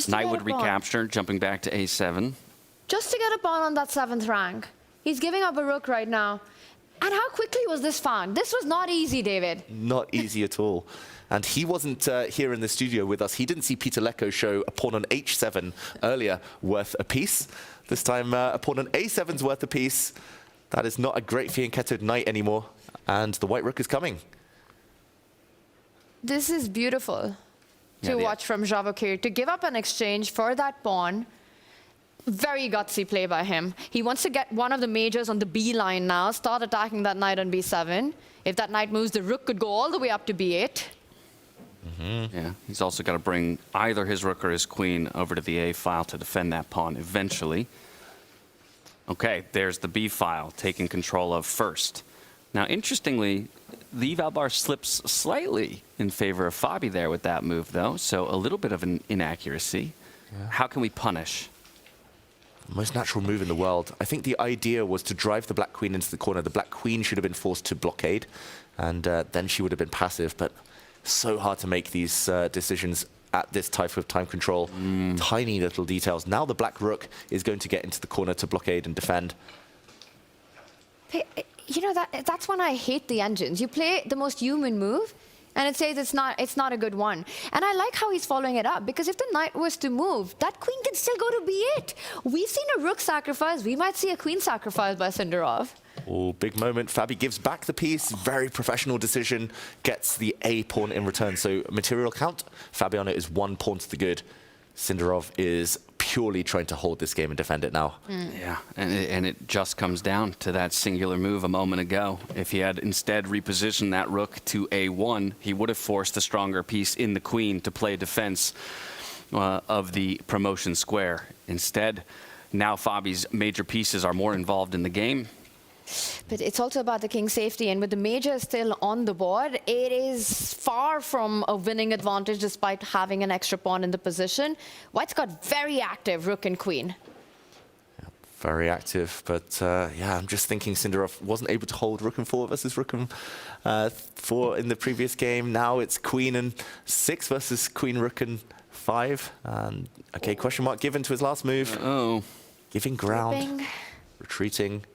Knight would recapture, jumping back to a7. Just to get a pawn on that 7th rank. He's giving up a rook right now. And how quickly was this found? This was not easy, David. Not easy at all. And he wasn't here in the studio with us. He didn't see Peter Lecko show a pawn on h7 earlier worth a piece. This time, a pawn on a7's worth a piece. That is not a great fianchettoed knight anymore. And the white rook is coming. This is beautiful to watch from Javokhir. To give up an exchange for that pawn. Very gutsy play by him. He wants to get one of the majors on the B line now. Start attacking that knight on b7. If that knight moves, the rook could go all the way up to b8. Yeah, he's also got to bring either his rook or his queen over to the A file to defend that pawn eventually. Okay, there's the B file taking control of first. Now, interestingly, the eval bar slips slightly in favor of Fabi there with that move, though, so a little bit of an inaccuracy. Yeah. How can we punish? Most natural move in the world. I think the idea was to drive the black queen into the corner. The black queen should have been forced to blockade, and then she would have been passive, but so hard to make these decisions at this type of time control. Tiny little details. Now the black rook is going to get into the corner to blockade and defend. You know, that's when I hate the engines. You play the most human move, and it says it's not a good one. And I like how he's following it up, because if the knight was to move, that queen can still go to b8. We've seen a rook sacrifice. We might see a queen sacrifice by Sindarov. Oh, big moment. Fabi gives back the piece. Very professional decision. Gets the A pawn in return. So material count, Fabiano is 1 pawn to the good. Sindarov is purely trying to hold this game and defend it now. Yeah, and it just comes down to that singular move a moment ago. If he had instead repositioned that rook to a1, he would have forced a stronger piece in the queen to play defense of the promotion square. Instead, now Fabi's major pieces are more involved in the game. But it's also about the king's safety, and with the major still on the board, it is far from a winning advantage despite having an extra pawn in the position. White's got very active rook and queen. Very active, but yeah, I'm just thinking Sindarov wasn't able to hold rook and 4 versus rook and 4 in the previous game. Now it's queen and 6 versus queen rook and 5. And okay, question mark given to his last move. Oh, giving ground, Flipping. retreating,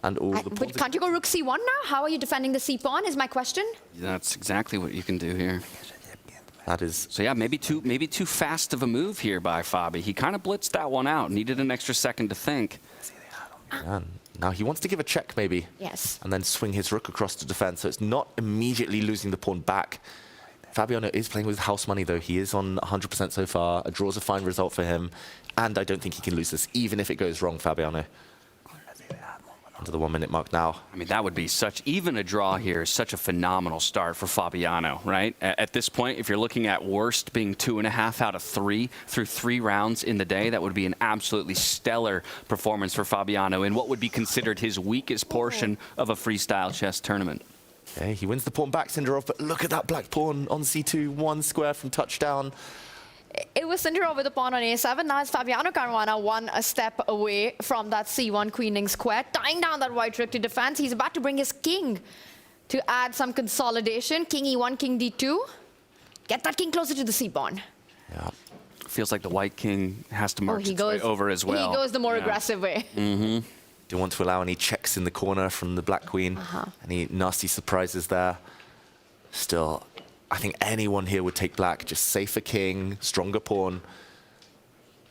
and all the. But can't you go rook c1 now? How are you defending the c pawn? Is my question. that's exactly what you can do here. That is. So yeah, maybe too fast of a move here by Fabi. He kind of blitzed that one out. Needed an extra second to think. And now he wants to give a check maybe. Yes. And then swing his rook across to defend, so it's not immediately losing the pawn back. Fabiano is playing with house money though. He is on 100% so far. A draw's a fine result for him. And I don't think he can lose this, even if it goes wrong, Fabiano. Under the 1 minute mark now. I mean, that would be even a draw here is such a phenomenal start for Fabiano, right? At this point, if you're looking at worst being 2.5 out of 3 through 3 rounds in the day, that would be an absolutely stellar performance for Fabiano in what would be considered his weakest portion of a freestyle chess tournament. Okay, he wins the pawn back, Sindarov, but look at that black pawn on c2, 1 square from touchdown. It was Sindarov with a pawn on a7. Now it's Fabiano Caruana one a step away from that c1 queening square, tying down that white rook to defense. He's about to bring his king to add some consolidation. King e1, king d2. Get that king closer to the c-pawn. Yeah. Feels like the white king has to march its way over as well. He goes the more aggressive way. Mm-hmm. Don't want to allow any checks in the corner from the black queen. Any nasty surprises there. Still, I think anyone here would take black. Just safer king, stronger pawn.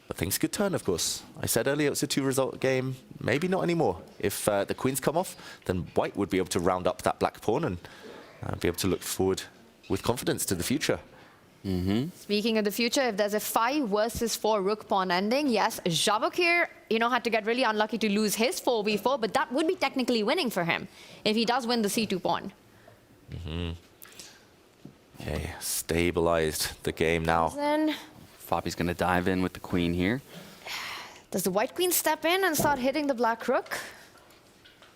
But things could turn, of course. I said earlier it was a 2-result game. Maybe not anymore. If the queens come off, then white would be able to round up that black pawn and be able to look forward with confidence to the future. Speaking of the future, if there's a 5 versus 4 rook pawn ending, yes, Javokhir, had to get really unlucky to lose his 4v4, but that would be technically winning for him if he does win the c2 pawn. Okay, stabilized the game now. Then Fabi's going to dive in with the queen here. does the white queen step in and start hitting the black rook?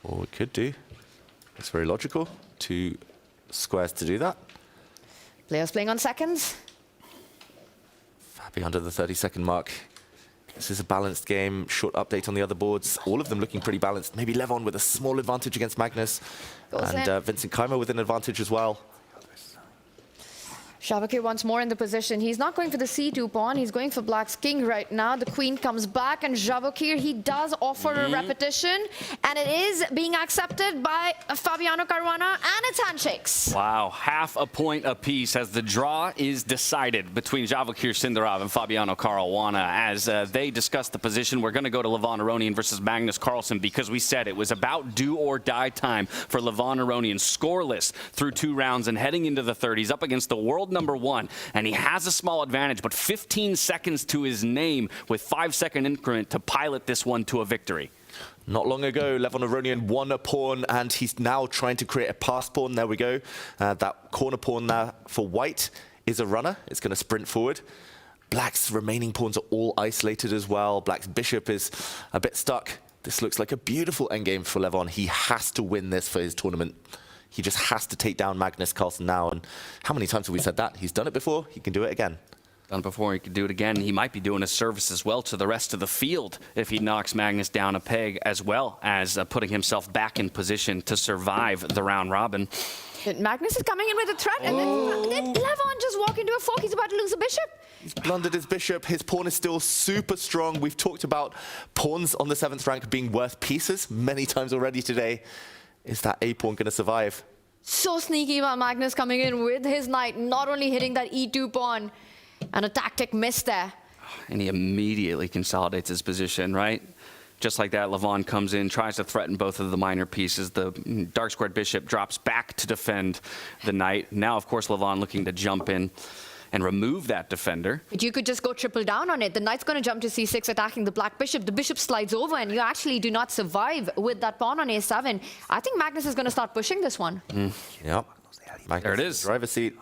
Oh, it could do. It's very logical. 2 squares to do that. Players playing on seconds. Fabi under the 30-second mark. This is a balanced game. Short update on the other boards. All of them looking pretty balanced. Maybe Levon with a small advantage against Magnus. And Vincent Keymer with an advantage as well. Javokhir once more in the position. He's not going for the c2 pawn. He's going for black's king right now. The queen comes back, and Javokhir, he does offer a repetition, and it is being accepted by Fabiano Caruana, and it's handshakes. Wow, half a point apiece as the draw is decided between Javokhir Sindarov and Fabiano Caruana. As they discuss the position, we're going to go to Levon Aronian versus Magnus Carlsen, because we said it was about do or die time for Levon Aronian, scoreless through 2 rounds and heading into the 30s up against the world #1, and he has a small advantage, but 15 seconds to his name with 5-second increment to pilot this one to a victory. Not long ago, Levon Aronian won a pawn, and he's now trying to create a pass pawn. There we go. That corner pawn there for white is a runner. It's going to sprint forward. Black's remaining pawns are all isolated as well. Black's bishop is a bit stuck. This looks like a beautiful endgame for Levon. He has to win this for his tournament. He just has to take down Magnus Carlsen now. And how many times have we said that? He's done it before. He can do it again. Done before, he could do it again. He might be doing a service as well to the rest of the field if he knocks Magnus down a peg, as well as putting himself back in position to survive the round robin. But Magnus is coming in with a threat, and then Levon just walk into a fork. He's about to lose a bishop. He's blundered his bishop. His pawn is still super strong. We've talked about pawns on the 7th rank being worth pieces many times already today. Is that a pawn going to survive? So sneaky by Magnus coming in with his knight, not only hitting that e2 pawn, and a tactic miss there. And he immediately consolidates his position, right? Just like that, Levon comes in, tries to threaten both of the minor pieces. The dark squared bishop drops back to defend the knight. Now, of course, Levon looking to jump in and remove that defender. But you could just go triple down on it. The knight's going to jump to c6, attacking the black bishop. The bishop slides over, and you actually do not survive with that pawn on a7. I think Magnus is going to start pushing this one. Yep. Magnus there it is. Driver's seat.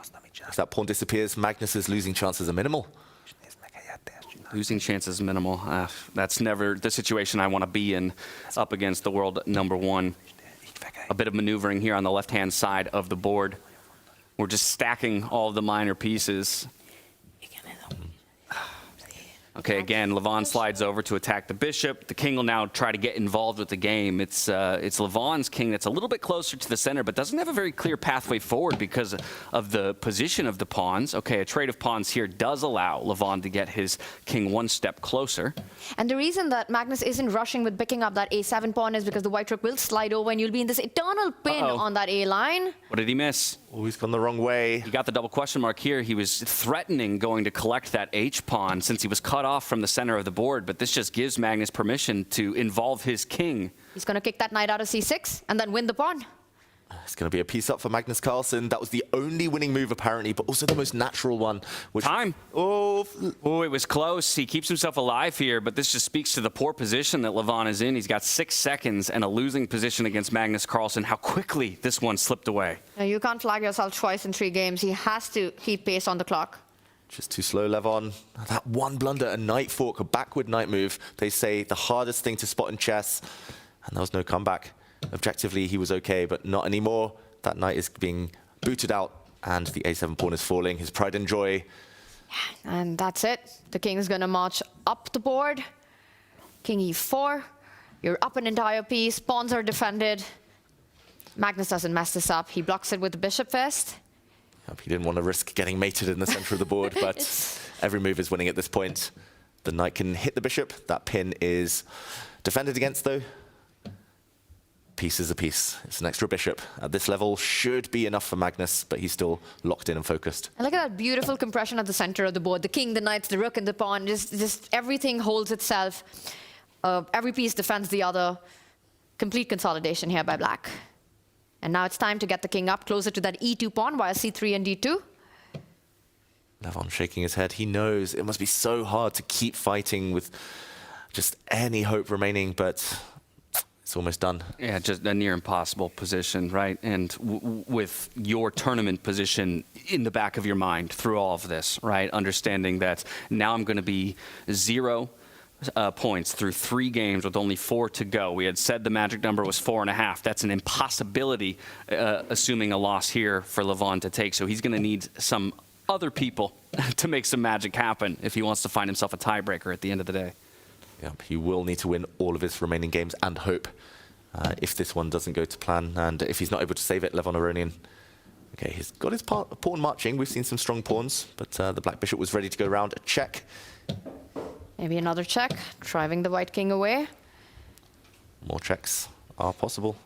If that pawn disappears, Magnus's losing chances are minimal. Losing chance is minimal. That's never the situation I want to be in up against the world #1. A bit of maneuvering here on the left-hand side of the board. We're just stacking all of the minor pieces. Okay, again, Levon slides over to attack the bishop. The king will now try to get involved with the game. It's Levon's king that's a little bit closer to the center, but doesn't have a very clear pathway forward because of the position of the pawns. Okay, a trade of pawns here does allow Levon to get his king one step closer. And the reason that Magnus isn't rushing with picking up that a7 pawn is because the white rook will slide over and you'll be in this eternal pin on that a line. What did he miss? Oh, he's gone the wrong way. He got the double question mark here. He was threatening going to collect that H pawn since he was cut off from the center of the board, but this just gives Magnus permission to involve his king. He's going to kick that knight out of c6 and then win the pawn. It's going to be a piece up for Magnus Carlsen. That was the only winning move, apparently, but also the most natural one. Time. Oh, it was close. He keeps himself alive here, but this just speaks to the poor position that Levon is in. He's got 6 seconds and a losing position against Magnus Carlsen. How quickly this one slipped away. Now, you can't flag yourself twice in 3 games. He has to keep pace on the clock. Just too slow, Levon. That one blunder, a knight fork, a backward knight move. They say the hardest thing to spot in chess, and there was no comeback. Objectively, he was okay, but not anymore. That knight is being booted out, and the a7 pawn is falling. His pride and joy. And that's it. The king is going to march up the board. King e4. You're up an entire piece. Pawns are defended. Magnus doesn't mess this up. He blocks it with the bishop first. He didn't want to risk getting mated in the center of the board, but every move is winning at this point. The knight can hit the bishop. That pin is defended against, though. Piece is a piece. It's an extra bishop. At this level, should be enough for Magnus, but he's still locked in and focused. And look at that beautiful compression at the center of the board. The king, the knights, the rook, and the pawn. Just everything holds itself. Every piece defends the other. Complete consolidation here by black. And now it's time to get the king up closer to that e2 pawn via c3 and d2. Levon shaking his head. He knows it must be so hard to keep fighting with just any hope remaining, but it's almost done. Yeah, just a near impossible position, right? And with your tournament position in the back of your mind through all of this, right? Understanding that now I'm going to be 0 points through 3 games with only 4 to go. We had said the magic number was 4.5. That's an impossibility, assuming a loss here for Levon to take. So he's going to need some other people to make some magic happen if he wants to find himself a tiebreaker at the end of the day. Yeah, he will need to win all of his remaining games and hope if this one doesn't go to plan, and if he's not able to save it, Levon Aronian. Okay, he's got his pawn marching. We've seen some strong pawns, but the black bishop was ready to go around. A check. Maybe another check, driving the white king away. More checks are possible.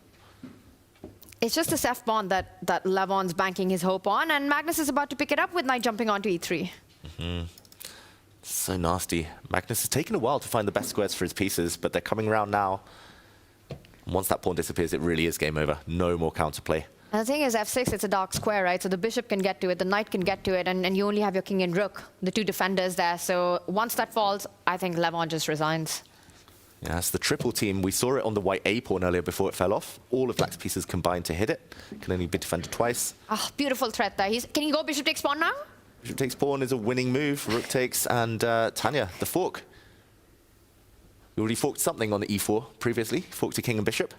It's just this f pawn that Levon's banking his hope on, and Magnus is about to pick it up with knight jumping onto e3. So nasty. Magnus has taken a while to find the best squares for his pieces, but they're coming around now. And once that pawn disappears, it really is game over. No more counterplay. And the thing is, f6, it's a dark square, right? So the bishop can get to it, the knight can get to it, and you only have your king and rook, the 2 defenders there. So once that falls, I think Levon just resigns. Yeah, it's the triple team. We saw it on the white A pawn earlier before it fell off. All of black's pieces combined to hit it. Can only be defended twice. Oh, beautiful threat there. Can he go bishop takes pawn now? Bishop takes pawn is a winning move. Rook takes, and Tanya, the fork. You already forked something on the e4 previously. Forked a king and bishop.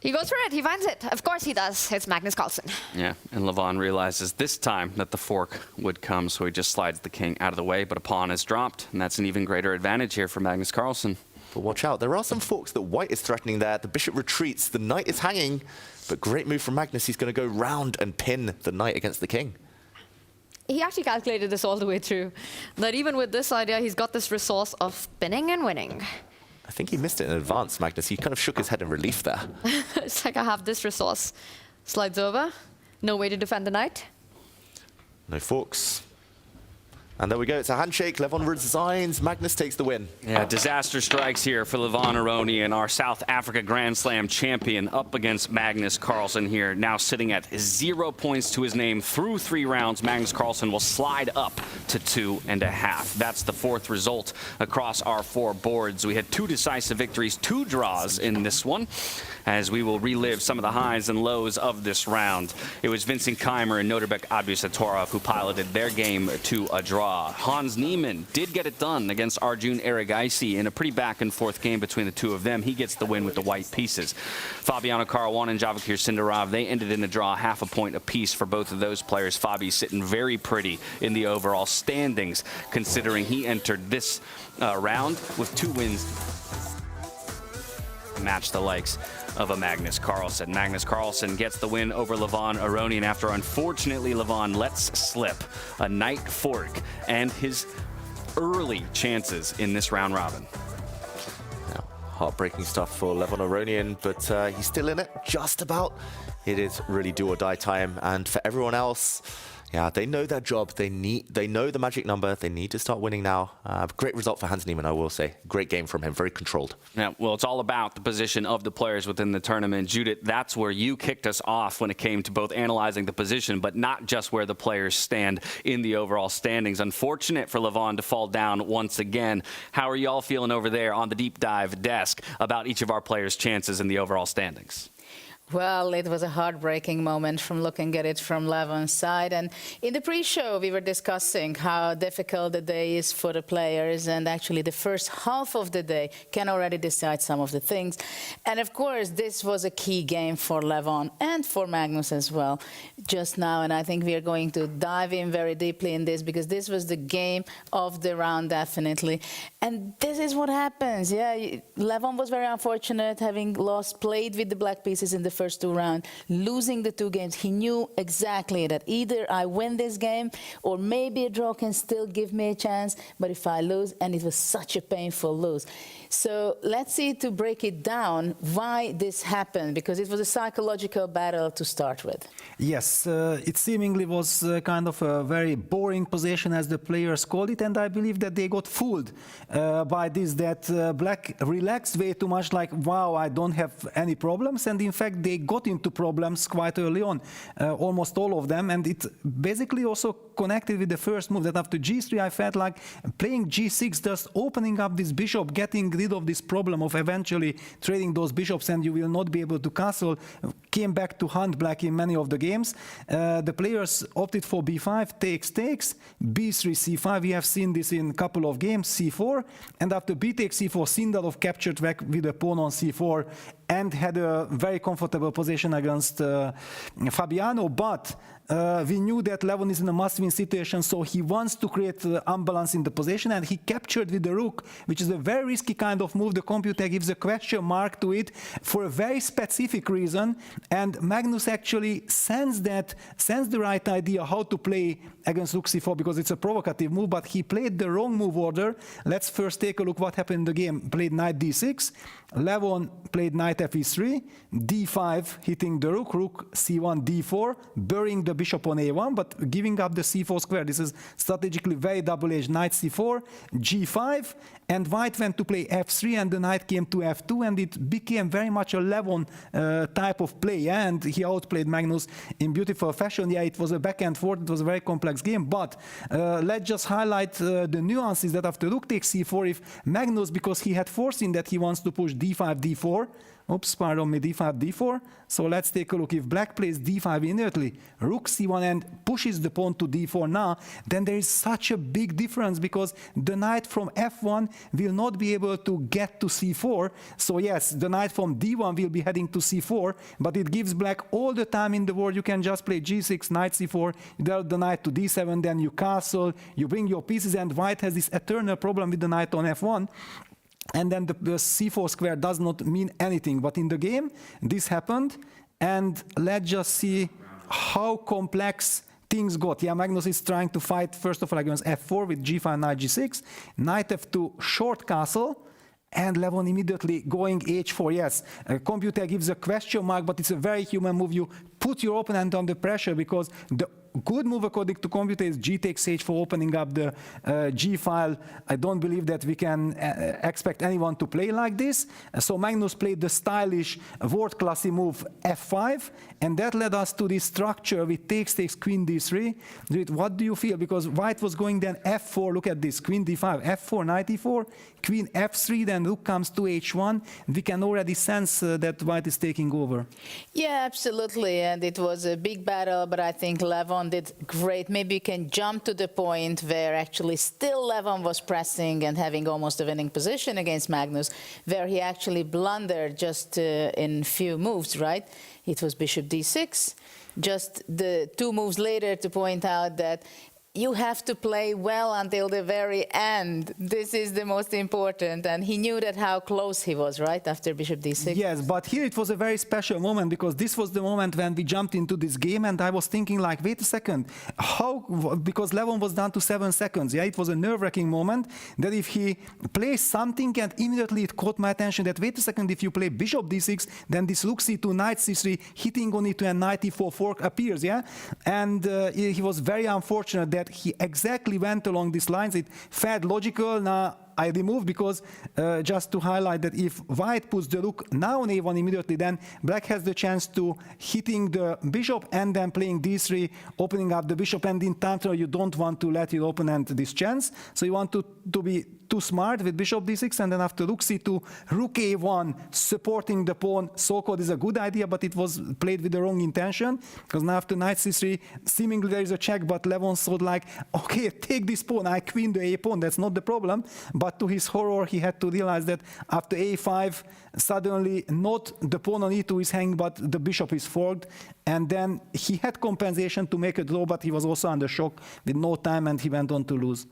He goes for it. He finds it. Of course he does. It's Magnus Carlsen. Yeah, and Levon realizes this time that the fork would come, so he just slides the king out of the way, but a pawn is dropped, and that's an even greater advantage here for Magnus Carlsen. But watch out, there are some forks that white is threatening there. The bishop retreats, the knight is hanging, but great move from Magnus. He's going to go round and pin the knight against the king. He actually calculated this all the way through, that even with this idea, he's got this resource of pinning and winning. I think he missed it in advance, Magnus. He kind of shook his head in relief there. It's like I have this resource. Slides over. No way to defend the knight. No forks. And there we go. It's a handshake. Levon resigns. Magnus takes the win. Yeah, disaster strikes here for Levon Aronian, our South Africa Grand Slam champion, up against Magnus Carlsen here, now sitting at 0 points to his name through 3 rounds. Magnus Carlsen will slide up to 2.5. That's the 4th result across our 4 boards. We had 2 decisive victories, 2 draws in this one, as we will relive some of the highs and lows of this round. It was Vincent Keymer and Nodirbek Abdusattorov who piloted their game to a draw. draw. Hans Niemann did get it done against Arjun Erigaisi in a pretty back-and-forth game between the two of them. He gets the win with the white pieces. Fabiano, Caruana, and Javokhir, Sindarov, they ended in a draw, half a point apiece for both of those players. Fabi sitting very pretty in the overall standings, considering he entered this round with 2 wins. Match the likes of a Magnus Carlsen. Magnus Carlsen gets the win over Levon Aronian after, unfortunately, Levon lets slip a knight fork and his early chances in this round robin. Now, heartbreaking stuff for Levon Aronian, but he's still in it, just about. It is really do or die time, and for everyone else, yeah, they know their job. They know the magic number. They need to start winning now. Great result for Hans Niemann, I will say. Great game from him, very controlled. Yeah, well, it's all about the position of the players within the tournament. Judith, that's where you kicked us off when it came to both analyzing the position, but not just where the players stand in the overall standings. Unfortunate for Levon to fall down once again. How are you all feeling over there on the deep dive desk about each of our players' chances in the overall standings? Well, it was a heartbreaking moment from looking at it from Levon's side. And in the pre-show, we were discussing how difficult the day is for the players. And actually, the first half of the day can already decide some of the things. And of course, this was a key game for Levon and for Magnus as well just now. And I think we are going to dive in very deeply in this, because this was the game of the round, definitely. And this is what happens. Yeah, Levon was very unfortunate, having played with the black pieces in the first 2 rounds, losing the 2 games. He knew exactly that either I win this game or maybe a draw can still give me a chance, but if I lose, and it was such a painful lose. So let's see, to break it down, why this happened, because it was a psychological battle to start with. Yes, it seemingly was kind of a very boring position, as the players called it, and I believe that they got fooled by this, that Black relaxed way too much, like, wow, I don't have any problems, and in fact they got into problems quite early on, almost all of them, and it basically also connected with the first move, that after G3 I felt like playing G6, just opening up this bishop, getting rid of this problem of eventually trading those bishops and you will not be able to castle, came back to hunt Black in many of the games. The players opted for B5, takes, B3, C5, we have seen this in a couple of games, C4, and after B takes C4, Sindarov captured back with a pawn on C4 and had a very comfortable position against Fabiano, but we knew that Levon is in a must-win situation, so he wants to create unbalance in the position, and he captured with the rook, which is a very risky kind of move. The computer gives a question mark to it for a very specific reason, and Magnus actually sensed the right idea how to play against rook c4, because it's a provocative move, but he played the wrong move order. Let's first take a look what happened in the game. Played knight d6, Levon played knight fe3, d5 hitting the rook, rook c1, d4, burying the bishop on a1, but giving up the c4 square. This is strategically very double-edged. Knight c4, g5, and white went to play f3, and the knight came to f2, and it became very much a Levon type of play, and he outplayed Magnus in beautiful fashion. Yeah, it was a back and forth, it was a very complex game, but let's just highlight the nuances that after rook takes c4, if Magnus, because he had foreseen that he wants to push d5, d4, oops, pardon me, d5, d4. So let's take a look. If Black plays d5 inertly, rook c1 and pushes the pawn to d4 now, then there is such a big difference, because the knight from f1 will not be able to get to c4. So yes, the knight from d1 will be heading to c4, but it gives Black all the time in the world. You can just play g6, knight c4, you dealt the knight to d7, then you castle, you bring your pieces, and white has this eternal problem with the knight on f1. And then the c4 square does not mean anything. But in the game, this happened. And let's just see how complex things got. Yeah, Magnus is trying to fight, first of all, against f4 with g5, knight g6, knight f2, short castle, and Levon immediately going h4. Yes, computer gives a question mark, but it's a very human move. You put your opponent under pressure, because the good move according to computer is g takes h4, opening up the g file. I don't believe that we can expect anyone to play like this. So Magnus played the stylish, world-classy move f5, and that led us to this structure with takes, queen d3. What do you feel? Because white was going then f4, look at this, queen d5, f4, knight e4, queen f3, then rook comes to h1. We can already sense that white is taking over. Yeah, absolutely. and it was a big battle, but I think Levon did great. Maybe you can jump to the point where actually still Levon was pressing and having almost a winning position against Magnus, where he actually blundered just in few moves, right? It was bishop d6. Just the 2 moves later to point out that you have to play well until the very end. This is the most important. And he knew that how close he was, right, after bishop d6. Yes, but here it was a very special moment because this was the moment when we jumped into this game and I was thinking like, wait a second, how, because Levon was down to 7 seconds. Yeah, it was a nerve-wracking moment that if he plays something and immediately it caught my attention that, wait a second, if you play bishop d6, then this rook c2, knight c3, hitting on it and knight e4 fork appears, yeah? And he was very unfortunate that he exactly went along these lines. It felt logical. Now I removed because just to highlight that if white puts the rook now on a1 immediately, then black has the chance to hitting the bishop and then playing d3, opening up the bishop, and in counter you don't want to let your opponent this chance. So you want to be too smart with bishop d6, and then after rook c2, rook a1, supporting the pawn, so-called is a good idea, but it was played with the wrong intention, because now after knight c3, seemingly there is a check, but Levon thought like, okay, take this pawn, I queen the a pawn, that's not the problem. But to his horror, he had to realize that after a5, suddenly not the pawn on e2 is hanging, but the bishop is forked. And then he had compensation to make a draw, but he was also under shock with no time, and he went on to lose.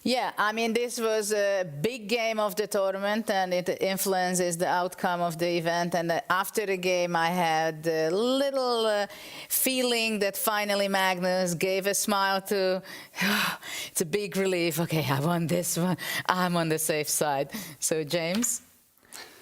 Yeah, I mean, this was a big game of the tournament, and it influences the outcome of the event. And after the game, I had a little feeling that finally Magnus gave a smile to, it's a big relief. Okay, I won this one. I'm on the safe side. So, James?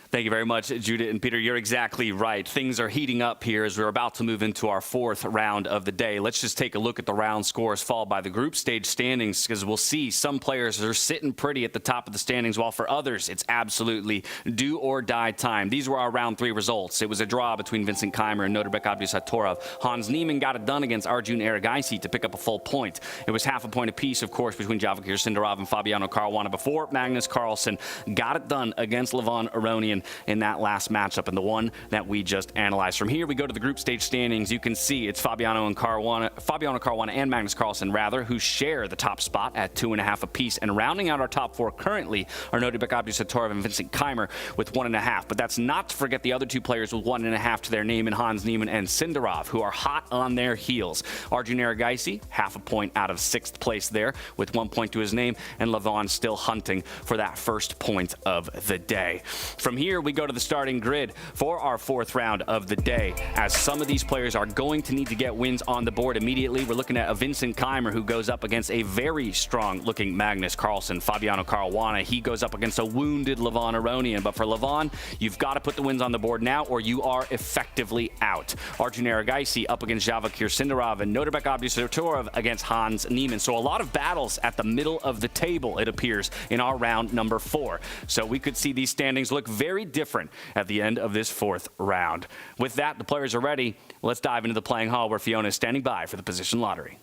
Thank you very much, Judith and Peter. You're exactly right. Things are heating up here as we're about to move into our 4th round of the day. Let's just take a look at the round scores followed by the group stage standings, because we'll see some players are sitting pretty at the top of the standings, while for others, it's absolutely do or die time. These were our round 3 results. It was a draw between Vincent Keymer and Nodirbek Abdusattorov. Hans Niemann got it done against Arjun Erigaisi to pick up a full point. It was half a point apiece, of course, between Javokhir Sindarov and Fabiano Caruana before Magnus Carlsen got it done against Levon Aronian in that last matchup, and the one that we just analyzed. From here, we go to the group stage standings. You can see it's Fabiano Caruana and Magnus Carlsen, rather, who share the top spot at 2.5 apiece. And rounding out our top 4 currently are Nodirbek Abdusattorov and Vincent Keymer with 1.5. But that's not to forget the other 2 players with 1.5 to their name in Hans Niemann and Sindarov, who are hot on their heels. Arjun Erigaisi, half a point out of 6th place there with 1 point to his name, and Levon still hunting for that first point of the day. From here, we go to the starting grid for our 4th round of the day, as some of these players are going to need to get wins on the board immediately. We're looking at a Vincent Keymer who goes up against a very strong looking Magnus Carlsen. Fabiano Caruana, he goes up against a wounded Levon Aronian. But for Levon, you've got to put the wins on the board now or you are effectively out. Arjun Erigaisi up against Javokhir Sindarov, and Nodirbek Abdusattorov against Hans Niemann. So a lot of battles at the middle of the table, it appears, in our round number 4. So we could see these standings look very different at the end of this 4th round. With that, the players are ready. Let's dive into the playing hall where Fiona is standing by for the position lottery.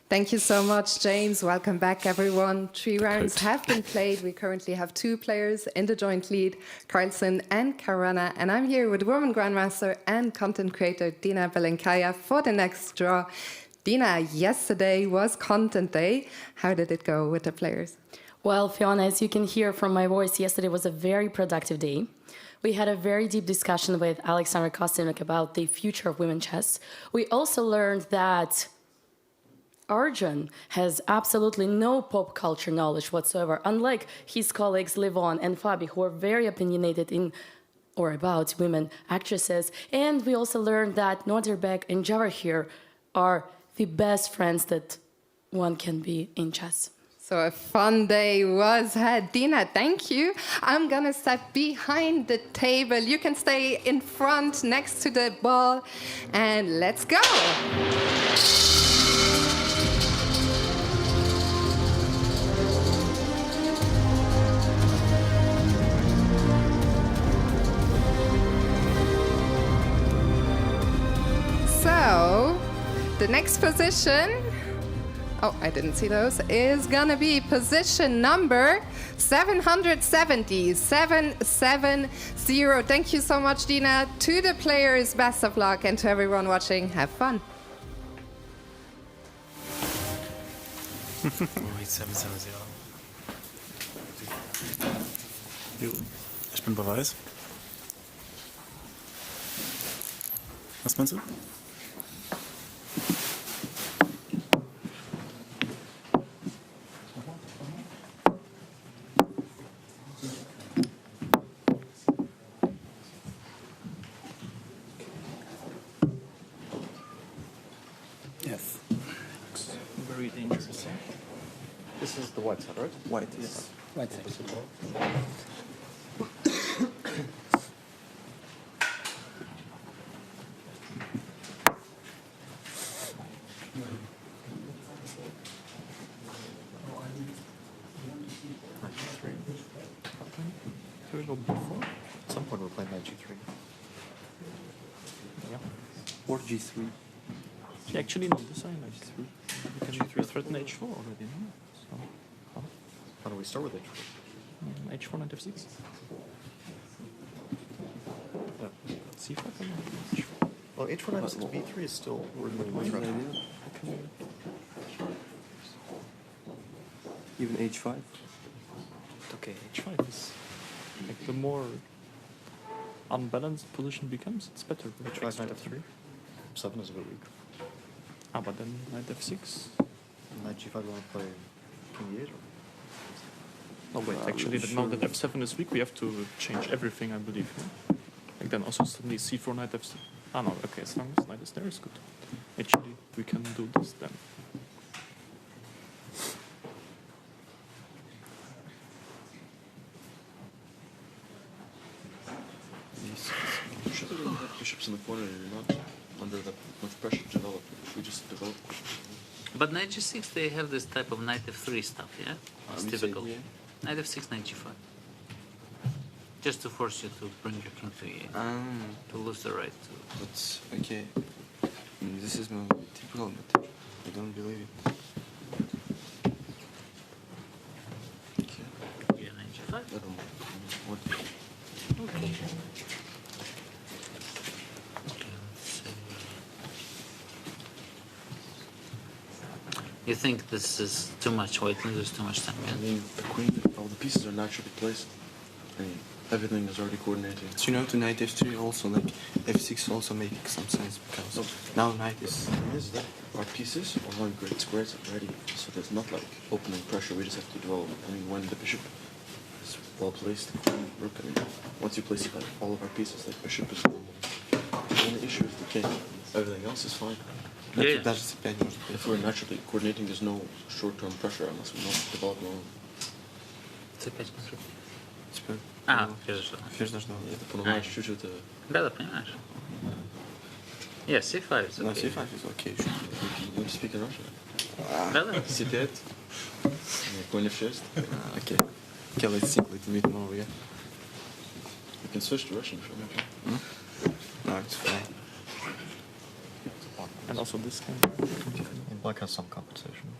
Thank you so much, James. Welcome back, everyone. 3 rounds have been played. We currently have 2 players in the joint lead, Carlsen and Caruana, and I'm here with woman grandmaster and content creator Dina Belenkaya for the next draw. Dina, yesterday was content day. How did it go with the players? Well, Fiona, as you can hear from my voice, yesterday was a very productive day. We had a very deep discussion with Alexander Kostynek about the future of women's chess. We also learned that Arjun has absolutely no pop culture knowledge whatsoever, unlike his colleagues Levon and Fabi, who are very opinionated in or about women actresses. And we also learned that Nodirbek and Javokhir are the best friends that one can be in chess. So a fun day was had. Dina, thank you. I'm going to step behind the table. You can stay in front next to the ball. And let's go. So, the next position oh, I didn't see those, is gonna be position number 770, 770. Thank you so much, Dina. To the players, best of luck, and to everyone watching, have fun. Ich bin bei Weiß. Was meinst du? Yes. Very dangerous. This is the white side, right? White, yes. White side. Here we go before. At some point we're playing knight g3. Yeah. Or g3. Actually, no, this side knight g3. We can threaten h4 already, no? So, How do we start with h4? h4, knight f6. Yeah. c5 and h4. Well, h4, knight f6, b3 is still really threat. Even h5. Okay, h5 is like the more unbalanced position becomes, it's better. H5, knight f3. 7 is a bit weak. Ah, but then knight f6. Knight g5, you want to play king e8 or? No, wait, actually, now that f7 is weak, we have to change everything, I believe. Yeah? Like then also suddenly c4, knight f6. Ah, no, okay, as long as knight is there, it's good. Actually, we can do this then. Usually when you have bishops in the corner, you're not under that much pressure to develop. We just develop. But knight g6, they have this type of knight f3 stuff, yeah? It's typical. Knight f6, knight g5. Just to force you to bring your king to e8. To lose the right to... But, okay. This is my typical, but I don't believe it. Okay. Yeah, knight g5? I don't know. What? Okay. You think this is too much white and there's too much time? Yeah? I mean, the queen, all the pieces are naturally placed. I mean, everything is already coordinated. So you know, to knight f3 also, like f6 also makes some sense because now knight is... Is that our pieces are on great squares already, so there's not like opening pressure. We just have to develop. I mean, when the bishop is well placed, the queen, rook. I mean, once you place like all of our pieces, like bishop is normal. The only issue is the king. Everything else is fine. That's depending. If we're naturally coordinating, there's no short-term pressure unless we not develop our own. Теперь смотрю. Теперь. Теперь должно. Это понимаешь чуть-чуть. Да, понимаешь. Yeah, c5 is okay. No, c5 is okay. You want to speak in Russian? Да. C5. Конь f6. Okay. Okay, let's see a little bit more, yeah. You can switch to Russian if you want. No, it's fine. And also this kind. And black has some compensation.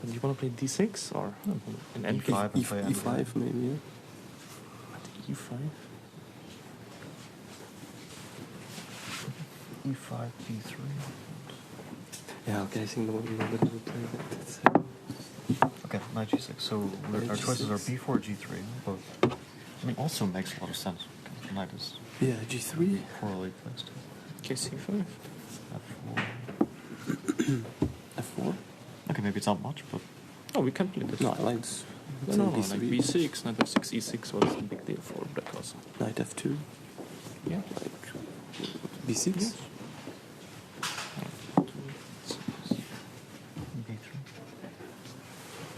Do you want to play d6 or an E5 and play E5 maybe, yeah. E5? E5, B3. Yeah, okay, I think the one that will play that. That's, Okay, knight g6. So our choices are b4, g3. Both. I mean, also makes a lot of sense. Because knight is yeah, g3. poorly placed. Okay, c5. F4. F4? Okay, maybe it's not much, but... Oh, we can play this. No, I like this. No, like b6, knight f6, e6 was a big deal for black also. Knight f2? Yeah. Like b6? Yes. b3.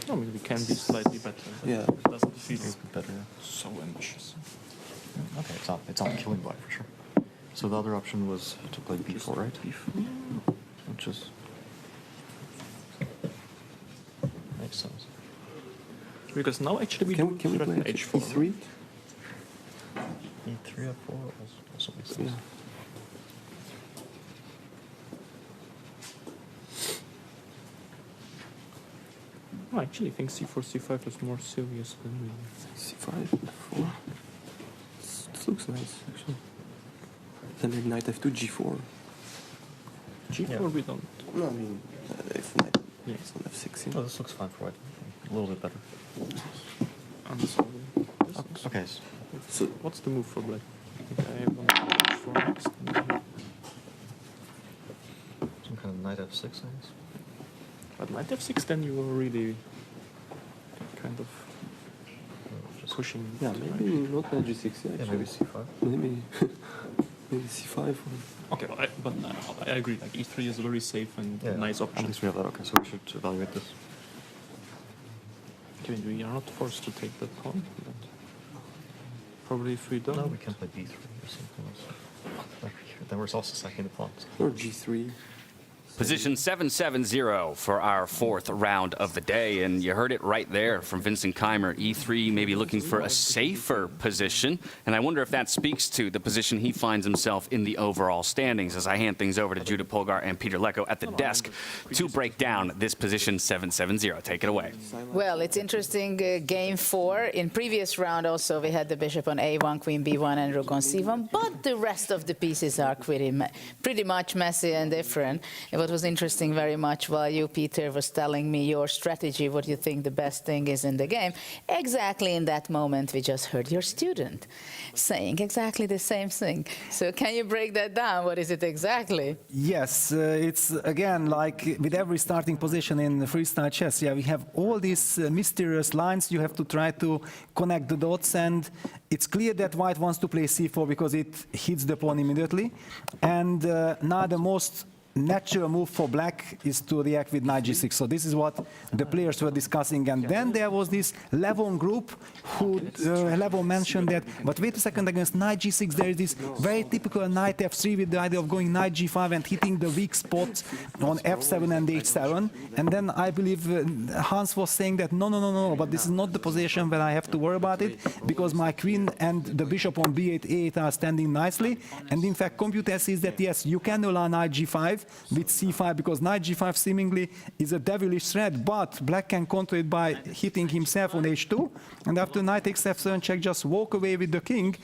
I mean, we can be slightly better. But Yeah. it doesn't feel better, yeah. so ambitious. Okay, it's not killing black for sure. So the other option was to play b4, right? b4. Which is... makes sense. Because now actually we can we play h4. e3? E3, F4 also makes sense. Yeah. I actually think c4, c5 is more serious than c5, f4. This looks nice, actually. Then maybe knight f2, g4. g4 we don't. No, I mean, if knight is on f6. Yeah. Oh, this looks fine for white. A little bit better. Okay. So what's the move for black? I think I want to for next. Some kind of knight f6, I guess. But knight f6, then you are really kind of pushing. Yeah, maybe not knight g6. Yeah, maybe c5. Maybe maybe c5. Okay, but I agree. Like e3 is a very safe and nice option. At least we have that. Okay, so we should evaluate this. Okay, we are not forced to take that pawn. But probably if we don't. No, we can play b3 or something else. Then we're also sacking the pawns. Or g3. Position 770 for our fourth round of the day, and you heard it right there from Vincent Keymer. E3 maybe looking for a safer position, and I wonder if that speaks to the position he finds himself in the overall standings as I hand things over to Judah Polgar and Peter Lecko at the desk to break down this position 770. Take it away. Well, it's interesting. Game 4. In previous round also we had the bishop on a1, queen b1, and rook on c1, but the rest of the pieces are pretty much messy and different. What was interesting very much while you, Peter, was telling me your strategy, what you think the best thing is in the game, exactly in that moment we just heard your student saying exactly the same thing. So can you break that down? What is it exactly? Yes, it's again like with every starting position in freestyle chess. Yeah, we have all these mysterious lines. You have to try to connect the dots, and it's clear that white wants to play c4 because it hits the pawn immediately. And now the most natural move for black is to react with knight g6. So this is what the players were discussing. And then there was this Levon group who Levon mentioned that, but wait a second, against knight g6 there is this very typical knight f3 with the idea of going knight g5 and hitting the weak spot on f7 and h7. And then I believe Hans was saying that no, but this is not the position where I have to worry about it, because my queen and the bishop on b8, a8 are standing nicely. And in fact, computer says that yes, you can allow knight g5 with c5, because knight g5 seemingly is a devilish threat, but black can counter it by hitting himself on h2, and after knight takes f7 check, just walk away with the king.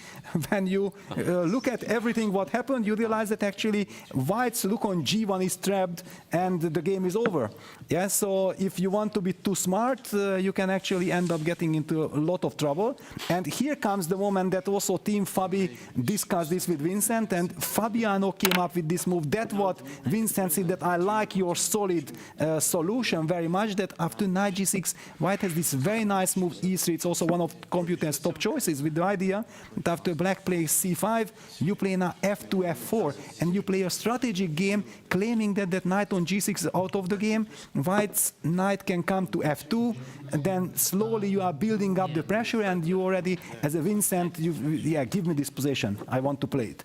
When you look at everything what happened, you realize that actually white's rook on g1 is trapped and the game is over. Yeah, so if you want to be too smart, you can actually end up getting into a lot of trouble. And here comes the moment that also Team Fabi discussed this with Vincent, and Fabiano came up with this move. That's what Vincent said, that I like your solid solution very much, that after knight g6, white has this very nice move e3. It's also one of computer's top choices, with the idea that after black plays c5, you play now f2, f4, and you play a strategic game claiming that that knight on g6 is out of the game. White's knight can come to f2, and then slowly you are building up the pressure, and you already, as a Vincent, give me this position, I want to play it.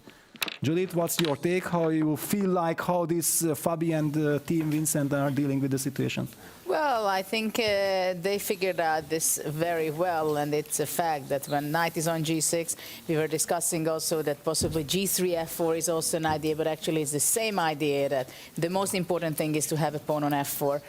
Judith, what's your take? How you feel like how this Fabi and Team Vincent are dealing with the situation? Well, I think they figured out this very well, and it's a fact that when knight is on g6, we were discussing also that possibly g3, f4 is also an idea, but actually it's the same idea, that the most important thing is to have a pawn on f4,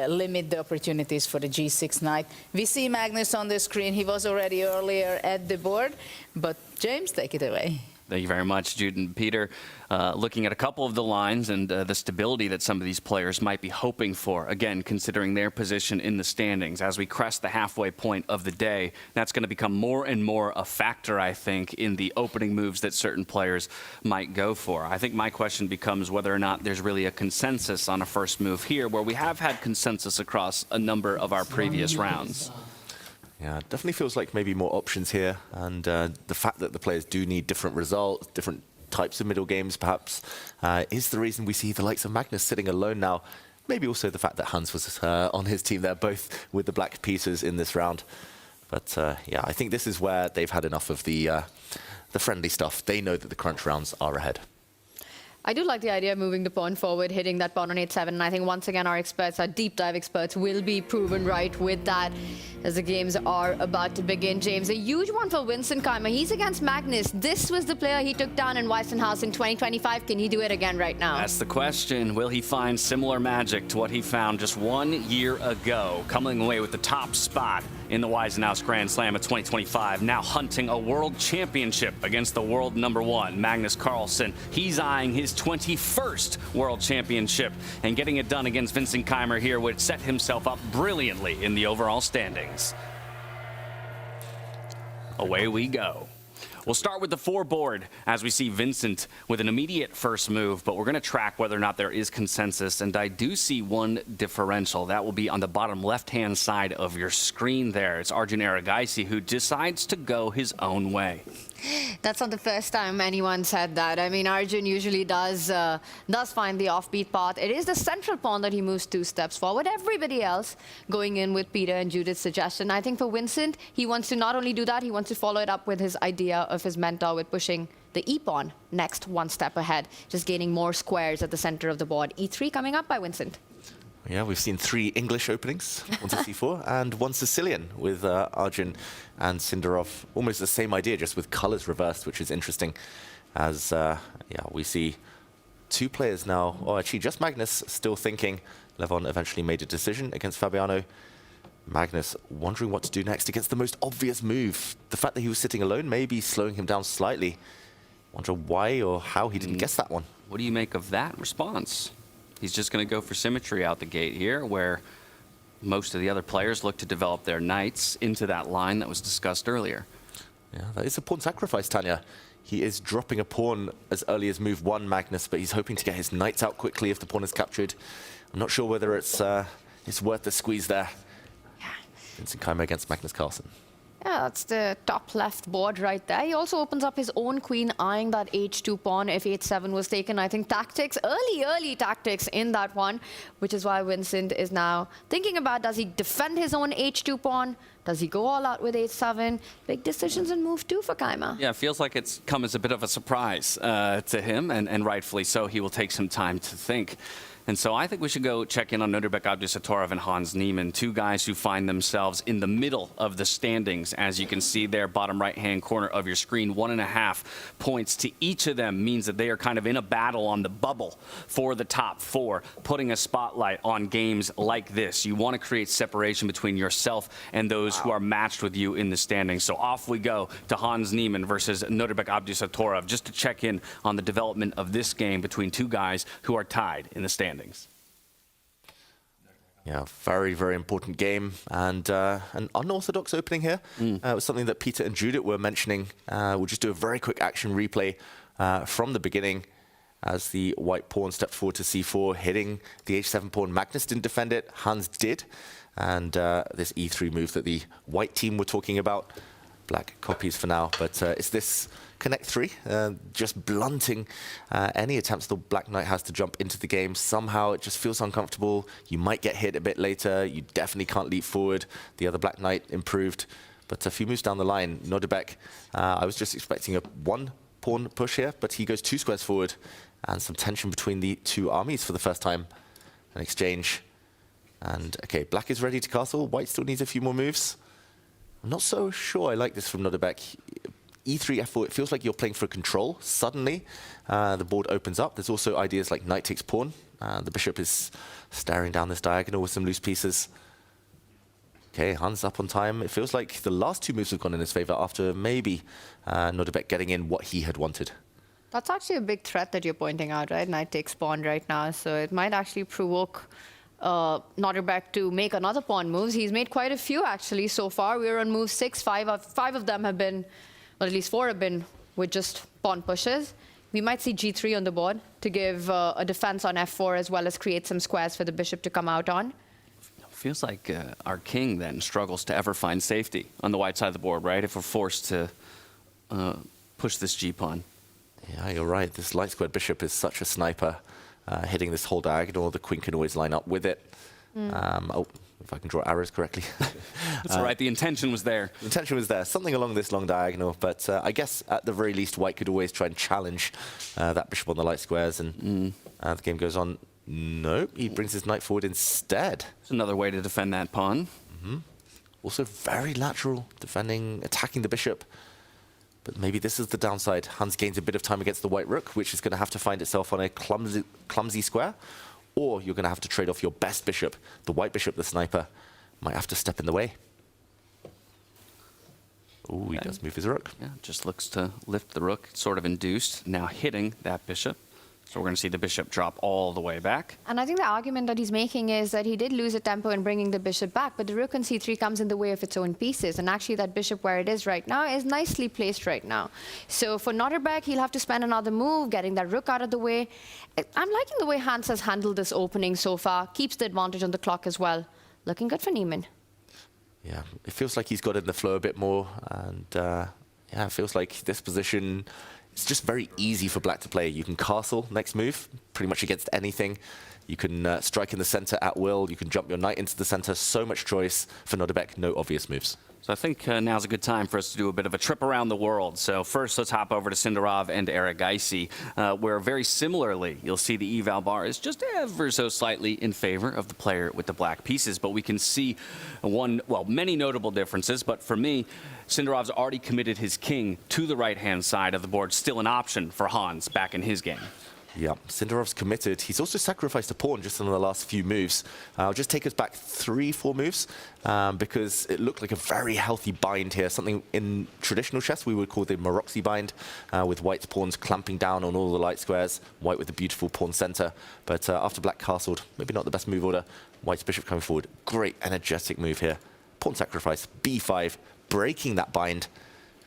limit the opportunities for the g6 knight. We see Magnus on the screen. He was already earlier at the board, but James, take it away. Thank you very much, Jude and Peter. Looking at a couple of the lines and the stability that some of these players might be hoping for, again, considering their position in the standings. As we crest the halfway point of the day, that's going to become more and more a factor, I think, in the opening moves that certain players might go for. I think my question becomes whether or not there's really a consensus on a first move here, where we have had consensus across a number of our previous rounds. Yeah, it definitely feels like maybe more options here, and the fact that the players do need different results, different types of middle games perhaps, is the reason we see the likes of Magnus sitting alone now. Maybe also the fact that Hans was on his team there, both with the black pieces in this round. But yeah, I think this is where they've had enough of the friendly stuff. They know that the crunch rounds are ahead. I do like the idea of moving the pawn forward, hitting that pawn on h7, and I think once again our experts, our deep dive experts, will be proven right with that. as the games are about to begin. James, a huge one for Vincent Keymer. He's against Magnus. This was the player he took down in Weissenhaus in 2025. Can he do it again right now? That's the question. Will he find similar magic to what he found just 1 year ago, coming away with the top spot in the Weissenhaus Grand Slam of 2025, now hunting a world championship against the world #1, Magnus Carlsen. He's eyeing his 21st world championship, and getting it done against Vincent Keymer here would set himself up brilliantly in the overall standings. Away we go. We'll start with the 4 board as we see Vincent with an immediate first move, but we're going to track whether or not there is consensus, and I do see one differential. That will be on the bottom left-hand side of your screen there. It's Arjun Erigaisi who decides to go his own way. That's not the first time anyone said that. I mean, Arjun usually does find the offbeat path. It is the central pawn that he moves 2 steps forward. Everybody else going in with Peter and Judith's suggestion. I think for Vincent, he wants to not only do that, he wants to follow it up with his idea of his mentor with pushing the e-pawn next 1 step ahead, just gaining more squares at the center of the board. E3 coming up by Vincent. Yeah, we've seen 3 English openings, one to C4, and 1 Sicilian with Arjun and Sindarov. Almost the same idea, just with colors reversed, which is interesting. As we see 2 players now, or actually just Magnus still thinking. Levon eventually made a decision against Fabiano. Magnus wondering what to do next against the most obvious move. The fact that he was sitting alone may be slowing him down slightly. Wonder why or how he didn't guess that one. What do you make of that response? He's just going to go for symmetry out the gate here, where most of the other players look to develop their knights into that line that was discussed earlier. Yeah, that is a pawn sacrifice, Tanya. He is dropping a pawn as early as move 1, Magnus, but he's hoping to get his knights out quickly if the pawn is captured. I'm not sure whether it's worth the squeeze there. Yeah. Vincent Keymer against Magnus Carlsen. Yeah, that's the top left board right there. He also opens up his own queen, eyeing that h2 pawn if h7 was taken. I think tactics, early tactics in that one, which is why Vincent is now thinking about, does he defend his own h2 pawn? Does he go all out with h7? Big decisions in move 2 for Keymer. Yeah, it feels like it's come as a bit of a surprise to him, and rightfully so. He will take some time to think. And so I think we should go check in on Nodirbek, Abdusattorov, and Hans Niemann, 2 guys who find themselves in the middle of the standings. As you can see there, bottom right-hand corner of your screen, 1.5 points to each of them means that they are kind of in a battle on the bubble for the top 4, putting a spotlight on games like this. You want to create separation between yourself and those who are matched with you in the standings. So off we go to Hans Niemann versus Nodirbek, Abdusattorov, just to check in on the development of this game between 2 guys who are tied in the standings. Yeah, very, very important game, and an unorthodox opening here. It was something that Peter and Judith were mentioning. We'll just do a very quick action replay from the beginning as the white pawn stepped forward to c4, hitting the h7 pawn. Magnus didn't defend it, Hans did, and this e3 move that the white team were talking about. Black copies for now, but it's this connect 3, just blunting any attempts the Black Knight has to jump into the game. Somehow it just feels uncomfortable. You might get hit a bit later. You definitely can't leap forward. The other Black Knight improved, but a few moves down the line, Nodirbek, I was just expecting a 1 pawn push here, but he goes 2 squares forward, and some tension between the 2 armies for the first time. An exchange, and okay, Black is ready to castle. White still needs a few more moves. I'm not so sure I like this from Nodirbek. E3, F4, it feels like you're playing for control. Suddenly, the board opens up. There's also ideas like knight takes pawn. The bishop is staring down this diagonal with some loose pieces. Okay, Hans up on time. It feels like the last 2 moves have gone in his favor after maybe Nodirbek getting in what he had wanted. That's actually a big threat that you're pointing out, right? Knight takes pawn right now, so it might actually provoke Nodirbek to make another pawn moves. He's made quite a few actually so far. We're on move 6. 5 of them have been, well, at least 4 have been with just pawn pushes. We might see g3 on the board to give a defense on f4 as well as create some squares for the bishop to come out on. Feels like our king then struggles to ever find safety on the white side of the board, right? If we're forced to push this g-pawn. Yeah, you're right. This light squared bishop is such a sniper. Hitting this whole diagonal, the queen can always line up with it. Oh, if I can draw arrows correctly. That's all right, the intention was there. The intention was there, something along this long diagonal, but I guess at the very least, white could always try and challenge that bishop on the light squares, and the game goes on. Nope, he brings his knight forward instead. It's another way to defend that pawn. Also very lateral, attacking the bishop. But maybe this is the downside. Hans gains a bit of time against the white rook, which is going to have to find itself on a clumsy square. Or you're going to have to trade off your best bishop. The white bishop, the sniper, might have to step in the way. Oh, he does move his rook. Yeah, just looks to lift the rook, sort of induced, now hitting that bishop. So we're going to see the bishop drop all the way back. And I think the argument that he's making is that he did lose a tempo in bringing the bishop back, but the rook on c3 comes in the way of its own pieces. And actually that bishop where it is right now is nicely placed right now. So for Nodirbek, he'll have to spend another move, getting that rook out of the way. I'm liking the way Hans has handled this opening so far. Keeps the advantage on the clock as well. Looking good for Niemann. Yeah, it feels like he's got in the flow a bit more. And yeah, it feels like this position... It's just very easy for black to play. You can castle next move, pretty much against anything. You can strike in the center at will. You can jump your knight into the center. So much choice for Nodirbek, no obvious moves. So I think now's a good time for us to do a bit of a trip around the world. So first, let's hop over to Sindarov and Erigaisi, where very similarly, you'll see the eval bar is just ever so slightly in favor of the player with the black pieces. But we can see many notable differences. But for me, Sindarov's already committed his king to the right-hand side of the board, still an option for Hans back in his game. Yeah, Sindarov's committed. He's also sacrificed a pawn just in the last few moves. I'll just take us back 3-4 moves because it looked like a very healthy bind here, something in traditional chess we would call the Maroczy bind, with white's pawns clamping down on all the light squares, white with a beautiful pawn center. But after black castled, maybe not the best move order, white's bishop coming forward. Great energetic move here. Pawn sacrifice, b5, breaking that bind.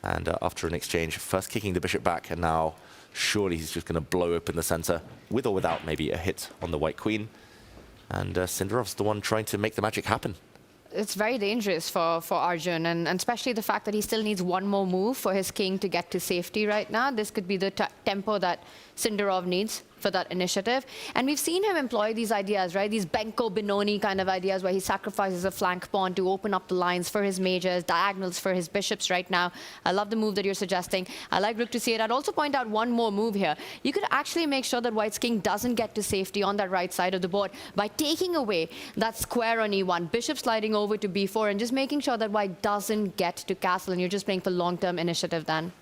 And after an exchange, first kicking the bishop back, and now surely he's just going to blow open the center, with or without maybe a hit on the white queen. And Sindarov's the one trying to make the magic happen. It's very dangerous for Arjun, and especially the fact that he still needs one more move for his king to get to safety right now. This could be the tempo that Sindarov needs for that initiative. And we've seen him employ these ideas, right? These Benko Benoni kind of ideas where he sacrifices a flank pawn to open up the lines for his majors, diagonals for his bishops right now. I love the move that you're suggesting. I like rook to c8. I'd also point out one more move here. You could actually make sure that white's king doesn't get to safety on that right side of the board by taking away that square on e1, bishop sliding over to b4, and just making sure that white doesn't get to castle, and you're just playing for long-term initiative then.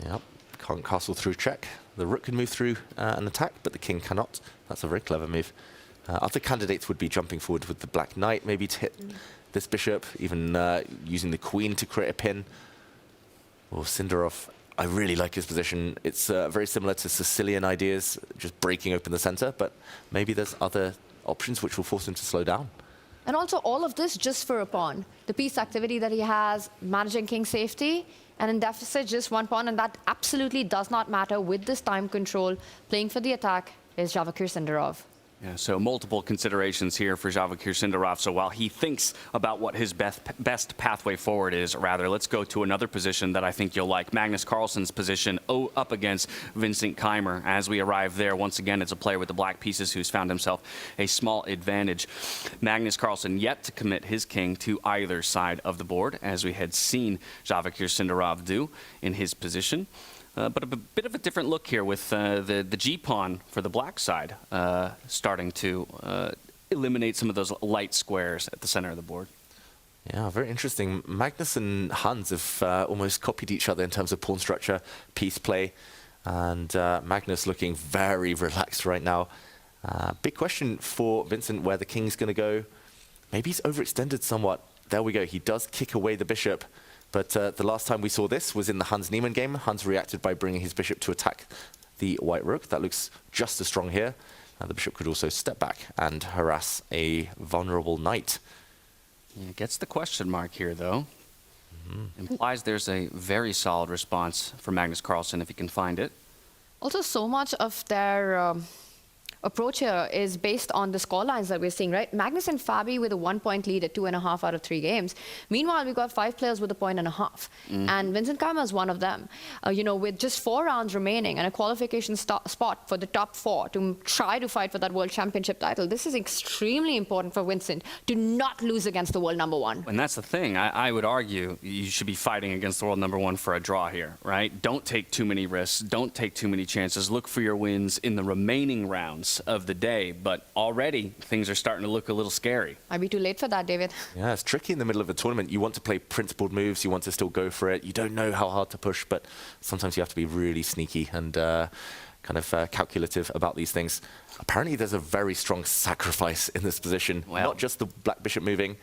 Yep, can't castle through check. The rook can move through an attack, but the king cannot. That's a very clever move. Other candidates would be jumping forward with the black knight, maybe to hit this bishop, even using the queen to create a pin. Or Sindarov, I really like his position. It's very similar to Sicilian ideas, just breaking open the center, but maybe there's other options which will force him to slow down. And also all of this just for a pawn. The piece activity that he has, managing king safety, and in deficit just one pawn, and that absolutely does not matter with this time control. Playing for the attack is Javokhir Sindarov. Yeah, so multiple considerations here for Javokhir Sindarov. So while he thinks about what his best pathway forward is, let's go to another position that I think you'll like. Magnus Carlsen's position up against Vincent Keymer. As we arrive there, once again, it's a player with the black pieces who's found himself a small advantage. Magnus Carlsen yet to commit his king to either side of the board, as we had seen Javokhir Sindarov do in his position. But a bit of a different look here with the G-pawn for the black side starting to eliminate some of those light squares at the center of the board. Yeah, very interesting. Magnus and Hans have almost copied each other in terms of pawn structure, piece play, and Magnus looking very relaxed right now. Big question for Vincent where the king's going to go. Maybe he's overextended somewhat. There we go. He does kick away the bishop. But the last time we saw this was in the Hans Niemann game. Hans reacted by bringing his bishop to attack the white rook. That looks just as strong here. The bishop could also step back and harass a vulnerable knight. Yeah, gets the question mark here, though. Implies there's a very solid response for Magnus Carlsen if he can find it. Also, so much of their approach here is based on the score lines that we're seeing, right? Magnus and Fabi with a 1-point lead at 2.5 out of 3 games. Meanwhile, we've got 5 players with a 1.5. And Vincent Keymer is one of them. With just 4 rounds remaining and a qualification spot for the top 4 to try to fight for that world championship title, this is extremely important for Vincent to not lose against the world number 1. And that's the thing. I would argue you should be fighting against the world number 1 for a draw here, right? Don't take too many risks. Don't take too many chances. Look for your wins in the remaining rounds. rounds of the day, but already things are starting to look a little scary. Might be too late for that, David. Yeah, it's tricky in the middle of a tournament. You want to play principled moves, you want to still go for it. You don't know how hard to push, but sometimes you have to be really sneaky and calculative about these things. Apparently there's a very strong sacrifice in this position, not just the black bishop moving.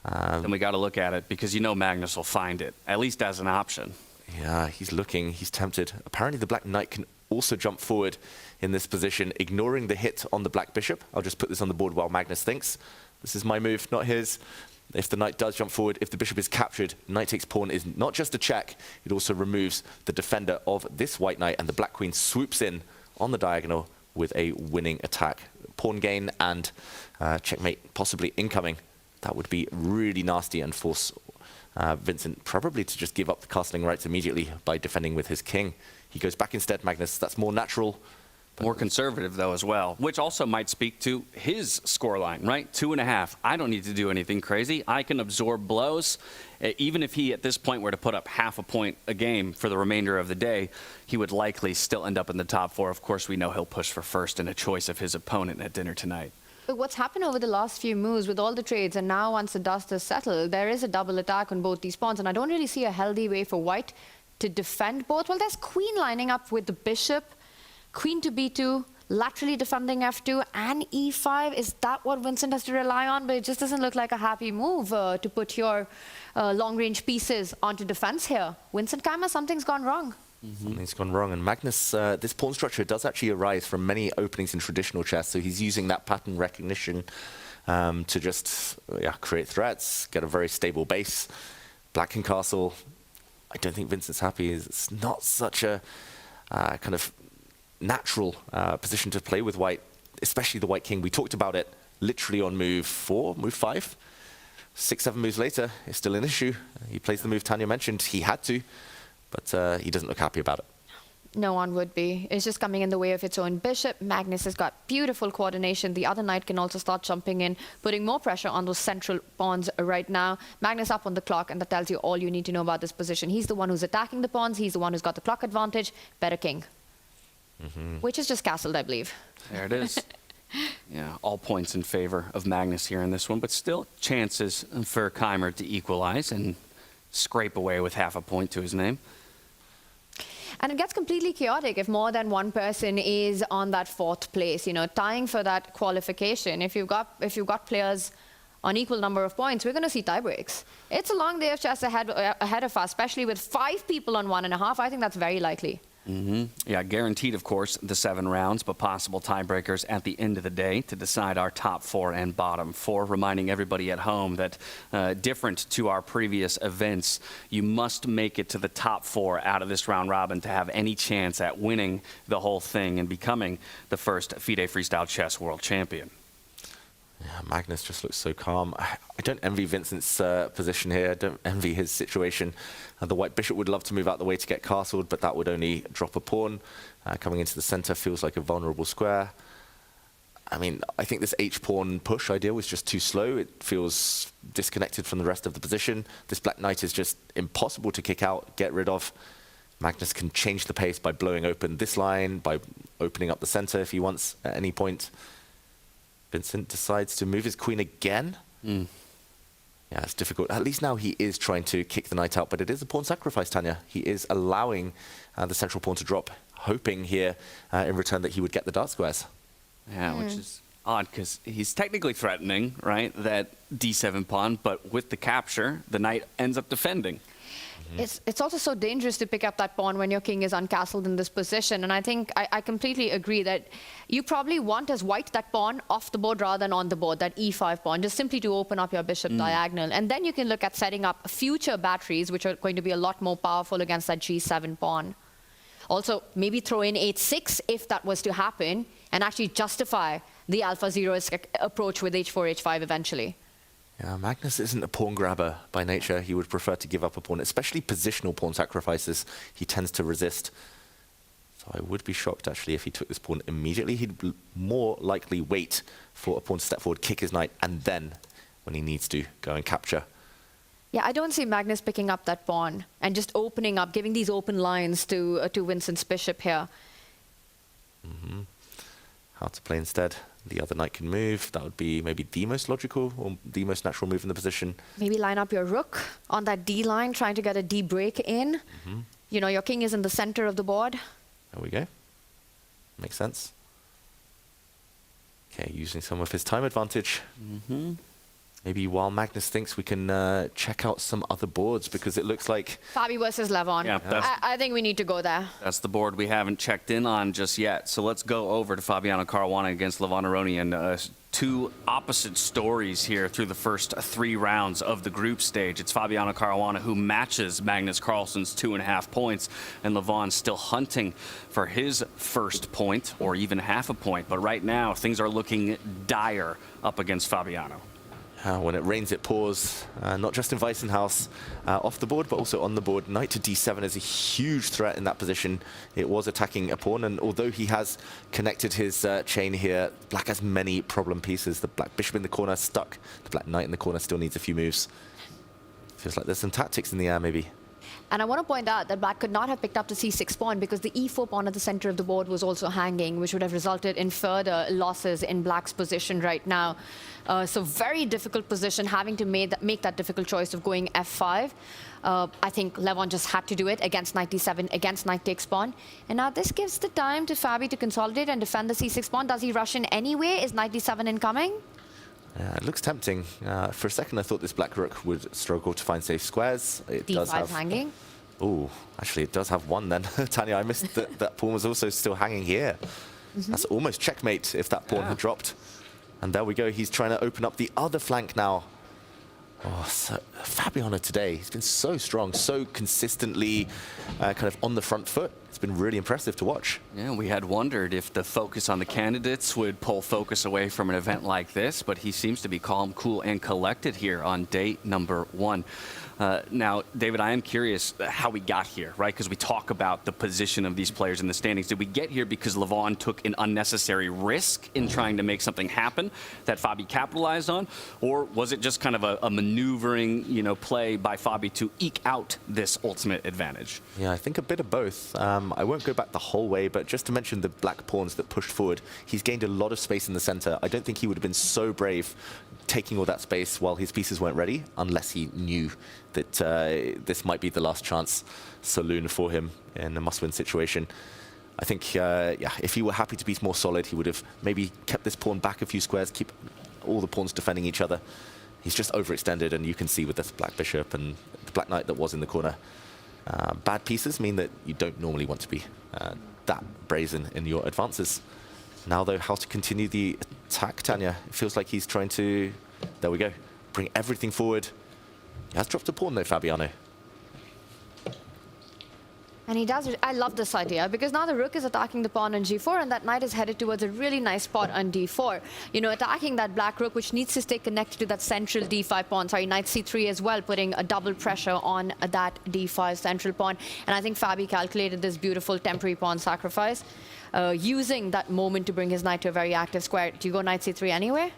Then we got to look at it, because you know Magnus will find it, at least as an option. Yeah, he's looking, he's tempted. Apparently the black knight can also jump forward in this position, ignoring the hit on the black bishop. I'll just put this on the board while Magnus thinks. This is my move, not his. If the knight does jump forward, if the bishop is captured, knight takes pawn is not just a check, it also removes the defender of this white knight, and the black queen swoops in on the diagonal with a winning attack. Pawn gain and checkmate possibly incoming. That would be really nasty and force Vincent probably to just give up the castling rights immediately by defending with his king. He goes back instead, Magnus. That's more natural. More conservative, though, as well, which also might speak to his scoreline, right? 2.5. I don't need to do anything crazy. I can absorb blows. Even if he, at this point, were to put up half a point a game for the remainder of the day, he would likely still end up in the top 4. Of course, we know he'll push for first in a choice of his opponent at dinner tonight. But what's happened over the last few moves with all the trades, and now once the dust is settled, there is a double attack on both these pawns, and I don't really see a healthy way for white to defend both. Well, there's queen lining up with the bishop, queen to b2, laterally defending f2 and e5. Is that what Vincent has to rely on? But it just doesn't look like a happy move to put your long-range pieces onto defense here. Vincent Keymer, something's gone wrong. Something's gone wrong. And Magnus, this pawn structure does actually arise from many openings in traditional chess, so he's using that pattern recognition to just create threats, get a very stable base. Black can castle. I don't think Vincent's happy. It's not such a kind of natural position to play with white, especially the white king. We talked about it literally on move 4, move 5. 6, 7 moves later, it's still an issue. He plays the move Tanya mentioned. He had to, but he doesn't look happy about it. No one would be. It's just coming in the way of its own bishop. Magnus has got beautiful coordination. The other knight can also start jumping in, putting more pressure on those central pawns right now. Magnus up on the clock, and that tells you all you need to know about this position. He's the one who's attacking the pawns. He's the one who's got the clock advantage. Better king. Which is just castled, I believe. There it is. Yeah, all points in favor of Magnus here in this one, but still chances for Keymer to equalize and scrape away with half a point to his name. And it gets completely chaotic if more than one person is on that 4th place, you know, tying for that qualification. If you've got players on equal number of points, we're going to see tie breaks. It's a long day of chess ahead of us, especially with 5 people on 1.5. I think that's very likely. Yeah, guaranteed, of course, the 7 rounds, but possible tiebreakers at the end of the day to decide our top 4 and bottom 4. Reminding everybody at home that, different to our previous events, you must make it to the top 4 out of this round robin to have any chance at winning the whole thing and becoming the first FIDE Freestyle Chess World Champion. Yeah, Magnus just looks so calm. I don't envy Vincent's position here. I don't envy his situation. The white bishop would love to move out the way to get castled, but that would only drop a pawn. Coming into the center feels like a vulnerable square. I mean, I think this h-pawn push idea was just too slow. It feels disconnected from the rest of the position. This black knight is just impossible to kick out, get rid of. Magnus can change the pace by blowing open this line, by opening up the center if he wants at any point. Vincent decides to move his queen again. Yeah, it's difficult. At least now he is trying to kick the knight out, but it is a pawn sacrifice, Tanya. He is allowing the central pawn to drop, hoping here in return that he would get the dark squares. Yeah, which is odd because he's technically threatening, right, that d7 pawn, but with the capture, the knight ends up defending. It's also so dangerous to pick up that pawn when your king is uncastled in this position. And I think I completely agree that you probably want as white that pawn off the board rather than on the board, that e5 pawn, just simply to open up your bishop diagonal. And then you can look at setting up future batteries, which are going to be a lot more powerful against that g7 pawn. Also, maybe throw in h6 if that was to happen, and actually justify the alpha zero approach with h4, h5 eventually. Yeah, Magnus isn't a pawn grabber by nature. He would prefer to give up a pawn, especially positional pawn sacrifices. He tends to resist. So I would be shocked, actually, if he took this pawn immediately. He'd more likely wait for a pawn to step forward, kick his knight, and then, when he needs to, go and capture. Yeah, I don't see Magnus picking up that pawn and just opening up, giving these open lines to Vincent's bishop here. how to play instead. The other knight can move. That would be maybe the most logical or the most natural move in the position. Maybe line up your rook on that D line, trying to get a D break in. You know, your king is in the center of the board. There we go. Makes sense. Okay, using some of his time advantage. Maybe while Magnus thinks, we can check out some other boards, because it looks like... Fabi versus Levon. Yeah, I think we need to go there. That's the board we haven't checked in on just yet. So let's go over to Fabiano Caruana against Levon Aronian. Two opposite stories here through the first 3 rounds of the group stage. It's Fabiano Caruana who matches Magnus Carlsen's 2.5 points, and Levon still hunting for his first point, or even half a point. But right now, things are looking dire up against Fabiano. When it rains, it pours, not just in Weissenhaus, off the board, but also on the board. Knight to d7 is a huge threat in that position. It was attacking a pawn, and although he has connected his chain here, black has many problem pieces. The black bishop in the corner stuck. The black knight in the corner still needs a few moves. Feels like there's some tactics in the air, maybe. And I want to point out that black could not have picked up the c6 pawn, because the e4 pawn at the center of the board was also hanging, which would have resulted in further losses in black's position right now. So very difficult position, having to make that difficult choice of going f5. I think Levon just had to do it against knight d7, against knight takes pawn. And now this gives the time to Fabi to consolidate and defend the c6 pawn. Does he rush in anyway? Is knight d7 incoming? It looks tempting. For a second, I thought this black rook would struggle to find safe squares. It does have hanging. Oh, actually, it does have one then. Tanya, I missed that that pawn was also still hanging here. That's almost checkmate if that pawn had dropped. And there we go. He's trying to open up the other flank now. Oh, so Fabiano today, he's been so strong, so consistently kind of on the front foot. It's been really impressive to watch. Yeah, we had wondered if the focus on the candidates would pull focus away from an event like this, but he seems to be calm, cool, and collected here on day number 1. Now, David, I am curious how we got here, right? Because we talk about the position of these players in the standings. Did we get here because Levon took an unnecessary risk in trying to make something happen that Fabi capitalized on? Or was it just kind of a maneuvering, play by Fabi to eke out this ultimate advantage? Yeah, I think a bit of both. I won't go back the whole way, but just to mention the black pawns that pushed forward, he's gained a lot of space in the center. I don't think he would have been so brave taking all that space while his pieces weren't ready, unless he knew that this might be the last chance saloon for him in a must-win situation. I think, if he were happy to be more solid, he would have maybe kept this pawn back a few squares, keep all the pawns defending each other. He's just overextended, and you can see with this black bishop and the black knight that was in the corner. Bad pieces mean that you don't normally want to be that brazen in your advances. Now, though, how to continue the attack, Tanya? It feels like he's trying to, there we go, bring everything forward. He has dropped a pawn, though, Fabiano. And he does. I love this idea, because now the rook is attacking the pawn on g4, and that knight is headed towards a really nice spot on d4. Attacking that black rook, which needs to stay connected to that central d5 pawn. Sorry, knight c3 as well, putting a double pressure on that d5 central pawn. And I think Fabi calculated this beautiful temporary pawn sacrifice, using that moment to bring his knight to a very active square. Do you go knight c3 anyway?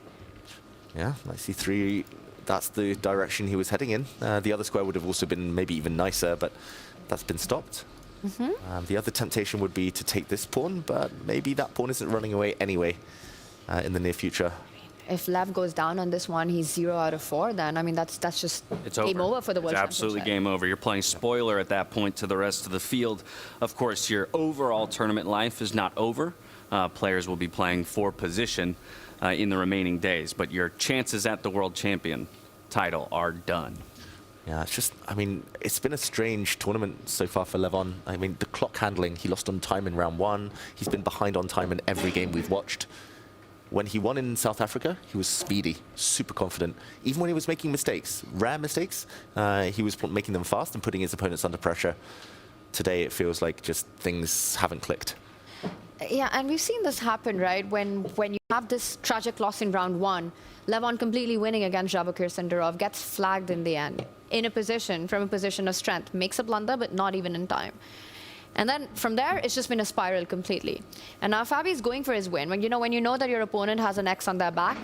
Yeah, knight c3, that's the direction he was heading in. The other square would have also been maybe even nicer, but that's been stopped. The other temptation would be to take this pawn, but maybe that pawn isn't running away anyway in the near future. If Lev goes down on this one, he's 0 out of 4, then, I mean, that's just game over for the World Championship. It's absolutely game over. You're playing spoiler at that point to the rest of the field. Of course, your overall tournament life is not over. Players will be playing for position in the remaining days, but your chances at the World Champion title are done. Yeah, it's just, I mean, it's been a strange tournament so far for Levon. I mean, the clock handling, he lost on time in round 1. He's been behind on time in every game we've watched. When he won in South Africa, he was speedy, super confident. Even when he was making mistakes, rare mistakes, he was making them fast and putting his opponents under pressure. Today, it feels like just things haven't clicked. Yeah, and we've seen this happen, right? When you have this tragic loss in round 1, Levon completely winning against Javokhir Sindarov gets flagged in the end, from a position of strength, makes a blunder, but not even in time. And then from there, it's just been a spiral completely. And now Fabi's going for his win. When you know that your opponent has an X on their back,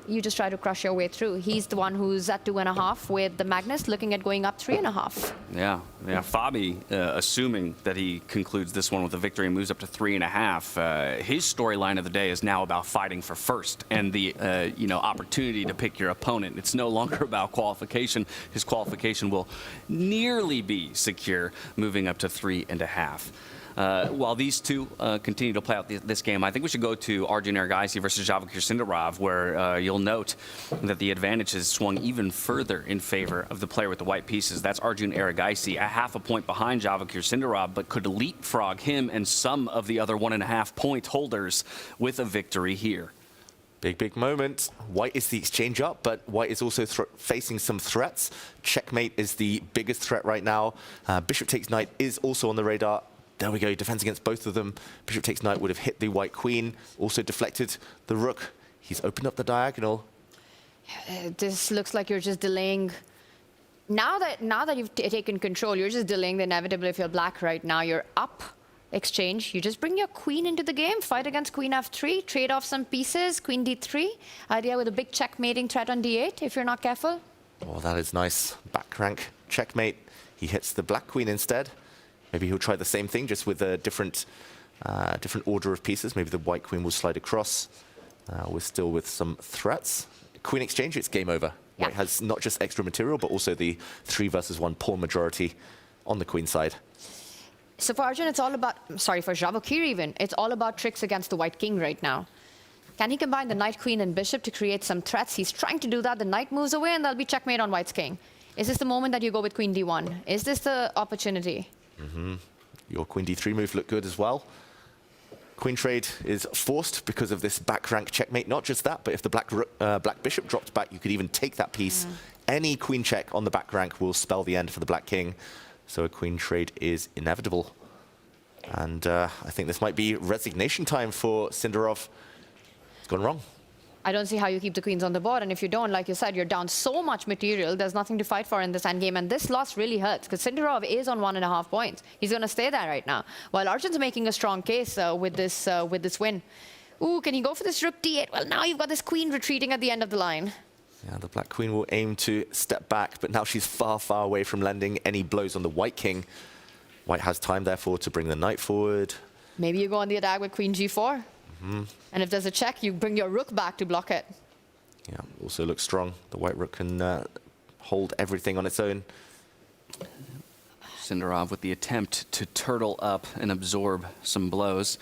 you just try to crush your way through. He's the one who's at 2.5 with the Magnus, looking at going up 3.5. Yeah, Fabi, assuming that he concludes this one with a victory and moves up to 3.5. His storyline of the day is now about fighting for first and the opportunity to pick your opponent. It's no longer about qualification. His qualification will nearly be secure, moving up to 3.5. While these two continue to play out this game, I think we should go to Arjun Erigaisi versus Javokhir Sindarov, where you'll note that the advantage has swung even further in favor of the player with the white pieces. That's Arjun Erigaisi, a half a point behind Javokhir Sindarov, but could leapfrog him and some of the other 1.5 point holders with a victory here. Big moment. White is the exchange up, but White is also facing some threats. Checkmate is the biggest threat right now. Bishop takes knight is also on the radar. There we go, defense against both of them. Bishop takes knight would have hit the white queen, also deflected the rook. He's opened up the diagonal. This looks like you're just delaying. Now that you've taken control, you're just delaying the inevitable. If you're black right now, you're up. Exchange, you just bring your queen into the game, fight against queen f3, trade off some pieces, queen d3. Idea with a big checkmating threat on d8 if you're not careful. Oh, that is nice. Back rank checkmate. He hits the black queen instead. Maybe he'll try the same thing, just with a different order of pieces. Maybe the white queen will slide across. We're still with some threats. Queen exchange, it's game over. Yeah. White has not just extra material, but also the 3 versus 1 pawn majority on the queen side. So for Arjun, it's all about, sorry, for Javokhir even, it's all about tricks against the white king right now. Can he combine the knight, queen, and bishop to create some threats? He's trying to do that. The knight moves away, and there'll be checkmate on white's king. Is this the moment that you go with queen d1? Is this the opportunity? Your queen d3 move looked good as well. Queen trade is forced because of this back rank checkmate. Not just that, but if the black bishop dropped back, you could even take that piece. Any queen check on the back rank will spell the end for the black king. So a queen trade is inevitable. And I think this might be resignation time for Sindarov. It's gone wrong. I don't see how you keep the queens on the board, and if you don't, like you said, you're down so much material, there's nothing to fight for in this endgame, and this loss really hurts, because Sindarov is on 1.5 points. He's going to stay there right now, while Arjun's making a strong case with this win. Ooh, can he go for this rook d8? Well, now you've got this queen retreating at the end of the line. Yeah, the black queen will aim to step back, but now she's far, far away from landing any blows on the white king. White has time, therefore, to bring the knight forward. Maybe you go on the attack with queen g4. And if there's a check, you bring your rook back to block it. Yeah, also looks strong. The white rook can hold everything on its own. Sindarov with the attempt to turtle up and absorb some blows.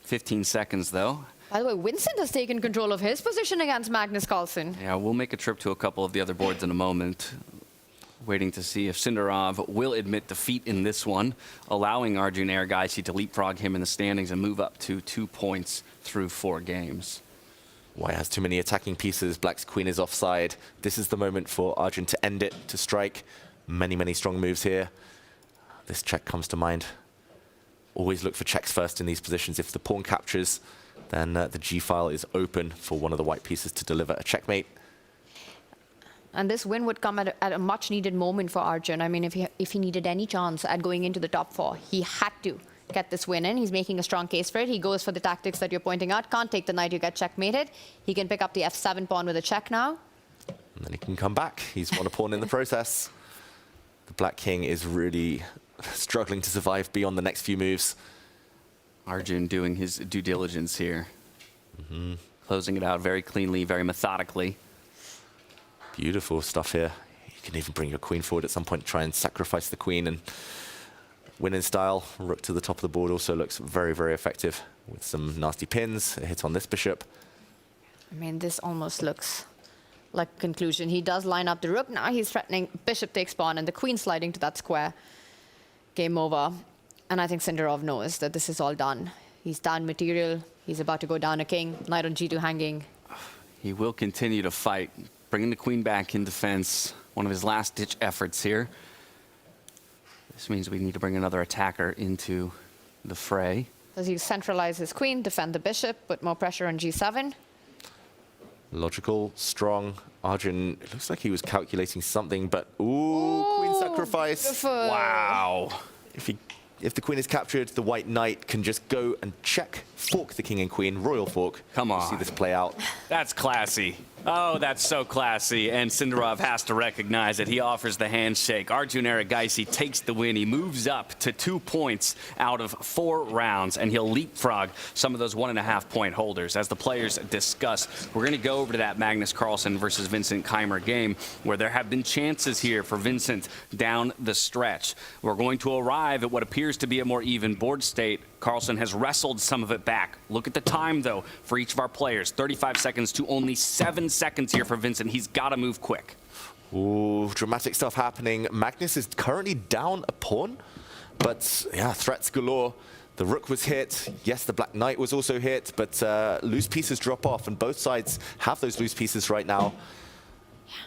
15 seconds, though. By the way, Vincent has taken control of his position against Magnus Carlsen. Yeah, we'll make a trip to a couple of the other boards in a moment. Waiting to see if Sindarov will admit defeat in this one, allowing Arjun Erigaisi to leapfrog him in the standings and move up to 2 points through 4 games. White has too many attacking pieces. Black's queen is offside. This is the moment for Arjun to end it, to strike. Many, many strong moves here. This check comes to mind. Always look for checks first in these positions. If the pawn captures, then the g-file is open for one of the white pieces to deliver a checkmate. And this win would come at a much-needed moment for Arjun. I mean, if he needed any chance at going into the top 4, he had to get this win in. He's making a strong case for it. He goes for the tactics that you're pointing out. Can't take the knight, you get checkmated. He can pick up the f7 pawn with a check now. And then he can come back. He's won a pawn in the process. The black king is really struggling to survive beyond the next few moves. Arjun doing his due diligence here. Closing it out very cleanly, very methodically. Beautiful stuff here. You can even bring your queen forward at some point, try and sacrifice the queen and win in style. Rook to the top of the board also looks very, very effective with some nasty pins. A hit on this bishop. I mean, this almost looks like a conclusion. He does line up the rook. Now he's threatening bishop takes pawn and the queen sliding to that square. Game over. And I think Sindarov knows that this is all done. He's down material. He's about to go down a king. Knight on g2 hanging. He will continue to fight, bringing the queen back in defense. One of his last-ditch efforts here. This means we need to bring another attacker into the fray. Does he centralize his queen, defend the bishop, put more pressure on g7? Logical, strong. Arjun, it looks like he was calculating something, but ooh, queen sacrifice. Beautiful. Wow. If the queen is captured, the white knight can just go and check, fork the king and queen, royal fork. Come on. See this play out. That's classy. Oh, that's so classy, and Sindarov has to recognize it. He offers the handshake. Arjun Erigaisi takes the win. He moves up to 2 points out of 4 rounds, and he'll leapfrog some of those 1.5 point holders. As the players discuss, we're going to go over to that Magnus Carlsen versus Vincent Keymer game, where there have been chances here for Vincent down the stretch. We're going to arrive at what appears to be a more even board state. Carlsen has wrestled some of it back. Look at the time, though, for each of our players. 35 seconds to only 7 seconds here for Vincent. He's got to move quick. Ooh, dramatic stuff happening. Magnus is currently down a pawn, but yeah, threats galore. The rook was hit. Yes, the black knight was also hit, but loose pieces drop off, and both sides have those loose pieces right now.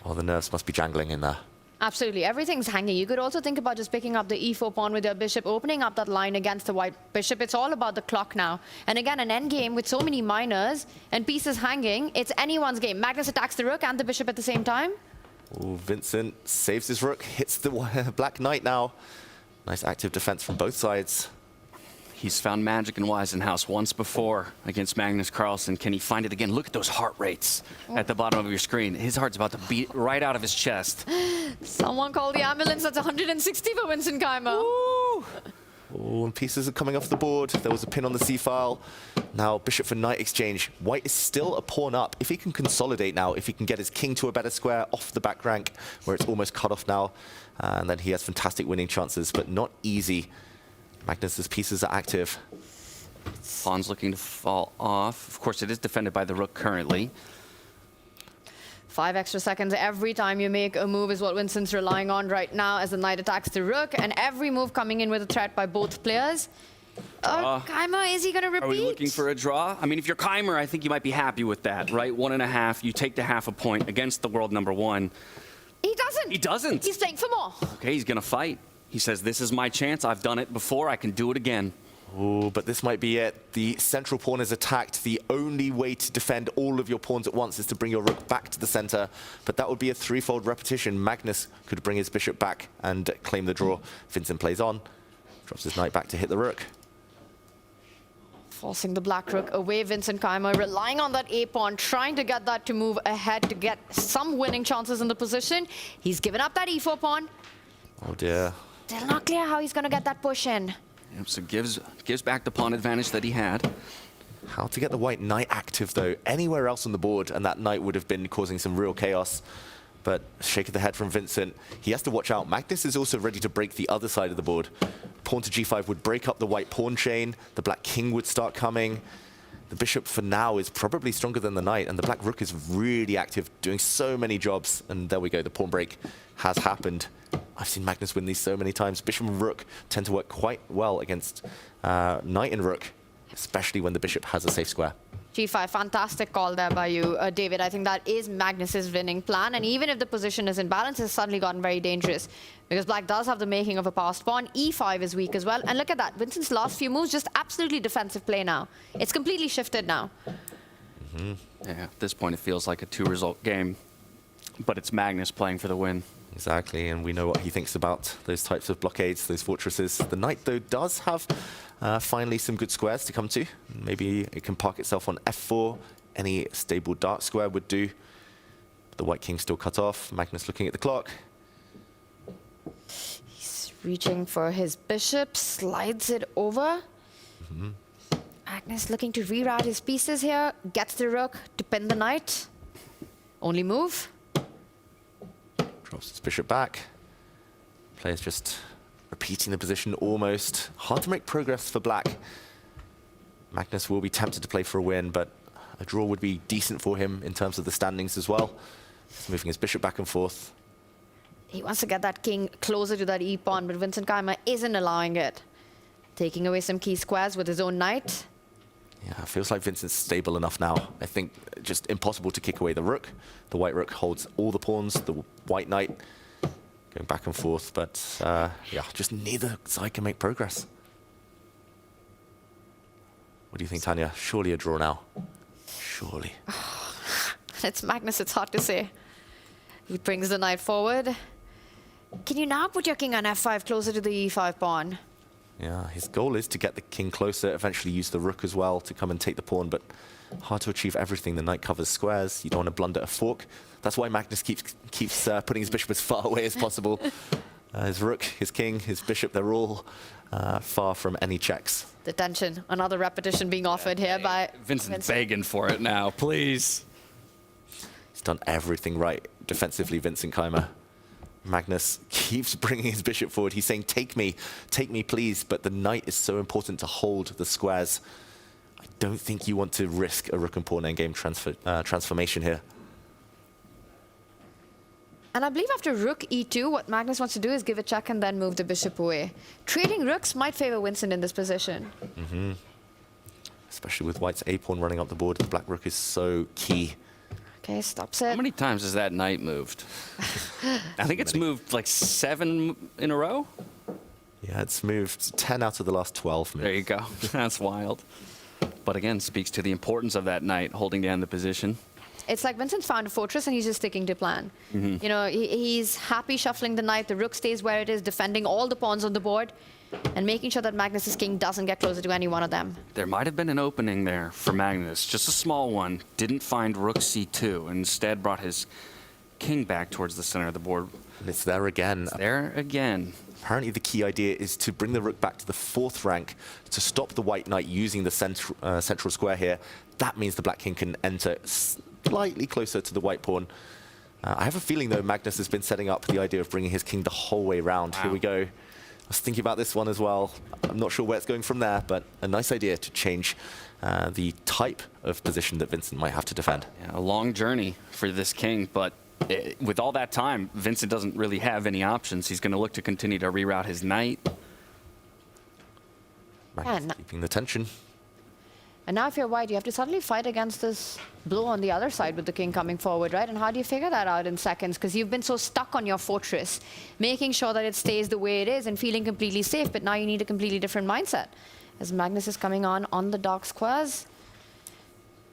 Oh, the nerves must be jangling in there. Absolutely, everything's hanging. You could also think about just picking up the e4 pawn with your bishop, opening up that line against the white bishop. It's all about the clock now. And again, an endgame with so many minors and pieces hanging, it's anyone's game. Magnus attacks the rook and the bishop at the same time. Oh, Vincent saves his rook, hits the black knight now. Nice active defense from both sides. He's found magic in Weissenhaus once before against Magnus Carlsen. Can he find it again? Look at those heart rates at the bottom of your screen. His heart's about to beat right out of his chest. Someone call the ambulance. That's 160 for Vincent Keymer. Oh, and pieces are coming off the board. There was a pin on the c-file. Now bishop for knight exchange. White is still a pawn up. If he can consolidate now, if he can get his king to a better square off the back rank, where it's almost cut off now, and then he has fantastic winning chances, but not easy. Magnus's pieces are active. Pawn's looking to fall off. Of course, it is defended by the rook currently. 5 extra seconds every time you make a move is what Vincent's relying on right now as the knight attacks the rook, and every move coming in with a threat by both players. Keymer, is he going to repeat? Are we looking for a draw? I mean, if you're Keymer, I think you might be happy with that, right? 1.5, you take the half a point against the world #1. He doesn't. He doesn't. He's playing for more. Okay, he's going to fight. He says, this is my chance. I've done it before. I can do it again. Oh, but this might be it. The central pawn is attacked. The only way to defend all of your pawns at once is to bring your rook back to the center. But that would be a threefold repetition. Magnus could bring his bishop back and claim the draw. Vincent plays on, drops his knight back to hit the rook. Forcing the black rook away, Vincent Keymer, relying on that a-pawn, trying to get that to move ahead to get some winning chances in the position. He's given up that e4 pawn. Oh dear. Still not clear how he's going to get that push in. Yep, so gives back the pawn advantage that he had. How to get the white knight active, though. Anywhere else on the board, and that knight would have been causing some real chaos. But shake of the head from Vincent. He has to watch out. Magnus is also ready to break the other side of the board. Pawn to g5 would break up the white pawn chain. The black king would start coming. The bishop, for now, is probably stronger than the knight, and the black rook is really active, doing so many jobs. And there we go, the pawn break has happened. I've seen Magnus win these so many times. Bishop and rook tend to work quite well against knight and rook, especially when the bishop has a safe square. g5, fantastic call there by you, David. I think that is Magnus's winning plan. And even if the position is in balance, it's suddenly gotten very dangerous because black does have the making of a passed pawn. e5 is weak as well. And look at that. Vincent's last few moves, just absolutely defensive play now. It's completely shifted now. Yeah, at this point, it feels like a 2-result game, but it's Magnus playing for the win. Exactly, and we know what he thinks about those types of blockades, those fortresses. The knight, though, does have finally some good squares to come to. Maybe it can park itself on f4. Any stable dark square would do. The white king still cut off. Magnus looking at the clock. He's reaching for his bishop, slides it over. Magnus looking to reroute his pieces here. Gets the rook to pin the knight. Only move. Drops his bishop back. Player's just repeating the position almost. Hard to make progress for black. Magnus will be tempted to play for a win, but a draw would be decent for him in terms of the standings as well. He's moving his bishop back and forth. He wants to get that king closer to that e-pawn, but Vincent Keymer isn't allowing it. Taking away some key squares with his own knight. Yeah, it feels like Vincent's stable enough now. I think just impossible to kick away the rook. The white rook holds all the pawns. The white knight going back and forth, but yeah, just neither side can make progress. What do you think, Tanya? Surely a draw now. Surely. It's Magnus, it's hard to say. He brings the knight forward. Can you now put your king on f5 closer to the e5 pawn? Yeah, his goal is to get the king closer, eventually use the rook as well to come and take the pawn, but hard to achieve everything. The knight covers squares. You don't want to blunder a fork. That's why Magnus keeps putting his bishop as far away as possible. His rook, his king, his bishop, they're all far from any checks. The tension, another repetition being offered here by Vincent's begging for it now, please. He's done everything right defensively, Vincent Keymer. Magnus keeps bringing his bishop forward. He's saying, take me, please. But the knight is so important to hold the squares. I don't think you want to risk a rook and pawn endgame transformation here. And I believe after rook e2, what Magnus wants to do is give a check and then move the bishop away. Trading rooks might favor Vincent in this position. Especially with white's a-pawn running up the board. The black rook is so key. Okay, stops it. How many times has that knight moved? I think it's moved like 7 in a row. Yeah, it's moved 10 out of the last 12 moves. There you go. That's wild. But again, speaks to the importance of that knight holding down the position. It's like Vincent's found a fortress and he's just sticking to plan. You know, he's happy shuffling the knight. The rook stays where it is, defending all the pawns on the board and making sure that Magnus's king doesn't get closer to any one of them. There might have been an opening there for Magnus, just a small one. Didn't find rook c2, and instead brought his king back towards the center of the board. And it's there again. It's there again. Apparently the key idea is to bring the rook back to the 4th rank to stop the white knight using the central square here. That means the black king can enter slightly closer to the white pawn. I have a feeling, though, Magnus has been setting up the idea of bringing his king the whole way round. Wow. Here we go. I was thinking about this one as well. I'm not sure where it's going from there, but a nice idea to change the type of position that Vincent might have to defend. Yeah, a long journey for this king, but with all that time, Vincent doesn't really have any options. He's going to look to continue to reroute his knight. Magnus keeping the tension. And now if you're white, you have to suddenly fight against this blow on the other side with the king coming forward, right? And how do you figure that out in seconds? Because you've been so stuck on your fortress, making sure that it stays the way it is and feeling completely safe. But now you need a completely different mindset. As Magnus is coming on the dark squares.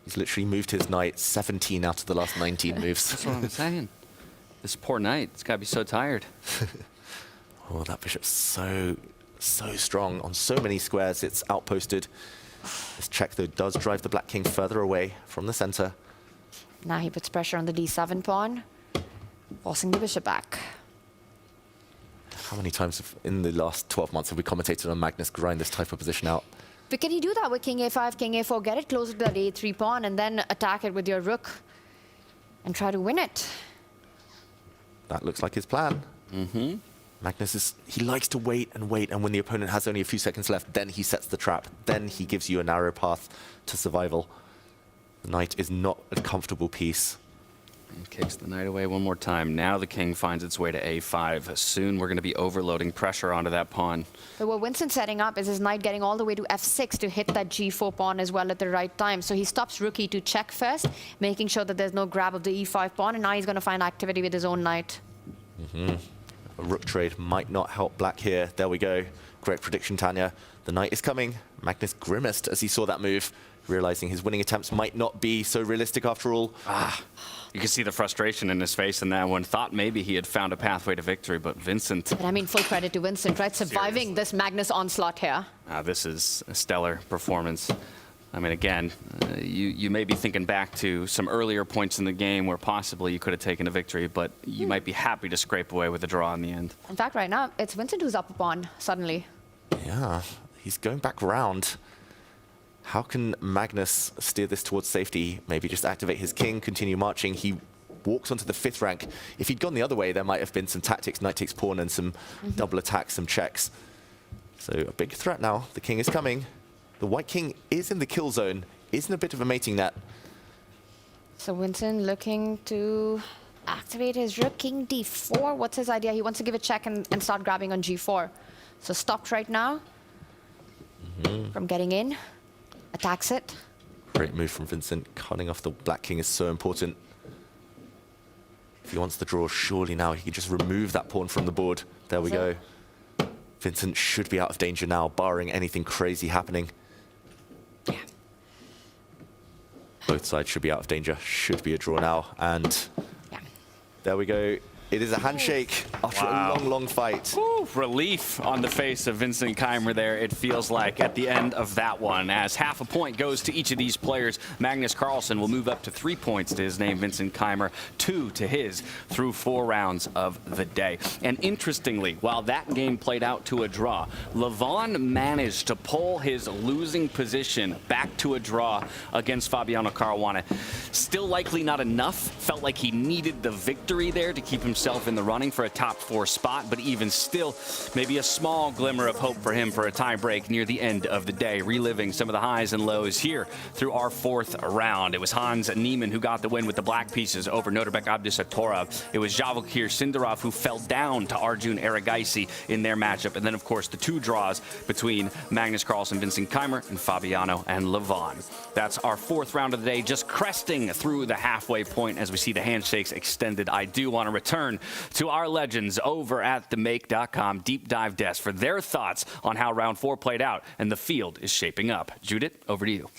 He's literally moved his knight 17 out of the last 19 moves. That's what I'm saying. This poor knight, it's got to be so tired. Oh, that bishop's so strong on so many squares. It's outposted. This check, though, does drive the black king further away from the center. Now he puts pressure on the d7 pawn, forcing the bishop back. How many times in the last 12 months have we commentated on Magnus grind this type of position out? But can you do that with king a5, king a4, get it closer to that a3 pawn, and then attack it with your rook and try to win it? That looks like his plan. Magnus he likes to wait, and when the opponent has only a few seconds left, then he sets the trap. Then he gives you a narrow path to survival. The knight is not a comfortable piece. And kicks the knight away one more time. Now the king finds its way to a5. Soon we're going to be overloading pressure onto that pawn. But what Vincent's setting up is his knight getting all the way to f6 to hit that g4 pawn as well at the right time. So he stops rook e2 check first, making sure that there's no grab of the e5 pawn, and now he's going to find activity with his own knight. A rook trade might not help black here. There we go. Great prediction, Tanya. The knight is coming. Magnus grimaced as he saw that move, realizing his winning attempts might not be so realistic after all. You can see the frustration in his face in that one. Thought maybe he had found a pathway to victory, but Vincent... But I mean, full credit to Vincent, right? Surviving this Magnus onslaught here. This is a stellar performance. I mean, again, you may be thinking back to some earlier points in the game where possibly you could have taken a victory, but you might be happy to scrape away with a draw in the end. In fact, right now, it's Vincent who's up a pawn, suddenly. Yeah, he's going back round. How can Magnus steer this towards safety? Maybe just activate his king, continue marching. He walks onto the 5th rank. If he'd gone the other way, there might have been some tactics, knight takes pawn, and some double attacks, some checks. So a big threat now. The king is coming. The white king is in the kill zone, is in a bit of a mating net. So Vincent looking to activate his rook, king d4. What's his idea? He wants to give a check and start grabbing on g4. So stopped right now from getting in. Attacks it. Great move from Vincent. Cutting off the black king is so important. If he wants the draw, surely now he can just remove that pawn from the board. There we go. Vincent should be out of danger now, barring anything crazy happening. Both sides should be out of danger. Should be a draw now. And there we go. It is a handshake after a long, long fight. Woo, relief on the face of Vincent Keymer there, it feels like, at the end of that one. As half a point goes to each of these players, Magnus Carlsen will move up to 3 points to his name, Vincent Keymer, 2 to his through 4 rounds of the day. And interestingly, while that game played out to a draw, Levon managed to pull his losing position back to a draw against Fabiano Caruana. Still likely not enough. Felt like he needed the victory there to keep himself in the running for a top 4 spot, but even still, maybe a small glimmer of hope for him for a tie break near the end of the day, reliving some of the highs and lows here through our 4th round. It was Hans Niemann who got the win with the black pieces over Nodirbek Abdusattorov. It was Javokhir Sindarov who fell down to Arjun Erigaisi in their matchup. And then, of course, the 2 draws between Magnus Carlsen, Vincent Keymer, and Fabiano and Levon. That's our 4th round of the day, just cresting through the halfway point as we see the handshakes extended. I do want to return to our legends over at the Make.com Deep Dive Desk for their thoughts on how round 4 played out and the field is shaping up. Judith, over to you.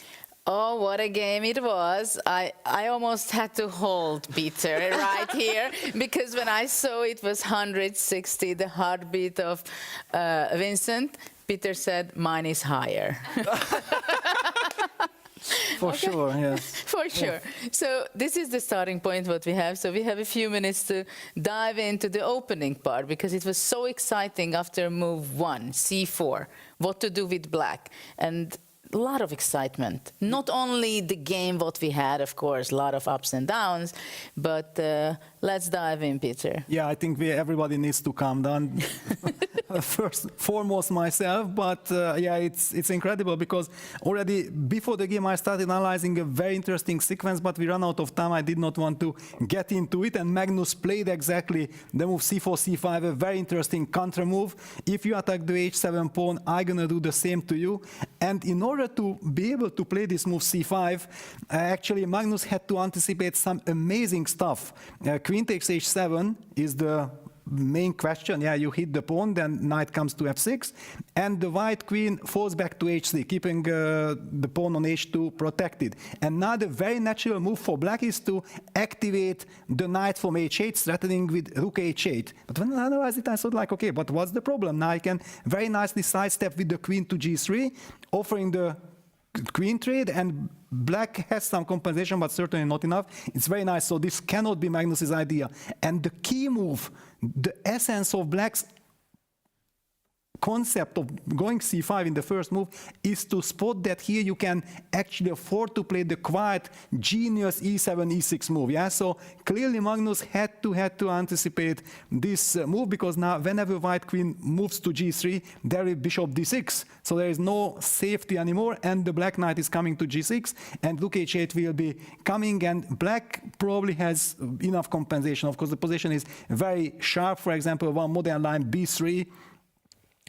Oh, what a game it was. I almost had to hold Peter right here, because when I saw it was 160, the heartbeat of Vincent, Peter said, mine is higher. For sure, yes. For sure. So this is the starting point what we have. So we have a few minutes to dive into the opening part, because it was so exciting after move 1, c4, what to do with black. And a lot of excitement. Not only the game what we had, of course, a lot of ups and downs, but let's dive in, Peter. Yeah, I think everybody needs to calm down. First, foremost myself, but yeah, it's incredible, because already before the game I started analyzing a very interesting sequence, but we ran out of time. I did not want to get into it, and Magnus played exactly the move c4, c5, a very interesting counter move. If you attack the h7 pawn, I'm gonna do the same to you. And in order to be able to play this move c5, actually Magnus had to anticipate some amazing stuff. Queen takes h7 is the main question. Yeah, you hit the pawn, then knight comes to f6, and the white queen falls back to h3, keeping the pawn on h2 protected. And now the very natural move for black is to activate the knight from h8, threatening with rook h8. But when I analyzed it, I thought like, okay, but what's the problem? Now I can very nicely sidestep with the queen to g3, offering the queen trade, and black has some compensation, but certainly not enough. It's very nice. So this cannot be Magnus's idea. And the key move, the essence of black's concept of going c5 in the first move, is to spot that here you can actually afford to play the quite genius e7, e6 move. Yeah, so clearly Magnus had to anticipate this move, because now whenever white queen moves to g3, there is bishop d6. So there is no safety anymore, and the black knight is coming to g6, and rook h8 will be coming, and black probably has enough compensation. Of course, the position is very sharp. For example, one modern line b3,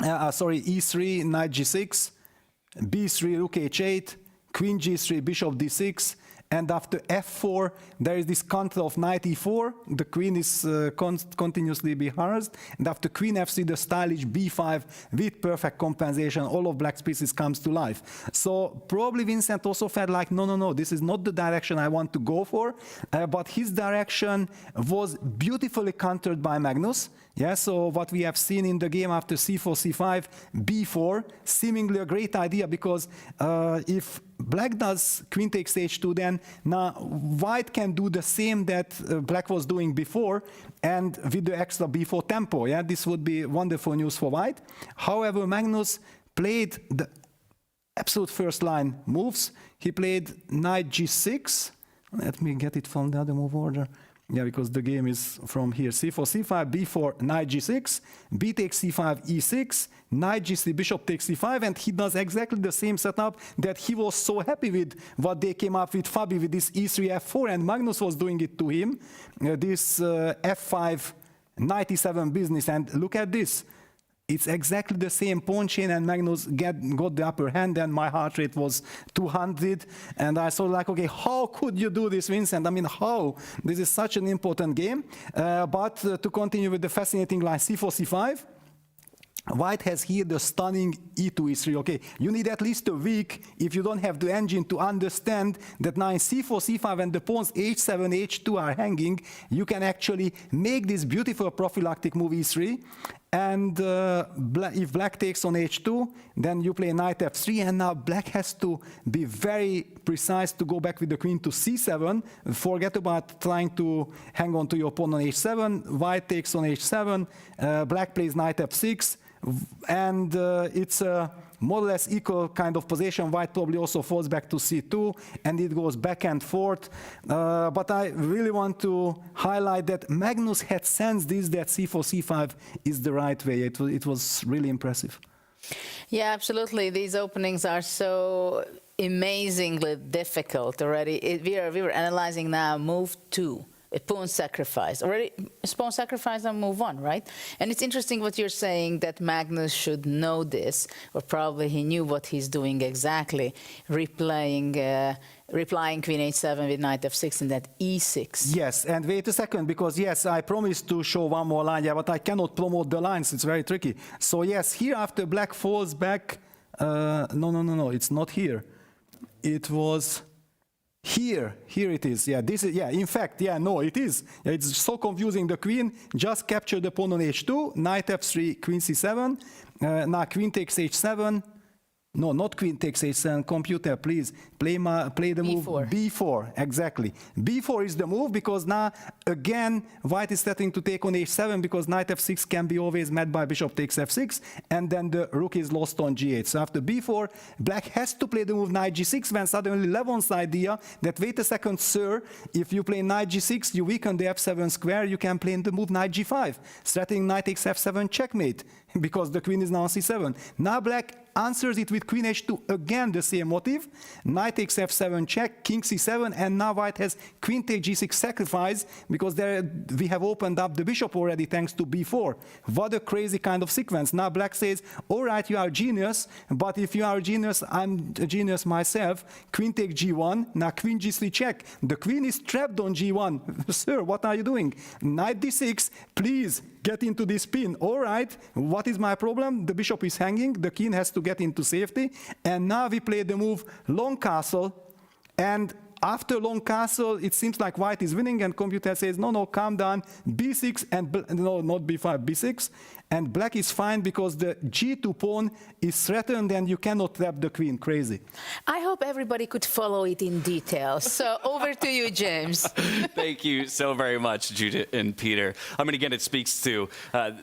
e3, knight g6, b3, rook h8, queen g3, bishop d6, and after f4, there is this counter of knight e4. The queen is continuously be harassed, and after queen f3, the stylish b5 with perfect compensation. All of black's pieces comes to life. So probably Vincent also felt like, no, this is not the direction I want to go for. But his direction was beautifully countered by Magnus. Yeah, so what we have seen in the game after c4, c5, b4, seemingly a great idea, because if black does queen takes h2, then now white can do the same that black was doing before, and with the extra b4 tempo. Yeah, this would be wonderful news for white. However, Magnus played the absolute first line moves. He played knight g6. Let me get it from the other move order. Yeah, because the game is from here. c4, c5, b4, knight g6, b takes c5, e6, knight g3, bishop takes c5, and he does exactly the same setup that he was so happy with, what they came up with Fabi with this e3, f4, and Magnus was doing it to him, this f5, knight e7 business, and look at this. It's exactly the same pawn chain, and Magnus got the upper hand, and my heart rate was 200. And I thought like, okay, how could you do this, Vincent? I mean, how? This is such an important game. But to continue with the fascinating line, c4, c5. White has here the stunning e2, e3. Okay, you need at least a week if you don't have the engine to understand that now in c4, c5, and the pawns h7, h2 are hanging, you can actually make this beautiful prophylactic move e3. And if black takes on h2, then you play knight f3, and now black has to be very precise to go back with the queen to c7. Forget about trying to hang on to your pawn on h7. White takes on h7, black plays knight f6, and it's a more or less equal kind of position. White probably also falls back to c2, and it goes back and forth. But I really want to highlight that Magnus had sensed this, that c4, c5 is the right way. It was really impressive. Yeah, absolutely. These openings are so amazingly difficult already. We were analyzing now move 2. A pawn sacrifice. Already, a pawn sacrifice and move on, right? And it's interesting what you're saying, that Magnus should know this, or probably he knew what he's doing exactly, replying queen h7 with knight f6 and that e6. Yes, and wait a second, because yes, I promised to show one more line, yeah, but I cannot promote the lines, it's very tricky. So yes, here after black falls back, no, it's not here. It was... Here it is. Yeah, this is. Yeah, in fact, yeah, no, it is. Yeah, it's so confusing. The queen just captured the pawn on h2, knight f3, queen c7. Now queen takes h7. No, not queen takes h7. Computer, please play the move b4. Exactly. b4 is the move, because now again white is starting to take on h7, because knight f6 can be always met by bishop takes f6, and then the rook is lost on g8. So after b4, black has to play the move knight g6, when suddenly Levon's idea that, wait a second, sir, if you play knight g6, you weaken the f7 square, you can play the move knight g5, threatening knight takes f7 checkmate, because the queen is now on c7. Now black answers it with queen h2, again the same motive, knight takes f7 check, king c7, and now white has queen take g6 sacrifice, because there we have opened up the bishop already thanks to b4. What a crazy kind of sequence. Now black says, all right, you are a genius, but if you are a genius, I'm a genius myself. Queen take g1, now queen g3 check. The queen is trapped on g1. Sir, what are you doing? Knight d6, please get into this pin. All right, what is my problem? The bishop is hanging, the king has to get into safety, and now we play the move long castle, and after long castle, it seems like white is winning, and computer says, no, calm down, b6, and no, not b5, b6, and black is fine because the g2 pawn is threatened and you cannot trap the queen. Crazy. I hope everybody could follow it in detail. So over to you, James. Thank you so very much, Judith and Peter. I mean, again, it speaks to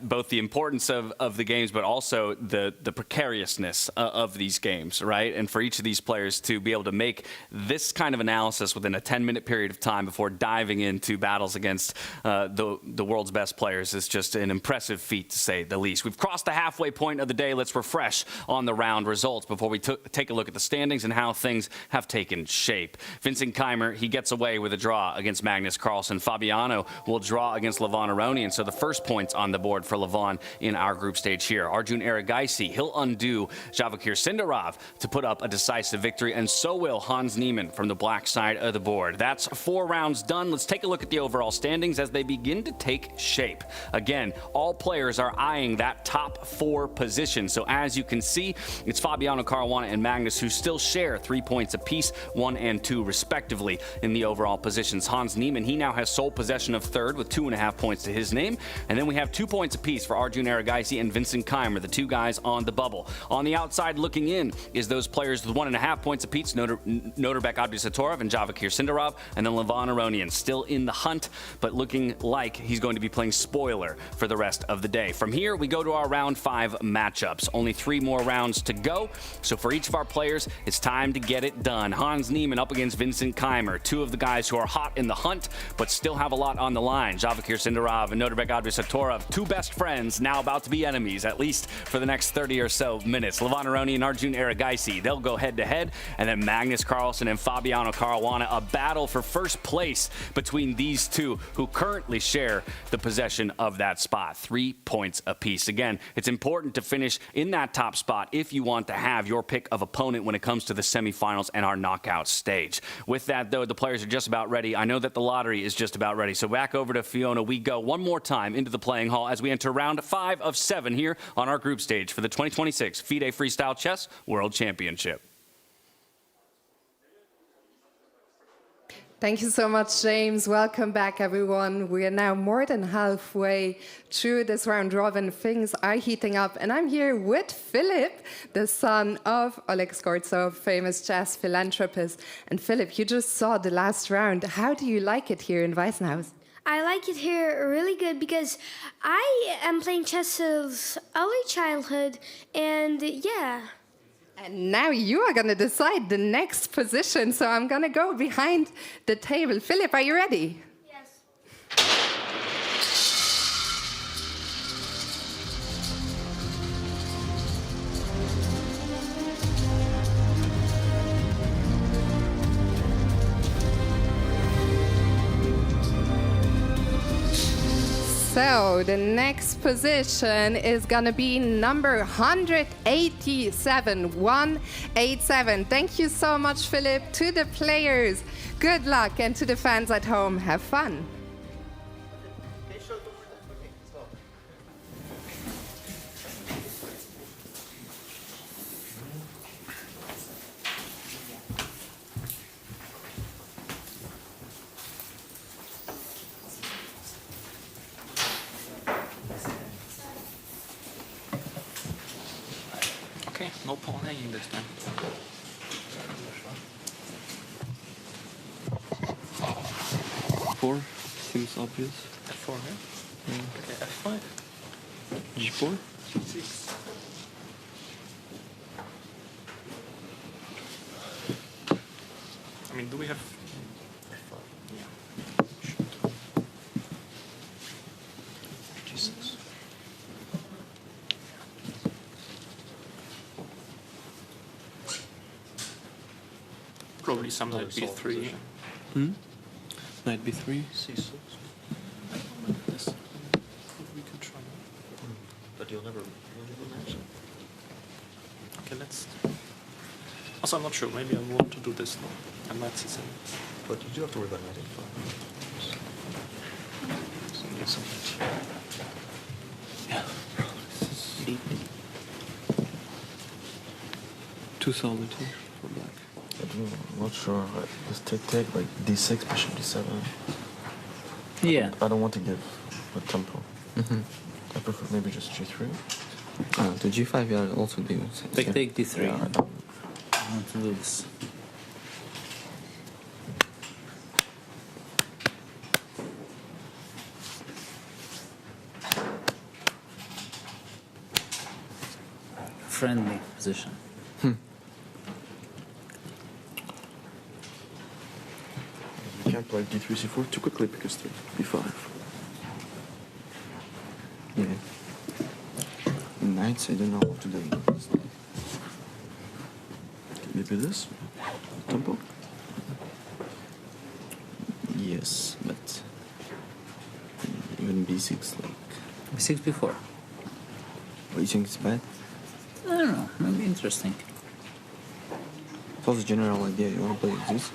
both the importance of the games, but also the precariousness of these games, right? And for each of these players to be able to make this kind of analysis within a 10-minute period of time before diving into battles against the world's best players is just an impressive feat, to say the least. We've crossed the halfway point of the day. Let's refresh on the round results before we take a look at the standings and how things have taken shape. Vincent Keymer, he gets away with a draw against Magnus Carlsen. Fabiano will draw against Levon Aronian. So the first points on the board for Levon in our group stage here. Arjun Erigaisi, he'll undo Javokhir Sindarov to put up a decisive victory, and so will Hans Niemann from the black side of the board. That's 4 rounds done. Let's take a look at the overall standings as they begin to take shape. Again, all players are eyeing that top 4 position. So as you can see, it's Fabiano, Caruana, and Magnus who still share 3 points apiece, 1 and 2 respectively in the overall positions. Hans Niemann, he now has sole possession of 3rd with 2.5 points to his name. And then we have 2 points apiece for Arjun Erigaisi and Vincent Keymer, the 2 guys on the bubble. On the outside looking in is those players with 1.5 points apiece, Nodirbek, Abdusattorov, and Javokhir Sindarov, and then Levon Aronian still in the hunt, but looking like he's going to be playing spoiler for the rest of the day. From here, we go to our round 5 matchups. Only 3 more rounds to go. So for each of our players, it's time to get it done. Hans Niemann up against Vincent Keymer, 2 of the guys who are hot in the hunt, but still have a lot on the line. Javokhir Sindarov and Nodirbek Abdusattorov, 2 best friends, now about to be enemies, at least for the next 30 or so minutes. Levon Aronian and Arjun Erigaisi, they'll go head-to-head, and then Magnus Carlsen and Fabiano Caruana, a battle for first place between these 2 who currently share the possession of that spot. 3 points apiece. Again, it's important to finish in that top spot if you want to have your pick of opponent when it comes to the semifinals and our knockout stage. With that, though, the players are just about ready. I know that the lottery is just about ready. So back over to Fiona we go one more time into the playing hall as we enter round 5 of 7 here on our group stage for the 2026 FIDE Freestyle Chess World Championship. Thank you so much, James. Welcome back, everyone. We are now more than halfway through this round robin. Things are heating up, and I'm here with Philip, the son of Oleg Skortsov, famous chess philanthropist. And Philip, you just saw the last round. How do you like it here in Weissenhaus? I like it here really good because I am playing chess since early childhood, and yeah. And now you are going to decide the next position, so I'm going to go behind the table. Philip, are you ready? Yes. So the next position is gonna be number 187, 187. Thank you so much, Philip. To the players, good luck, and to the fans at home, have fun. Okay, no pawn hanging this time. Four seems obvious. F4, yeah? Yeah. Okay, F5. G4. G6. I mean, do we have... F5, yeah. G6. Probably some knight b3. Knight b3. C6. This. We can try. But you'll never match it. Okay, let's. Also, I'm not sure. Maybe I want to do this now. I might C7. But you do have to worry about knight a5. So, yeah. Too solid here for black. I'm not sure. Just take like d6, bishop d7. yeah. I don't want to give a tempo. I prefer maybe just g3. To g5, yeah, also do. Take d3. Yeah, I don't. I want to do this. Friendly position. You can't play d3, c4 too quickly because the b5. Yeah. Knights, I don't know what to do. Maybe this? Tempo? Yes, but even b6, like. b6 before. What, you think it's bad? I don't know. Maybe interesting. What's the general idea? You want to play like this?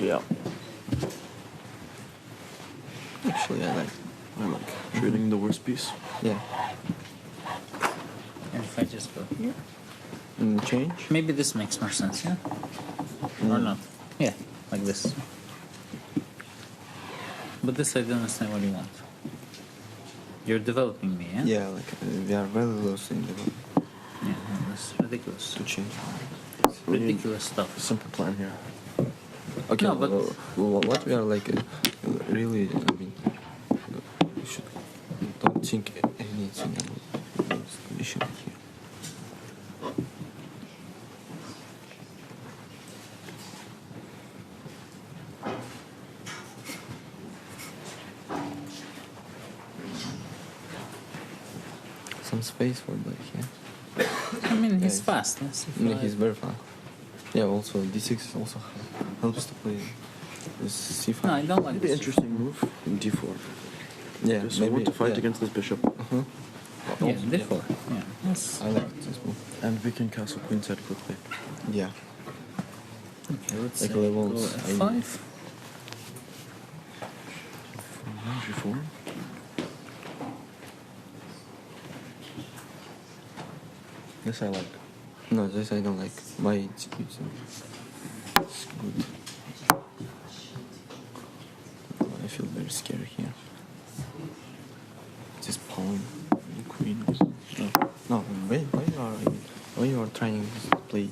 Yeah. Actually, I like Trading the worst piece. Yeah. And if I just go here? And change? Maybe this makes more sense, yeah? Or not? Yeah, like this. But this I don't understand what you want. You're developing me, yeah? Yeah, like we are very close in the Yeah, no, that's ridiculous. to change. Ridiculous stuff. Simple plan here. Okay, No, but- what we are like really, I mean, we should don't think anything about this condition here. Some space for black, yeah. I mean, he's Yeah, fast. Let's see if Yeah, I- he's very fast. Yeah, also d6 also helps to play this c5. No, I don't like Maybe this. interesting move in d4. Yeah, Okay, so I want to fight against this bishop. Yeah, D4. Yeah. Yes. I like this move. And we can castle queen z quickly. Yeah. Okay, let's like say levels. go F5. G4. This I like. No, this I don't like. My execution is good. I feel very scared here. This pawn and queen. No, why you are trying to play?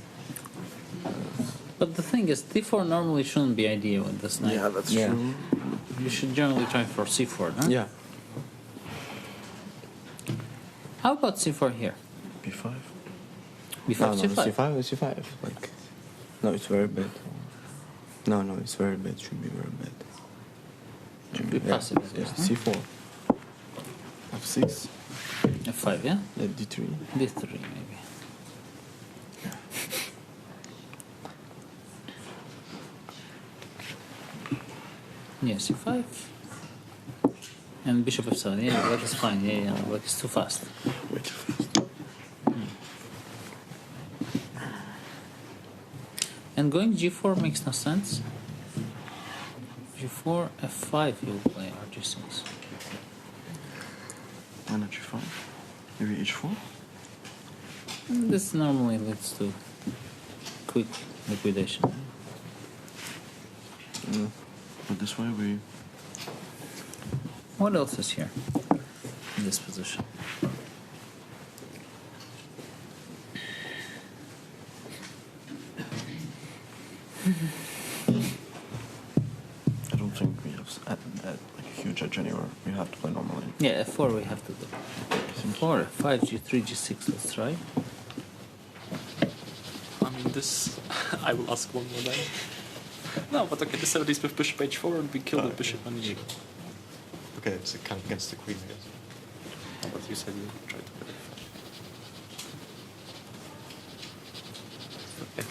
But the thing is, D4 normally shouldn't be ideal with this knight. Yeah, that's true. You should generally try for C4, huh? Yeah. How about C4 here? B5. B5, No, C5. C5. Like, no, it's very bad. No, it's very bad. Should be very bad. Should be passive. Yeah, C4. F6. F5, yeah? D3. D3, maybe. Yeah, C5. And bishop F7. Yeah, black is fine. Yeah, black is too fast. Way too fast. And going G4 makes no sense. G4, F5 he will play RG6. Why not G5? Maybe H4? This normally leads to quick liquidation. But this way we... What else is here in this position? I don't think we have like a huge edge anywhere. We have to play normally. Yeah, F4 we have to do. F4, F5, G3, G6, let's try. I mean, this... I will ask one more time. No, but okay, this is with bishop h4 and we kill the bishop on g. Okay, it's kind of against the queen, I guess. But you said you tried to play f5.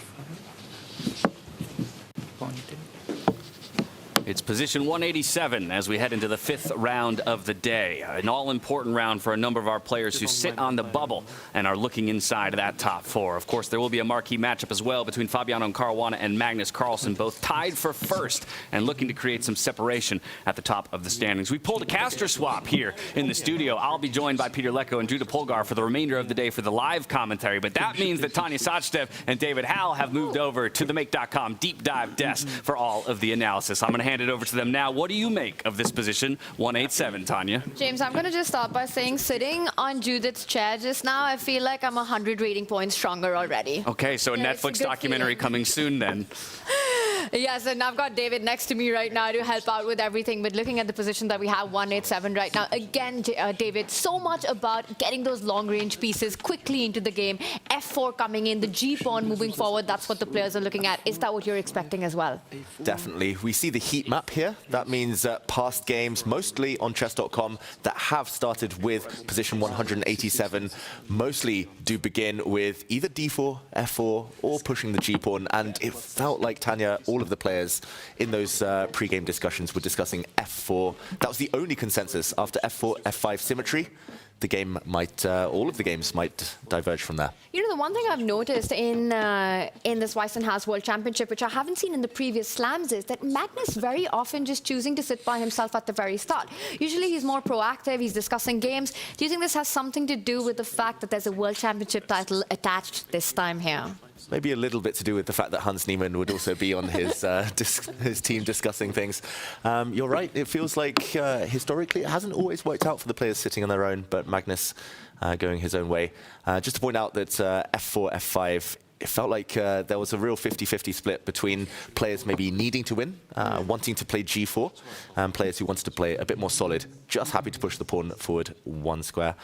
It's position 187 as we head into the 5th round of the day. An all-important round for a number of our players who sit on the bubble and are looking inside that top 4. Of course, there will be a marquee matchup as well between Fabiano and Caruana and Magnus Carlsen, both tied for first and looking to create some separation at the top of the standings. We pulled a caster swap here in the studio. I'll be joined by Peter Lecko and Judah Polgar for the remainder of the day for the live commentary, but that means that Tanya Sachdev and David Howell have moved over to the Make.com deep dive desk for all of the analysis. I'm going to hand it over to them now. What do you make of this position 187, Tanya? James, I'm going to just start by saying sitting on Judith's chair just now, I feel like I'm 100 rating points stronger already. Okay, so a Netflix documentary coming soon then. Yes, and I've got David next to me right now to help out with everything. But looking at the position that we have, 187 right now, again, David, so much about getting those long-range pieces quickly into the game. F4 coming in, the G-pawn moving forward, that's what the players are looking at. Is that what you're expecting as well? Definitely. We see the heat map here. That means past games, mostly on chess.com, that have started with position 187, mostly do begin with either d4, f4, or pushing the g-pawn. And it felt like, Tanya, all of the players in those pre-game discussions were discussing f4. That was the only consensus. After f4, f5 symmetry, the game might, all of the games might diverge from there. You know, the one thing I've noticed in this Weissenhaus World Championship, which I haven't seen in the previous slams, is that Magnus very often just choosing to sit by himself at the very start. Usually he's more proactive, he's discussing games. Do you think this has something to do with the fact that there's a World Championship title attached this time here? Maybe a little bit to do with the fact that Hans Niemann would also be on his his team discussing things. You're right, it feels like historically it hasn't always worked out for the players sitting on their own, but Magnus going his own way. Just to point out that f4, f5, it felt like there was a real 50-50 split between players maybe needing to win, wanting to play g4, and players who wanted to play a bit more solid, just happy to push the pawn forward one square.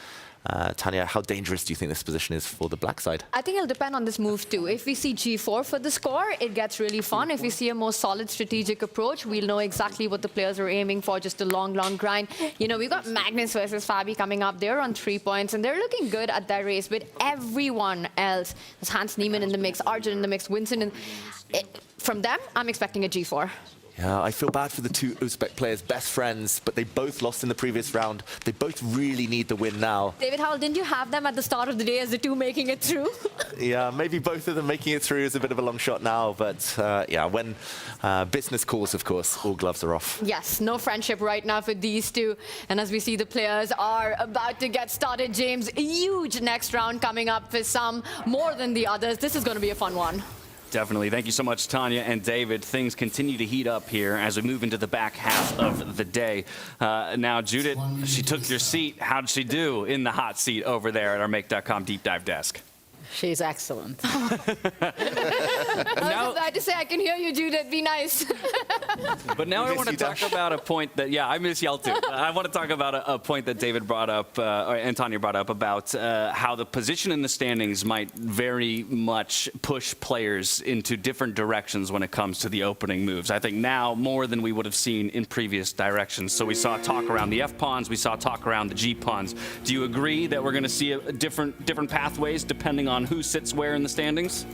Tanya, how dangerous do you think this position is for the black side? I think it'll depend on this move too. If we see g4 for the score, it gets really fun. If we see a more solid strategic approach, we'll know exactly what the players are aiming for, just a long, long grind. You know, we've got Magnus versus Fabi coming up. They're on 3 points, and they're looking good at their race. But everyone else, there's Hans Niemann in the mix, Arjun in the mix, Vincent. From them, I'm expecting a g4. Yeah, I feel bad for the two Uzbek players, best friends, but they both lost in the previous round. They both really need the win now. David Howell, didn't you have them at the start of the day as the two making it through? Yeah, maybe both of them making it through is a bit of a long shot now, but yeah, when business calls, of course, all gloves are off. Yes, no friendship right now for these two. And as we see, the players are about to get started. James, a huge next round coming up for some, more than the others. This is going to be a fun one. Definitely. Thank you so much, Tanya and David. Things continue to heat up here as we move into the back half of the day. Now, Judith, she took your seat. How did she do in the hot seat over there at our Make.com Deep Dive desk? She's excellent. I was glad to say I can hear you, Judith. Be nice. But now I want to talk about a point that, yeah, I miss y'all too. I want to talk about a point that David brought up, and Tanya brought up, about how the position in the standings might very much push players into different directions when it comes to the opening moves. I think now more than we would have seen in previous directions. So we saw talk around the F pawns, we saw talk around the G pawns. Do you agree that we're going to see different pathways depending on who sits where in the standings?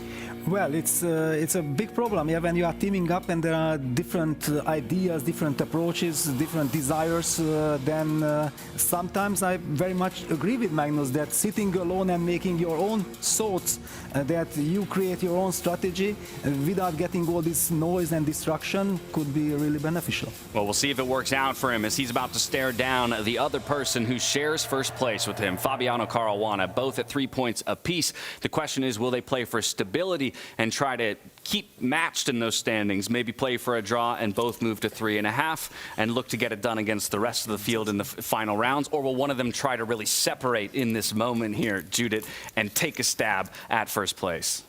Well, it's a big problem, yeah, when you are teaming up and there are different ideas, different approaches, different desires, then sometimes I very much agree with Magnus that sitting alone and making your own thoughts, that you create your own strategy without getting all this noise and distraction could be really beneficial. Well, we'll see if it works out for him as he's about to stare down the other person who shares first place with him, Fabiano Caruana, both at 3 points apiece. The question is, will they play for stability and try to keep matched in those standings, maybe play for a draw and both move to 3.5 and look to get it done against the rest of the field in the final rounds? Or will one of them try to really separate in this moment here, Judith, and take a stab at first place?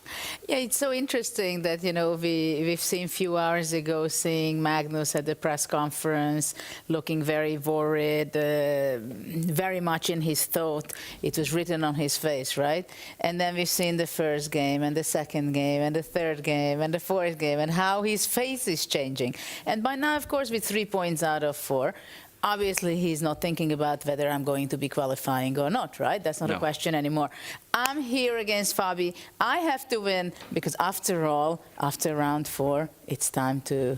Yeah, it's so interesting that, you know, we've seen a few hours ago seeing Magnus at the press conference looking very worried, very much in his thought. It was written on his face, right? And then we've seen the first game and the second game and the third game and the fourth game and how his face is changing. And by now, of course, with 3 points out of 4, obviously, he's not thinking about whether I'm going to be qualifying or not, right? That's not a question anymore. I'm here against Fabi. I have to win because, after all, after round 4, it's time to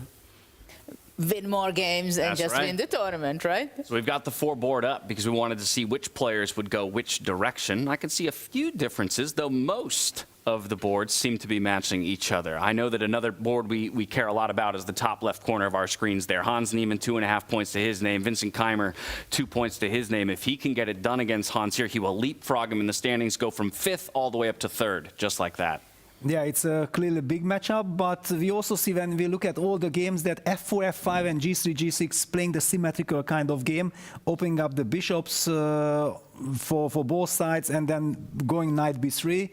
win more games and just win the tournament, right? So we've got the 4 board up because we wanted to see which players would go which direction. I can see a few differences, though most of the boards seem to be matching each other. I know that another board we care a lot about is the top left corner of our screens there. Hans Niemann, 2.5 points to his name. Vincent Keymer, 2 points to his name. If he can get it done against Hans here, he will leapfrog him in the standings, go from 5th all the way up to 3rd, just like that. Yeah, it's a clearly big matchup, but we also see when we look at all the games that F4, F5 and G3, G6 playing the symmetrical kind of game, opening up the bishops for both sides and then going knight B3.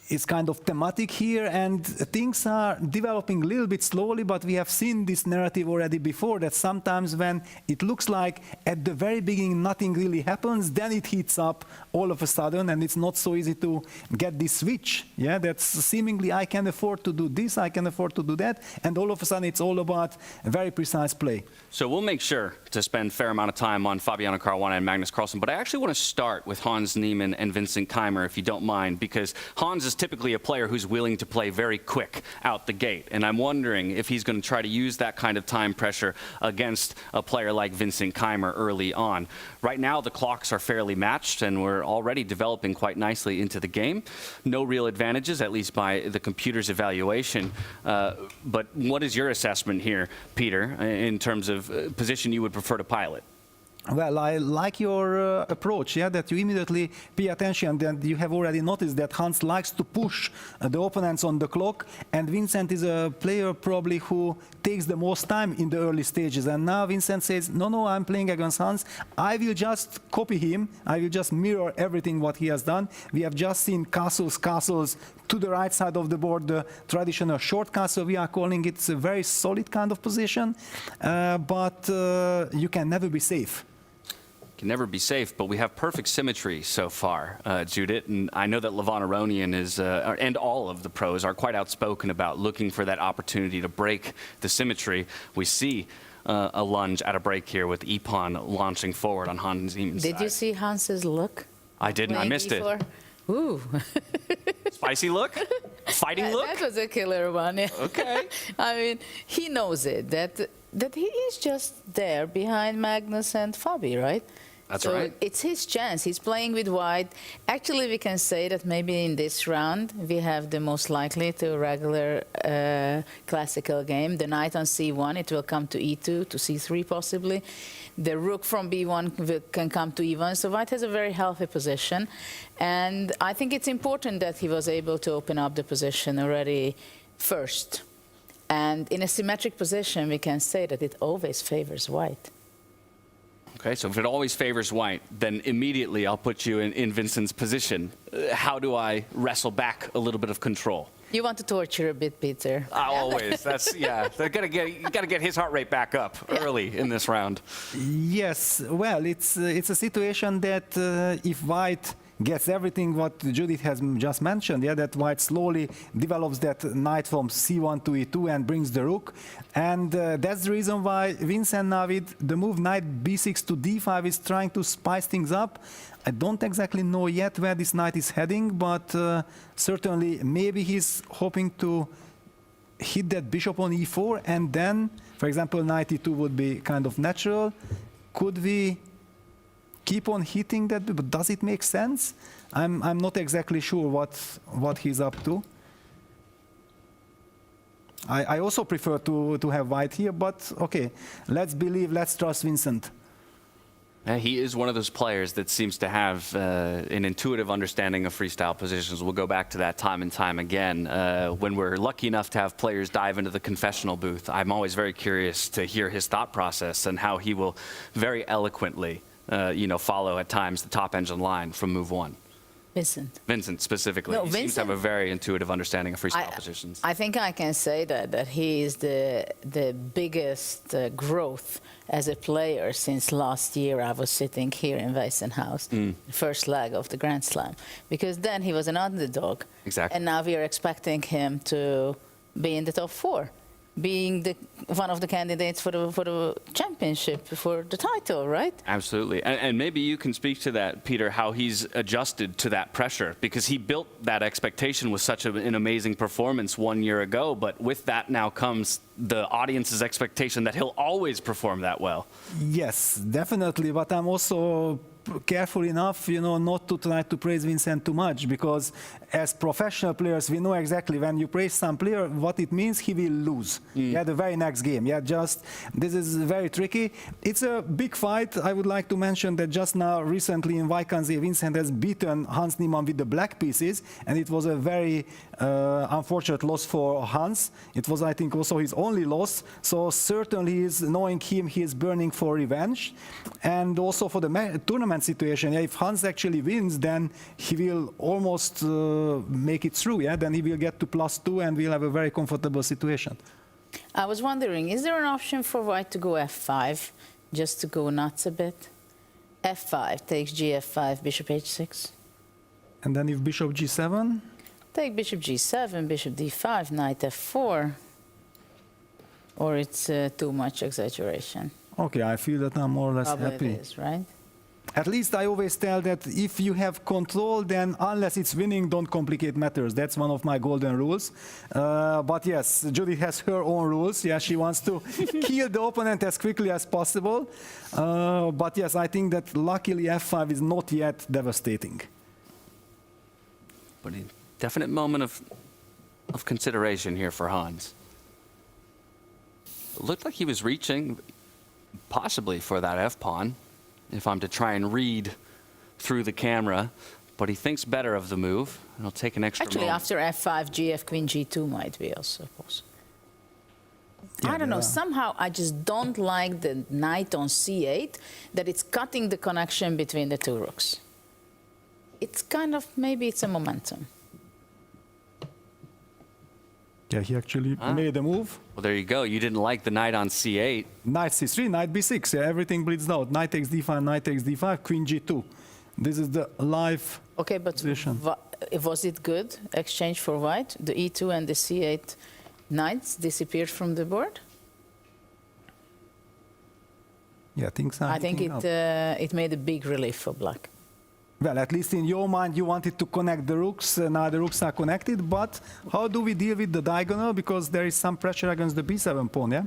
It's kind of thematic here, and things are developing a little bit slowly, but we have seen this narrative already before, that sometimes when it looks like at the very beginning nothing really happens, then it heats up all of a sudden, and it's not so easy to get this switch. Yeah, that's seemingly I can afford to do this, I can afford to do that, and all of a sudden it's all about very precise play. So we'll make sure to spend a fair amount of time on Fabiano Caruana and Magnus Carlsen, but I actually want to start with Hans Niemann and Vincent Keymer, if you don't mind, because Hans is typically a player who's willing to play very quick out the gate, and I'm wondering if he's going to try to use that kind of time pressure against a player like Vincent Keymer early on. Right now the clocks are fairly matched and we're already developing quite nicely into the game. No real advantages, at least by the computer's evaluation, but what is your assessment here, Peter, in terms of position you would prefer to pilot? Well, I like your approach, yeah, that you immediately pay attention, that you have already noticed that Hans likes to push the opponents on the clock, and Vincent is a player probably who takes the most time in the early stages, and now Vincent says, no, I'm playing against Hans, I will just copy him, I will just mirror everything what he has done. We have just seen castles to the right side of the board, the traditional short castle, we are calling it a very solid kind of position, but you can never be safe. Can never be safe, but we have perfect symmetry so far, Judith, and I know that Levon Aronian is, and all of the pros are quite outspoken about looking for that opportunity to break the symmetry. We see a lunge at a break here with E-pawn launching forward on Hans Niemann's side. Did you see Hans's look? I didn't, I missed it. Ooh. Spicy look? fighting look? That was a killer one. Yeah. Okay. I mean, he knows it, that he is just there behind Magnus and Fabi, right? That's so right. It's his chance. He's playing with white. Actually, we can say that maybe in this round, we have the most likely to regular classical game. The knight on c1, it will come to e2, to c3 possibly. The rook from b1 can come to e1. So white has a very healthy position. And I think it's important that he was able to open up the position already first. And in a symmetric position, we can say that it always favors white. Okay, so if it always favors white, then immediately I'll put you in Vincent's position. How do I wrestle back a little bit of control? You want to torture a bit, Peter. Always. That's, yeah. You got to get his heart rate back up early in this round. Yes, well, it's a situation that if white gets everything what Judith has just mentioned, yeah, that white slowly develops that knight from c1 to e2 and brings the rook. And that's the reason why Vincent now with the move knight b6 to d5 is trying to spice things up. I don't exactly know yet where this knight is heading, but certainly maybe he's hoping to hit that bishop on e4, and then, for example, knight e2 would be kind of natural. Could we keep on hitting that, but does it make sense? I'm not exactly sure what he's up to. I also prefer to have white here, but okay, let's trust Vincent. He is one of those players that seems to have an intuitive understanding of freestyle positions. We'll go back to that time and time again. When we're lucky enough to have players dive into the confessional booth, I'm always very curious to hear his thought process and how he will very eloquently follow at times the top engine line from move one. Vincent specifically. No, he seems to have a very intuitive understanding of freestyle positions. I think I can say that he is the biggest growth as a player since last year. I was sitting here in Weissenhaus, the first leg of the Grand Slam, because then he was an underdog. Exactly. And now we are expecting him to be in the top 4. Being one of the candidates for the championship, for the title, right? Absolutely. And maybe you can speak to that, Peter, how he's adjusted to that pressure, because he built that expectation with such an amazing performance 1 year ago, but with that now comes the audience's expectation that he'll always perform that well. Yes, definitely, but I'm also careful enough, not to try to praise Vincent too much, because as professional players, we know exactly when you praise some player, what it means he will lose. Yeah, the very next game. Yeah, this is very tricky. It's a big fight. I would like to mention that just now, recently in Vaikanzi, Vincent has beaten Hans Niemann with the black pieces, and it was a very unfortunate loss for Hans. It was, I think, also his only loss. So certainly, knowing him, he is burning for revenge, and also for the tournament situation. Yeah, if Hans actually wins, then he will almost make it through. Yeah, then he will get to +2 and we'll have a very comfortable situation. I was wondering, is there an option for white to go f5, just to go nuts a bit? f5 takes gf5, bishop h6. And then if bishop g7? Take bishop g7, bishop d5, knight f4. Or it's too much exaggeration. Okay, I feel that I'm more or less Probably happy. It is, right? At least I always tell that if you have control, then unless it's winning, don't complicate matters. That's one of my golden rules. But yes, Judith has her own rules. Yeah, she wants to kill the opponent as quickly as possible. But yes, I think that luckily f5 is not yet devastating. But a definite moment of consideration here for Hans. It looked like he was reaching possibly for that f-pawn, if I'm to try and read through the camera, but he thinks better of the move. It'll take an extra Actually, moment. after f5, gf, queen g2 might be also possible. I don't know, somehow I just don't like the knight on c8, that it's cutting the connection between the two rooks. It's kind of, maybe it's a momentum. Yeah, he actually made a move. Well, there you go. You didn't like the knight on c8. Knight c3, knight b6. Yeah, everything bleeds out. Knight takes d5, knight takes d5, queen g2. This is the live position. Was it good exchange for white? The e2 and the c8 knights disappeared from the board? Yeah, things are I think it made a big relief for black. Well, at least in your mind, you wanted to connect the rooks. Now the rooks are connected, but how do we deal with the diagonal? Because there is some pressure against the b7 pawn, yeah?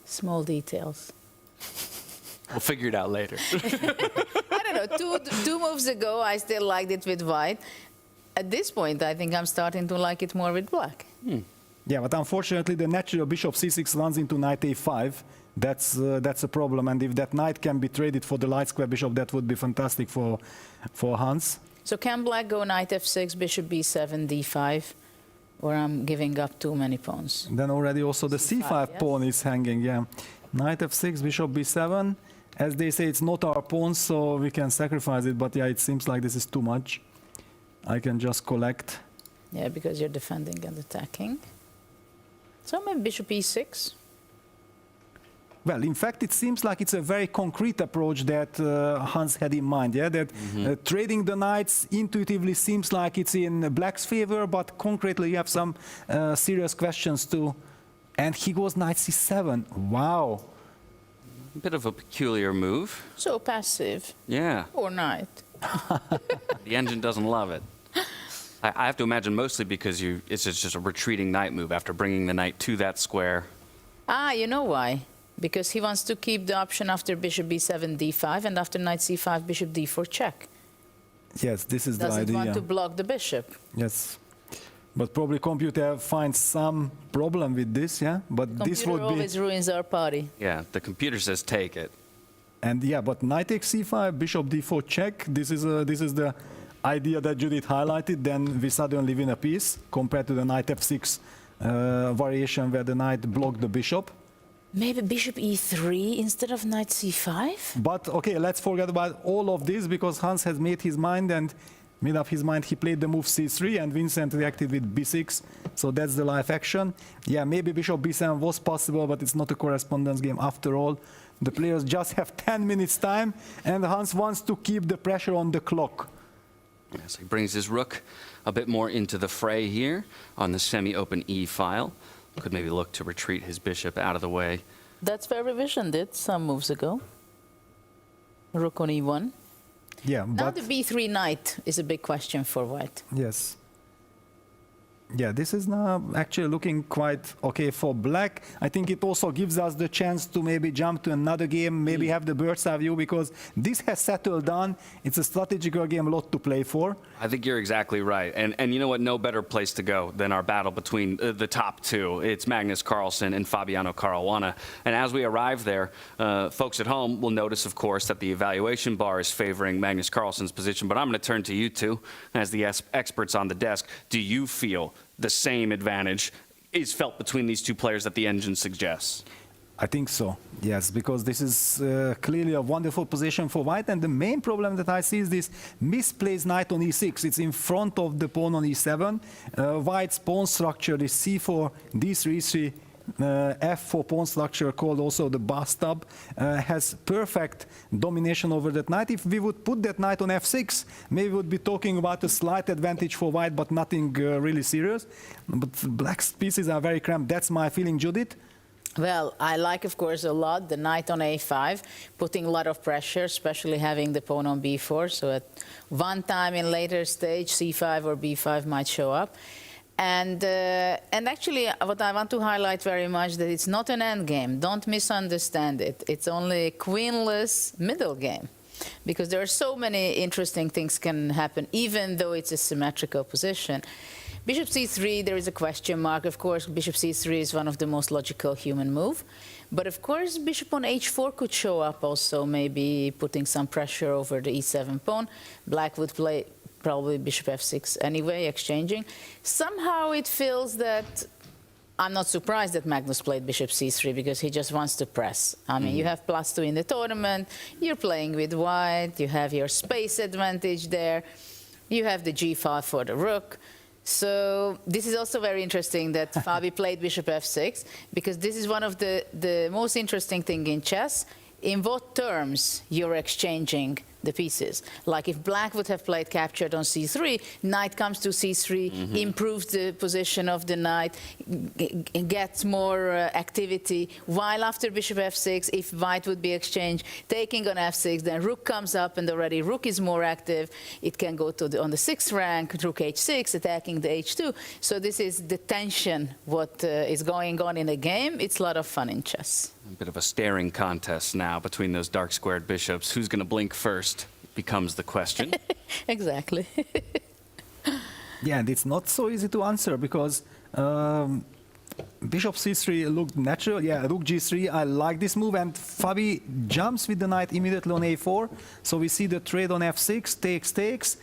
Small details. We'll figure it out later. I don't know, two moves ago, I still liked it with white. At this point, I think I'm starting to like it more with black. Yeah, but unfortunately, the natural bishop c6 runs into knight a5. That's a problem, and if that knight can be traded for the light square bishop, that would be fantastic for Hans. So can black go knight f6, bishop b7, d5, or I'm giving up too many pawns? Then already also the c5 yes. pawn is hanging, yeah. Knight f6, bishop b7. As they say, it's not our pawn, so we can sacrifice it, but yeah, it seems like this is too much. I can just collect. Yeah, because you're defending and attacking. So maybe bishop e6. Well, in fact, it seems like it's a very concrete approach that Hans had in mind, yeah? That trading the knights intuitively seems like it's in black's favor, but concretely you have some serious questions too. And he goes knight c7. Wow. A bit of a peculiar move. So passive. Yeah. Or knight. The engine doesn't love it. I have to imagine mostly because it's just a retreating knight move after bringing the knight to that square. Ah, you know why? Because he wants to keep the option after bishop b7, d5, and after knight c5, bishop d4 check. Yes, this is the idea. Doesn't want to block the bishop. Yes. But probably computer finds some problem with this, yeah? But this would be... Computer always ruins our party. Yeah, the computer says take it. And yeah, but knight takes c5, bishop d4 check. This is the idea that Judith highlighted. Then we suddenly win a piece compared to the knight f6 variation where the knight blocked the bishop. Maybe bishop e3 instead of knight c5? But okay, let's forget about all of this because Hans has made his mind and made up his mind. He played the move c3 and Vincent reacted with b6. So that's the live action. Yeah, maybe bishop b7 was possible, but it's not a correspondence game after all. The players just have 10 minutes time and Hans wants to keep the pressure on the clock. Yeah, so he brings his rook a bit more into the fray here on the semi-open e-file. Could maybe look to retreat his bishop out of the way. That's where revision did some moves ago. Rook on e1. Yeah, now but the b3 knight is a big question for white. Yes. Yeah, this is now actually looking quite okay for black. I think it also gives us the chance to maybe jump to another game, maybe have the bird's eye view, because this has settled down. It's a strategical game, a lot to play for. I think you're exactly right. And you know what? No better place to go than our battle between the top two. It's Magnus Carlsen and Fabiano Caruana. And as we arrive there, folks at home will notice, of course, that the evaluation bar is favoring Magnus Carlsen's position. But I'm going to turn to you two as the experts on the desk. Do you feel the same advantage is felt between these two players that the engine suggests? I think so, yes, because this is clearly a wonderful position for white, and the main problem that I see is this misplaced knight on e6. It's in front of the pawn on e7. White's pawn structure is c4, d3, e3, f4 pawn structure called also the bathtub has perfect domination over that knight. If we would put that knight on f6, maybe we would be talking about a slight advantage for white, but nothing really serious. But black's pieces are very cramped. That's my feeling, Judith. Well, I like, of course, a lot the knight on a5, putting a lot of pressure, especially having the pawn on b4. So at one time in later stage, c5 or b5 might show up. And actually, what I want to highlight very much, that it's not an end game. Don't misunderstand it. It's only a queenless middle game, because there are so many interesting things can happen, even though it's a symmetrical position. Bishop c3, there is a question mark. Of course, bishop c3 is one of the most logical human move. But of course, bishop on h4 could show up also, maybe putting some pressure over the e7 pawn. Black would play probably bishop f6 anyway, exchanging. Somehow it feels that, I'm not surprised that Magnus played bishop c3, because he just wants to press. I mean, you have +2 in the tournament, you're playing with white, you have your space advantage there, you have the g5 for the rook. So this is also very interesting that Fabi played bishop f6, because this is one of the most interesting thing in chess. In what terms you're exchanging the pieces. Like if black would have played captured on c3, knight comes to c3, improves the position of the knight, gets more activity, while after bishop f6, if white would be exchanged, taking on f6, then rook comes up and already rook is more active. It can go to on the 6th rank, rook h6, attacking the h2. So this is the tension, what is going on in a game. It's a lot of fun in chess. A bit of a staring contest now between those dark squared bishops. Who's going to blink first becomes the question. Exactly. Yeah, and it's not so easy to answer because bishop c3 looked natural. Yeah, rook g3, I like this move. And Fabi jumps with the knight immediately on a4. So we see the trade on f6, takes.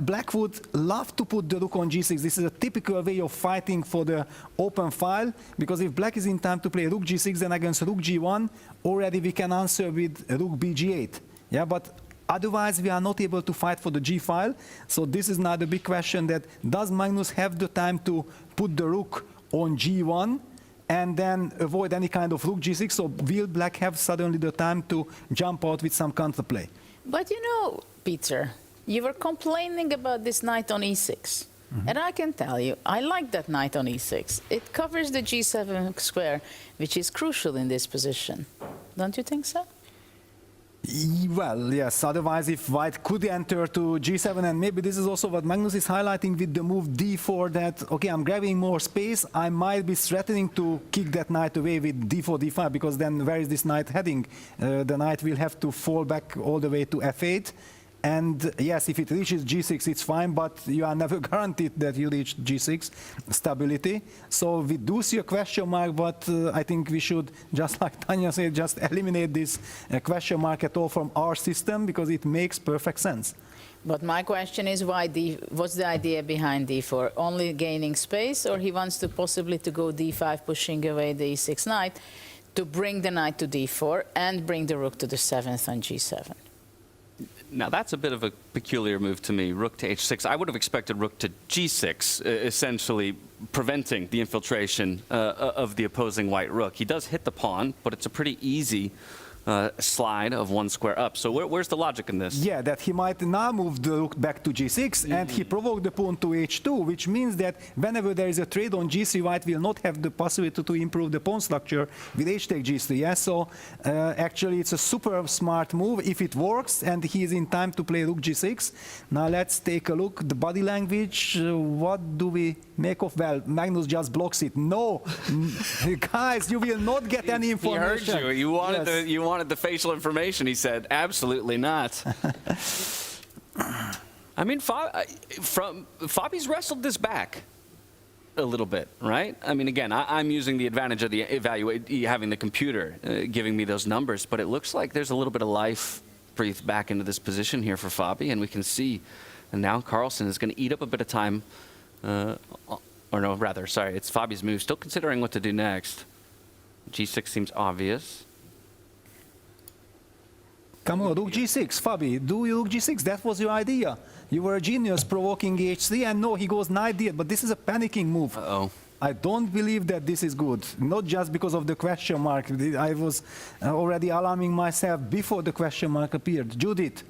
Black would love to put the rook on g6. This is a typical way of fighting for the open file, because if black is in time to play rook g6, then against rook g1, already we can answer with rook bg8. Yeah, but otherwise we are not able to fight for the g file. So this is now the big question, that does Magnus have the time to put the rook on g1 and then avoid any kind of rook g6? So will black have suddenly the time to jump out with some counterplay? But you know, Peter, you were complaining about this knight on e6. And I can tell you, I like that knight on e6. It covers the g7 square, which is crucial in this position. Don't you think so? Well, yes, otherwise if white could enter to g7, and maybe this is also what Magnus is highlighting with the move d4, that, okay, I'm grabbing more space, I might be threatening to kick that knight away with d4, d5, because then where is this knight heading? The knight will have to fall back all the way to f8. And yes, if it reaches g6, it's fine, but you are never guaranteed that you reach g6 stability. So we do see a question mark, but I think we should, just like Tanya said, just eliminate this question mark at all from our system, because it makes perfect sense. But my question is, what's the idea behind d4? Only gaining space, or he wants to possibly to go d5, pushing away the e6 knight, to bring the knight to d4 and bring the rook to the 7th on g7? Now, that's a bit of a peculiar move to me. Rook to h6. I would have expected rook to g6, essentially preventing the infiltration of the opposing white rook. He does hit the pawn, but it's a pretty easy slide of one square up. So where's the logic in this? Yeah, that he might now move the rook back to g6, and he provoked the pawn to h2, which means that whenever there is a trade on g3, white will not have the possibility to improve the pawn structure with h take g3. Yeah? So actually it's a super smart move if it works, and he is in time to play rook g6. Now let's take a look at the body language. What do we make of? Well, Magnus just blocks it. No, guys, you will not get any information. He heard you. You wanted the facial information. He said, absolutely not. I mean, Fabi's wrestled this back a little bit, right? I mean, again, I'm using the advantage of the having the computer giving me those numbers, but it looks like there's a little bit of life breathed back into this position here for Fabi, and we can see, and now Carlsen is going to eat up a bit of time. Or no, rather, sorry, it's Fabi's move. Still considering what to do next. G6 seems obvious. Come on, rook g6, Fabi, do rook g6, that was your idea. You were a genius provoking h3, and no, he goes knight d8, but this is a panicking move. Uh-oh. I don't believe that this is good, not just because of the question mark. I was already alarming myself before the question mark appeared. Judith.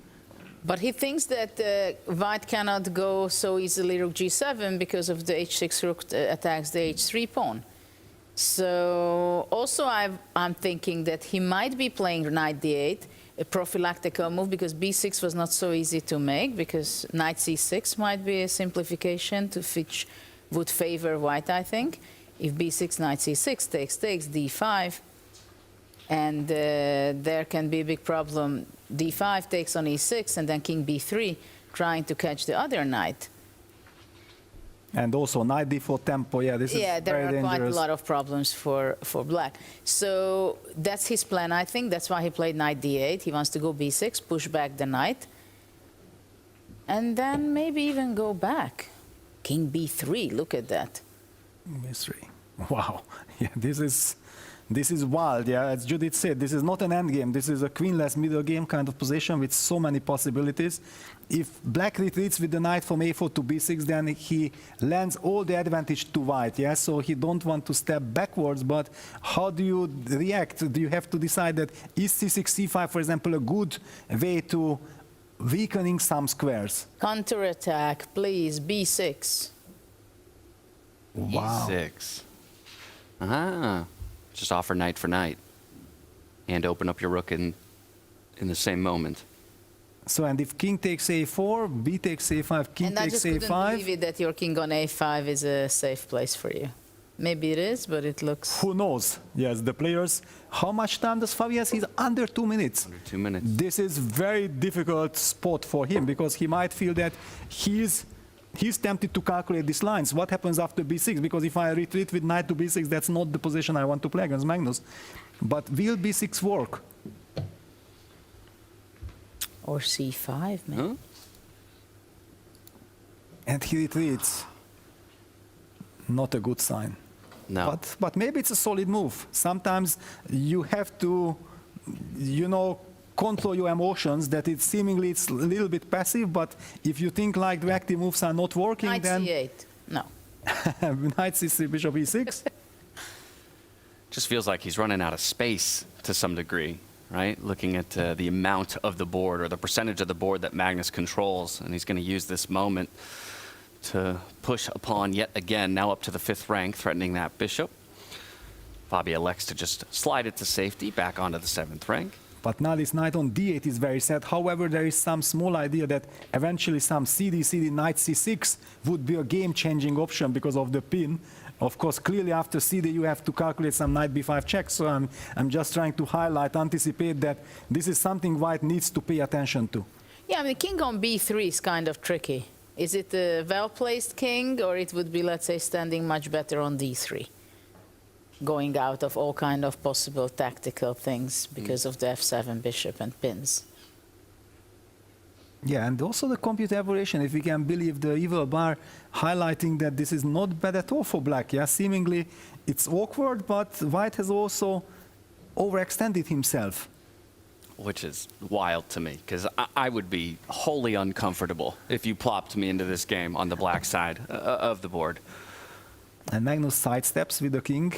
But he thinks that white cannot go so easily rook g7 because of the h6 rook attacks the h3 pawn. So also I'm thinking that he might be playing knight d8, a prophylactical move, because b6 was not so easy to make, because knight c6 might be a simplification to which would favor white, I think. If b6, knight c6, takes, d5, and there can be a big problem. d5 takes on e6, and then king b3, trying to catch the other knight. And also knight d4 tempo, yeah, this is very dangerous. Yeah, there are quite a lot of problems for black. So that's his plan, I think. That's why he played knight d8. He wants to go b6, push back the knight, and then maybe even go back. King b3, look at that. b3, wow. Yeah, this is wild, yeah. As Judith said, this is not an endgame. This is a queenless middle game kind of position with so many possibilities. If black retreats with the knight from a4 to b6, then he lends all the advantage to white, yeah? So he don't want to step backwards, but how do you react? Do you have to decide that is c6, c5, for example, a good way to weakening some squares. Counterattack, please, b6. Wow. E6. Just offer knight for knight. And open up your rook in the same moment. So, and if king takes a4, b takes a5, king And I takes just couldn't a5. believe it that your king on a5 is a safe place for you. Maybe it is, but it looks... Who knows? Yes, the players. How much time does Fabi have? He's under 2 minutes. Under 2 minutes. This is very difficult spot for him because he might feel that he's tempted to calculate these lines. What happens after b6? Because if I retreat with knight to b6, that's not the position I want to play against Magnus. But will b6 work? Or c5, maybe. Huh? And he retreats. Not a good sign. No. But maybe it's a solid move. Sometimes you have to, control your emotions, that it's seemingly it's a little bit passive, but if you think like the active moves are not working, Knight then... c8. No. Knight c3, bishop e6. Just feels like he's running out of space to some degree, right? Looking at the amount of the board or the percentage of the board that Magnus controls, and he's going to use this moment to push upon yet again, now up to the 5th rank, threatening that bishop. Fabi elects to just slide it to safety, back onto the 7th rank. But now this knight on d8 is very sad. However, there is some small idea that eventually some cd, knight c6 would be a game-changing option because of the pin. Of course, clearly after cd you have to calculate some knight b5 check, so I'm just trying to highlight, anticipate that this is something white needs to pay attention to. Yeah, I mean, king on b3 is kind of tricky. Is it a well-placed king, or it would be, let's say, standing much better on d3? Going out of all kind of possible tactical things because of the f7 bishop and pins. Yeah, and also the computer evaluation, if we can believe the evil bar highlighting that this is not bad at all for black. Yeah, seemingly it's awkward, but white has also overextended himself. Which is wild to me, because I would be wholly uncomfortable if you plopped me into this game on the black side of the board. And Magnus sidesteps with the king.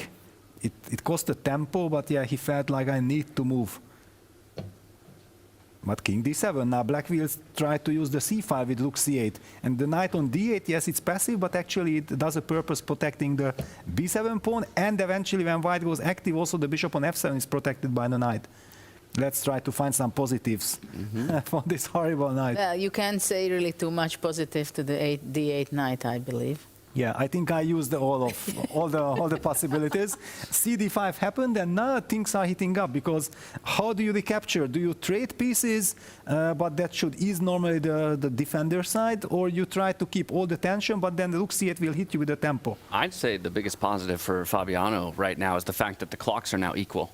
It cost a tempo, but yeah, he felt like I need to move. But king d7, now black will try to use the c5 with rook c8. And the knight on d8, yes, it's passive, but actually it does a purpose protecting the b7 pawn, and eventually when white goes active, also the bishop on f7 is protected by the knight. Let's try to find some positives for this horrible knight. Well, you can't say really too much positive to the d8 knight, I believe. Yeah, I think I used all the possibilities. cd5 happened, and now things are heating up, because how do you recapture? Do you trade pieces, but that should ease normally the defender side, or you try to keep all the tension, but then the rook c8 will hit you with the tempo? I'd say the biggest positive for Fabiano right now is the fact that the clocks are now equal.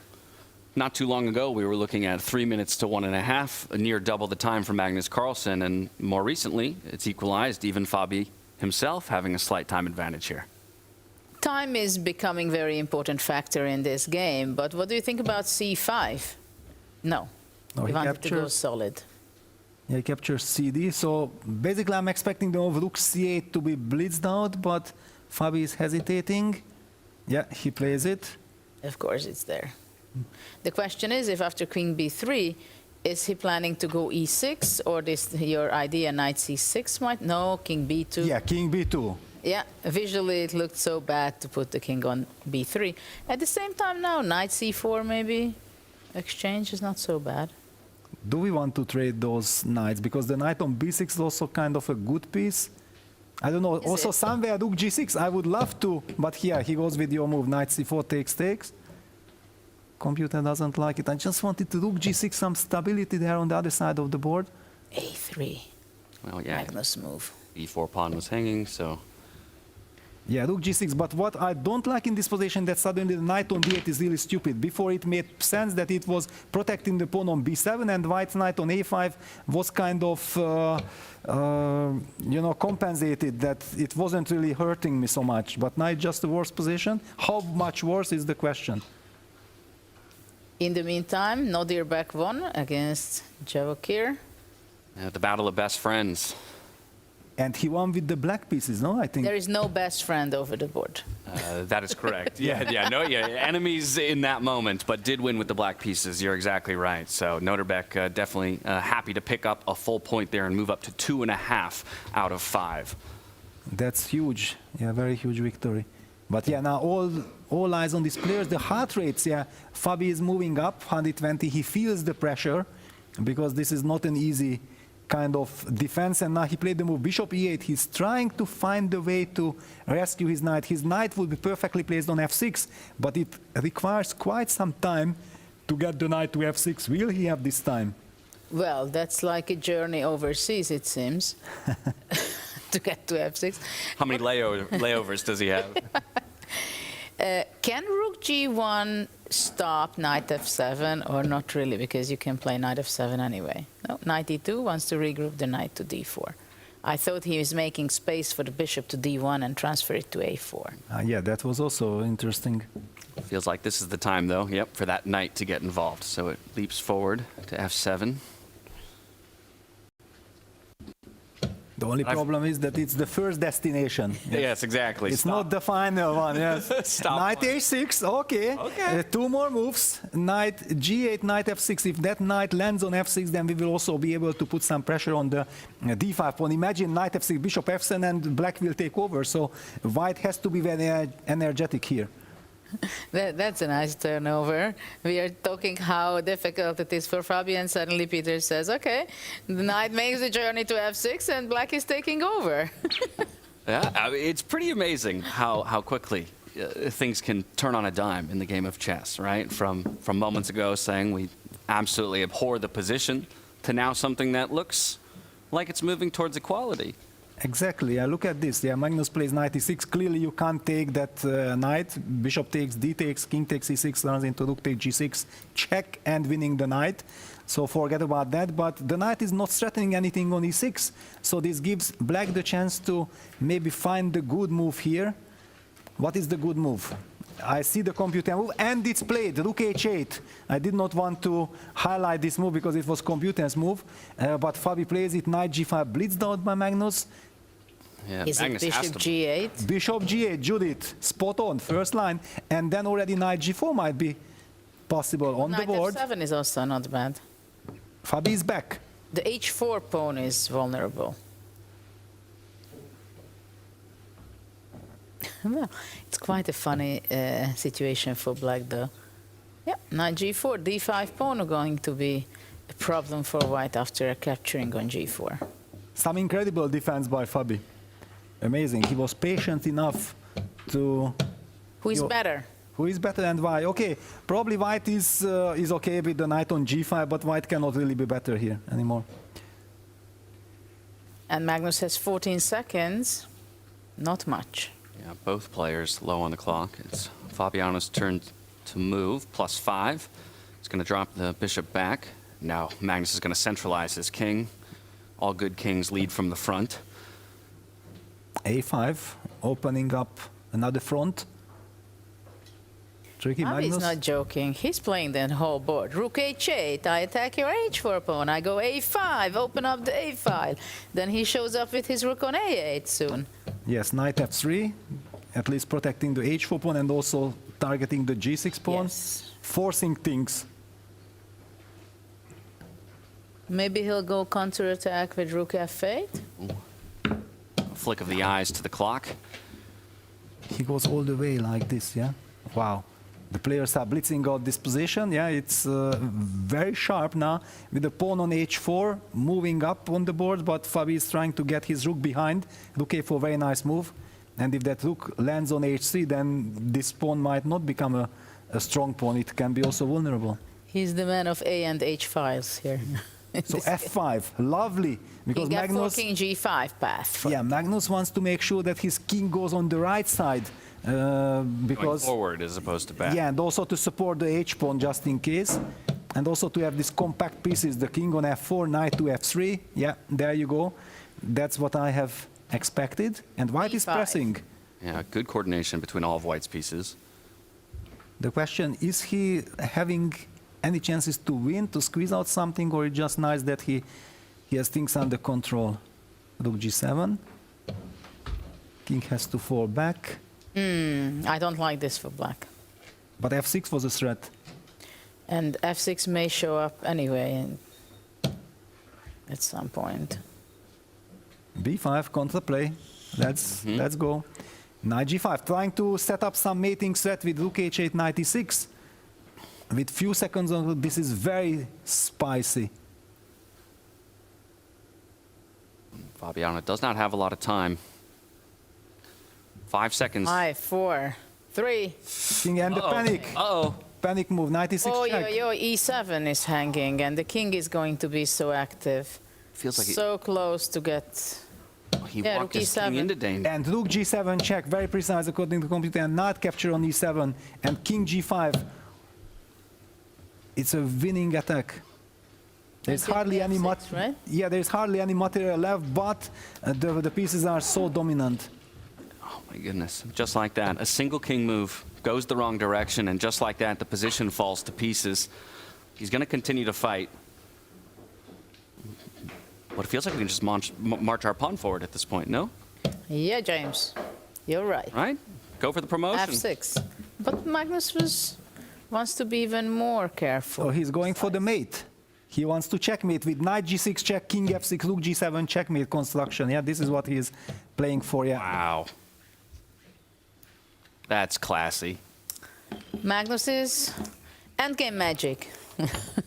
Not too long ago, we were looking at 3 minutes to 1.5, near double the time for Magnus Carlsen, and more recently, it's equalized, even Fabi himself having a slight time advantage here. Time is becoming a very important factor in this game, but what do you think about c5? No, he wanted to go solid. Yeah, he captures cd, so basically I'm expecting the rook c8 to be blitzed out, but Fabi is hesitating. Yeah, he plays it. Of course it's there. The question is, if after queen b3, is he planning to go e6, or this your idea knight c6 might? No, king b2. Yeah, king b2. Yeah, visually it looked so bad to put the king on b3. At the same time now, knight c4 maybe. Exchange is not so bad. Do we want to trade those knights? Because the knight on b6 is also kind of a good piece. I don't know, also somewhere rook g6, I would love to, but here he goes with your move, knight c4 takes. Computer doesn't like it. I just wanted to rook g6, some stability there on the other side of the board. a3. Well, yeah. Magnus move. e4 pawn was hanging, so... Yeah, rook g6, but what I don't like in this position that suddenly the knight on d8 is really stupid. Before it made sense that it was protecting the pawn on b7, and white's knight on a5 was kind of, compensated, that it wasn't really hurting me so much. But now it's just a worse position. How much worse is the question? In the meantime, Nodirbek won against Javokhir. The battle of best friends. And he won with the black pieces, no? I think. There is no best friend over the board. That is correct. Enemies in that moment, but did win with the black pieces. You're exactly right. So Nodirbek definitely happy to pick up a full point there and move up to 2.5 out of 5. That's huge. Yeah, very huge victory. But yeah, now all eyes on these players. The heart rates, yeah, Fabi is moving up, 120. He feels the pressure because this is not an easy kind of defense, and now he played the move bishop e8. He's trying to find a way to rescue his knight. His knight will be perfectly placed on f6, but it requires quite some time to get the knight to f6. Will he have this time? Well, that's like a journey overseas, it seems, to get to f6. How many layovers does he have? Can rook g1 stop knight f7 or not really, because you can play knight f7 anyway? No, knight e2 wants to regroup the knight to d4. I thought he was making space for the bishop to d1 and transfer it to a4. Yeah, that was also interesting. Feels like this is the time, though, for that knight to get involved. So it leaps forward to f7. The only problem is that it's the first destination. Yes, exactly. It's not the final one, yes. Knight h6, okay. Two more moves. Knight g8, knight f6. If that knight lands on f6, then we will also be able to put some pressure on the d5 pawn. Imagine knight f6, bishop f7, and black will take over. So white has to be very energetic here. That's a nice turnover. We are talking how difficult it is for Fabi, and suddenly Peter says, okay, the knight makes the journey to f6 and black is taking over. Yeah, it's pretty amazing how quickly things can turn on a dime in the game of chess, right? From moments ago saying we absolutely abhor the position to now something that looks like it's moving towards equality. Exactly. Look at this. Yeah, Magnus plays knight e6. Clearly, you can't take that knight. Bishop takes, d takes, king takes e6, runs into rook takes g6, check, and winning the knight. So forget about that. But the knight is not threatening anything on e6. So this gives black the chance to maybe find the good move here. What is the good move? I see the computer move, and it's played, rook h8. I did not want to highlight this move because it was computer's move, but Fabi plays it, knight g5, blitzed out by Magnus. Yeah, is Magnus it bishop g8? Bishop g8, Judith, spot on, first line, and then already knight g4 might be possible on the board. Knight f7 is also not bad. Fabi is back. The h4 pawn is vulnerable. Well, it's quite a funny situation for black, though. Yeah, knight g4, d5 pawn are going to be a problem for white after capturing on g4. Some incredible defense by Fabi. Amazing. He was patient enough to... Who is better? Who is better and why? Okay, probably white is okay with the knight on g5, but white cannot really be better here anymore. And Magnus has 14 seconds. Not much. Yeah, both players low on the clock. It's Fabiano's turn to move, +5. He's going to drop the bishop back. Now Magnus is going to centralize his king. All good kings lead from the front. a5, opening up another front. Tricky, Magnus. He's not joking. He's playing the whole board. Rook h8, I attack your h4 pawn. I go a5, open up the a file. Then he shows up with his rook on a8 soon. Yes, knight f3, at least protecting the h4 pawn and also targeting the g6 pawn, forcing things. Maybe he'll go counterattack with rook f8. A flick of the eyes to the clock. He goes all the way like this, yeah? Wow. The players are blitzing out this position. Yeah, it's very sharp now with the pawn on h4 moving up on the board, but Fabi is trying to get his rook behind. Rook a4, very nice move. And if that rook lands on h3, then this pawn might not become a strong pawn. It can be also vulnerable. He's the man of A and H files here. So f5, lovely. Because he got Magnus, king g5 path. Yeah, Magnus wants to make sure that his king goes on the right side. Because going forward as opposed to back. Yeah, and also to support the h-pawn just in case. And also to have these compact pieces, the king on f4, knight to f3. Yeah, there you go. That's what I have expected. And white is pressing. Yeah, good coordination between all of white's pieces. The question, is he having any chances to win, to squeeze out something, or it's just nice that he has things under control? Rook G7. King has to fall back. I don't like this for black. But F6 was a threat. And F6 may show up anyway at some point. B5 counterplay. Let's go. Knight G5, trying to set up some mating threat with Rook H8, Knight E6. With few seconds on, this is very spicy. Fabiano does not have a lot of time. 5 seconds. 5, 4, 3. King and the panic. Uh-oh. Panic move, 96 check. E7 is hanging, and the king is going to be so active. Feels like so close to get... He walked his king into danger. And Rook G7 check, very precise according to the computer, and knight capture on E7, and King G5. It's a winning attack. There's hardly any right? Yeah, there's hardly any material left, but the pieces are so dominant. Oh my goodness! Just like that, a single king move goes the wrong direction, and just like that, the position falls to pieces. He's going to continue to fight. But it feels like we can just march our pawn forward at this point, no? Yeah, James, you're right. Right? Go for the promotion. F6. But Magnus wants to be even more careful. So he's going for the mate. He wants to checkmate with Knight G6 check, King F6, Rook G7 checkmate construction. Yeah, this is what he's playing for, yeah. Wow. That's classy. Magnus's endgame magic.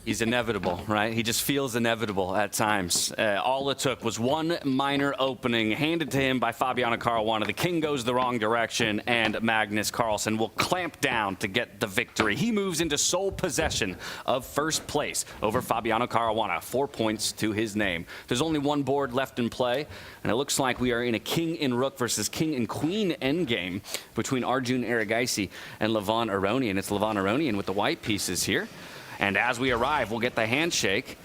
He's inevitable, right? He just feels inevitable at times. All it took was one minor opening handed to him by Fabiano Caruana. The king goes the wrong direction, and Magnus Carlsen will clamp down to get the victory. He moves into sole possession of first place over Fabiano Caruana. 4 points to his name. There's only one board left in play, and it looks like we are in a king and rook versus king and queen endgame between Arjun Erigaisi and Levon Aronian. It's Levon Aronian with the white pieces here. And as we arrive, we'll get the handshake.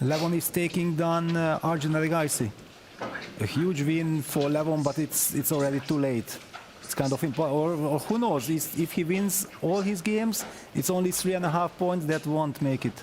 Levon is taking down Arjun Erigaisi. A huge win for Levon, but it's already too late. It's kind of impossible. Or who knows, if he wins all his games, it's only 3.5 points that won't make it.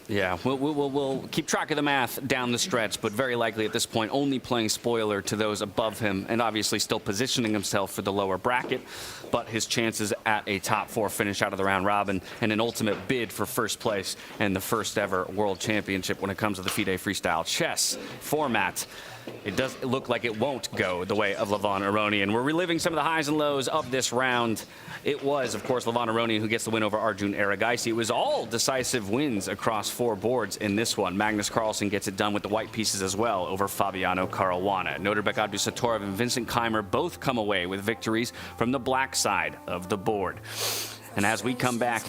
Yeah, we'll keep track of the math down the stretch, but very likely at this point only playing spoiler to those above him, and obviously still positioning himself for the lower bracket, but his chances at a top 4 finish out of the round robin and an ultimate bid for first place and the first ever world championship when it comes to the FIDE Freestyle chess format. It does look like it won't go the way of Levon Aronian. We're reliving some of the highs and lows of this round. It was, of course, Levon Aronian who gets the win over Arjun Erigaisi. It was all decisive wins across 4 boards in this one. Magnus Carlsen gets it done with the white pieces as well over Fabiano Caruana. Nodirbek, Abdusattorov, and Vincent Keymer both come away with victories from the black side of the board. And as we come back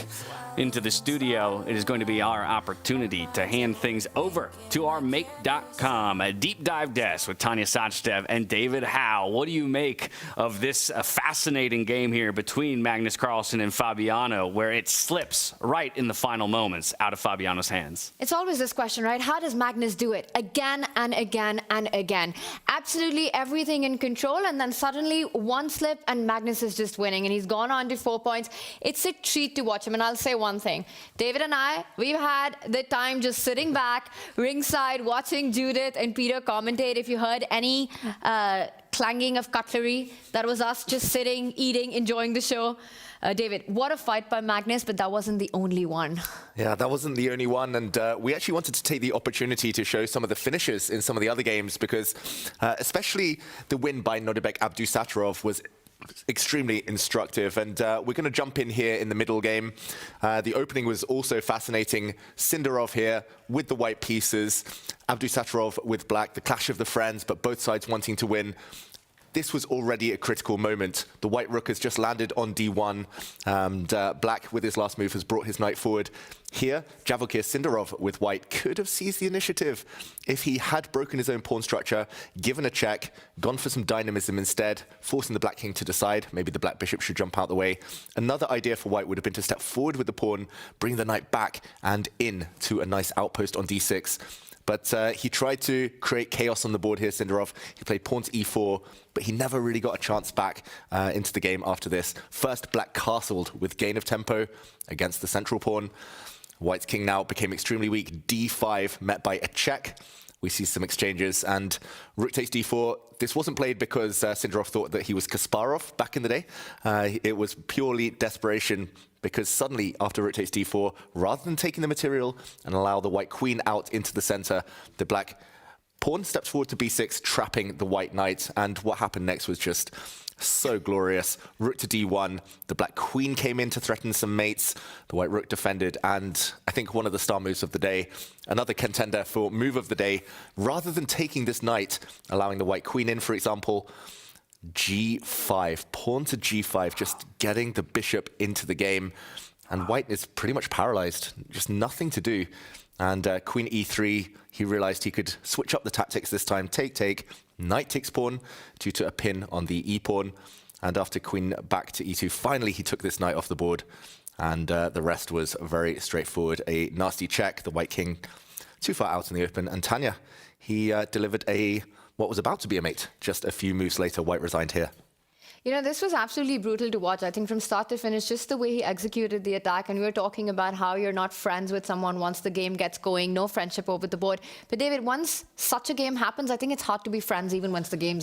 into the studio, it is going to be our opportunity to hand things over to our Make.com, a deep dive desk with Tanya Sachdev and David Howe. What do you make of this fascinating game here between Magnus Carlsen and Fabiano, where it slips right in the final moments out of Fabiano's hands? It's always this question, right? How does Magnus do it again and again and again? Absolutely everything in control, and then suddenly one slip and Magnus is just winning, and he's gone on to 4 points. It's a treat to watch him, and I'll say one thing. David and I, we've had the time just sitting back, ringside, watching Judith and Peter commentate. If you heard any clanging of cutlery, that was us just sitting, eating, enjoying the show. David, what a fight by Magnus, but that wasn't the only one. Yeah, that wasn't the only one, and we actually wanted to take the opportunity to show some of the finishes in some of the other games, because especially the win by Nodirbek Abdusattorov was extremely instructive, and we're going to jump in here in the middle game. The opening was also fascinating. Sindarov here with the white pieces, Abdusattorov with black, the clash of the friends, but both sides wanting to win. This was already a critical moment. The white rook has just landed on d1, and black, with his last move, has brought his knight forward. Here, Javokhir Sindarov with white could have seized the initiative if he had broken his own pawn structure, given a check, gone for some dynamism instead, forcing the black king to decide. Maybe the black bishop should jump out the way. Another idea for white would have been to step forward with the pawn, bring the knight back and in to a nice outpost on d6. But he tried to create chaos on the board here, Sindarov. He played pawn to e4, but he never really got a chance back into the game after this. First, black castled with gain of tempo against the central pawn. White's king now became extremely weak. D5 met by a check. We see some exchanges, and rook takes d4. This wasn't played because Sindarov thought that he was Kasparov back in the day. It was purely desperation, because suddenly, after rook takes d4, rather than taking the material and allow the white queen out into the center, the black pawn steps forward to b6, trapping the white knight. And what happened next was just so glorious. Rook to d1. The black queen came in to threaten some mates. The white rook defended. And I think one of the star moves of the day, another contender for move of the day, rather than taking this knight, allowing the white queen in, for example, g5. Pawn to g5, just getting the bishop into the game. And white is pretty much paralyzed. Just nothing to do. And queen e3, he realized he could switch up the tactics this time. Take, knight takes pawn due to a pin on the e-pawn. And after queen back to e2, finally he took this knight off the board. And the rest was very straightforward. A nasty check, the white king too far out in the open. And Tanya, he delivered what was about to be a mate. Just a few moves later, white resigned here. You know, this was absolutely brutal to watch. I think from start to finish, just the way he executed the attack. And we were talking about how you're not friends with someone once the game gets going, no friendship over the board. But David, once such a game happens, I think it's hard to be friends even once the game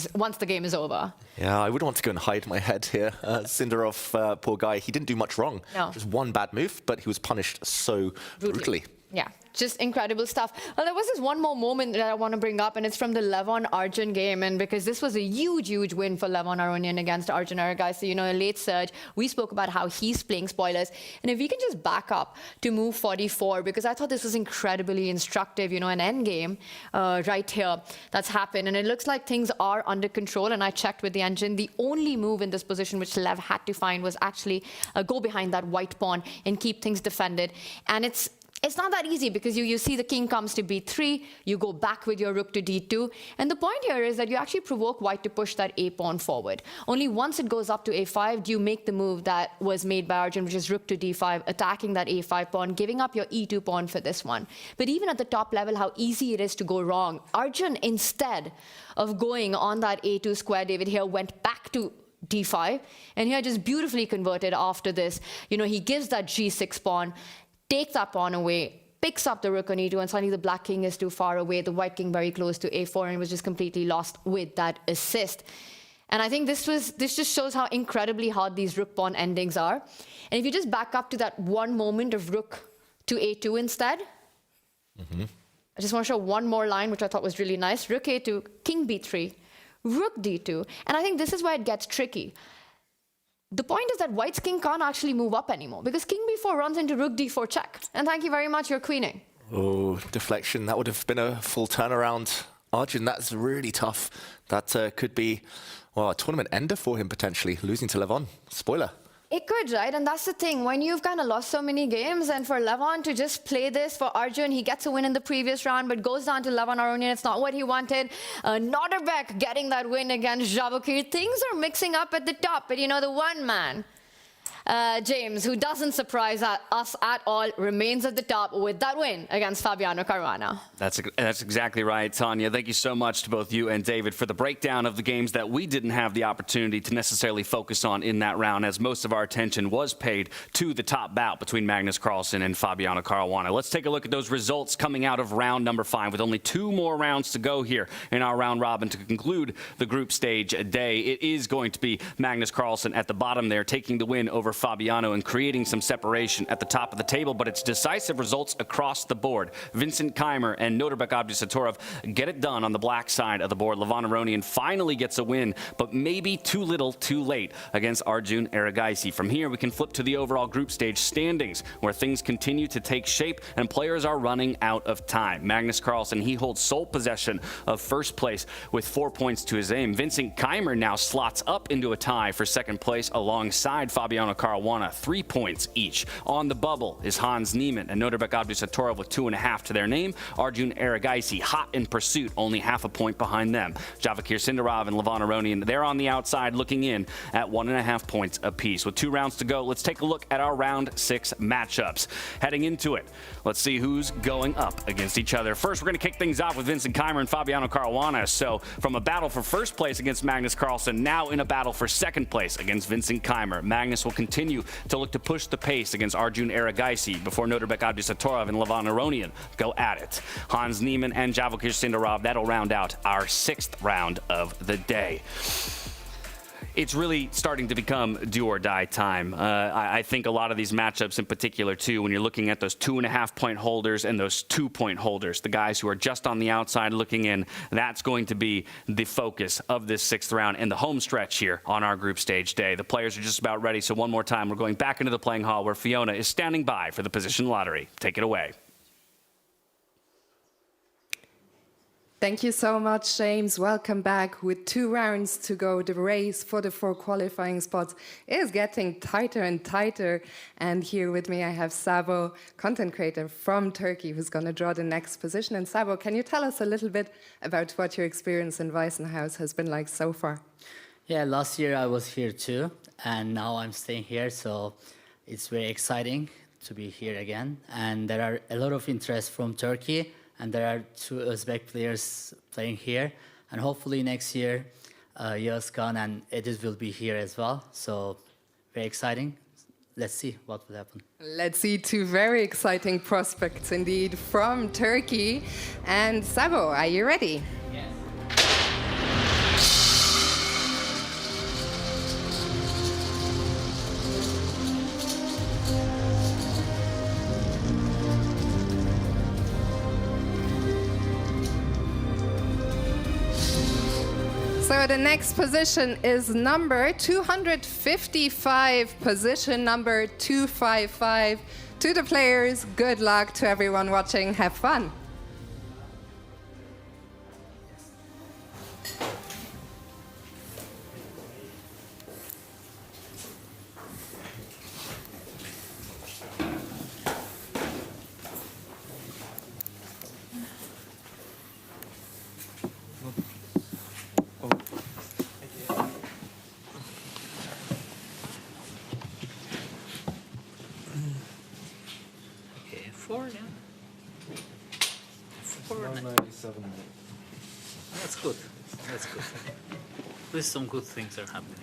is over. Yeah, I wouldn't want to go and hide my head here. Sindarov, poor guy, he didn't do much wrong. No. Just one bad move, but he was punished so brutally. Yeah, just incredible stuff. Well, there was this one more moment that I want to bring up, and it's from the Levon Arjun game. And because this was a huge, huge win for Levon Aronian against Arjun Erigaisi, you know, a late surge. We spoke about how he's playing spoilers. And if we can just back up to move 44, because I thought this was incredibly instructive, you know, an end game right here that's happened. And it looks like things are under control. And I checked with the engine. The only move in this position which Lev had to find was actually go behind that white pawn and keep things defended. And it's not that easy, because you see the king comes to b3, you go back with your rook to d2, and the point here is that you actually provoke white to push that a pawn forward. Only once it goes up to a5 do you make the move that was made by Arjun, which is rook to d5, attacking that a5 pawn, giving up your e2 pawn for this one. But even at the top level, how easy it is to go wrong. Arjun, instead of going on that a2 square, David here went back to d5, and here just beautifully converted after this. You know, he gives that g6 pawn, takes that pawn away, picks up the rook on e2, and suddenly the black king is too far away, the white king very close to a4, and was just completely lost with that assist. And I think this just shows how incredibly hard these rook pawn endings are. And if you just back up to that one moment of rook to a2 instead, I just want to show one more line, which I thought was really nice. Rook a2, king b3, rook d2, and I think this is where it gets tricky. The point is that white's king can't actually move up anymore, because king b4 runs into rook d4 check. And thank you very much, you're queening. Oh, deflection. That would have been a full turnaround. Arjun, that's really tough. That could be, well, a tournament ender for him, potentially, losing to Levon. Spoiler. It could, right? And that's the thing. When you've kind of lost so many games, and for Levon to just play this for Arjun, he gets a win in the previous round, but goes down to Levon Aronian. It's not what he wanted. Nodirbek getting that win against Javokhir. Things are mixing up at the top, but you know, the one man, James, who doesn't surprise us at all, remains at the top with that win against Fabiano Caruana. That's exactly right, Tanya. Thank you so much to both you and David for the breakdown of the games that we didn't have the opportunity to necessarily focus on in that round, as most of our attention was paid to the top bout between Magnus Carlsen and Fabiano Caruana. Let's take a look at those results coming out of round number 5, with only 2 more rounds to go here in our round robin to conclude the group stage day. It is going to be Magnus Carlsen at the bottom there, taking the win over Fabiano and creating some separation at the top of the table, but it's decisive results across the board. Vincent, Keymer, and Nodirbek Abdusattorov get it done on the black side of the board. Levon Aronian finally gets a win, but maybe too little, too late against Arjun Erigaisi. From here, we can flip to the overall group stage standings, where things continue to take shape and players are running out of time. Magnus Carlsen, he holds sole possession of first place with 4 points to his name. Vincent Keymer now slots up into a tie for second place alongside Fabiano Caruana, 3 points each. On the bubble is Hans Niemann and Nodirbek Abdusattorov with 2.5 to their name. Arjun Erigaisi hot in pursuit, only half a point behind them. Javokhir, Sindarov, and Levon Aronian, they're on the outside looking in at 1.5 points apiece. With 2 rounds to go, let's take a look at our round 6 matchups. Heading into it, let's see who's going up against each other. First, we're going to kick things off with Vincent Keymer and Fabiano Caruana. So from a battle for first place against Magnus Carlsen, now in a battle for second place against Vincent Keymer. Magnus will continue continue to look to push the pace against Arjun Erigaisi before Nodirbek Abdusattorov and Levon Aronian go at it. Hans Niemann and Javokhir Sindarov, that'll round out our 6th round of the day. It's really starting to become do or die time. I think a lot of these matchups in particular too, when you're looking at those 2.5-point holders and those 2-point holders, the guys who are just on the outside looking in, that's going to be the focus of this 6th round and the home stretch here on our group stage day. The players are just about ready, so one more time, we're going back into the playing hall where Fiona is standing by for the position lottery. Take it away. Thank you so much, James. Welcome back. With 2 rounds to go, the race for the 4 qualifying spots is getting tighter and tighter. And here with me, I have Sabo, content creator from Turkey, who's going to draw the next position. And Sabo, can you tell us a little bit about what your experience in Weissenhaus has been like so far? Yeah, last year I was here too, and now I'm staying here. So it's very exciting to be here again. And there are a lot of interest from Turkey. And there are 2 Uzbek players playing here. And hopefully next year, Yazgan and Edis will be here as well. So very exciting. Let's see what will happen. Let's see 2 very exciting prospects indeed from Turkey. And Sabo, are you ready? Yes. So the next position is number 255, position number 255. To the players, good luck. To everyone watching, have fun. That's good. That's good. At least some good things are happening.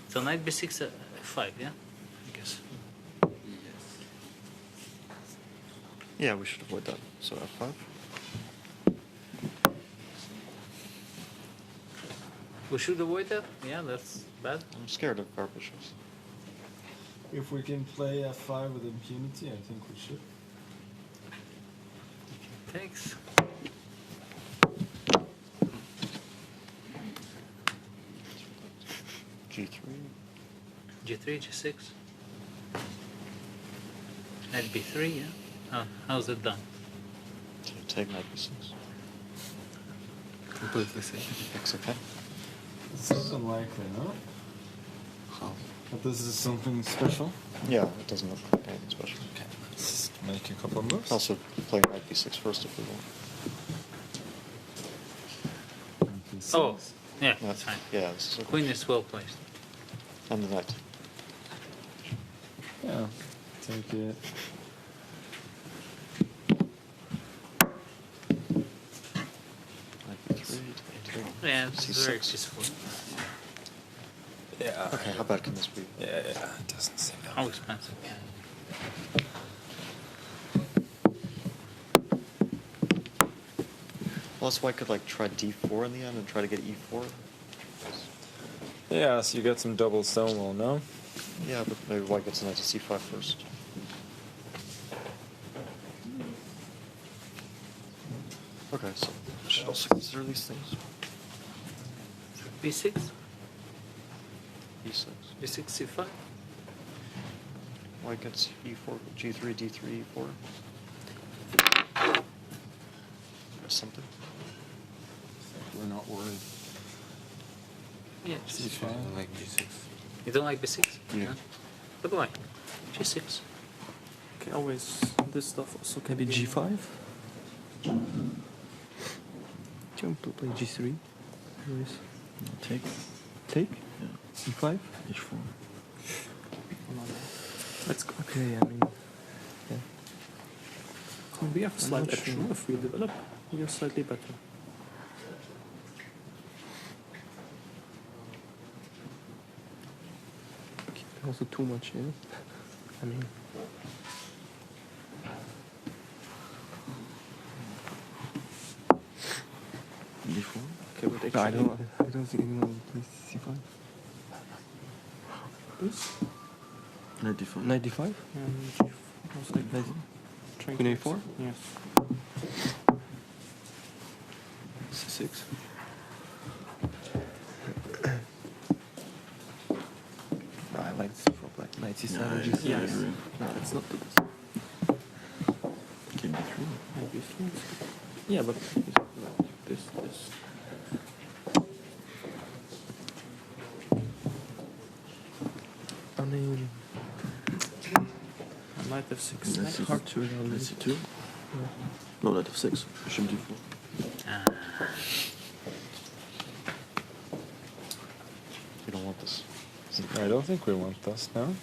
So knight b6, f5, yeah? I guess. Yeah, we should avoid that. So f5. We should avoid that? Yeah, that's bad. I'm scared of our bishops. If we can play f5 with impunity, I think we should. Thanks. G3. G3, G6. Knight b3, yeah? Oh, how's it done? So take knight b6. Completely safe. X okay. This is unlikely, no? How? But this is something special? Yeah, it doesn't look like anything special. Okay. Let's just make a couple of moves. Also play knight b6 first if we want. Oh, yeah, that's fine. Yeah, this is okay. Queen is well placed. And the knight. Yeah, take it. Knight b3, d3. Yeah, it's c6. very peaceful. Yeah. Okay, how bad can this be? Yeah, it doesn't seem that. How expensive? Well, that's why I could like try d4 in the end and try to get e4. Yeah, so you get some double stonewall, no? Yeah, but maybe white gets a knight to c5 first. Okay, so I should also consider these things. b6? e6. b6, c5? White gets e4, g3, d3, e4. Or something. We're not worried. Yeah, C5. I like g6. You don't like b6? Yeah. But why? g6. Okay, always this stuff also can be g5. Do you want to play g3? Always. Take. Take? Yeah. e5? h4. Let's go. Okay, I mean, yeah. We have a I'm slight not edge sure. now. If we develop, we are slightly better. also too much, yeah. I mean. D4? Okay, but actually, I don't think anyone will play C5. Knight D5. Knight D5? Queen A4? Yes. C6. No, I like C4 black. Knight C7. Yeah, I agree. No, it's not the best. King D3. Yeah, but this. I mean, Knight F6. It's hard to read. Knight C2. Yeah. No, Knight F6. Bishop D4. You don't want this. I don't think we want this, no?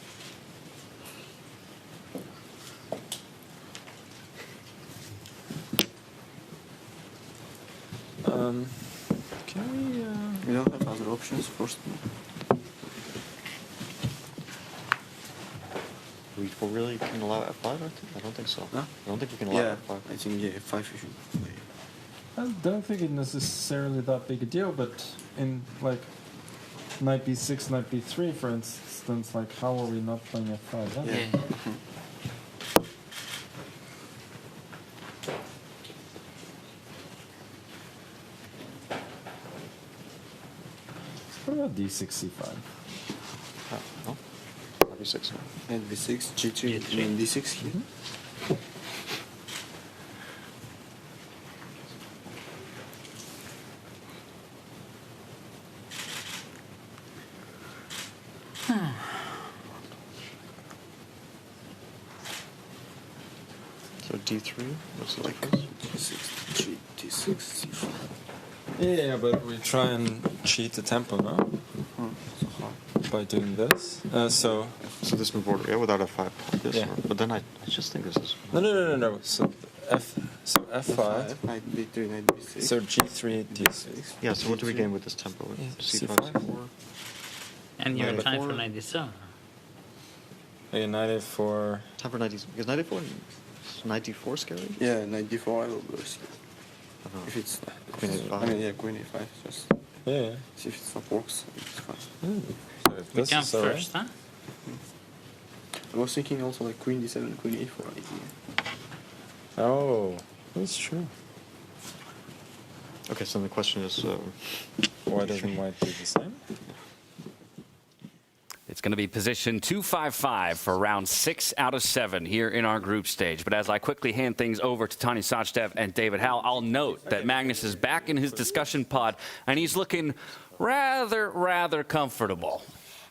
Can we... We don't have other options first. We really can allow F5? I don't think so. No? I don't think we can allow F5. I think F5 you should play. I don't think it's necessarily that big a deal, but in like knight b6, knight b3, for instance, like how are we not playing f5? Yeah. What about d6, c5? No? B6. And V6, G3, and D6 here. So D3, what's the difference? D6, G, D6, C5. Yeah, but we try and cheat the tempo, no? By doing this. So this move order, yeah, without F5. Like this, Yeah. but then I just think this is... No. So F5. Knight B3, Knight B6. So G3, D6. Yeah, so what do we gain with this tempo? Yeah, C5, C5. C4? And your Knight time A4? for 97. Yeah, knight A4. Time for knight D6. Because knight A4 is knight D4 scary? Yeah, Knight D4 I will go see. If it's Queen A5. I mean, yeah, Queen A5 just. Yeah. See if it's not works. It's fine. So if We this come is alright. first, huh? I was thinking also like Queen D7, Queen A4 idea. Oh, that's true. Okay, so then the question is... Why doesn't white do the same? It's going to be position 255 for round 6 out of 7 here in our group stage. But as I quickly hand things over to Tani Sachdev and David Howell, I'll note that Magnus is back in his discussion pod, and he's looking rather comfortable.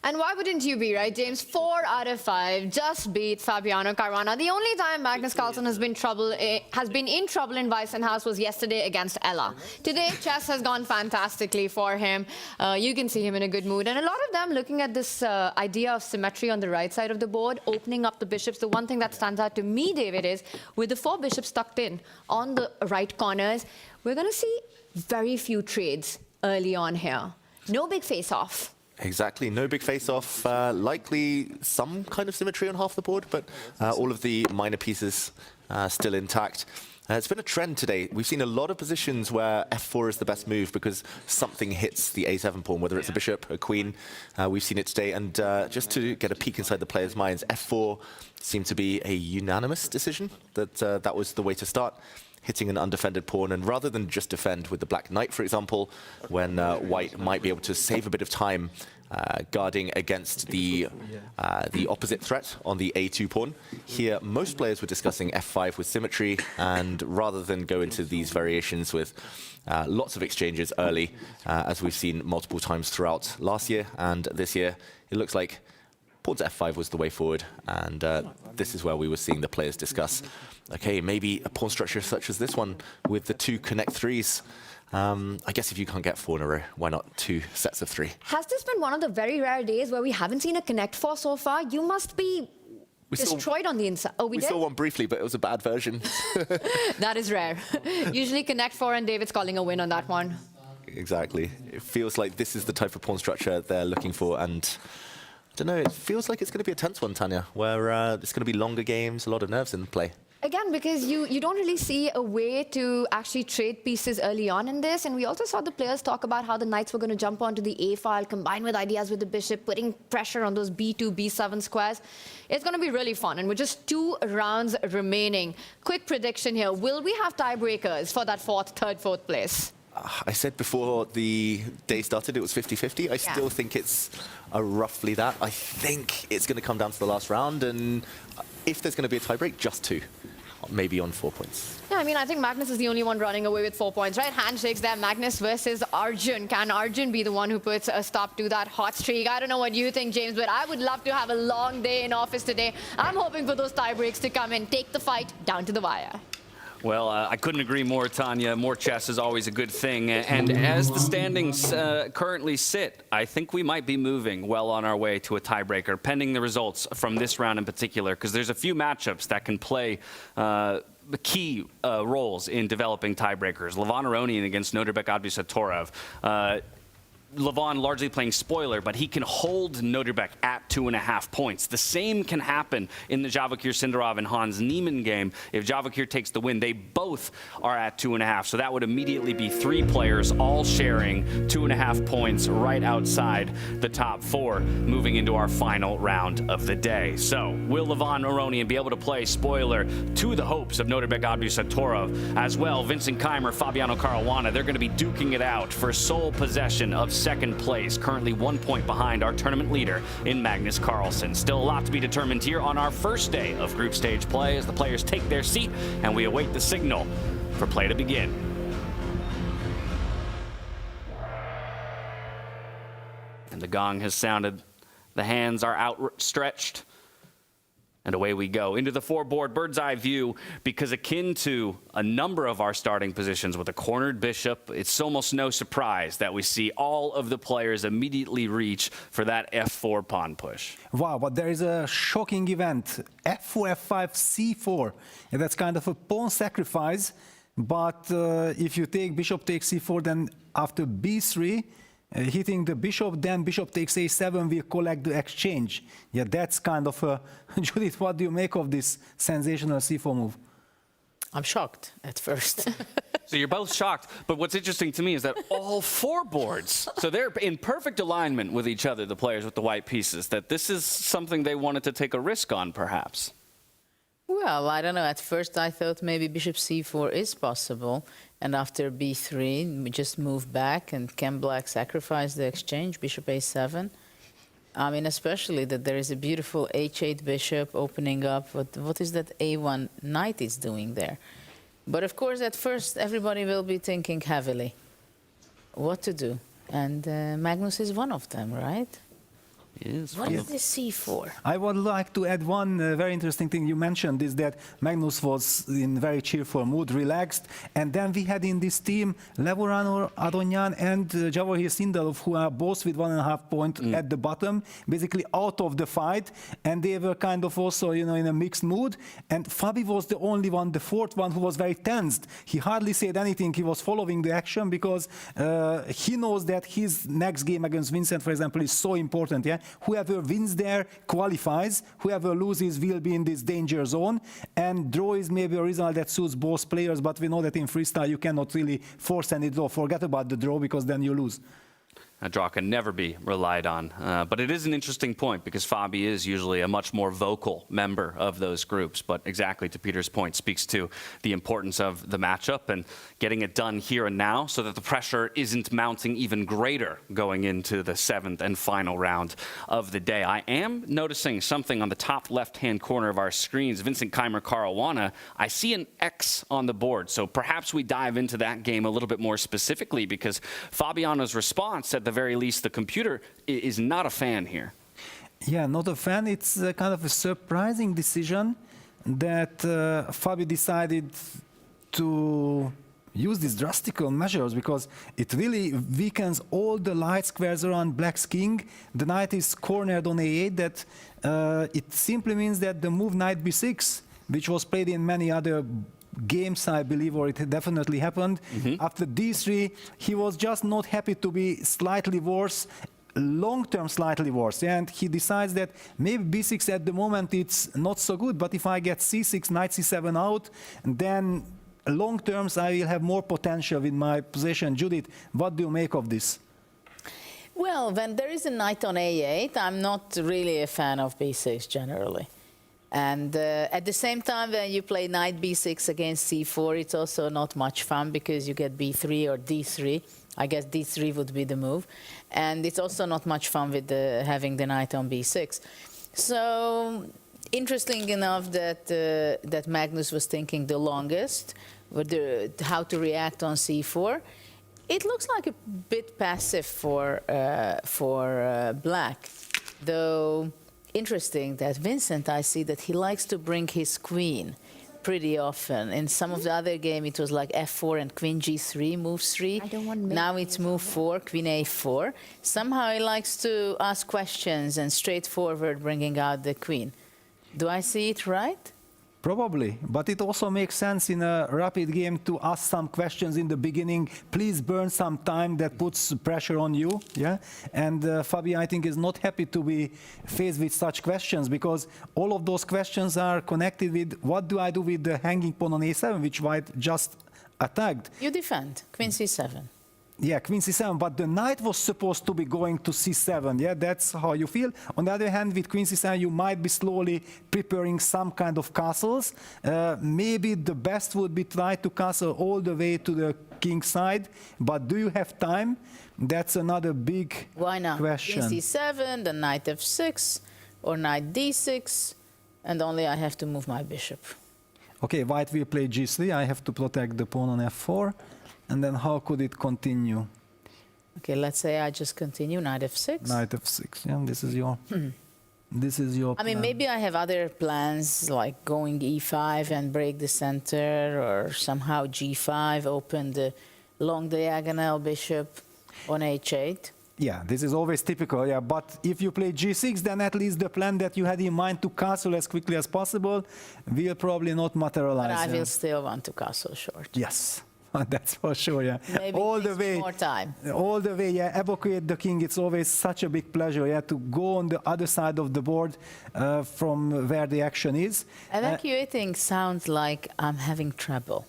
And why wouldn't you be, right, James? 4 out of 5 just beat Fabiano Caruana. The only time Magnus Carlsen has been in trouble in Weissenhaus was yesterday against Ella. Today, chess has gone fantastically for him. You can see him in a good mood. And a lot of them looking at this idea of symmetry on the right side of the board, opening up the bishops. The one thing that stands out to me, David, is with the 4 bishops tucked in on the right corners, we're going to see very few trades early on here. No big face-off. Exactly, no big face-off, likely some kind of symmetry on half the board, but all of the minor pieces still intact. It's been a trend today. We've seen a lot of positions where f4 is the best move because something hits the a7 pawn, whether it's a bishop, a queen. We've seen it today, and just to get a peek inside the players' minds, f4 seemed to be a unanimous decision, that that was the way to start. Hitting an undefended pawn, and rather than just defend with the black knight, for example, when white might be able to save a bit of time guarding against the opposite threat on the a2 pawn. Here, most players were discussing f5 with symmetry, and rather than go into these variations with lots of exchanges early, as we've seen multiple times throughout last year and this year, it looks like pawn to f5 was the way forward, and this is where we were seeing the players discuss, okay, maybe a pawn structure such as this one with the 2 connect 3s. I guess if you can't get 4 in a row, why not 2 sets of 3? Has this been one of the very rare days where we haven't seen a connect 4 so far? You must be destroyed on the inside. Oh, we did? saw one briefly, but it was a bad version. That is rare. Usually connect 4 and David's calling a win on that one. Exactly. It feels like this is the type of pawn structure they're looking for, and don't know, it feels like it's going to be a tense one, Tanya, where it's going to be longer games, a lot of nerves in play. Again, because you don't really see a way to actually trade pieces early on in this. And we also saw the players talk about how the knights were going to jump onto the A file, combine with ideas with the bishop, putting pressure on those B2, B7 squares. It's going to be really fun. And with just 2 rounds remaining, quick prediction here. Will we have tiebreakers for that third, fourth place? I said before the day started it was 50-50. I still think it's roughly that. I think it's going to come down to the last round. And if there's going to be a tiebreak, just 2. Maybe on 4 points. Yeah, I mean, I think Magnus is the only one running away with 4 points, right? Handshakes there, Magnus versus Arjun. Can Arjun be the one who puts a stop to that hot streak? I don't know what you think, James, but I would love to have a long day in office today. I'm hoping for those tie breaks to come and take the fight down to the wire. Well, I couldn't agree more, Tanya. More chess is always a good thing. And as the standings currently sit, I think we might be moving well on our way to a tiebreaker, pending the results from this round in particular, because there's a few matchups that can play key roles in developing tiebreakers. Levon Aronian against Nodirbek Abdusattorov. Levon largely playing spoiler, but he can hold Nodirbek at 2.5 points. The same can happen in the Javokhir, Sindarov, and Hans Niemann game. If Javokhir takes the win, they both are at 2.5. So that would immediately be 3 players all sharing 2.5 points right outside the top 4, moving into our final round of the day. So will Levon Aronian be able to play spoiler to the hopes of Nodirbek Abdusattorov? As well, Vincent Keymer, Fabiano Caruana, they're going to be duking it out for sole possession of second place, currently 1 point behind our tournament leader in Magnus Carlsen. Still a lot to be determined here on our first day of group stage play as the players take their seat and we await the signal for play to begin. And the gong has sounded. The hands are outstretched. And away we go into the 4-board bird's eye view, because akin to a number of our starting positions with a cornered bishop, it's almost no surprise that we see all of the players immediately reach for that F4 pawn push. Wow, but there is a shocking event. F4, F5, C4. And that's kind of a pawn sacrifice. But if you take bishop takes C4, then after B3, hitting the bishop, then bishop takes A7 will collect the exchange. Yeah, that's kind of a... Judith, what do you make of this sensational C4 move? I'm shocked at first. So you're both shocked, but what's interesting to me is that all 4 boards, so they're in perfect alignment with each other, the players with the white pieces, that this is something they wanted to take a risk on, perhaps. Well, I don't know. At first, I thought maybe bishop c4 is possible. And after b3, we just move back and can black sacrifice the exchange, bishop a7. I mean, especially that there is a beautiful h8 bishop opening up. What is that a1 knight is doing there? But of course, at first, everybody will be thinking heavily what to do. And Magnus is one of them, right? What is this c4? I would like to add one very interesting thing you mentioned is that Magnus was in very cheerful mood, relaxed, and then we had in this team Levon, Aronian, and Javokhir Sindarov, who are both with 1.5 point at the bottom, basically out of the fight, and they were kind of also, you know, in a mixed mood. And Fabi was the only one, the fourth one, who was very tensed. He hardly said anything. He was following the action because he knows that his next game against Vincent, for example, is so important. Yeah. Whoever wins there qualifies, whoever loses will be in this danger zone, and draw is maybe a result that suits both players, but we know that in freestyle you cannot really force any draw. Forget about the draw, because then you lose. A draw can never be relied on. But it is an interesting point because Fabi is usually a much more vocal member of those groups. But exactly to Peter's point, speaks to the importance of the matchup and getting it done here and now so that the pressure isn't mounting even greater going into the 7th and final round of the day. I am noticing something on the top left-hand corner of our screens. Vincent Keymer, Caruana. I see an X on the board. So perhaps we dive into that game a little bit more specifically because Fabiano's response at the very least, the computer is not a fan here. Yeah, not a fan. It's kind of a surprising decision that Fabi decided to use these drastic measures because it really weakens all the light squares around black's king. The knight is cornered on a8. That it simply means that the move knight b6, which was played in many other games, I believe, or it definitely happened. After d3, he was just not happy to be slightly worse. long-term slightly worse, and he decides that maybe b6 at the moment it's not so good, but if I get c6, knight c7 out, then long terms I will have more potential with my position. Judith, what do you make of this? Well, when there is a knight on a8, I'm not really a fan of b6 generally. And at the same time, when you play knight b6 against c4, it's also not much fun because you get b3 or d3. I guess d3 would be the move. And it's also not much fun with having the knight on b6. So interesting enough that, that Magnus was thinking the longest, with how to react on c4. It looks like a bit passive for black, though interesting that Vincent, I see that he likes to bring his queen pretty often. In some of the other game, it was like f4 and queen g3, move 3. Now it's move 4, queen a4. Somehow he likes to ask questions and straightforward bringing out the queen. Do I see it right? Probably, but it also makes sense in a rapid game to ask some questions in the beginning. Please burn some time that puts pressure on you, yeah? And Fabi, I think, is not happy to be faced with such questions because all of those questions are connected with what do I do with the hanging pawn on a7, which white just attacked. You defend, queen c7. Yeah, queen c7, but the knight was supposed to be going to c7, yeah, that's how you feel. On the other hand, with queen c7, you might be slowly preparing some kind of castles. Maybe the best would be try to castle all the way to the king side, but do you have time? That's another big Why not? question. Queen c7, then knight f6, or knight d6, and only I have to move my bishop. Okay, white will play g3, I have to protect the pawn on f4. And then how could it continue? Okay, let's say I just continue, knight f6. Knight f6, yeah, this is your this is your I mean, maybe I have other plans, like going e5 and break the center, or somehow g5, open the long diagonal bishop on h8. Yeah, this is always typical, yeah, but if you play g6, then at least the plan that you had in mind to castle as quickly as possible will probably not materialize. But I will still want to castle short. Yes. That's for sure, yeah. Maybe all the way, more time. All the way, yeah. Evacuate the king. It's always such a big pleasure, yeah, to go on the other side of the board from where the action is. Evacuating sounds like I'm having trouble.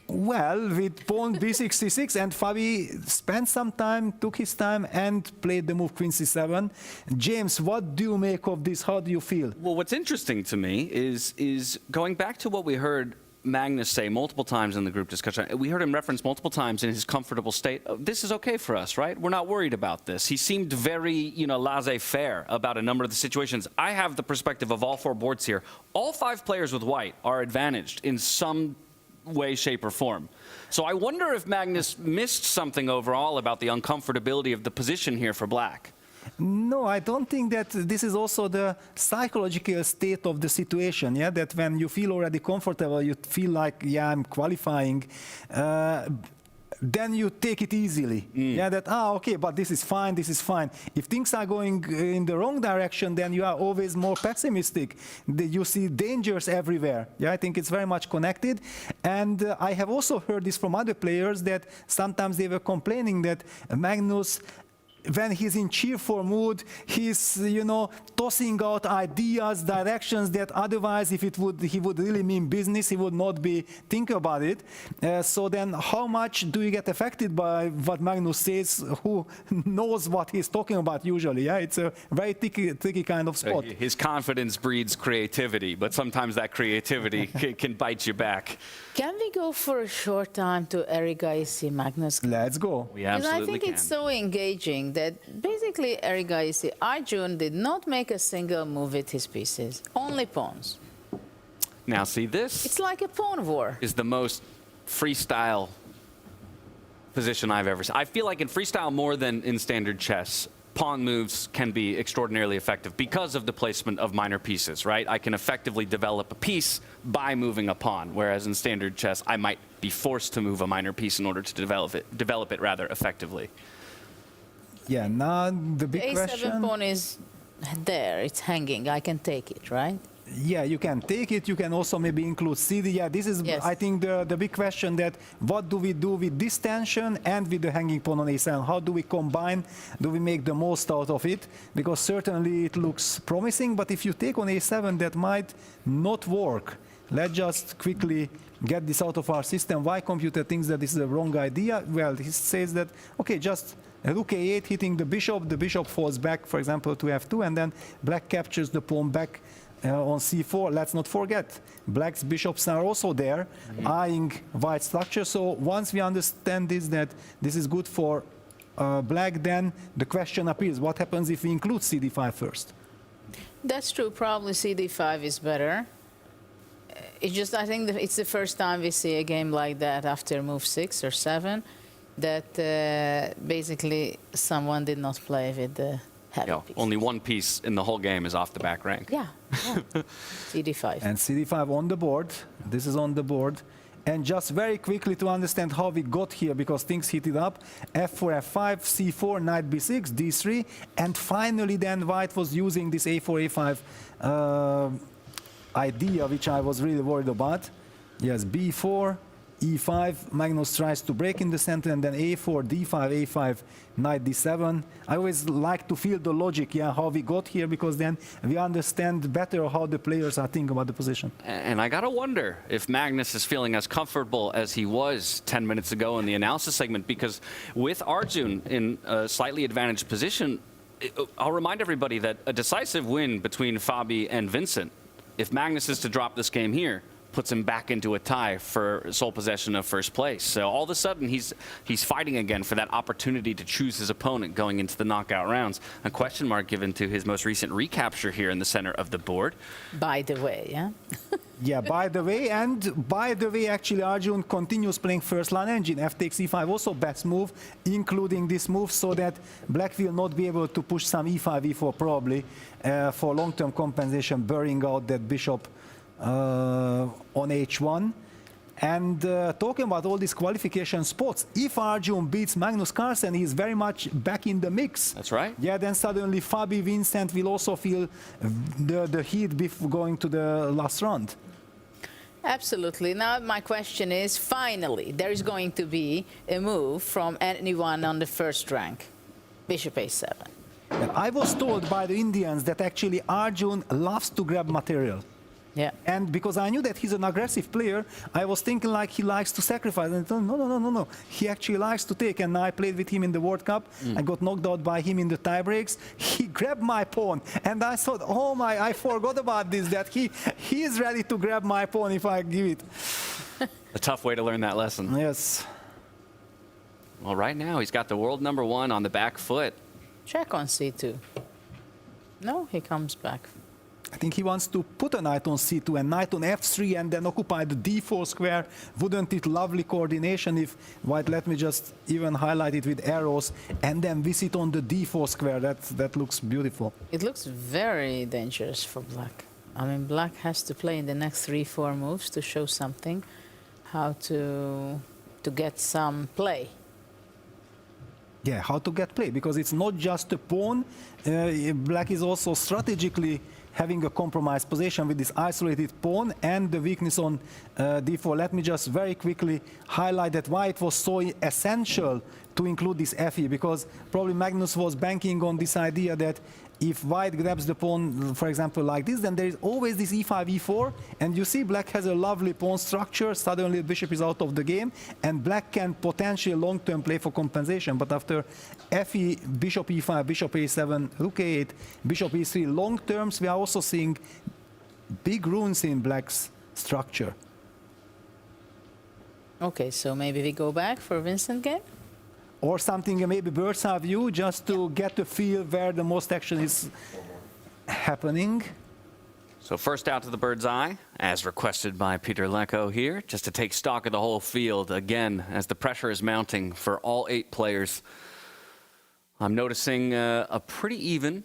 Well, with pawn b6, c6, and Fabi spent some time, took his time, and played the move queen c7. James, what do you make of this? How do you feel? Well, what's interesting to me is going back to what we heard Magnus say multiple times in the group discussion. We heard him reference multiple times in his comfortable state. Oh, this is okay for us, right? We're not worried about this. He seemed very, laissez-faire about a number of the situations. I have the perspective of all four boards here. All 5 players with white are advantaged in some way, shape, or form. So I wonder if Magnus missed something overall about the uncomfortability of the position here for black. No, I don't think that this is also the psychological state of the situation, yeah, that when you feel already comfortable, you feel like, yeah, I'm qualifying, then you take it easily. Yeah, that, okay, but this is fine, this is fine. If things are going in the wrong direction, then you are always more pessimistic. You see dangers everywhere. Yeah, I think it's very much connected. And I have also heard this from other players that sometimes they were complaining that Magnus, when he's in cheerful mood, he's, tossing out ideas, directions that otherwise, if he would really mean business, he would not be thinking about it. So then how much do you get affected by what Magnus says? Who knows what he's talking about usually? Yeah, it's a very tricky kind of spot. His confidence breeds creativity, but sometimes that creativity can bite you back. Can we go for a short time to Erigaisi, Magnus? Let's go. We absolutely I think can. It's so engaging that basically Erigaisi, Arjun did not make a single move with his pieces, only pawns. Now see, this It's like a pawn war. is the most freestyle position I've ever seen. I feel like in freestyle more than in standard chess, pawn moves can be extraordinarily effective because of the placement of minor pieces, right? I can effectively develop a piece by moving a pawn, whereas in standard chess, I might be forced to move a minor piece in order to develop it rather effectively. Yeah, now the big A7 question. pawn is there, it's hanging, I can take it, right? Yeah, you can take it. You can also maybe include CD. Yeah, this is, I think, the big question that what do we do with this tension and with the hanging pawn on A7? How do we combine? Do we make the most out of it? Because certainly it looks promising, but if you take on A7, that might not work. Let's just quickly get this out of our system. Why computer thinks that this is a wrong idea? Well, he says that, okay, just rook A8 hitting the bishop falls back, for example, to F2, and then black captures the pawn back on C4. Let's not forget, black's bishops are also there, eyeing white structure. So once we understand this, that this is good for black, then the question appears, what happens if we include CD5 first? That's true. Probably CD5 is better. It's just, I think it's the first time we see a game like that after move 6 or 7, that basically someone did not play with the heavy piece. Only one piece in the whole game is off the back rank. Yeah. CD5. And CD5 on the board. This is on the board. And just very quickly to understand how we got here, because things heated up. F4, F5, C4, knight B6, D3, and finally then white was using this A4, A5 idea, which I was really worried about. Yes, B4, E5, Magnus tries to break in the center, and then A4, D5, A5, knight D7. I always like to feel the logic, how we got here, because then we understand better how the players are thinking about the position. And I gotta wonder if Magnus is feeling as comfortable as he was 10 minutes ago in the analysis segment, because with Arjun in a slightly advantaged position, I'll remind everybody that a decisive win between Fabi and Vincent, if Magnus is to drop this game here, puts him back into a tie for sole possession of first place. So all of a sudden, he's fighting again for that opportunity to choose his opponent going into the knockout rounds. A question mark given to his most recent recapture here in the center of the board. By the way, yeah? Yeah, by the way, actually, Arjun continues playing first line engine. F takes E5, also best move, including this move, so that black will not be able to push some E5, E4 probably for long-term compensation, burying out that bishop on H1. And talking about all these qualification spots, if Arjun beats Magnus Carlsen, he is very much back in the mix. That's right. Yeah, then suddenly Fabi Vincent will also feel the heat before going to the last round. Absolutely. Now my question is, finally, there is going to be a move from anyone on the first rank, bishop A7. I was told by the Indians that actually Arjun loves to grab material. Yeah. And because I knew that he's an aggressive player, I was thinking like he likes to sacrifice. And no. He actually likes to take. And I played with him in the World Cup. I got knocked out by him in the tie breaks. He grabbed my pawn. And I thought, oh my, I forgot about this, that he is ready to grab my pawn if I give it. A tough way to learn that lesson. Yes. Well, right now, he's got the world #1 on the back foot. Check on C2. No, he comes back. I think he wants to put a knight on C2 and knight on F3 and then occupy the D4 square. Wouldn't it lovely coordination if white, let me just even highlight it with arrows, and then visit on the D4 square. That looks beautiful. It looks very dangerous for black. I mean, black has to play in the next 3-4 moves to show something, how to get some play. Yeah, how to get play, because it's not just a pawn. Black is also strategically having a compromised position with this isolated pawn and the weakness on D4. Let me just very quickly highlight that why it was so essential to include this FE, because probably Magnus was banking on this idea that if white grabs the pawn, for example, like this, then there is always this E5, E4, and you see black has a lovely pawn structure. Suddenly the bishop is out of the game, and black can potentially long-term play for compensation. But after FE, bishop E5, bishop A7, rook A8, bishop E3, long terms, we are also seeing big runes in black's structure. Okay, so maybe we go back for Vincent game? Or something, maybe bird's eye view, just to get a feel where the most action is happening. So first out to the bird's eye, as requested by Peter Lecco here, just to take stock of the whole field again, as the pressure is mounting for all 8 players. I'm noticing a pretty even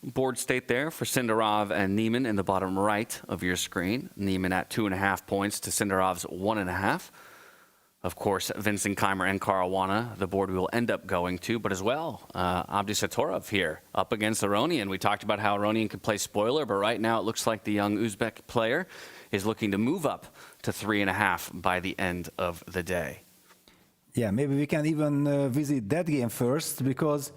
board state there for Sindarov and Niemann in the bottom right of your screen. Niemann at 2.5 points to Sindarov's 1.5. Of course, Vincent, Keymer, and Caruana, the board we will end up going to, but as well, Abdusattorov here, up against Aronian. We talked about how Aronian could play spoiler, but right now it looks like the young Uzbek player is looking to move up to 3.5 by the end of the day. Yeah, maybe we can even visit that game first, because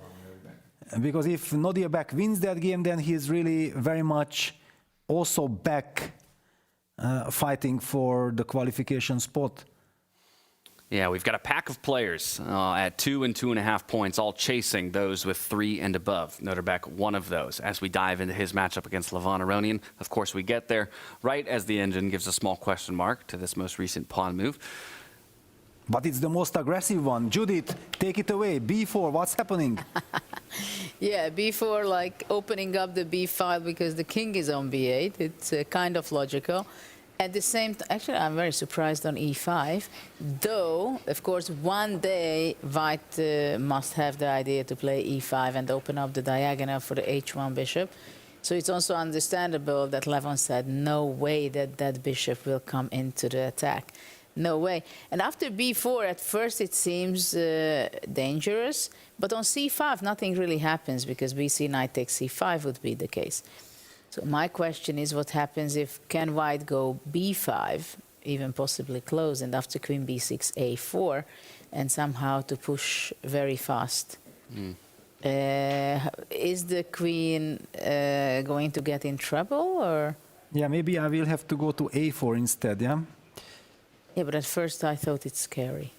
if Nodirbek wins that game, then he's really very much also back fighting for the qualification spot. Yeah, we've got a pack of players at 2 and 2.5 points, all chasing those with 3 and above. Nodirbek, one of those. As we dive into his matchup against Levon Aronian, of course, we get there right as the engine gives a small question mark to this most recent pawn move. But it's the most aggressive one. Judith, take it away. B4, what's happening? Yeah, B4, like opening up the B file because the king is on B8. It's kind of logical. At the same time, actually, I'm very surprised on E5, though, of course, one day White must have the idea to play E5 and open up the diagonal for the H1 bishop. So it's also understandable that Levon said, no way that that bishop will come into the attack. No way. And after B4, at first it seems dangerous, but on C5, nothing really happens because BC knight takes C5 would be the case. So my question is, what happens if can White go B5, even possibly close, and after queen B6, A4, and somehow to push very fast? Is the queen going to get in trouble, or? Yeah, maybe I will have to go to A4 instead, yeah? Yeah, but at first I thought it's scary.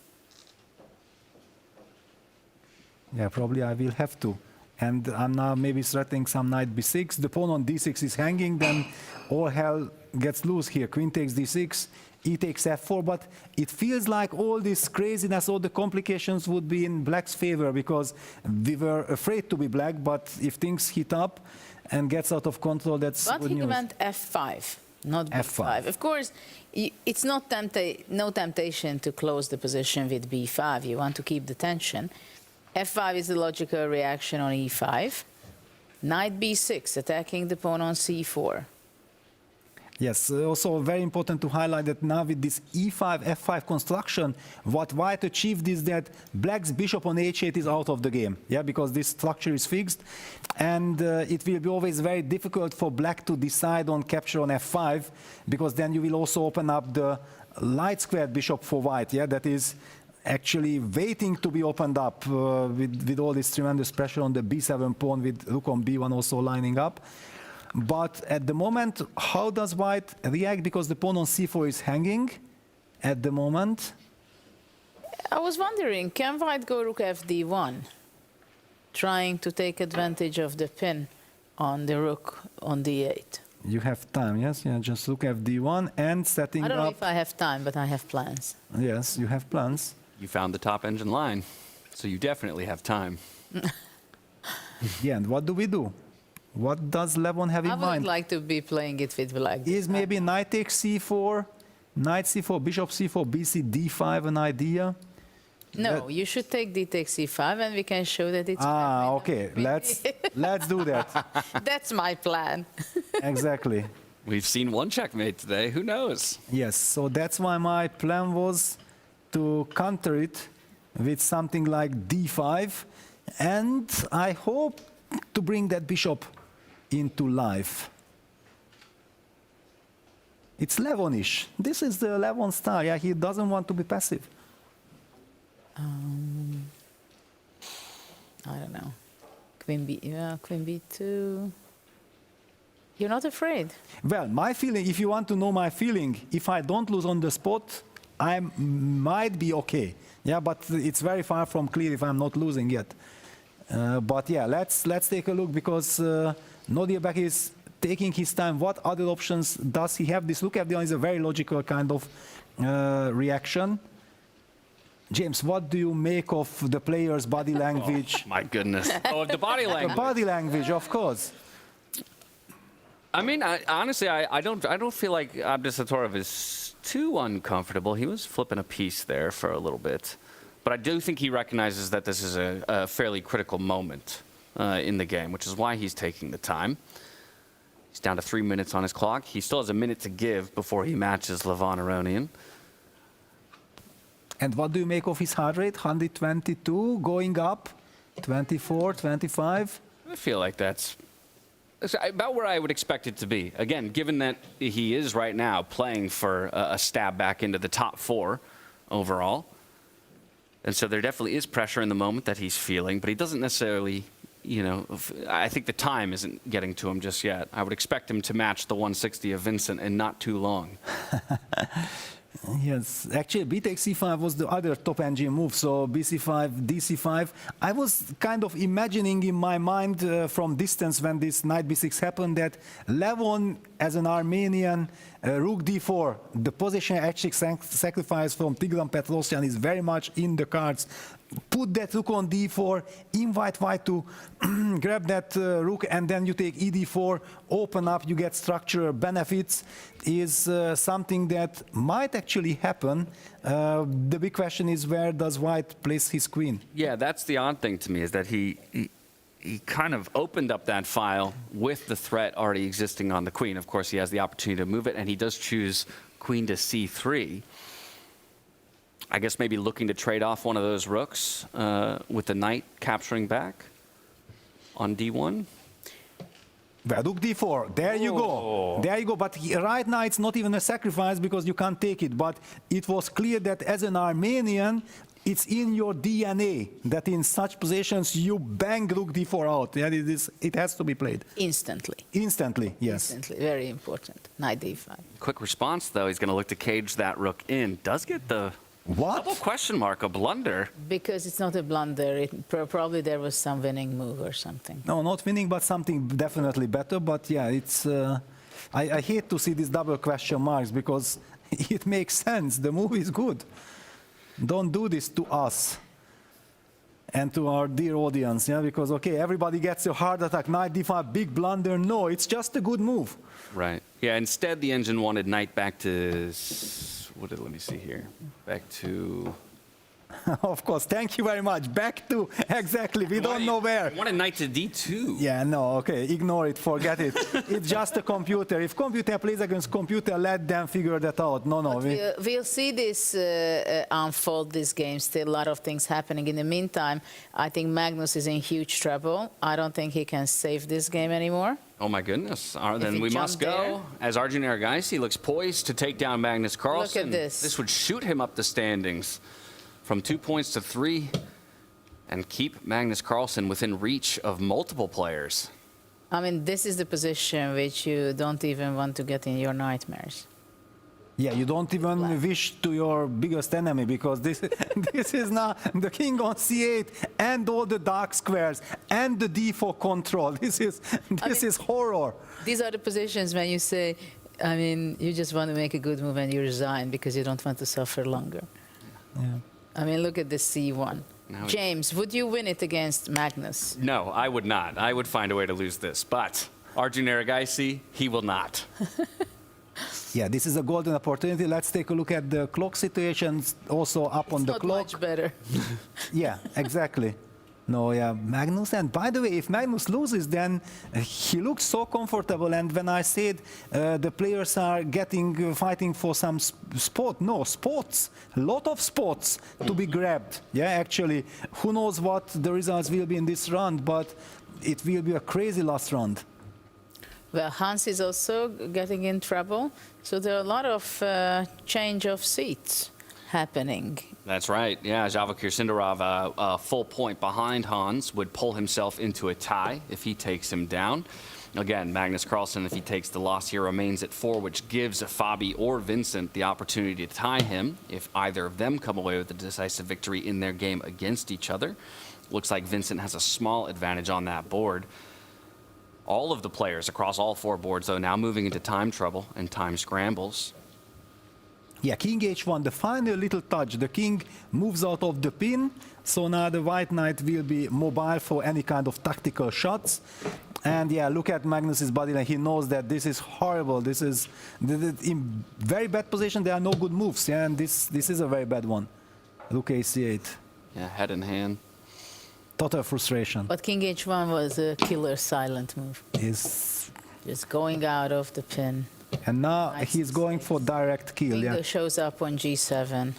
Yeah, probably I will have to. And I'm now maybe threatening some knight b6. The pawn on d6 is hanging, then all hell gets loose here. Queen takes d6, e takes f4, but it feels like all this craziness, all the complications would be in black's favor because we were afraid to be black, but if things heat up and gets out of control, that's good news. But he went f5, not b5. Of course, it's not no temptation to close the position with b5. You want to keep the tension. F5 is the logical reaction on E5. Knight B6, attacking the pawn on C4. Yes, also very important to highlight that now with this E5, F5 construction, what White achieved is that black's bishop on H8 is out of the game, yeah, because this structure is fixed, and it will be always very difficult for black to decide on capture on F5, because then you will also open up the light squared bishop for White, yeah, that is actually waiting to be opened up with all this tremendous pressure on the B7 pawn with rook on B1 also lining up. But at the moment, how does White react? Because the pawn on C4 is hanging at the moment. I was wondering, can White go rook FD1, trying to take advantage of the pin on the rook on D8? You have time, yes? Yeah, just rook FD1 and setting up... I don't know if I have time, but I have plans. Yes, you have plans. You found the top engine line, so you definitely have time. Yeah, and what do we do? What does Levon have in mind? I would like to be playing it with black. Is maybe knight takes C4, knight C4, bishop C4, BC D5 an idea? No, you should take D takes C5 and we can show that it's... Okay, let's do that. That's my plan. Exactly. We've seen one checkmate today, who knows? Yes, so that's why my plan was to counter it with something like D5, and I hope to bring that bishop into life. It's Levonish. This is the Levon style. Yeah, he doesn't want to be passive. I don't know. Queen B2. You're not afraid? Well, my feeling, if you want to know my feeling, if I don't lose on the spot, I might be okay. Yeah, but it's very far from clear if I'm not losing yet. But yeah, let's take a look, because Nodirbek is taking his time. What other options does he have? This look at the is a very logical kind of reaction. James, what do you make of the player's body language? Oh, my goodness. Oh, the body language. The body language, of course. I mean, honestly, I don't feel like Abdusattorov is too uncomfortable. He was flipping a piece there for a little bit. But I do think he recognizes that this is a fairly critical moment in the game, which is why he's taking the time. He's down to 3 minutes on his clock. He still has a minute to give before he matches Levon Aronian. And what do you make of his heart rate? 122, going up, 24, 25? I feel like that's about where I would expect it to be. Again, given that he is right now playing for a stab back into the top 4 overall. And so there definitely is pressure in the moment that he's feeling, but he doesn't necessarily, you know, I think the time isn't getting to him just yet. I would expect him to match the 160 of Vincent in not too long. Yes, actually b takes c5 was the other top engine move, so bc5, dc5. I was kind of imagining in my mind from distance when this knight b6 happened that Levon, as an Armenian, rook d4, the position h6 sacrifice from Tigran Petrosyan is very much in the cards. Put that rook on d4, invite white to grab that rook, and then you take ed4, open up, you get structural benefits, is something that might actually happen. The big question is, where does white place his queen? Yeah, that's the odd thing to me, is that he kind of opened up that file with the threat already existing on the queen. Of course, he has the opportunity to move it, and he does choose queen to c3. I guess maybe looking to trade off one of those rooks with the knight capturing back on d1. Rook d4, there you go. There you go, but right now it's not even a sacrifice because you can't take it. But it was clear that as an Armenian, it's in your DNA that in such positions you bang rook d4 out. Yeah, it has to be played. Instantly. Instantly, yes. Instantly, very important. Knight d5. Quick response, though. He's going to look to cage that rook in. Does get the double question mark, a blunder. Because it's not a blunder. Probably there was some winning move or something. No, not winning, but something definitely better. But yeah, it's. I hate to see these double question marks because it makes sense. The move is good. Don't do this to us and to our dear audience, yeah? Because, okay, everybody gets a heart attack, knight d5, big blunder. No, it's just a good move. Right. Yeah, instead the engine wanted knight back to... let me see here. Back to... Of course, thank you very much. Back to, exactly, we don't know where. I wanted knight to d2. Yeah, no, okay, ignore it, forget it. It's just a computer. If computer plays against computer, let them figure that out. No. We'll see this unfold, this game. Still a lot of things happening. In the meantime, I think Magnus is in huge trouble. I don't think he can save this game anymore. Oh my goodness. Then we must go. As Arjun Erigaisi looks poised to take down Magnus Carlsen. Look at this. This would shoot him up the standings from 2 points to 3 and keep Magnus Carlsen within reach of multiple players. I mean, this is the position which you don't even want to get in your nightmares. Yeah, you don't even wish to your biggest enemy because this is now the king on c8 and all the dark squares and the d4 control. This is horror. These are the positions when you say, I mean, you just want to make a good move and you resign because you don't want to suffer longer. Yeah. I mean, look at this c1. James, would you win it against Magnus? No, I would not. I would find a way to lose this. But Arjun Erigaisi, he will not. Yeah, this is a golden opportunity. Let's take a look at the clock situations also up on the clock. Much better. Yeah, exactly. No, yeah, Magnus. And by the way, if Magnus loses, then he looks so comfortable. And when I said the players are fighting for some sport, no, spots, a lot of spots to be grabbed. Yeah, actually, who knows what the results will be in this round, but it will be a crazy last round. Well, Hans is also getting in trouble. So there are a lot of change of seats happening. That's right. Yeah, Javokhir Sindarov, a full point behind Hans, would pull himself into a tie if he takes him down. Again, Magnus Carlsen, if he takes the loss here, remains at 4, which gives Fabi or Vincent the opportunity to tie him if either of them come away with a decisive victory in their game against each other. Looks like Vincent has a small advantage on that board. All of the players across all 4 boards, though, now moving into time trouble and time scrambles. Yeah, king h1, the final little touch. The king moves out of the pin, so now the white knight will be mobile for any kind of tactical shots. And yeah, look at Magnus's body line. He knows that this is horrible. This is in very bad position. There are no good moves, yeah, and this is a very bad one. Rook a8. Yeah, head in hand. Total frustration. But king h1 was a killer silent move. Just going out of the pin. And now he's going for direct kill. Bingo yeah. shows up on g7.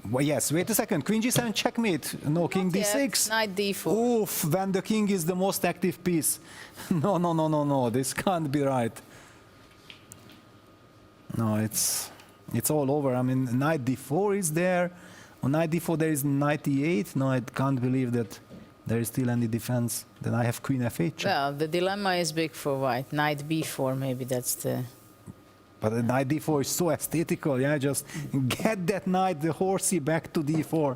Well, yes, wait a second. Queen G7 checkmate. No, King D6. Knight D4. Oof, when the king is the most active piece. No, no, no, no, no. This can't be right. No, it's all over. I mean, Knight D4 is there. On Knight D4 there is Knight E8. No, I can't believe that there is still any defense. Then I have Queen F8 check. Well, the dilemma is big for white. Knight B4, maybe that's the... But the Knight D4 is so aesthetical, yeah? Just get that knight, the horsey, back to D4.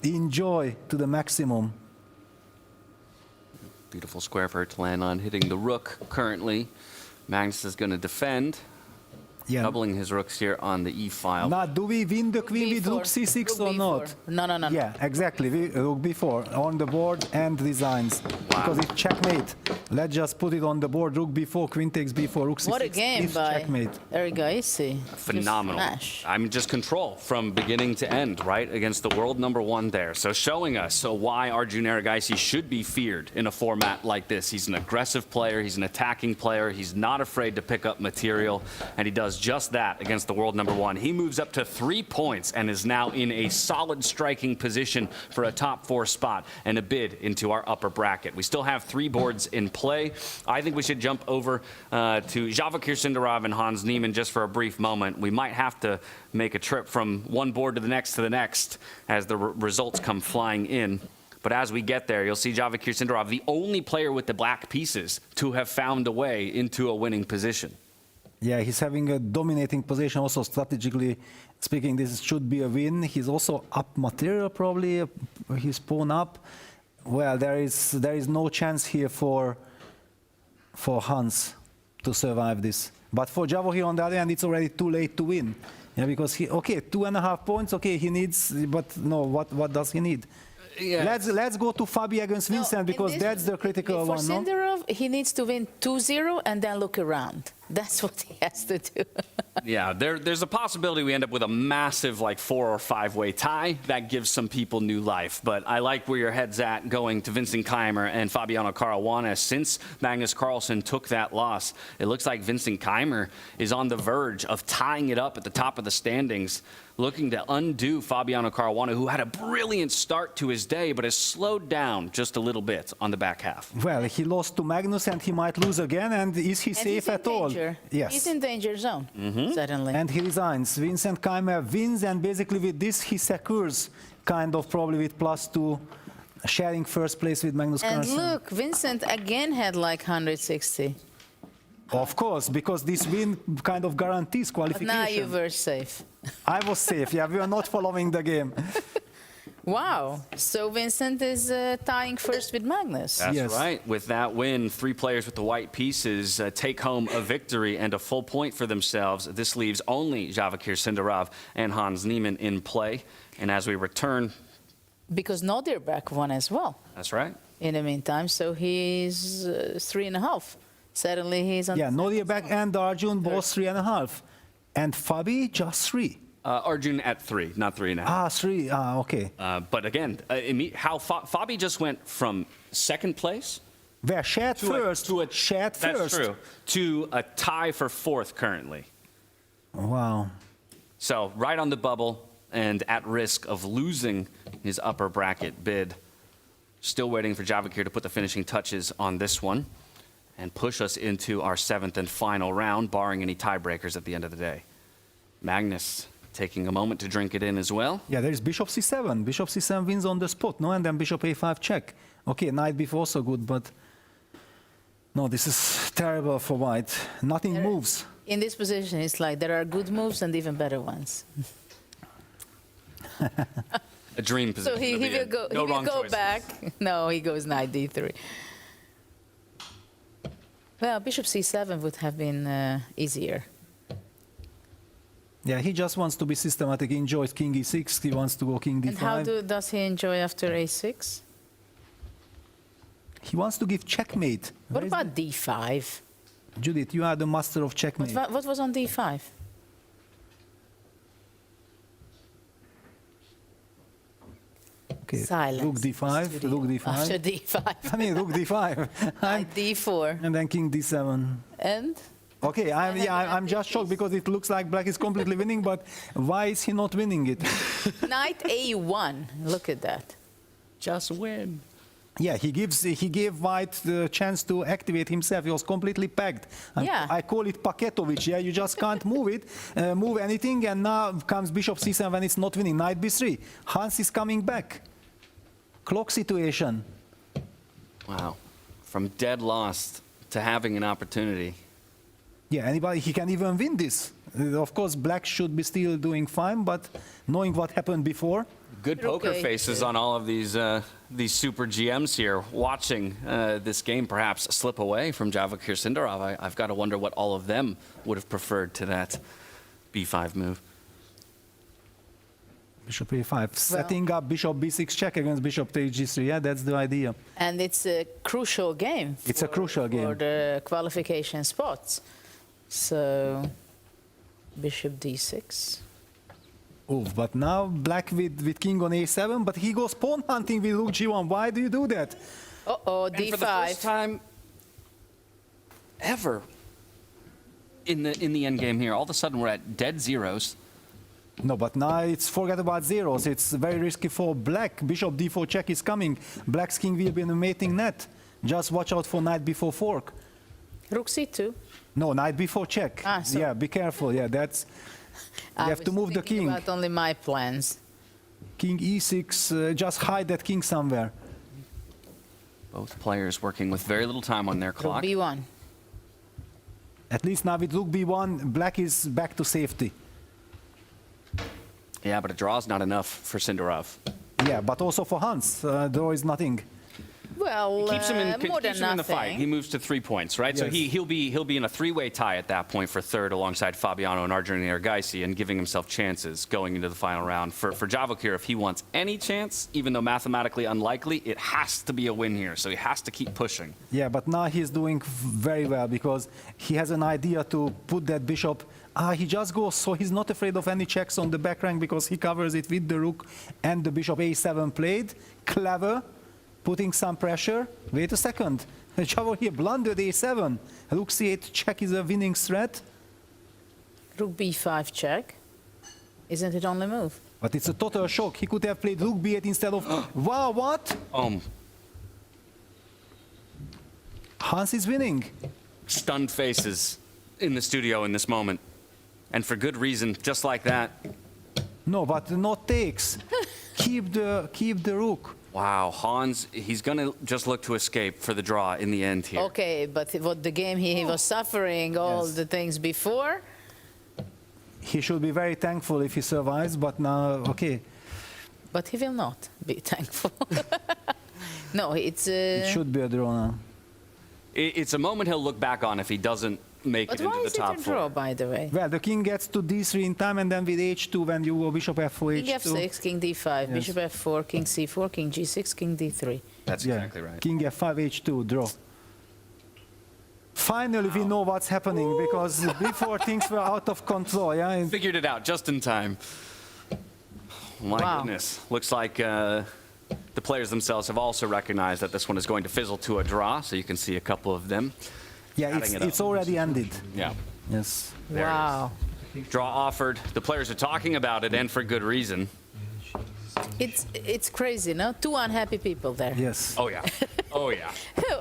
Enjoy to the maximum. Beautiful square for it to land on, hitting the rook currently. Magnus is going to defend. Yeah. Doubling his rooks here on the e-file. Now, do we win the queen with rook c6 or not? No, no, no. Yeah, exactly. We rook b4 on the board and designs. Because it's checkmate. Let's just put it on the board. Rook b4, queen takes b4, rook c6. What a game it's by checkmate. Erigaisi. Phenomenal. I mean, just control from beginning to end, right? Against the world #1 there. So showing us why Arjun Erigaisi should be feared in a format like this. He's an aggressive player. He's an attacking player. He's not afraid to pick up material. And he does just that against the world #1. He moves up to 3 points and is now in a solid striking position for a top 4 spot and a bid into our upper bracket. We still have 3 boards in play. I think we should jump over to Javokhir, Sindarov, and Hans Niemann just for a brief moment. We might have to make a trip from one board to the next as the results come flying in. But as we get there, you'll see Javokhir Sindarov, the only player with the black pieces to have found a way into a winning position. Yeah, he's having a dominating position. Also, strategically speaking, this should be a win. He's also up material, probably. He's pawn up. Well, there is no chance here for Hans to survive this. But for Javokhir, on the other hand, it's already too late to win. Yeah, because he 2.5 points. Okay, he needs, but no, what does he need? Yeah. Let's go to Fabi against Vincent, because that's the critical one. For Sindarov, he needs to win 2-0 and then look around. That's what he has to do. Yeah, there's a possibility we end up with a massive 4 or 5-way tie. That gives some people new life. But I like where your head's at going to Vincent Keymer and Fabiano Caruana. Since Magnus Carlsen took that loss, it looks like Vincent Keymer is on the verge of tying it up at the top of the standings, looking to undo Fabiano Caruana, who had a brilliant start to his day, but has slowed down just a little bit on the back half. Well, he lost to Magnus and he might lose again. And is he safe at all? Yes. He's in danger zone, suddenly. And he resigns. Vincent Keymer wins, and basically with this he secures, kind of probably with +2, sharing first place with Magnus Carlsen. And look, Vincent again had 160. Of course, because this win kind of guarantees qualification. But now you were safe. I was safe, yeah, we are not following the game. Wow, so Vincent is tying first with Magnus. That's right. With that win, 3 players with the white pieces take home a victory and a full point for themselves. This leaves only Javokhir Sindarov and Hans Niemann in play. And as we return... Because Nodirbek won as well. That's right. In the meantime, so he's 3.5. Suddenly he's on... Yeah, Nodirbek and Arjun both 3.5. And Fabi just 3. Arjun at 3, not 3.5. 3. Okay. But again, how Fabi just went from second place, where shared first to a shared first. That's true. To a tie for 4th currently. Wow. So right on the bubble and at risk of losing his upper bracket bid. Still waiting for Javokhir to put the finishing touches on this one and push us into our 7th and final round, barring any tiebreakers at the end of the day. Magnus taking a moment to drink it in as well. Yeah, there is Bishop C7. Bishop C7 wins on the spot, no? And then Bishop A5 check. Okay, Knight B4 also good, but... No, this is terrible for white. Nothing moves. In this position, it's like there are good moves and even better ones. A dream position. So he will go, no he will go back. No, he goes Knight D3. Well, Bishop C7 would have been easier. Yeah, he just wants to be systematic. He enjoys King E6. He wants to go King D5. And how does he enjoy after A6? He wants to give checkmate. What about D5? Judith, you are the master of checkmate. What was on D5? Okay. Silence. Rook D5. Rook D5. After D5. I mean, Rook D5. D4. And then King D7. And? Okay, I'm just shocked because it looks like black is completely winning, but why is he not winning it? Knight A1, look at that. Just win. Yeah, he gave white the chance to activate himself. He was completely pegged. Yeah. I call it Paketovic. Yeah, you just can't move it, move anything, and now comes bishop c7 when it's not winning. Knight b3. Hans is coming back. Clock situation. Wow. From dead lost to having an opportunity. Yeah, he can even win this. Of course, black should be still doing fine, but knowing what happened before. Good poker faces on all of these super GMs here, watching this game perhaps slip away from Javokhir Sindarov. I've got to wonder what all of them would have preferred to that b5 move. Bishop a5, setting up bishop b6 check against bishop takes g3. Yeah, that's the idea. And it's a crucial game. It's a crucial game for the qualification spots. So, bishop d6. Oh, but now black with king on a7, but he goes pawn hunting with rook g1. Why do you do that? Uh-oh, d5. And for the first time ever in the endgame here, all of a sudden we're at dead zeros. No, but now it's forget about zeros. It's very risky for black. Bishop d4 check is coming. Black's king will be in a mating net. Just watch out for knight before fork. Rook c2. No, knight before check. So yeah, be careful. Yeah, that's... You have to move the king. About only my plans. King e6, just hide that king somewhere. Both players working with very little time on their clock. Rook b1. At least now with rook b1, black is back to safety. Yeah, but a draw is not enough for Sindarov. Yeah, but also for Hans, draw is nothing. Well, He keeps him in the fight. nothing. He moves to 3 points, right? So Yes. he'll be in a three-way tie at that point for third alongside Fabiano and Arjun and Erigaisi and giving himself chances going into the final round. For Javokhir, if he wants any chance, even though mathematically unlikely, it has to be a win here. So he has to keep pushing. Yeah, but now he's doing very well because he has an idea to put that bishop. He just goes, so he's not afraid of any checks on the back rank because he covers it with the rook and the bishop a7 played. Clever. Putting some pressure. Wait a second. Javokhir blundered a7. Rook c8 check is a winning threat. Rook b5 check. Isn't it only move? But it's a total shock. He could have played rook b8 instead of... Wow, what? Hans is winning. Stunned faces in the studio in this moment. And for good reason, just like that. No, but not takes. Keep the rook. Wow, Hans, he's going to just look to escape for the draw in the end here. Okay, but what the game he was suffering, all the things before. He should be very thankful if he survives, but now, okay. But he will not be thankful. No, it's... It should be a draw now. It's a moment he'll look back on if he doesn't make it into the top four. But why is it a draw, by the way? Well, the king gets to d3 in time, and then with h2, when you go bishop f4, King h2. f6, king d5, Yes. bishop f4, king c4, king g6, king d3. That's exactly right. King f5, h2, draw. Finally, we know what's happening, because before things were out of control. Yeah. Figured it out just in time. My goodness. Looks like the players themselves have also recognized that this one is going to fizzle to a draw, so you can see a couple of them. Yeah, it's already ended. Yeah. Yes. Wow. Draw offered. The players are talking about it, and for good reason. It's crazy, no? Two unhappy people there. Yes. Oh, yeah. Oh, yeah.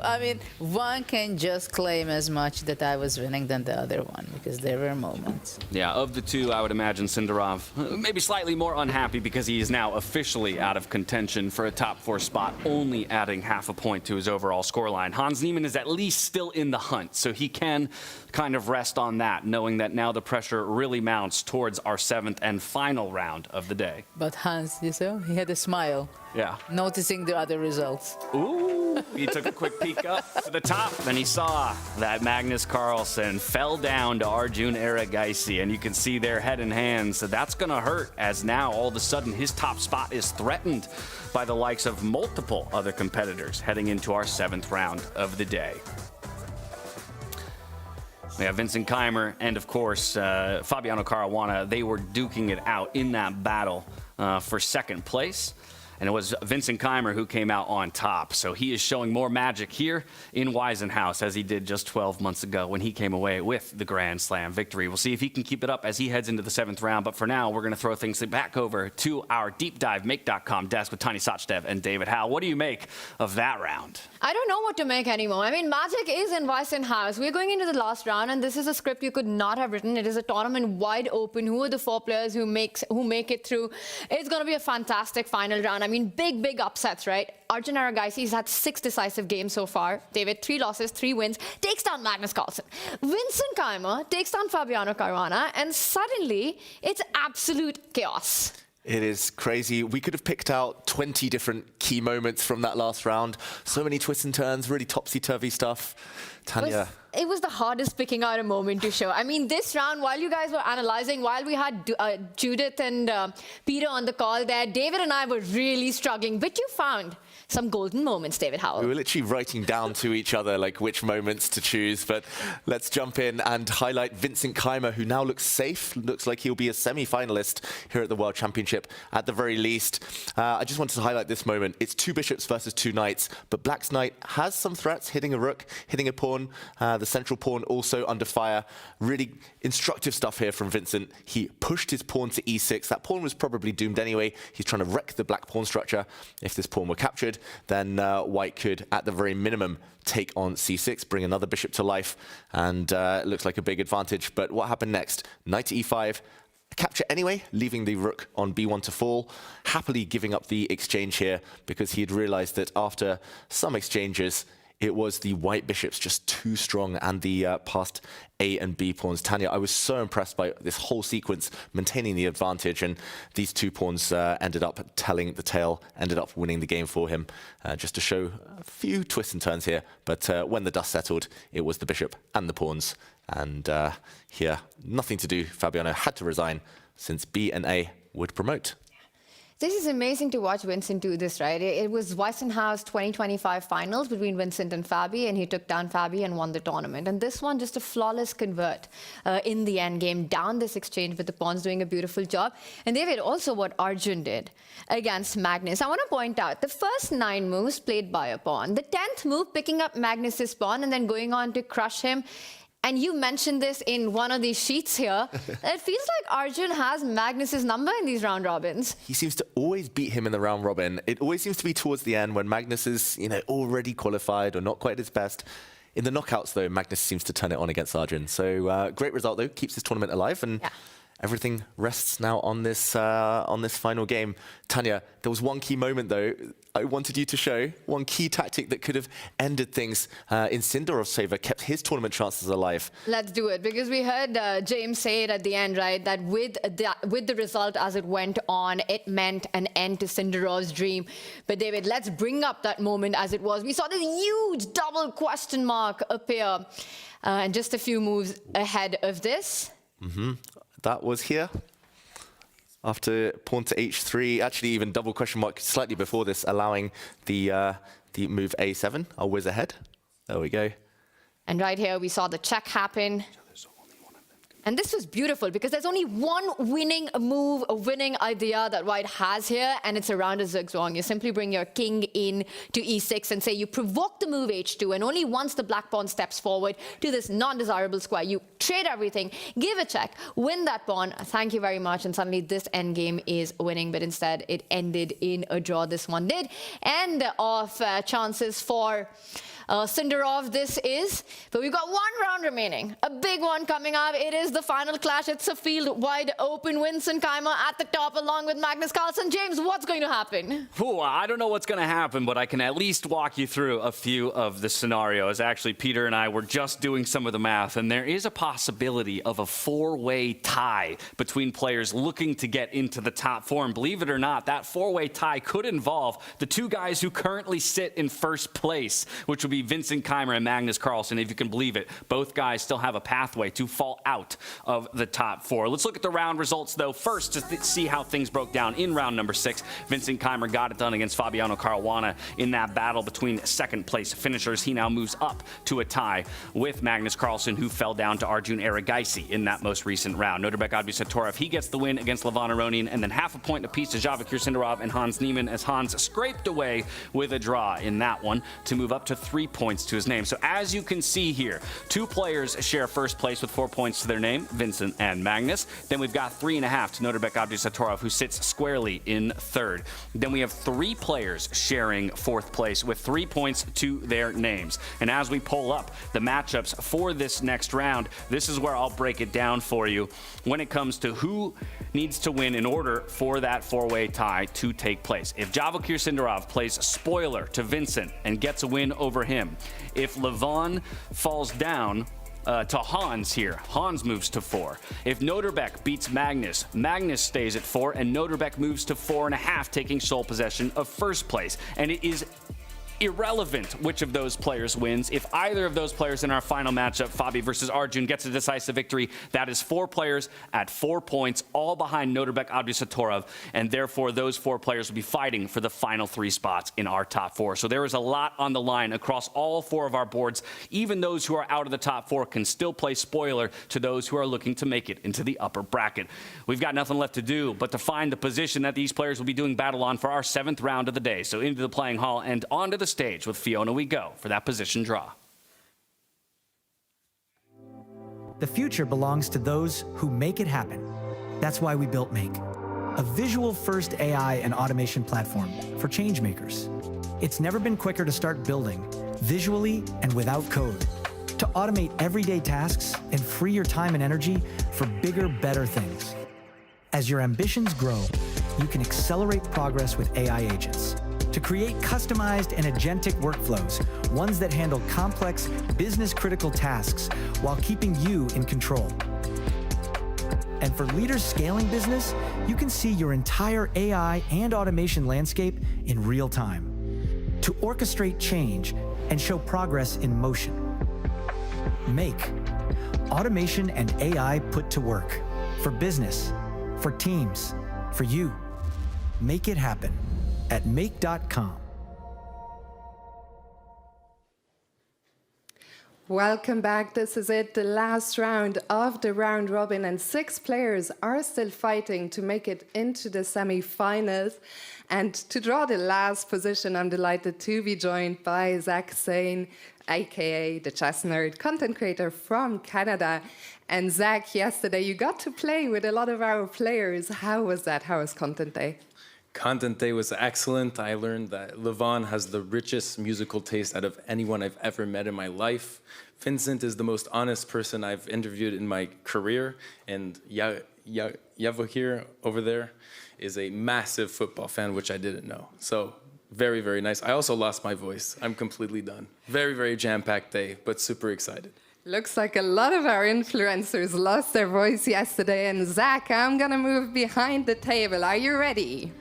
I mean, one can just claim as much that I was winning than the other one, because there were moments. Yeah, of the two, I would imagine Sindarov maybe slightly more unhappy because he is now officially out of contention for a top four spot, only adding half a point to his overall scoreline. Hans Niemann is at least still in the hunt, so he can kind of rest on that, knowing that now the pressure really mounts towards our seventh and final round of the day. But Hans, you saw, he had a smile. Yeah. Noticing the other results. Ooh, he took a quick peek up to the top, then he saw that Magnus Carlsen fell down to Arjun Erigaisi, and you can see their head and hands. So that's going to hurt, as now all of a sudden his top spot is threatened by the likes of multiple other competitors heading into our seventh round of the day. We have Vincent Keymer and, of course, Fabiano Caruana. They were duking it out in that battle for second place. and it was Vincent Keymer who came out on top. So he is showing more magic here in Weissenhaus as he did just 12 months ago when he came away with the Grand Slam victory. We'll see if he can keep it up as he heads into the 7th round, but for now, we're going to throw things back over to our deep dive Make.com desk with Tanya Sachdev and David Howe. What do you make of that round? I don't know what to make anymore. I mean, magic is in Weissenhaus. We're going into the last round, and this is a script you could not have written. It is a tournament wide open. Who are the 4 players who make it through? It's going to be a fantastic final round. I mean, big upsets, right? Arjun Erigaisi has had 6 decisive games so far. David, 3 losses, 3 wins, takes down Magnus Carlsen. Vincent Keymer takes down Fabiano Caruana, and suddenly it's absolute chaos. It is crazy. We could have picked out 20 different key moments from that last round. So many twists and turns, really topsy-turvy stuff. Tanya. It was the hardest picking out a moment to show. I mean, this round, while you guys were analyzing, while we had Judith and Peter on the call there, David and I were really struggling. But you found some golden moments, David Howell. We were literally writing down to each other like which moments to choose, but let's jump in and highlight Vincent Keymer, who now looks safe. Looks like he'll be a semi-finalist here at the World Championship at the very least. I just wanted to highlight this moment. It's 2 bishops versus 2 knights, but Black's knight has some threats, hitting a rook, hitting a pawn. The central pawn also under fire. Really instructive stuff here from Vincent. He pushed his pawn to e6. That pawn was probably doomed anyway. He's trying to wreck the black pawn structure. If this pawn were captured, then white could, at the very minimum, take on c6, bring another bishop to life, and it looks like a big advantage. But what happened next? Knight to e5. Capture anyway, leaving the rook on b1 to fall, happily giving up the exchange here because he had realized that after some exchanges, it was the white bishops just too strong and the passed A and B pawns. Tanya, I was so impressed by this whole sequence, maintaining the advantage, and these 2 pawns ended up telling the tale, ended up winning the game for him. Just to show a few twists and turns here, but when the dust settled, it was the bishop and the pawns. And here, nothing to do. Fabiano had to resign since B and A would promote. This is amazing to watch Vincent do this, right? It was Weissenhaus 2025 finals between Vincent and Fabi, and he took down Fabi and won the tournament. And this one, just a flawless convert in the end game, down this exchange with the pawns doing a beautiful job. And David, also what Arjun did against Magnus. I want to point out the first 9 moves played by a pawn. The 10th move, picking up Magnus's pawn and then going on to crush him. And you mentioned this in one of these sheets here. It feels like Arjun has Magnus's number in these round robins. He seems to always beat him in the round robin. It always seems to be towards the end when Magnus is, already qualified or not quite at his best. In the knockouts, though, Magnus seems to turn it on against Arjun. So great result, though. Keeps his tournament alive. And everything rests now on this final game. Tanya, there was one key moment, though, I wanted you to show. One key tactic that could have ended things in Sindarov's favor, kept his tournament chances alive. Let's do it, because we heard James say it at the end, right, that with the result as it went on, it meant an end to Sindarov's dream. But David, let's bring up that moment as it was. We saw this huge double question mark appear, and just a few moves ahead of this. That was here. After pawn to h3, actually even double question mark slightly before this, allowing the move a7. I'll whiz ahead. There we go. And right here, we saw the check happen. And this was beautiful because there's only one winning move, a winning idea that white has here, and it's around a zigzag. You simply bring your king in to e6 and say you provoke the move h2, and only once the black pawn steps forward to this non-desirable square, you trade everything, give a check, win that pawn, thank you very much, and suddenly this endgame is winning, but instead it ended in a draw. This one did. End of chances for Sindarov, this is, but we've got 1 round remaining, a big one coming up. It is the final clash. It's a field wide open. Vincent Keymer at the top along with Magnus Carlsen. James, what's going to happen? Ooh, I don't know what's going to happen, but I can at least walk you through a few of the scenarios. Actually, Peter and I were just doing some of the math, and there is a possibility of a 4-way tie between players looking to get into the top 4. And believe it or not, that 4-way tie could involve the 2 guys who currently sit in first place, which would be be Vincent Keymer and Magnus Carlsen. If you can believe it, both guys still have a pathway to fall out of the top 4. Let's look at the round results, though, first to see how things broke down in round number 6. Vincent Keymer got it done against Fabiano Caruana in that battle between second-place finishers. He now moves up to a tie with Magnus Carlsen, who fell down to Arjun Erigaisi in that most recent round. Nodirbek Abdusattorov, he gets the win against Levon Aronian, and then half a point apiece to Javokhir, Sindarov, and Hans Niemann, as Hans scraped away with a draw in that one to move up to 3 points to his name. So as you can see here, 2 players share first place with 4 points to their name, Vincent and Magnus. Then we've got 3.5 to Nodirbek Abdusattorov, who sits squarely in third. Then we have 3 players sharing 4th place with 3 points to their names. And as we pull up the matchups for this next round, this is where I'll break it down for you when it comes to who needs to win in order for that 4-way tie to take place. If Javokhir Sindarov plays spoiler to Vincent and gets a win over him, if Levon falls down to Hans here, Hans moves to 4. If Nodirbek beats Magnus, Magnus stays at 4, and Nodirbek moves to 4.5, taking sole possession of first place. And it is irrelevant which of those players wins. If either of those players in our final matchup, Fabi versus Arjun, gets a decisive victory, that is 4 players at 4 points, all behind Nodirbek Abdusattorov, and therefore those 4 players will be fighting for the final 3 spots in our top 4. So there is a lot on the line across all 4 of our boards. Even those who are out of the top 4 can still play spoiler to those who are looking to make it into the upper bracket. We've got nothing left to do but to find the position that these players will be doing battle on for our 7th round of the day. So into the playing hall and onto the stage with Fiona we go for that position draw. The future belongs to those who make it happen. That's why we built Make, a visual-first AI and automation platform for change makers. It's never been quicker to start building, visually and without code, to automate everyday tasks and free your time and energy for bigger, better things. As your ambitions grow, you can accelerate progress with AI agents to create customized and agentic workflows, ones that handle complex, business-critical tasks while keeping you in control. And for leaders scaling business, you can see your entire AI and automation landscape in real time to orchestrate change and show progress in motion. Make automation and AI put to work for business, for teams, for you. Make it happen at make.com. Welcome back. This is it, the last round of the round robin, and 6 players are still fighting to make it into the semi-finals. And to draw the last position, I'm delighted to be joined by Zach Sane, aka the chess nerd, content creator from Canada. And Zach, yesterday you got to play with a lot of our players. How was that? How was Content Day? Content Day was excellent. I learned that Levon has the richest musical taste out of anyone I've ever met in my life. Vincent is the most honest person I've interviewed in my career. And Javokhir over there is a massive football fan, which I didn't know. So very, very nice. I also lost my voice. I'm completely done. Very, very jam-packed day, but super excited. Looks like a lot of our influencers lost their voice yesterday. And Zach, I'm gonna move behind the table. Are you ready?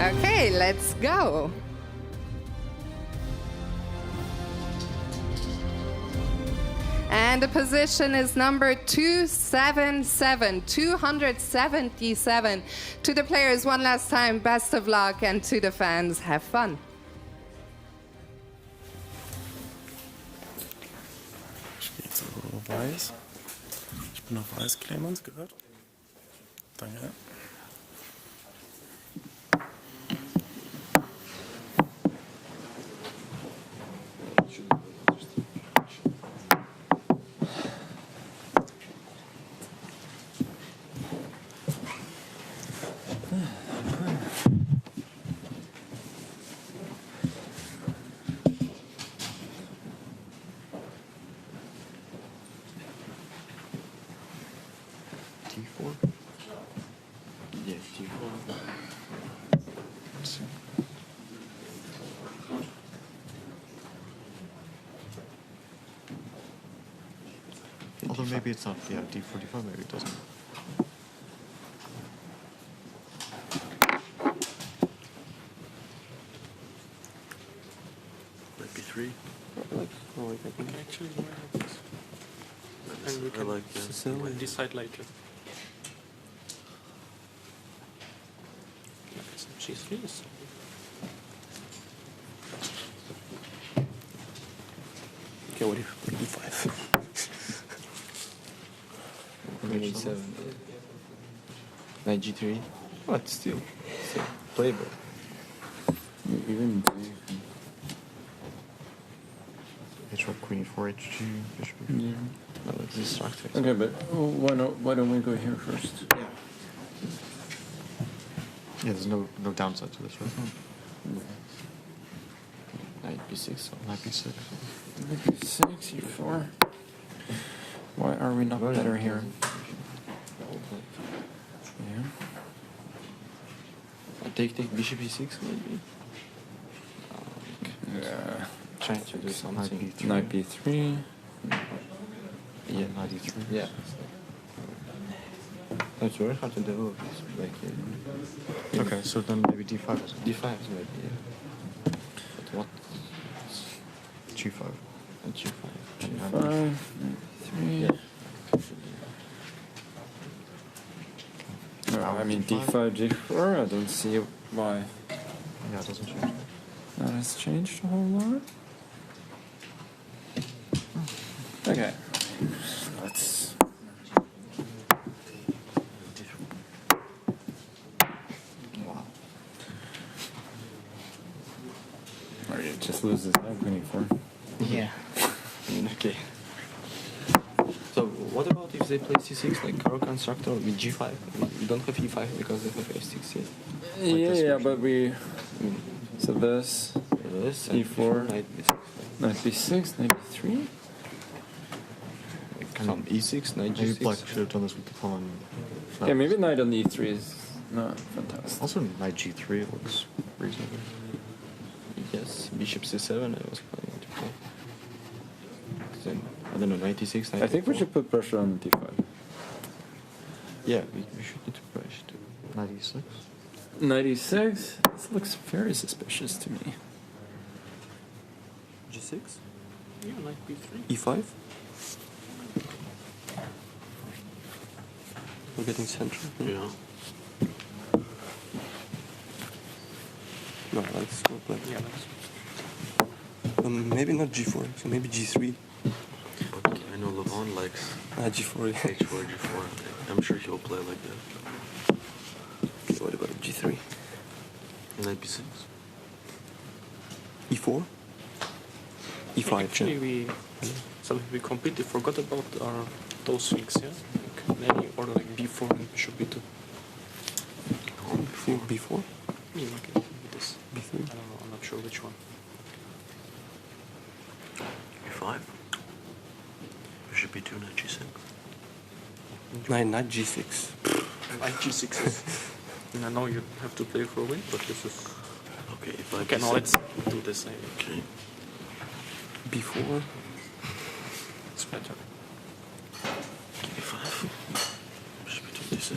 Okay, let's go. And the position is number 277, 277. To the players, one last time, best of luck, and to the fans, have fun. Spielst du weiß? Ich bin auf weiß, Clemens, gehört? Danke. Although maybe it's not, yeah, d4, d5, maybe it doesn't. Knight b3. I think actually more like this. And we can decide later. G3 is okay, what if we d5? Queen e7. Knight g3. But still playable. Even H1, queen e4, h2, bishop. yeah. No, it's destructive. Okay, but why don't we go here first? Yeah, there's no downside to this, right? Knight b6. Knight b6. Knight b6, e4. Why are we not better here? Yeah. Take bishop e6 maybe. Yeah. Trying to do something. Knight b3. Yeah, Knight e3. yeah. It's very hard to develop this back here. Okay, so then maybe d5 is d5 is maybe, yeah. But what? g5. And g5. G5. Knight Yeah. No, I mean d5, g4. I don't see why. Yeah, it doesn't change. That has changed a whole lot. Okay. Let's. Wow. Or it just loses now, queen e4. Yeah. Okay. So what about if they play c6 like Caro constructor with g5? We don't have e5 because they have a6 yet. Yeah, but we. So this. This e4. Knight b6. Knight b6. Knight b3. Some e6, knight Maybe g6. black should have done this with the pawn. Yeah, maybe knight on e3 is not fantastic. Also, knight g3 looks reasonable. Yes, bishop c7 I was planning to play. Then, I don't know, knight e6, knight I think we e4. should put pressure on d5. Yeah, we should need to push too. Knight e6. Knight e6. This looks very suspicious to me. g6. Yeah, knight b3. e5. We're getting central. Yeah. No, that's not black. Yeah, that's. Maybe not g4, so maybe g3. But I know Levon likes g4. h4, g4. I'm sure he'll play like that. Okay, what about g3? Knight b6. e4? e5. Actually, we completely forgot about those things, yeah? Like in any order, like b4 and bishop b2. b4? Yeah, okay, maybe this. b3? I don't know, I'm not sure which one. e5. Bishop b2, knight g6. Knight g6. Knight g6 is... I know you have to play for a win, but this is... Okay, if I Okay, now let's do this. Okay. b4? It's better. e5. Bishop b2, d6.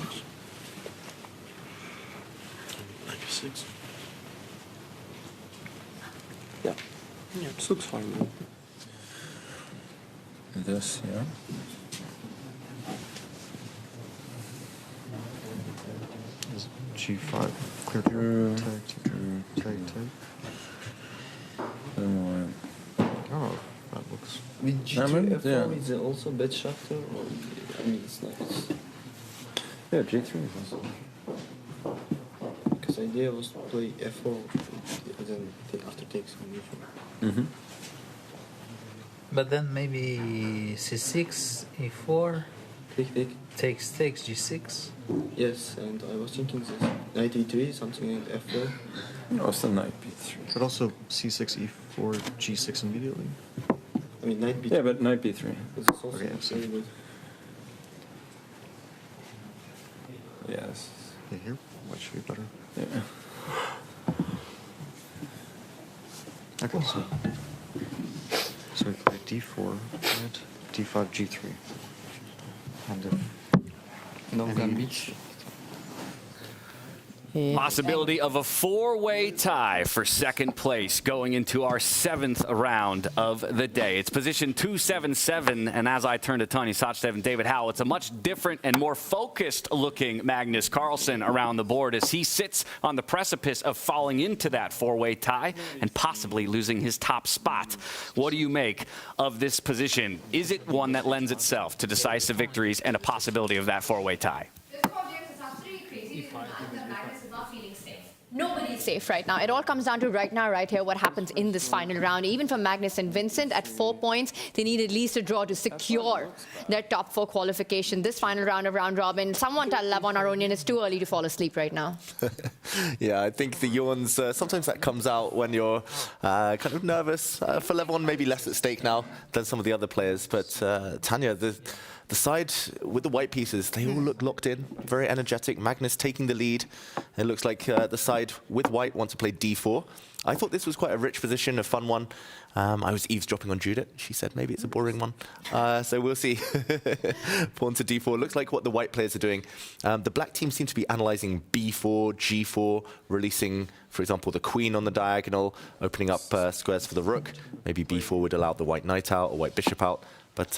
Knight b6. Yeah. Yeah, this looks fine. Man. This, yeah. g5. Clear through. Take. Oh, that looks. With g3, f4 is also bad shutter, or I mean it's nice. Yeah, g3 is also. Because the idea was to play f4 and then after takes on e4. Mm-hmm. But then maybe c6, e4, takes g6. Yes, and I was thinking this knight e3, something like f4. Also knight b3. But also c6, e4, g6 immediately. I mean knight b3. Yeah, but knight b3. This is also Okay, very good. Yes. Yeah, here might should be better. Yeah. Okay, so we play d4, right? d5, g3. No gambit. Possibility of a four-way tie for second place going into our 7th round of the day. It's position 277, and as I turn to Tony Sachdev and David Howell, it's a much different and more focused-looking Magnus Carlsen around the board as he sits on the precipice of falling into that four-way tie and possibly losing his top spot. What do you make of this position? Is it one that lends itself to decisive victories and a possibility of that four-way tie? Nobody's safe right now. It all comes down to right now, right here, what happens in this final round. Even for Magnus and Vincent at 4 points, they need at least a draw to secure their top 4 qualification. This final round of round robin, someone tell Levon Aronian it's too early to fall asleep right now. Yeah, I think the yawns, sometimes that comes out when you're kind of nervous. For Levon, maybe less at stake now than some of the other players. But Tanya, the side with the white pieces, they all look locked in, very energetic. Magnus taking the lead. It looks like the side with white want to play d4. I thought this was quite a rich position, a fun one. I was eavesdropping on Judith. She said maybe it's a boring one. So we'll see. Pawn to d4. Looks like what the white players are doing. The black team seem to be analyzing b4, g4, releasing, for example, the queen on the diagonal, opening up squares for the rook. Maybe b4 would allow the white knight out or white bishop out. But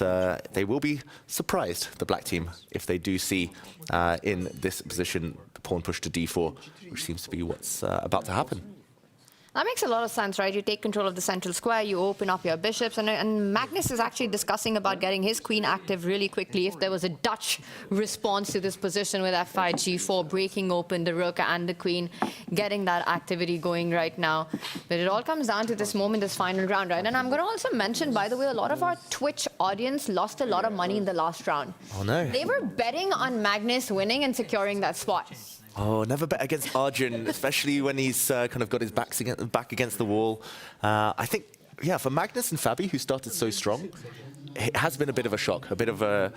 they will be surprised, the black team, if they do see in this position the pawn push to d4, which seems to be what's about to happen. That makes a lot of sense, right? You take control of the central square, you open up your bishops, and Magnus is actually discussing about getting his queen active really quickly if there was a Dutch response to this position with f5, g4, breaking open the rook and the queen, getting that activity going right now. But it all comes down to this moment, this final round, right? And I'm going to also mention, by the way, a lot of our Twitch audience lost a lot of money in the last round. Oh, no. They were betting on Magnus winning and securing that spot. Oh, never bet against Arjun, especially when he's kind of got his back against the wall. I think, yeah, for Magnus and Fabi, who started so strong, it has been a bit of a shock, a bit of a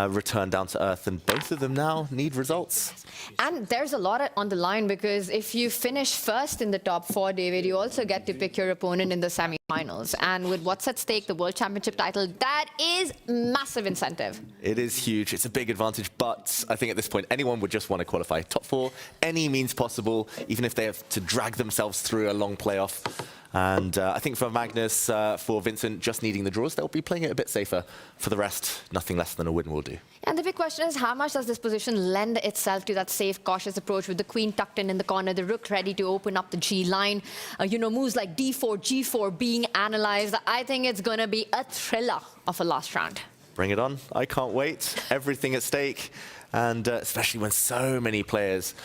return down to earth, and both of them now need results. And there's a lot on the line, because if you finish first in the top 4, David, you also get to pick your opponent in the semi-finals. And with what's at stake, the World Championship title, that is massive incentive. It is huge. It's a big advantage, but I think at this point, anyone would just want to qualify top 4, any means possible, even if they have to drag themselves through a long playoff. And I think for Magnus, for Vincent, just needing the draws, they'll be playing it a bit safer. For the rest, nothing less than a win will do. And the big question is, how much does this position lend itself to that safe, cautious approach with the queen tucked in the corner, the rook ready to open up the G line, you know, moves like d4, g4 being analyzed. I think it's going to be a thriller of a last round. Bring it on. I can't wait. Everything at stake. And especially when so many players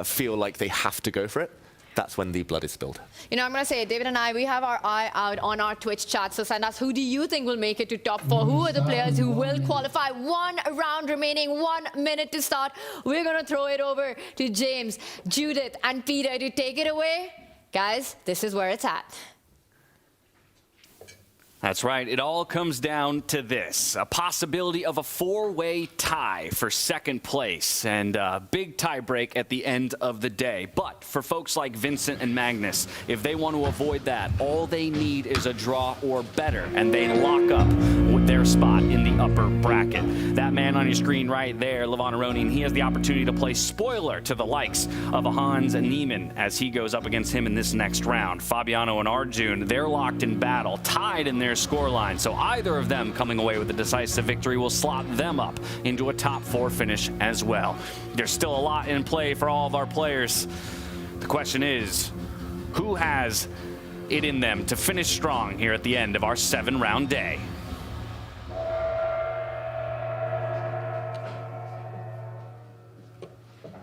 feel like they have to go for it. That's when the blood is spilled. You know, I'm going to say, David and I, we have our eye out on our Twitch chat. So send us, who do you think will make it to top 4? Who are the players who will qualify? 1 round remaining, 1 minute to start. We're going to throw it over to James, Judith, and Peter to take it away. Guys, this is where it's at. That's right. It all comes down to this. A possibility of a 4-way tie for second place and a big tie break at the end of the day. But for folks like Vincent and Magnus, if they want to avoid that, all they need is a draw or better, and they lock up with their spot in the upper bracket. That man on your screen right there, Levon Aronian, he has the opportunity to play spoiler to the likes of a Hans and Niemann as he goes up against him in this next round. Fabiano and Arjun, they're locked in battle, tied in their scoreline, so either of them coming away with a decisive victory will slot them up into a top 4 finish as well. There's still a lot in play for all of our players. The question is, who has it in them to finish strong here at the end of our 7-round day?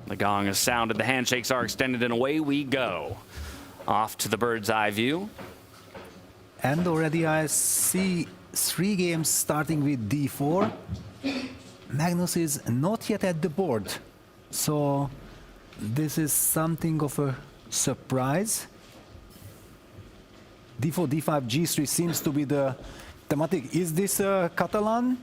The gong has sounded, the handshakes are extended, and away we go. Off to the bird's eye view. And already I see 3 games starting with d4. Magnus is not yet at the board, so this is something of a surprise. d4, d5, g3 seems to be the thematic. Is this a Catalan?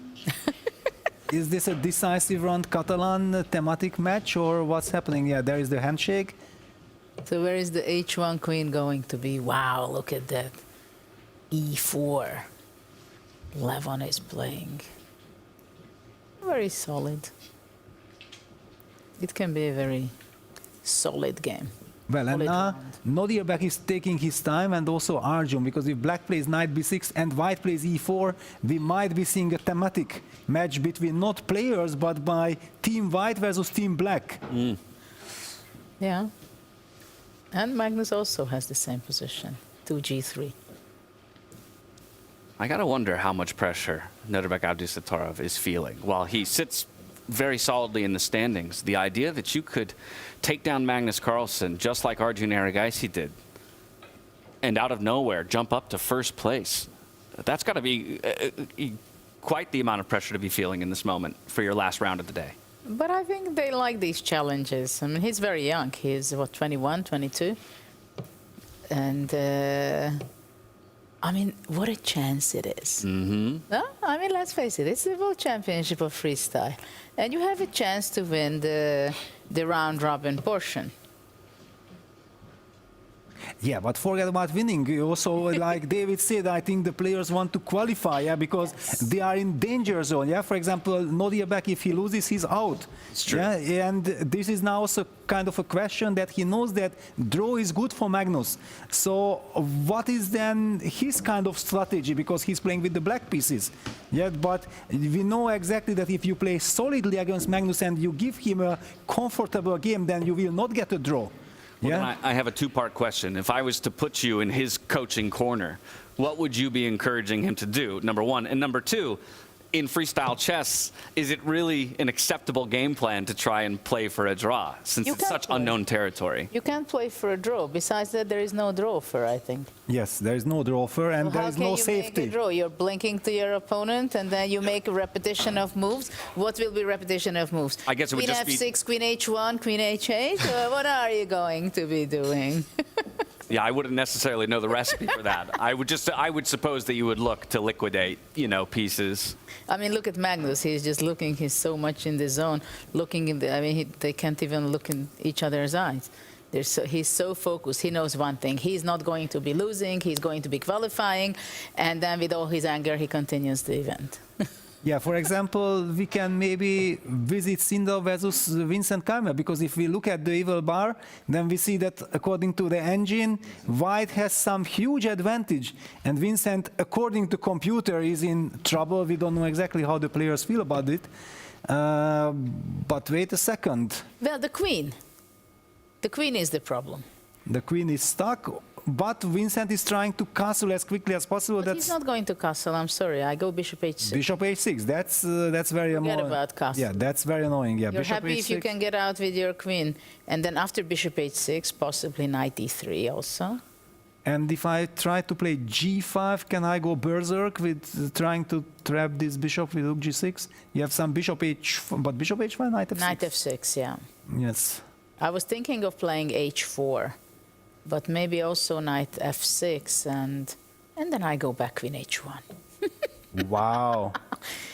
Is this a decisive round Catalan thematic match, or what's happening? Yeah, there is the handshake. So where is the h1 queen going to be? Wow, look at that. e4. Levon is playing. Very solid. It can be a very solid game. Well, and now Nodirbek is taking his time, and also Arjun, because if black plays knight b6 and white plays e4, we might be seeing a thematic match between not players, but by team white versus team black. Yeah. And Magnus also has the same position, 2g3. I gotta wonder how much pressure Nodirbek Abdusattorov is feeling while he sits very solidly in the standings. The idea that you could take down Magnus Carlsen just like Arjun Erigaisi did, and out of nowhere jump up to first place. That's got to be quite the amount of pressure to be feeling in this moment for your last round of the day. But I think they like these challenges. I mean, he's very young. He's, what, 21, 22? And, I mean, what a chance it is. Mm-hmm. No? I mean, let's face it, it's the World Championship of Freestyle. And you have a chance to win the round-robin portion. Yeah, but forget about winning. You also, like David said, I think the players want to qualify, yeah, because they are in danger zone. Yeah, for example, Nodirbek, if he loses, he's out. It's true. Yeah, and this is now also kind of a question that he knows that draw is good for Magnus. So what is then his kind of strategy? Because he's playing with the black pieces. Yeah, but we know exactly that if you play solidly against Magnus and you give him a comfortable game, then you will not get a draw. Well, yeah? then I have a two-part question. If I was to put you in his coaching corner, what would you be encouraging him to do, number one? And number two, in freestyle chess, is it really an acceptable game plan to try and play for a draw, since it's such unknown territory? You can't play for a draw. Besides that, there is no draw offer, I think. Yes, there is no draw offer, and there is no safety. How can you make a draw? You're blinking to your opponent, and then you make a repetition of moves. What will be repetition of moves? I guess it would just be Queen F6, Queen H1, Queen H8? What are you going to be doing? Yeah, I wouldn't necessarily know the recipe for that. I would suppose that you would look to liquidate, you know, pieces. I mean, look at Magnus. He's just looking. He's so much in the zone, looking in the. I mean, they can't even look in each other's eyes. He's so focused. He knows one thing. He's not going to be losing. He's going to be qualifying, and then with all his anger, he continues the event. Yeah, for example, we can maybe visit Sindarov versus Vincent Keymer, because if we look at the evil bar, then we see that according to the engine, white has some huge advantage, and Vincent, according to computer, is in trouble. We don't know exactly how the players feel about it. But wait a second. Well, the queen. The queen is the problem. The queen is stuck. But Vincent is trying to castle as quickly as possible. But he's not going to castle. I'm sorry. I go bishop h6. Bishop h6. That's very annoying. Forget about castle. Yeah, that's very annoying. Yeah, You're bishop happy h6. if you can get out with your queen, and then after bishop h6, possibly knight e3 also. And if I try to play g5, can I go berserk with trying to trap this bishop with rook g6? You have some bishop h4, but bishop h5, knight f6. Knight f6, yeah. Yes. I was thinking of playing h4. But maybe also knight f6, and then I go back queen h1. Wow.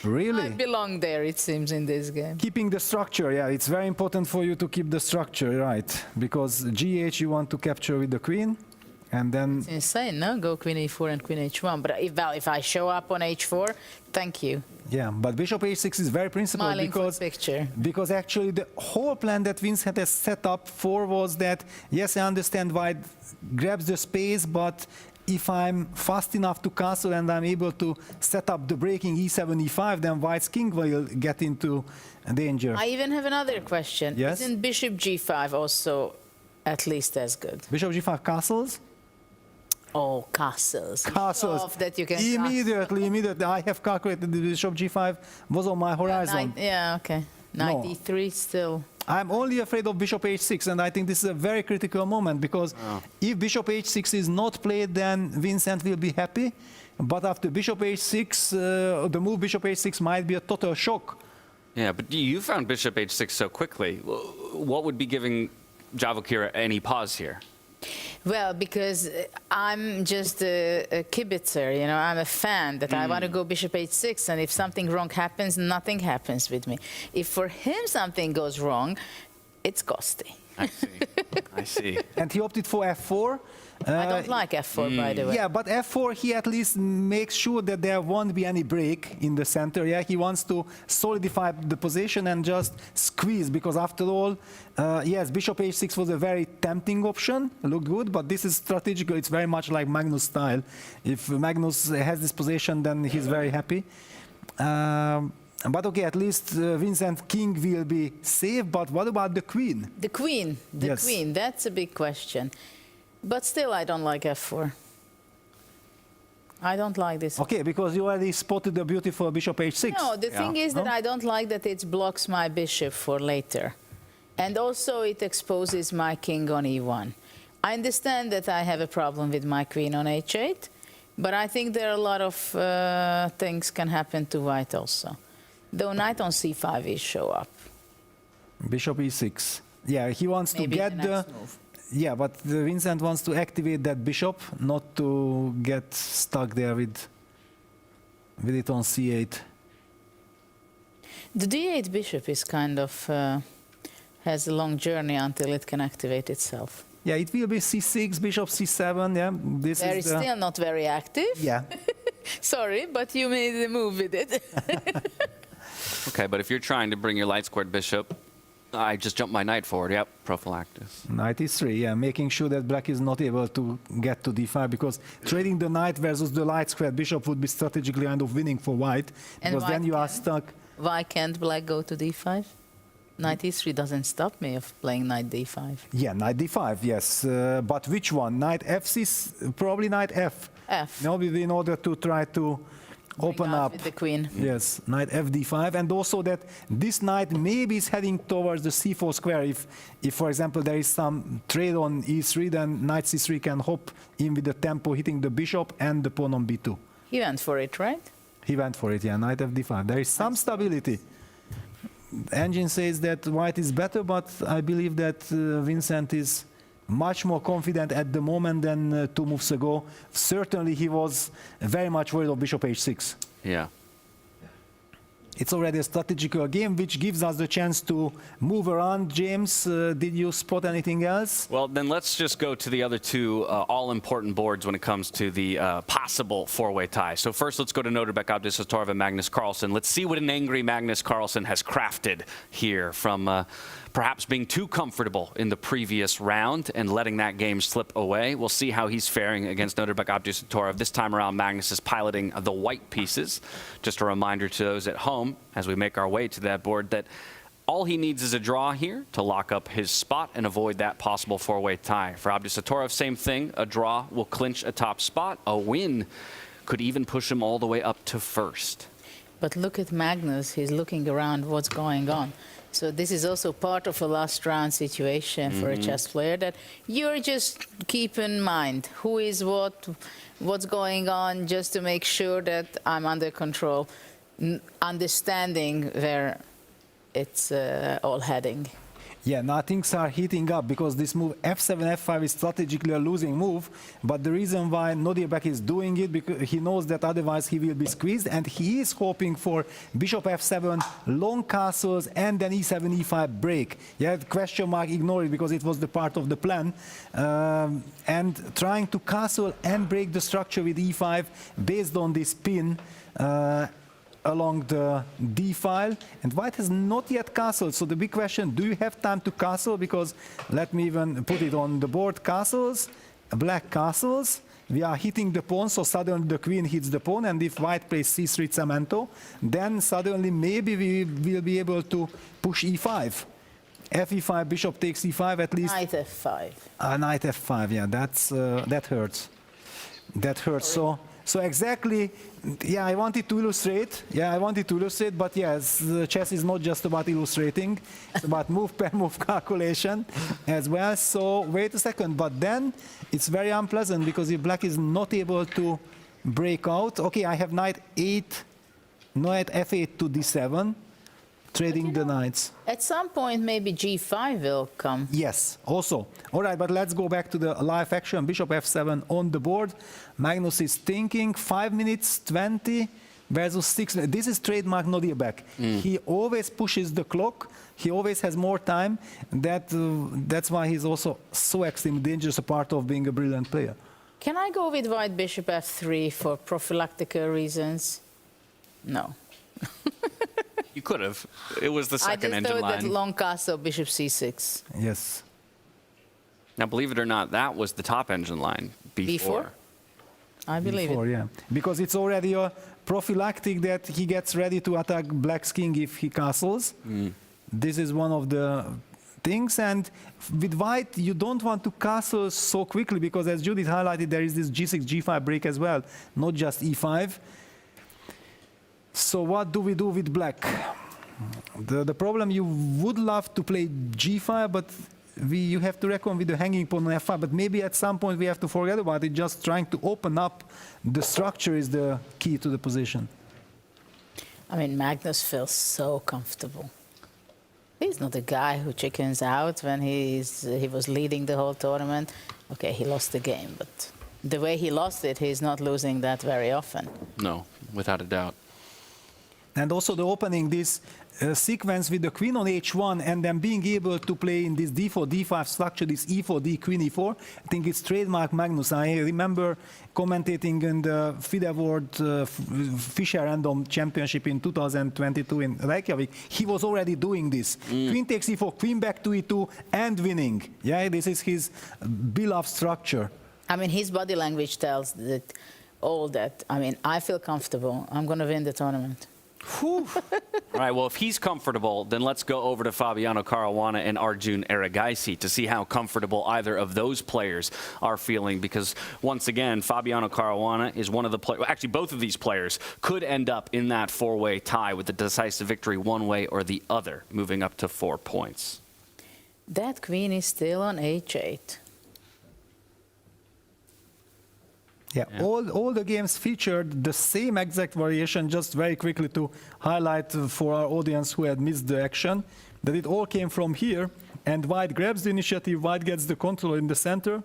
Really? I belong there, it seems, in this game. Keeping the structure, yeah, it's very important for you to keep the structure, right? Because gh you want to capture with the queen, and then... It's insane, no? Go queen e4 and queen h1. But if I show up on h4, thank you. Yeah, but bishop h6 is very principled because actually the whole plan that Vincent has set up for was that, yes, I understand white grabs the space, but if I'm fast enough to castle and I'm able to set up the breaking e7, e5, then white's king will get into danger. I even have another question. Yes? Isn't bishop g5 also at least as good? Bishop g5 castles? Oh, castles. Castles. That you can immediately. I have calculated the bishop g5 was on my horizon. Yeah, okay. Knight e3 still. I'm only afraid of bishop h6, and I think this is a very critical moment, because if bishop h6 is not played, then Vincent will be happy. But after bishop h6, the move bishop h6 might be a total shock. Yeah, but you found bishop h6 so quickly. What would be giving Javokhir any pause here? Well, because I'm just a kibitzer, you know, I'm a fan that I want to go bishop h6, and if something wrong happens, nothing happens with me. If for him something goes wrong, it's costly. I see. I see. And he opted for f4. I don't like f4, by the way. Yeah, but f4, he at least makes sure that there won't be any break in the center. Yeah, he wants to solidify the position and just squeeze, because after all, yes, bishop h6 was a very tempting option, looked good, but this is strategical. It's very much like Magnus style. If Magnus has this position, then he's very happy. But okay, at least Vincent king will be safe, but what about the queen? The queen, queen, that's a big question. But still, I don't like f4. I don't like this. Okay, because you already spotted the beautiful bishop h6. No, the thing is that I don't like that it blocks my bishop for later. And also it exposes my king on e1. I understand that I have a problem with my queen on h8, but I think there are a lot of things can happen to white also. Though knight on c5 is show up. Bishop e6. Yeah, he wants Maybe to get the... move. Yeah, but Vincent wants to activate that bishop, not to get stuck there with it on c8. The d8 bishop is kind of has a long journey until it can activate itself. Yeah, it will be c6, bishop c7. Yeah, this There is is still not very active. Yeah. Sorry, but you made a move with it. Okay, but if you're trying to bring your light squared bishop, I just jumped my knight forward. Yep, prophylaxis. Knight e3, yeah, making sure that black is not able to get to d5, because trading the knight versus the light squared bishop would be strategically kind of winning for white, And because then white you are stuck. Why can't black go to d5? Knight e3 doesn't stop me of playing knight d5. Yeah, knight d5, yes. But which one? Knight f6, probably knight f. F. No, in order to try to open up with the queen. Yes, knight fd5, and also that this knight maybe is heading towards the c4 square. If for example there is some trade on e3, then knight c3 can hop in with the tempo, hitting the bishop and the pawn on b2. He went for it, right? He went for it, yeah, knight fd5. There is some stability. The engine says that white is better, but I believe that Vincent is much more confident at the moment than 2 moves ago. Certainly he was very much worried of bishop h6. Yeah. It's already a strategical game, which gives us the chance to move around. James, did you spot anything else? Well, then let's just go to the other two all-important boards when it comes to the possible four-way tie. So first, let's go to Nodirbek, Abdusattorov, and Magnus Carlsen. Let's see what an angry Magnus Carlsen has crafted here from perhaps being too comfortable in the previous round and letting that game slip away. We'll see how he's faring against Nodirbek, Abdusattorov. This time around, Magnus is piloting the white pieces. Just a reminder to those at home, as we make our way to that board, that all he needs is a draw here to lock up his spot and avoid that possible four-way tie. For Abdusattorov, same thing. A draw will clinch a top spot. A win could even push him all the way up to first. But look at Magnus. He's looking around what's going on. So this is also part of a last round situation for a chess player, that you're just keep in mind who is what's going on, just to make sure that I'm under control, understanding where it's all heading. Yeah, now things are heating up, because this move f7, f5 is strategically a losing move. But the reason why Nodirbek is doing it, because he knows that otherwise he will be squeezed, and he is hoping for bishop f7, long castles, and then e7, e5 break. Yeah, question mark, ignore it, because it was the part of the plan. And trying to castle and break the structure with e5 based on this pin along the d file, and white has not yet castled. So the big question, do you have time to castle? Because let me even put it on the board. Castles, black castles, we are hitting the pawn, so suddenly the queen hits the pawn, and if white plays c3 cemento, then suddenly maybe we will be able to push e5. F e5, bishop takes e5 at least. Knight f5. Knight f5, yeah, that hurts. That hurts. So exactly, yeah, I wanted to illustrate. Yeah, I wanted to illustrate, but yes, the chess is not just about illustrating. It's about move per move calculation as well. So wait a second, but then it's very unpleasant, because if black is not able to break out, okay, I have knight f8 to d7, trading the knights. At some point, maybe g5 will come. Yes, also. All right, but let's go back to the live action. Bishop f7 on the board. Magnus is thinking 5 minutes 20 versus 6. This is trademark Nodirbek. He always pushes the clock. He always has more time. That's why he's also so extremely dangerous, a part of being a brilliant player. Can I go with white bishop f3 for prophylactical reasons? No. You could have. It was the second engine I just thought line. that long castle, bishop c6. Yes. Now, believe it or not, that was the top engine line, b4. I believe it. Yeah. Because it's already a prophylactic that he gets ready to attack black's king if he castles. This is one of the things, and with white you don't want to castle so quickly because, as Judith highlighted, there is this g6 g5 break as well, not just e5. So what do we do with black? The problem, you would love to play g5, but you have to reckon with the hanging pawn on f5, but maybe at some point we have to forget about it. Just trying to open up the structure is the key to the position. I mean, Magnus feels so comfortable. He's not a guy who chickens out when he was leading the whole tournament. Okay, he lost the game, but the way he lost it, he's not losing that very often. No, without a doubt. And also the opening this sequence with the queen on h1 and then being able to play in this d4, d5 structure, this e4, d, queen e4, I think it's trademark Magnus. I remember commentating in the FIDE World Fischer Random Championship in 2022 in Reykjavik. He was already doing this. Queen takes e4, queen back to e2 and winning. Yeah, this is his beloved structure. I mean, his body language tells that all that. I mean, I feel comfortable. I'm going to win the tournament. All right, well, if he's comfortable, then let's go over to Fabiano Caruana and Arjun Erigaisi to see how comfortable either of those players are feeling, because once again, Fabiano Caruana is one of the players, actually both of these players could end up in that four-way tie with the decisive victory one way or the other, moving up to 4 points. That queen is still on h8. Yeah, all the games featured the same exact variation, just very quickly to highlight for our audience who had missed the action, that it all came from here, and white grabs the initiative, white gets the control in the center,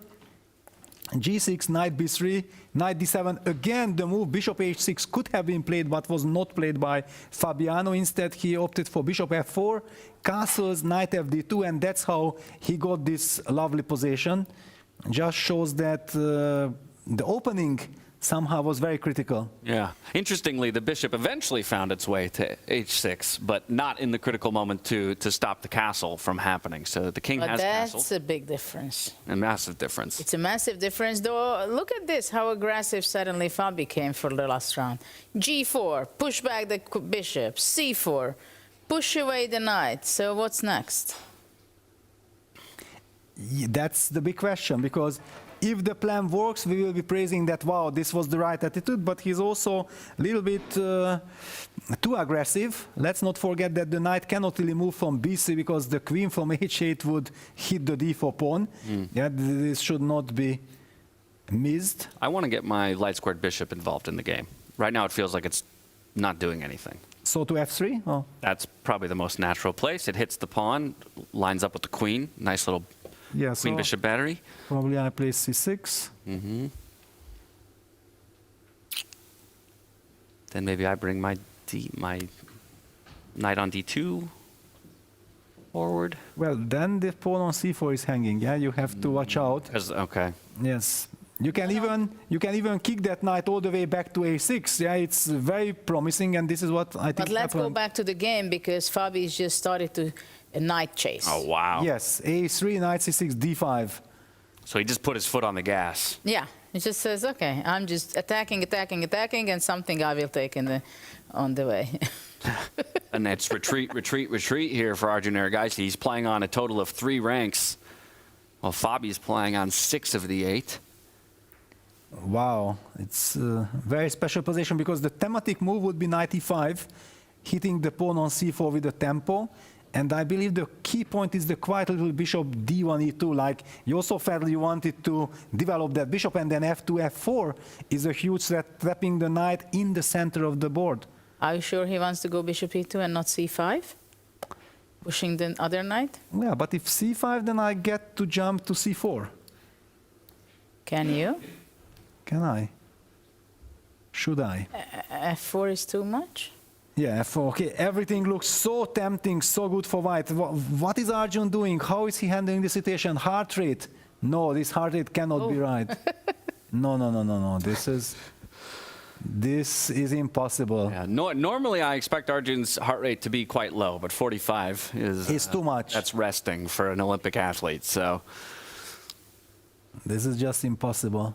g6, knight b3, knight d7, again the move bishop h6 could have been played but was not played by Fabiano. Instead he opted for bishop f4, castles, knight fd2, and that's how he got this lovely position. Just shows that the opening somehow was very critical. Yeah. Interestingly, the bishop eventually found its way to h6, but not in the critical moment to stop the castle from happening. So the king has castle. That's a big difference. A massive difference. It's a massive difference, though. Look at this, how aggressive suddenly Fabi became for the last round. g4, push back the bishop. c4, push away the knight. So what's next? That's the big question, because if the plan works, we will be praising that, wow, this was the right attitude, but he's also a little bit too aggressive. Let's not forget that the knight cannot really move from b3 because the queen from h8 would hit the d4 pawn. Yeah, this should not be missed. I want to get my light squared bishop involved in the game. Right now it feels like it's not doing anything. So to f3? Oh. That's probably the most natural place. It hits the pawn, lines up with the queen. Nice little queen bishop battery. Probably I play c6. Then maybe I bring my knight on d2 forward. Well, then the pawn on c4 is hanging. Yeah, you have to watch out. Okay. Yes. You can even kick that knight all the way back to a6. Yeah, it's very promising, and this is what I think. But let's go back to the game, because Fabi's just started to a knight chase. Oh wow. Yes, a3, knight c6, d5. So he just put his foot on the gas. Yeah, he just says, okay, I'm just attacking, and something I will take on the way. And it's retreat here for Arjun Erigaisi. He's playing on a total of 3 ranks, while Fabi's playing on 6 of the 8. Wow, it's a very special position, because the thematic move would be knight e5, hitting the pawn on c4 with a tempo. And I believe the key point is the quiet little bishop d1, e2. Like you also felt you wanted to develop that bishop, and then f2, f4 is a huge threat, trapping the knight in the center of the board. Are you sure he wants to go bishop e2 and not c5? Pushing the other knight? Yeah, but if c5, then I get to jump to c4. Can you? Can I? Should I? F4 is too much? Yeah, F4. Okay, everything looks so tempting, so good for white. What is Arjun doing? How is he handling the situation? Heart rate? No, this heart rate cannot be right. No. This is impossible. Yeah, normally I expect Arjun's heart rate to be quite low, but 45 is... It's too much. That's resting for an Olympic athlete, so... This is just impossible.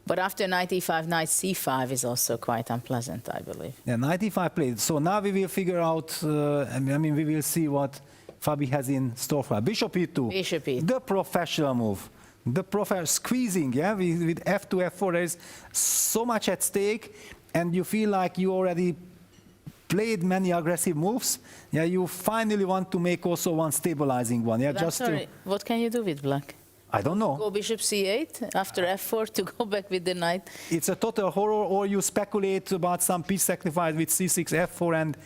But after knight e5, knight c5 is also quite unpleasant, I believe. Yeah, knight e5 played. So now we will figure out, we will see what Fabi has in store for. Bishop e2. Bishop e2. The professional move. The squeezing, yeah, with f2, f4, there is so much at stake, and you feel like you already played many aggressive moves. Yeah, you finally want to make also one stabilizing one. Yeah, What can you do with black? I don't know. Go bishop c8 after f4 to go back with the knight. It's a total horror, or you speculate about some piece sacrifice with c6, f4, and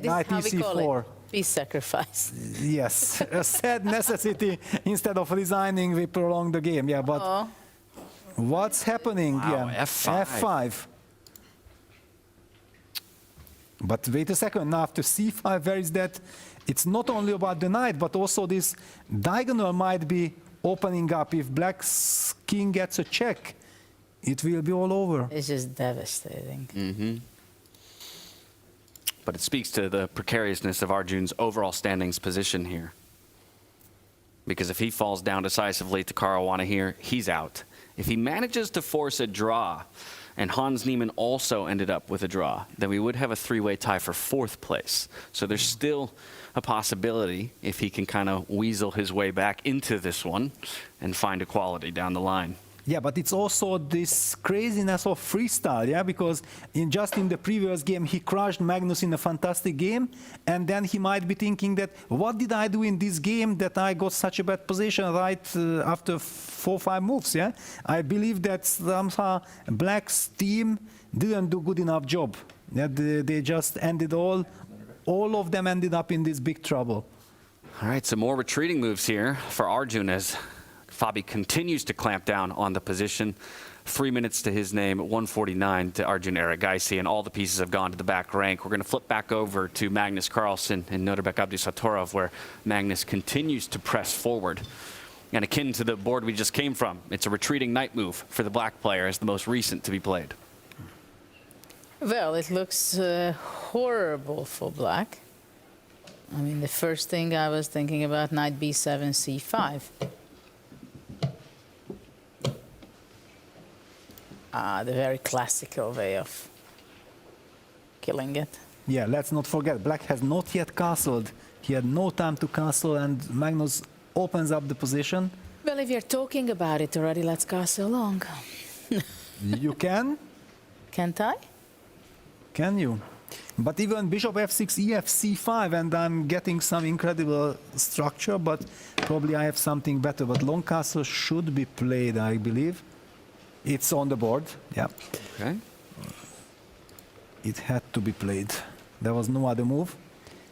knight this is how we call e4. it. Peace sacrifice. Yes, a sad necessity. Instead of resigning, we prolong the game. Yeah, but what's happening? Wow, yeah, F5. F5. But wait a second. Now after c5, where is that? It's not only about the knight, but also this diagonal might be opening up. If black's king gets a check, it will be all over. It's just devastating. Mm-hmm. But it speaks to the precariousness of Arjun's overall standings position here. Because if he falls down decisively to Caruana here, he's out. If he manages to force a draw, and Hans Niemann also ended up with a draw, then we would have a three-way tie for fourth place. So there's still a possibility if he can kind of weasel his way back into this one and find equality down the line. Yeah, but it's also this craziness of freestyle, yeah, because just in the previous game, he crushed Magnus in a fantastic game, and then he might be thinking that, what did I do in this game that I got such a bad position right after 4-5 moves, yeah? I believe that somehow Black's team didn't do good enough job. Yeah, they just ended all of them ended up in this big trouble. All right, some more retreating moves here for Arjun as Fabi continues to clamp down on the position. 3 minutes to his name, 149 to Arjun Erigaisi, and all the pieces have gone to the back rank. We're going to flip back over to Magnus Carlsen and Nodirbek Abdusattorov, where Magnus continues to press forward. And akin to the board we just came from, it's a retreating knight move for the black player as the most recent to be played. Well, it looks horrible for black. I mean, the first thing I was thinking about, knight b7, c5. The very classical way of killing it. Yeah, let's not forget, black has not yet castled. He had no time to castle, and Magnus opens up the position. Well, if you're talking about it already, let's castle along. You can? Can't I? Can you? But even bishop f6, ef c5, and I'm getting some incredible structure, but probably I have something better. But long castle should be played, I believe. It's on the board, yeah. Okay. It had to be played. There was no other move.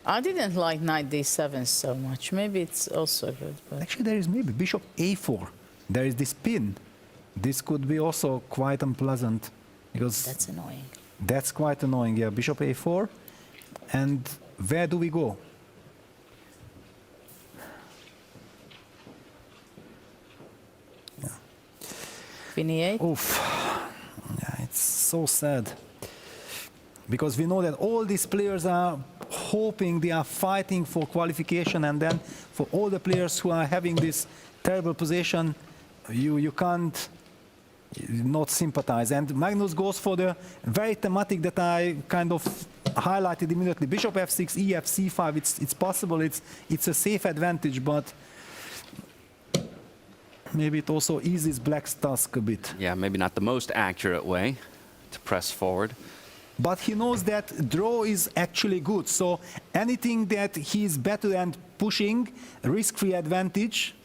I didn't like knight d7 so much. Maybe it's also good. But actually, there is maybe bishop a4. There is this pin. This could be also quite unpleasant because that's annoying. That's quite annoying. Yeah, bishop a4. And where do we go? Queen e8. Oof. Yeah, it's so sad. Because we know that all these players are hoping, they are fighting for qualification, and then for all the players who are having this terrible position, you can't not sympathize. And Magnus goes for the very thematic that I kind of highlighted immediately. Bishop f6, ef c5, it's possible, it's a safe advantage, but maybe it also eases black's task a bit. Yeah, maybe not the most accurate way to press forward. But he knows that draw is actually good, so anything that he's better than pushing, risk-free advantage,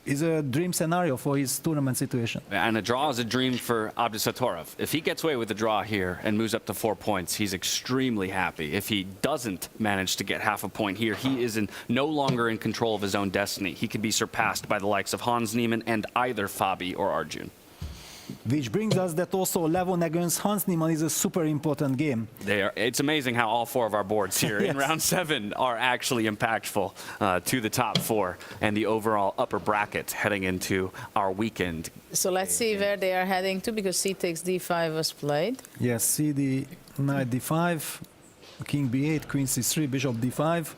is a dream scenario for his tournament situation. And a draw is a dream for Abdusattorov. If he gets away with a draw here and moves up to 4 points, he's extremely happy. If he doesn't manage to get half a point here, he is no longer in control of his own destiny. He could be surpassed by the likes of Hans Niemann and either Fabi or Arjun. Which brings us that also Levon against Hans Niemann is a super important game. It's amazing how all four of our boards here in round 7 are actually impactful to the top 4 and the overall upper bracket heading into our weekend. So let's see where they are heading to, because c takes d5 was played. Yes, CD, knight d5, king b8, queen c3, bishop d5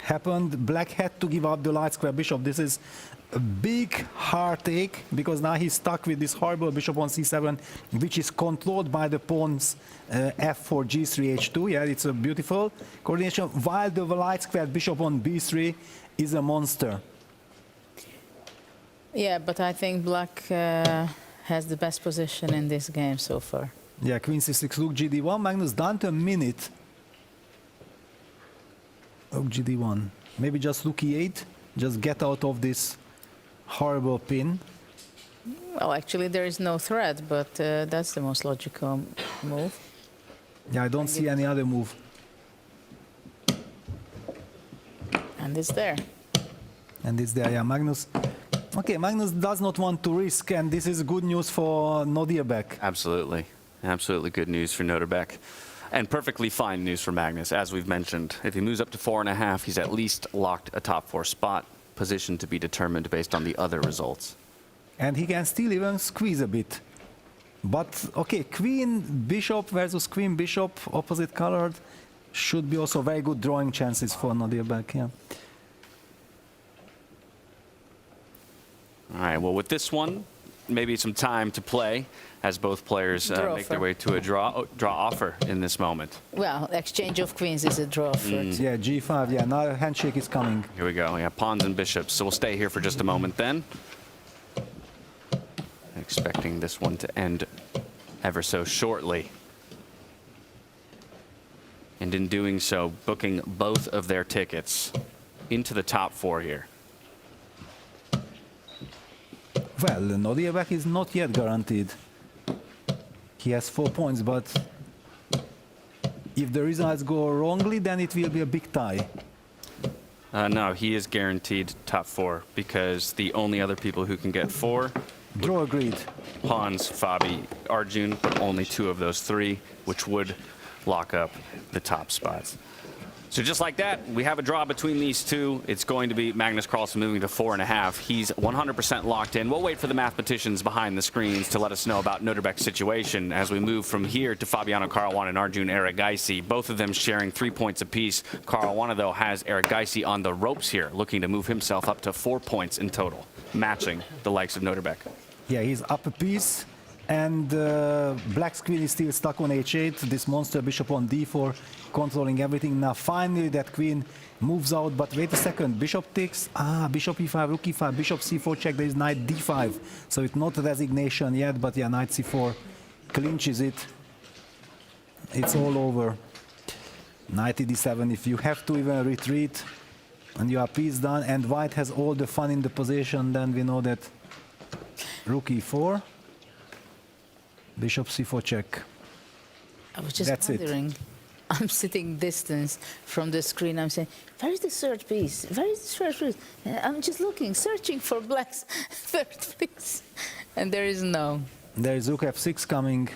happened. Black had to give up the light square bishop. This is a big heartache, because now he's stuck with this horrible bishop on c7, which is controlled by the pawns f4, g3, h2. Yeah, it's a beautiful coordination, while the light square bishop on b3 is a monster. Yeah, but I think black has the best position in this game so far. Yeah, queen c6, rook gd1, Magnus, down to a minute. Rook gd1, maybe just rook e8, just get out of this horrible pin. Well, actually there is no threat, but that's the most logical move. Yeah, I don't see any other move. And it's there. And it's there, yeah, Magnus. Okay, Magnus does not want to risk, and this is good news for Nodirbek. Absolutely. Absolutely good news for Nodirbek. And perfectly fine news for Magnus, as we've mentioned. If he moves up to 4.5, he's at least locked a top 4 spot, position to be determined based on the other results. And he can still even squeeze a bit. But, okay, queen, bishop versus queen, bishop, opposite colored, should be also very good drawing chances for Nodirbek, yeah. All right, well, with this one, maybe some time to play as both players make their way to a draw offer in this moment. Well, exchange of queens is a draw first. Yeah, g5, yeah, now a handshake is coming. Here we go, yeah, pawns and bishops. So we'll stay here for just a moment then. Expecting this one to end ever so shortly. And in doing so, booking both of their tickets into the top 4 here. Well, Nodirbek is not yet guaranteed. He has 4 points, but if the results go wrongly, then it will be a big tie. No, he is guaranteed top 4 because the only other people who can get 4... Draw agreed. Hans, Fabi, Arjun, only 2 of those 3, which would lock up the top spots. So just like that, we have a draw between these two. It's going to be Magnus Carlsen moving to 4.5. He's 100% locked in. We'll wait for the mathematicians behind the screens to let us know about Nodirbek's situation as we move from here to Fabiano Caruana and Arjun Erigaisi, both of them sharing 3 points apiece. Caruana, though, has Erigaisi on the ropes here, looking to move himself up to 4 points in total, matching the likes of Nodirbek. Yeah, he's up a piece. And black's queen is still stuck on h8, this monster bishop on d4, controlling everything. Now finally that queen moves out, but wait a second, bishop takes, bishop e5, rook e5, bishop c4 check, there is knight d5. So it's not a resignation yet, but yeah, knight c4 clinches it. It's all over. Knight d7, if you have to even retreat, and you are piece done, and white has all the fun in the position, then we know that rook e4. Bishop c4 check. I was just That's wondering. I'm sitting distance from the screen. I'm saying, where is the third piece? Where is the third piece? I'm just looking, searching for black's third piece. And there is no. There is rook f6 coming.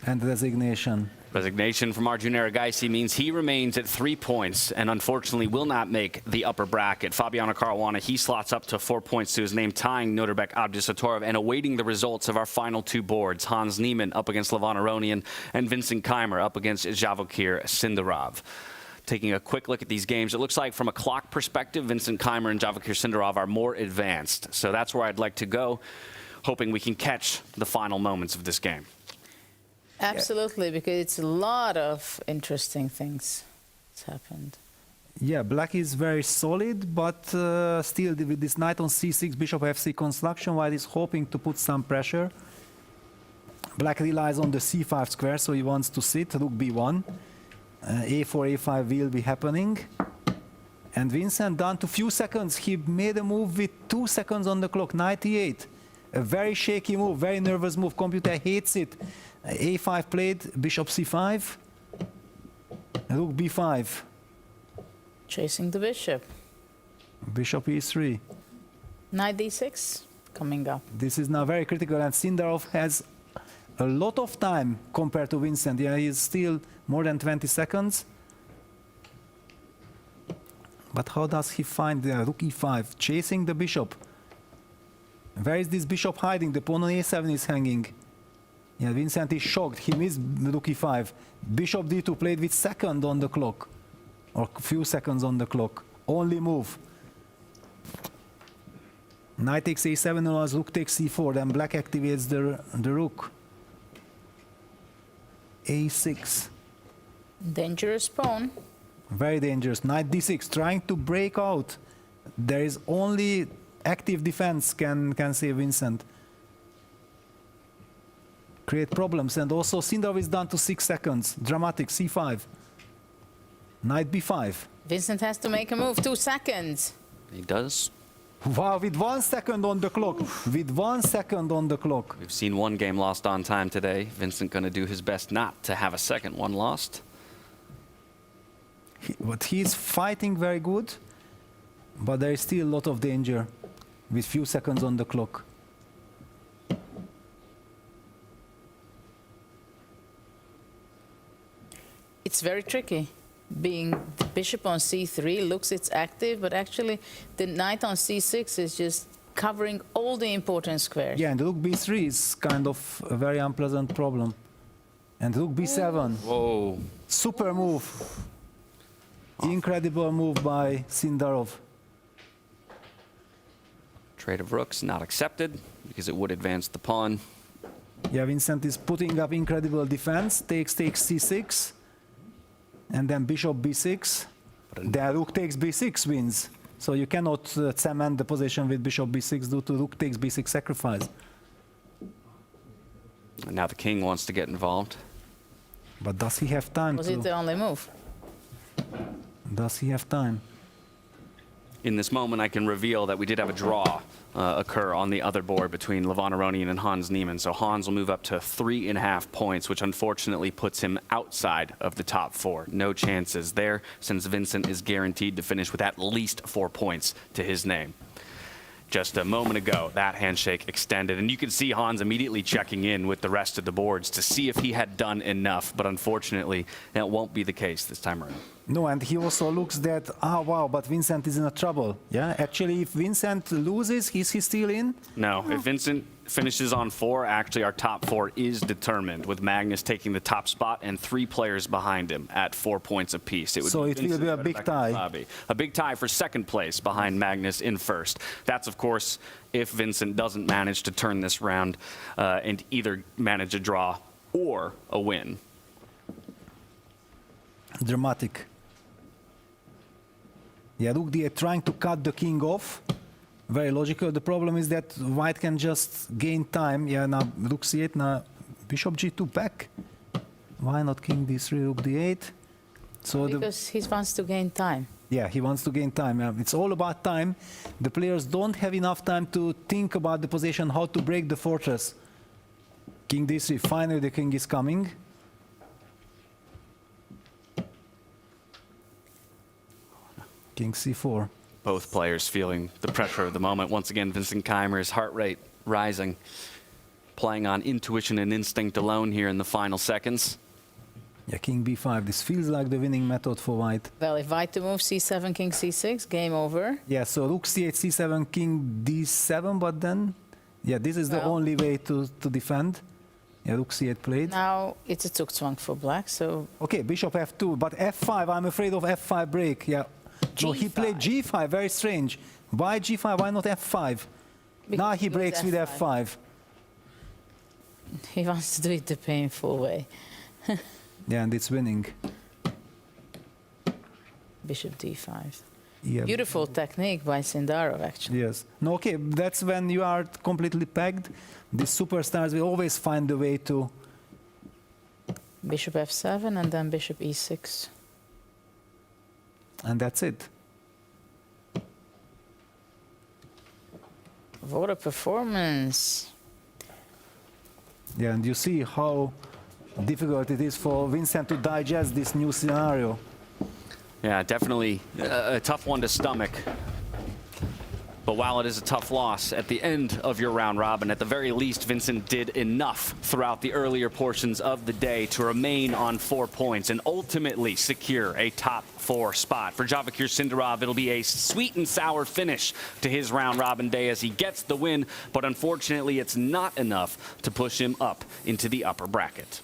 And resignation. Resignation from Arjun Erigaisi means he remains at 3 points and unfortunately will not make the upper bracket. Fabiano Caruana, he slots up to 4 points to his name, tying Nodirbek, Abdusattorov, and awaiting the results of our final 2 boards. Hans Niemann up against Levon, Aronian, and Vincent Keymer up against Javokhir, Sindarov. Taking a quick look at these games, it looks like from a clock perspective, Vincent Keymer and Javokhir Sindarov are more advanced. So that's where I'd like to go, hoping we can catch the final moments of this game. Absolutely, because it's a lot of interesting things that's happened. Yeah, black is very solid, but still with this knight on c6, bishop f6 construction, while he's hoping to put some pressure. Black relies on the c5 square, so he wants to sit, rook b1. a4, a5 will be happening. And Vincent down to few seconds. He made a move with 2 seconds on the clock, knight e8. A very shaky move, very nervous move. Computer hates it. a5 played, bishop c5, rook b5. Chasing the bishop. Bishop e3. Knight d6. coming up. This is now very critical, and Sindarov has a lot of time compared to Vincent. Yeah, he's still more than 20 seconds. But how does he find the rook e5, chasing the bishop? Where is this bishop hiding? The pawn on a7 is hanging. Yeah, Vincent is shocked. He missed rook e5. Bishop d2 played with second on the clock, or few seconds on the clock. Only move. Knight takes a7 allows rook takes c4, then black activates the rook. a6. Dangerous pawn. Very dangerous. Knight d6, trying to break out. There is only active defense can save Vincent. Create problems, and also Sindarov is down to 6 seconds. Dramatic, c5. Knight b5. Vincent has to make a move, 2 seconds. He does. Wow, with 1 second on the clock. With 1 second on the clock. We've seen one game lost on time today. Vincent going to do his best not to have a second one lost. But he's fighting very good, but there is still a lot of danger with few seconds on the clock. It's very tricky. Being the bishop on c3 looks it's active, but actually the knight on c6 is just covering all the important squares. Yeah, and rook b3 is kind of a very unpleasant problem. And rook b7. Whoa. Super move. Incredible move by Sindarov. Trade of rooks not accepted because it would advance the pawn. Yeah, Vincent is putting up incredible defense. Takes c6. And then bishop b6. Then rook takes b6 wins. So you cannot cement the position with bishop b6 due to rook takes b6 sacrifice. And now the king wants to get involved. But does he have time Was it the only move? Does he have time? In this moment, I can reveal that we did have a draw occur on the other board between Levon Aronian and Hans Niemann. So Hans will move up to 3.5 points, which unfortunately puts him outside of the top 4. No chances there, since Vincent is guaranteed to finish with at least 4 points to his name. Just a moment ago, that handshake extended, and you could see Hans immediately checking in with the rest of the boards to see if he had done enough, but unfortunately, that won't be the case this time around. No, and he also looks that, wow, but Vincent is in a trouble. Yeah, actually, if Vincent loses, is he still in? No, if Vincent finishes on 4, actually our top 4 is determined, with Magnus taking the top spot and 3 players behind him at 4 points apiece. It would so be it Vincent, will be a big tie. A big tie for second place behind Magnus in first. That's, of course, if Vincent doesn't manage to turn this round and either manage a draw or a win. Dramatic. Yeah, rook d8 trying to cut the king off. Very logical. The problem is that white can just gain time. Yeah, now rook c8, now bishop g2 back. Why not king d3, rook d8? So because he wants to gain time. Yeah, he wants to gain time. Yeah, it's all about time. The players don't have enough time to think about the position, how to break the fortress. King d3, finally the king is coming. King c4. Both players feeling the pressure of the moment. Once again, Vincent Keymer, his heart rate rising, playing on intuition and instinct alone here in the final seconds. Yeah, king b5. This feels like the winning method for white. Well, if white to move c7, king c6, game over. Yeah, so rook c8, c7, king d7, but then, yeah, this is the only way to defend. Yeah, rook c8 played. Now it's a zugzwang for black, so... Okay, bishop f2, but f5, I'm afraid of f5 break, yeah. G5. No, he played g5, very strange. Why g5, why not f5? Because now he breaks with f5. He wants to do it the painful way. Yeah, and it's winning. Bishop d5. Yeah. Beautiful technique by Sindarov, actually. Yes. No, okay, that's when you are completely pegged. The superstars will always find a way to... Bishop f7 and then bishop e6. And that's it. What a performance. Yeah, and you see how difficult it is for Vincent to digest this new scenario. Yeah, definitely a tough one to stomach. But while it is a tough loss at the end of your round robin, at the very least, Vincent did enough throughout the earlier portions of the day to remain on 4 points and ultimately secure a top 4 spot. For Javokhir Sindarov, it'll be a sweet and sour finish to his round robin day as he gets the win, but unfortunately it's not enough to push him up into the upper bracket.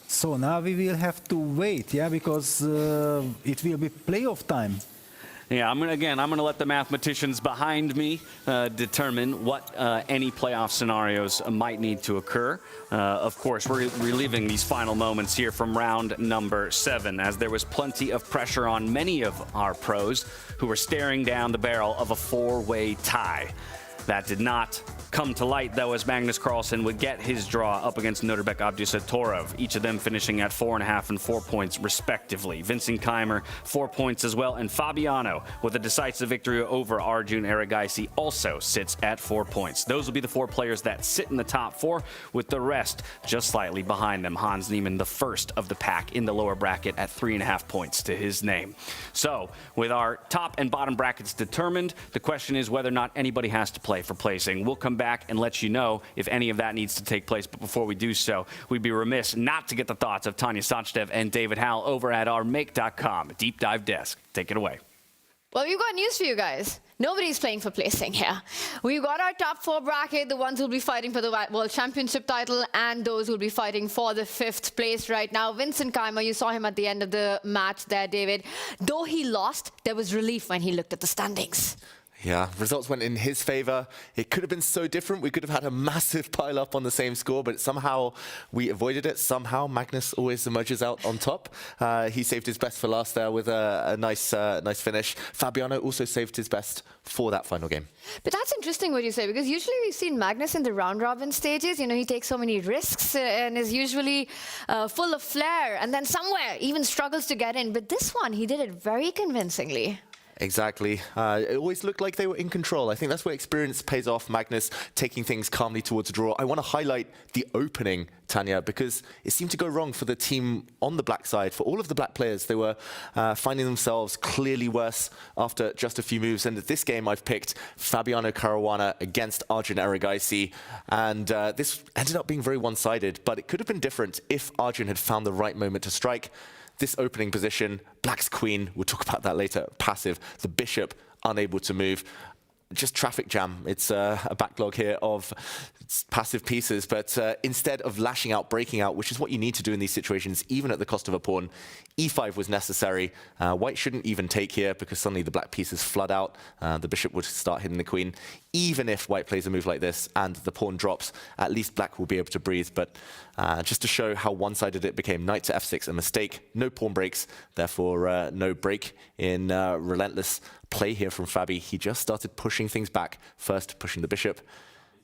So now we will have to wait, yeah, because it will be playoff time. Yeah, I'm gonna let the mathematicians behind me determine what any playoff scenarios might need to occur. Of course, we're reliving these final moments here from round number 7, as there was plenty of pressure on many of our pros who were staring down the barrel of a 4-way tie. That did not come to light, though, as Magnus Carlsen would get his draw up against Nodirbek Abdusattorov, each of them finishing at 4.5 and 4 points, respectively. Vincent Keymer, 4 points as well, and Fabiano, with a decisive victory over Arjun Erigaisi, also sits at 4 points. Those will be the 4 players that sit in the top 4, with the rest just slightly behind them. Hans Niemann, the first of the pack in the lower bracket at 3.5 points to his name. So, with our top and bottom brackets determined, the question is whether or not anybody has to play for placing. We'll come back and let you know if any of that needs to take place. But before we do so, we'd be remiss not to get the thoughts of Tanya Sachdev and David Howell over at our Make.com deep dive desk. Take it away. Well, we've got news for you guys. Nobody's playing for placing here. We've got our top 4 bracket, the ones who'll be fighting for the World Championship title and those who'll be fighting for the 5th place right now. Vincent Keymer, you saw him at the end of the match there, David. Though he lost, there was relief when he looked at the standings. Yeah, results went in his favor. It could have been so different. We could have had a massive pile up on the same score, but somehow we avoided it. Somehow Magnus always emerges out on top. He saved his best for last there with a nice finish. Fabiano also saved his best for that final game. But that's interesting what you say, because usually we've seen Magnus in the round robin stages. You know, he takes so many risks and is usually full of flair, and then somewhere even struggles to get in. But this one, he did it very convincingly. Exactly. It always looked like they were in control. I think that's where experience pays off. Magnus taking things calmly towards a draw. I want to highlight the opening, Tanya, because it seemed to go wrong for the team on the black side. For all of the black players, they were finding themselves clearly worse after just a few moves. And at this game, I've picked Fabiano Caruana against Arjun Erigaisi. And this ended up being very one-sided, but it could have been different if Arjun had found the right moment to strike. This opening position, Black's queen, we'll talk about that later, passive. The bishop, unable to move. Just traffic jam. It's a backlog here of passive pieces, but instead of lashing out, breaking out, which is what you need to do in these situations, even at the cost of a pawn, e5 was necessary. White shouldn't even take here because suddenly the black pieces flood out. The bishop would start hitting the queen. Even if white plays a move like this and the pawn drops, at least black will be able to breathe. But just to show how one-sided it became, knight to f6, a mistake. No pawn breaks, therefore no break in relentless play here from Fabi. He just started pushing things back. First, pushing the bishop.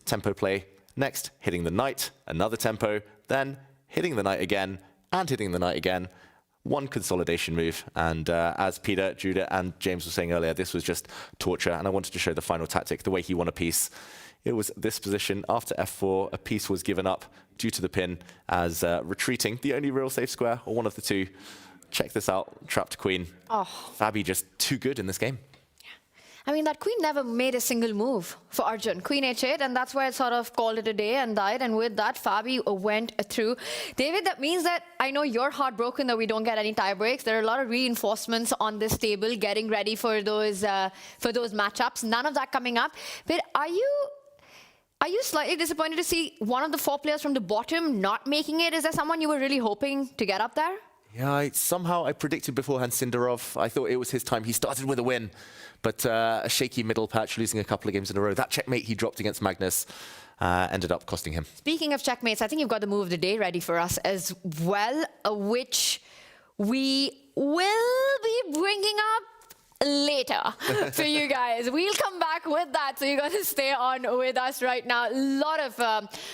Tempo play. Next, hitting the knight. Another tempo. Then, hitting the knight again. And hitting the knight again. One consolidation move. And as Peter, Judah, and James were saying earlier, this was just torture. And I wanted to show the final tactic, the way he won a piece. It was this position. After f4, a piece was given up due to the pin as retreating. The only real safe square, or one of the two. Check this out. Trapped queen. Oh. Fabi just too good in this game. I mean, that queen never made a single move for Arjun. Queen h8, and that's where it sort of called it a day and died. And with that, Fabi went through. David, that means that I know you're heartbroken that we don't get any tie breaks. There are a lot of reinforcements on this table, getting ready for those matchups. None of that coming up. But are you slightly disappointed to see one of the 4 players from the bottom not making it? Is there someone you were really hoping to get up there? Yeah, somehow I predicted beforehand Sindarov. I thought it was his time. He started with a win, but a shaky middle patch, losing a couple of games in a row. That checkmate he dropped against Magnus ended up costing him. Speaking of checkmates, I think you've got the move of the day ready for us as well, which we will be bringing up later for you guys. We'll come back with that, so you got to stay on with us right now. Lot of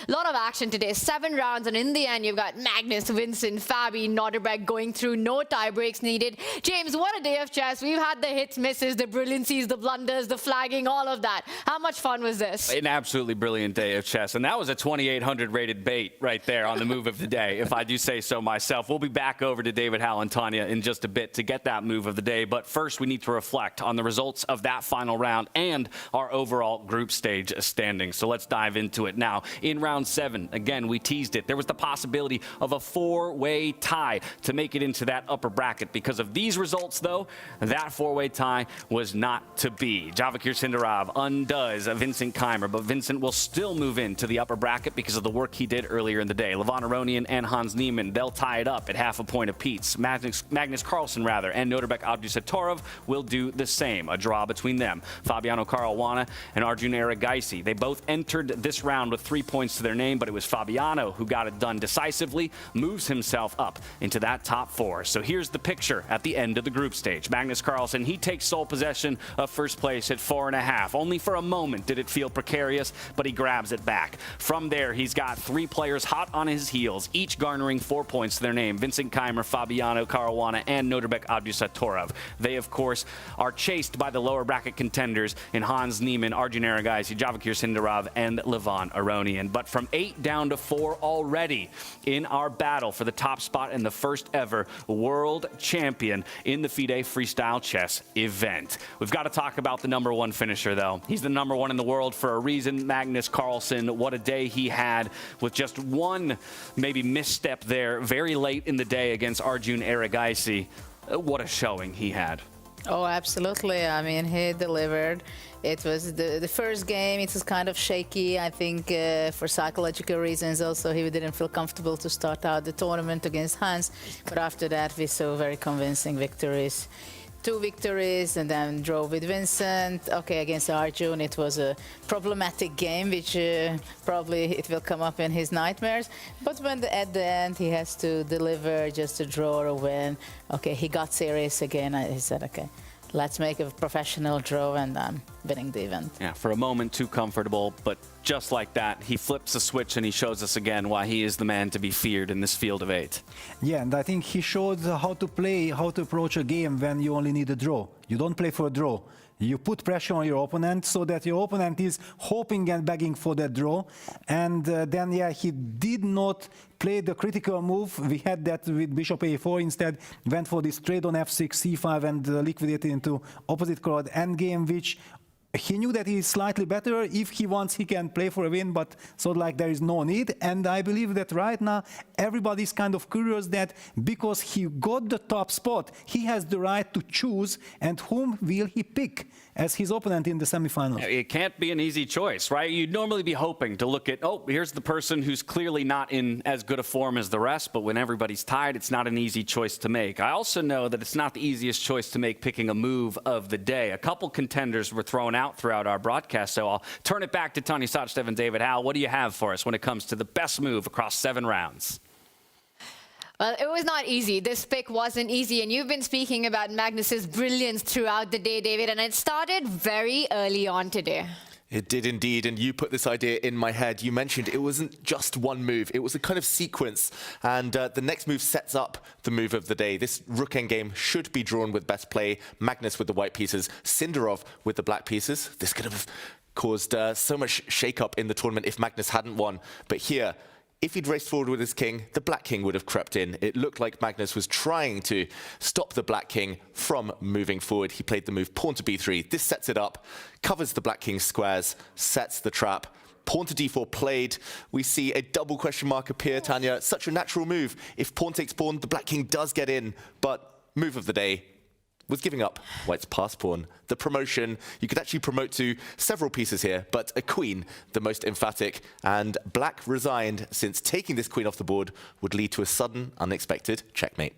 action today. 7 rounds, and in the end, you've got Magnus, Vincent, Fabi, Nodirbek going through. No tie breaks needed. James, what a day of chess. We've had the hits, misses, the brilliancies, the blunders, the flagging, all of that. How much fun was this? An absolutely brilliant day of chess, and that was a 2800 rated bait right there on the move of the day, if I do say so myself. We'll be back over to David Howell and Tanya in just a bit to get that move of the day, but first we need to to reflect on the results of that final round and our overall group stage standing. So let's dive into it now. In round 7, again, we teased it. There was the possibility of a 4-way tie to make it into that upper bracket. Because of these results, though, that 4-way tie was not to be. Javokhir Sindarov undoes Vincent Keymer, but Vincent will still move into the upper bracket because of the work he did earlier in the day. Levon Aronian and Hans Niemann, they'll tie it up at half a point apiece. Magnus Carlsen, and Nodirbek Abdusattorov will do the same. A draw between them. Fabiano Caruana and Arjun Erigaisi. They both entered this round with 3 points to their name, but it was Fabiano who got it done decisively, moves himself up into that top 4. So here's the picture at the end of the group stage. Magnus Carlsen, he takes sole possession of first place at 4.5. Only for a moment did it feel precarious, but he grabs it back. From there, he's got 3 players hot on his heels, each garnering 4 points to their name. Vincent Keymer, Fabiano Caruana, and Nodirbek Abdusattorov. They, of course, are chased by the lower bracket contenders in Hans Niemann, Arjun Erigaisi, Javokhir Sindarov, and Levon Aronian. But from 8 down to 4 already in our battle for the top spot and the first ever world champion in the FIDE Freestyle Chess event. We've got to talk about the #1 finisher, though. He's the #1 in the world for a reason. Magnus Carlsen, what a day he had with just one maybe misstep there very late in the day against Arjun Erigaisi. What a showing he had. Oh, absolutely. I mean, he delivered. It was the first game. It was kind of shaky. I think for psychological reasons also he didn't feel comfortable to start out the tournament against Hans. But after that we saw very convincing victories. 2 victories and then draw with Vincent. Okay, against Arjun it was a problematic game, which probably it will come up in his nightmares. But when at the end he has to deliver just a draw or a win, okay, he got serious again. He said, okay, let's make a professional draw, and I'm winning the event. Yeah, for a moment too comfortable, but just like that, he flips a switch and he shows us again why he is the man to be feared in this field of 8. Yeah, and I think he showed how to play, how to approach a game when you only need a draw. You don't play for a draw. You put pressure on your opponent so that your opponent is hoping and begging for that draw. And then, yeah, he did not play the critical move. We had that with bishop a4. Instead, went for this trade on f6, c5, and liquidated into opposite colored endgame, which he knew that he is slightly better. If he wants, he can play for a win, but sort of like there is no need. And I believe that right now, everybody's kind of curious that because he got the top spot, he has the right to choose, and whom will he pick as his opponent in the semifinals? It can't be an easy choice, right? You'd normally be hoping to look at, oh, here's the person who's clearly not in as good a form as the rest, but when everybody's tied, it's not an easy choice to make. I also know that it's not the easiest choice to make picking a move of the day. A couple contenders were thrown out throughout our broadcast, so I'll turn it back to Tony Sachdev and David Howe. What do you have for us when it comes to the best move across 7 rounds? Well, it was not easy. This pick wasn't easy, and you've been speaking about Magnus's brilliance throughout the day, David, and it started very early on today. It did indeed, and you put this idea in my head. You mentioned it wasn't just one move, it was a kind of sequence, and the next move sets up the move of the day. This rook endgame should be drawn with best play, Magnus with the white pieces, Sindarov with the black pieces. This could have caused so much shake-up in the tournament if Magnus hadn't won, but here, if he'd raced forward with his king, the black king would have crept in. It looked like Magnus was trying to stop the black king from moving forward. He played the move pawn to b3. This sets it up, covers the black king's squares, sets the trap. Pawn to d4 played. We see a double question mark appear, Tanya. Such a natural move. If pawn takes pawn, the black king does get in, but move of the day was giving up white's pass pawn. The promotion, you could actually promote to several pieces here, but a queen, the most emphatic, and black resigned since taking this queen off the board would lead to a sudden, unexpected checkmate.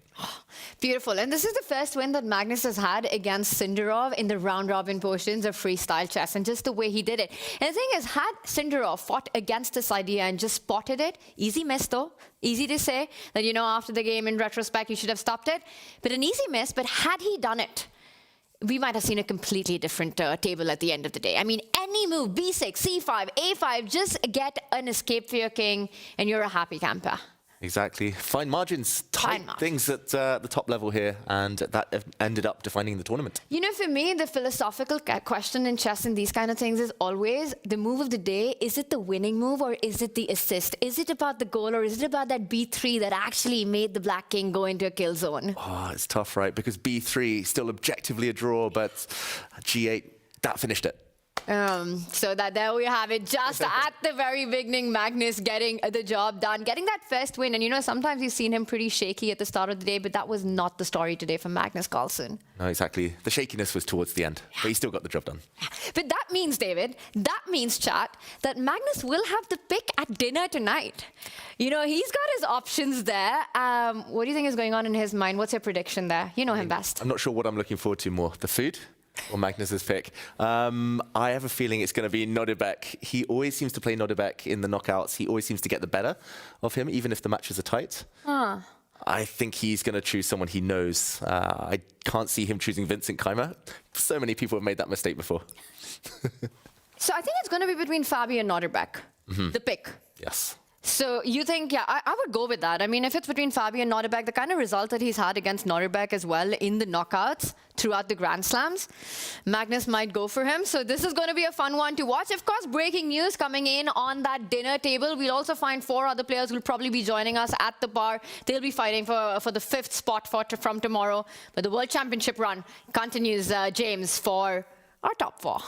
Beautiful. And this is the first win that Magnus has had against Sindarov in the round-robin portions of freestyle chess, and just the way he did it. And the thing is, had Sindarov fought against this idea and just spotted it, easy miss though, easy to say that, you know, after the game in retrospect, you should have stopped it, but an easy miss. But had he done it, we might have seen a completely different table at the end of the day. I mean, any move, b6, c5, a5, just get an escape for your king, and you're a happy camper. Exactly. Fine margins, tight things at the top level here, and that ended up defining the tournament. You know, for me, the philosophical question in chess and these kind of things is always the move of the day. Is it the winning move or is it the assist? Is it about the goal or is it about that B3 that actually made the black king go into a kill zone? Oh, it's tough, right? Because B3, still objectively a draw, but G8, that finished it. So there we have it. Just at the very beginning, Magnus getting the job done, getting that first win. And you know, sometimes you've seen him pretty shaky at the start of the day, but that was not the story today for Magnus Carlsen. No, exactly. The shakiness was towards the end, but he still got the job done. But that means, David, chat, that Magnus will have the pick at dinner tonight. You know, he's got his options there. What do you think is going on in his mind? What's your prediction there? You know him best. I'm not sure what I'm looking forward to more, the food or Magnus's pick. I have a feeling it's going to be Nodirbek. He always seems to play Nodirbek in the knockouts. He always seems to get the better of him, even if the matches are tight. I think he's going to choose someone he knows. I can't see him choosing Vincent Keymer. So many people have made that mistake before. So I think it's going to be between Fabi and Nodirbek, the pick. Yes. So you think, yeah, I would go with that. I mean, if it's between Fabi and Nodirbek, the kind of result that he's had against Nodirbek as well in the knockouts throughout the Grand Slams, Magnus might go for him. So this is going to be a fun one to watch. Of course, breaking news coming in on that dinner table. We'll also find 4 other players who will probably be joining us at the bar. They'll be fighting for the 5th spot from tomorrow. But the World Championship run continues, James, for our top 4.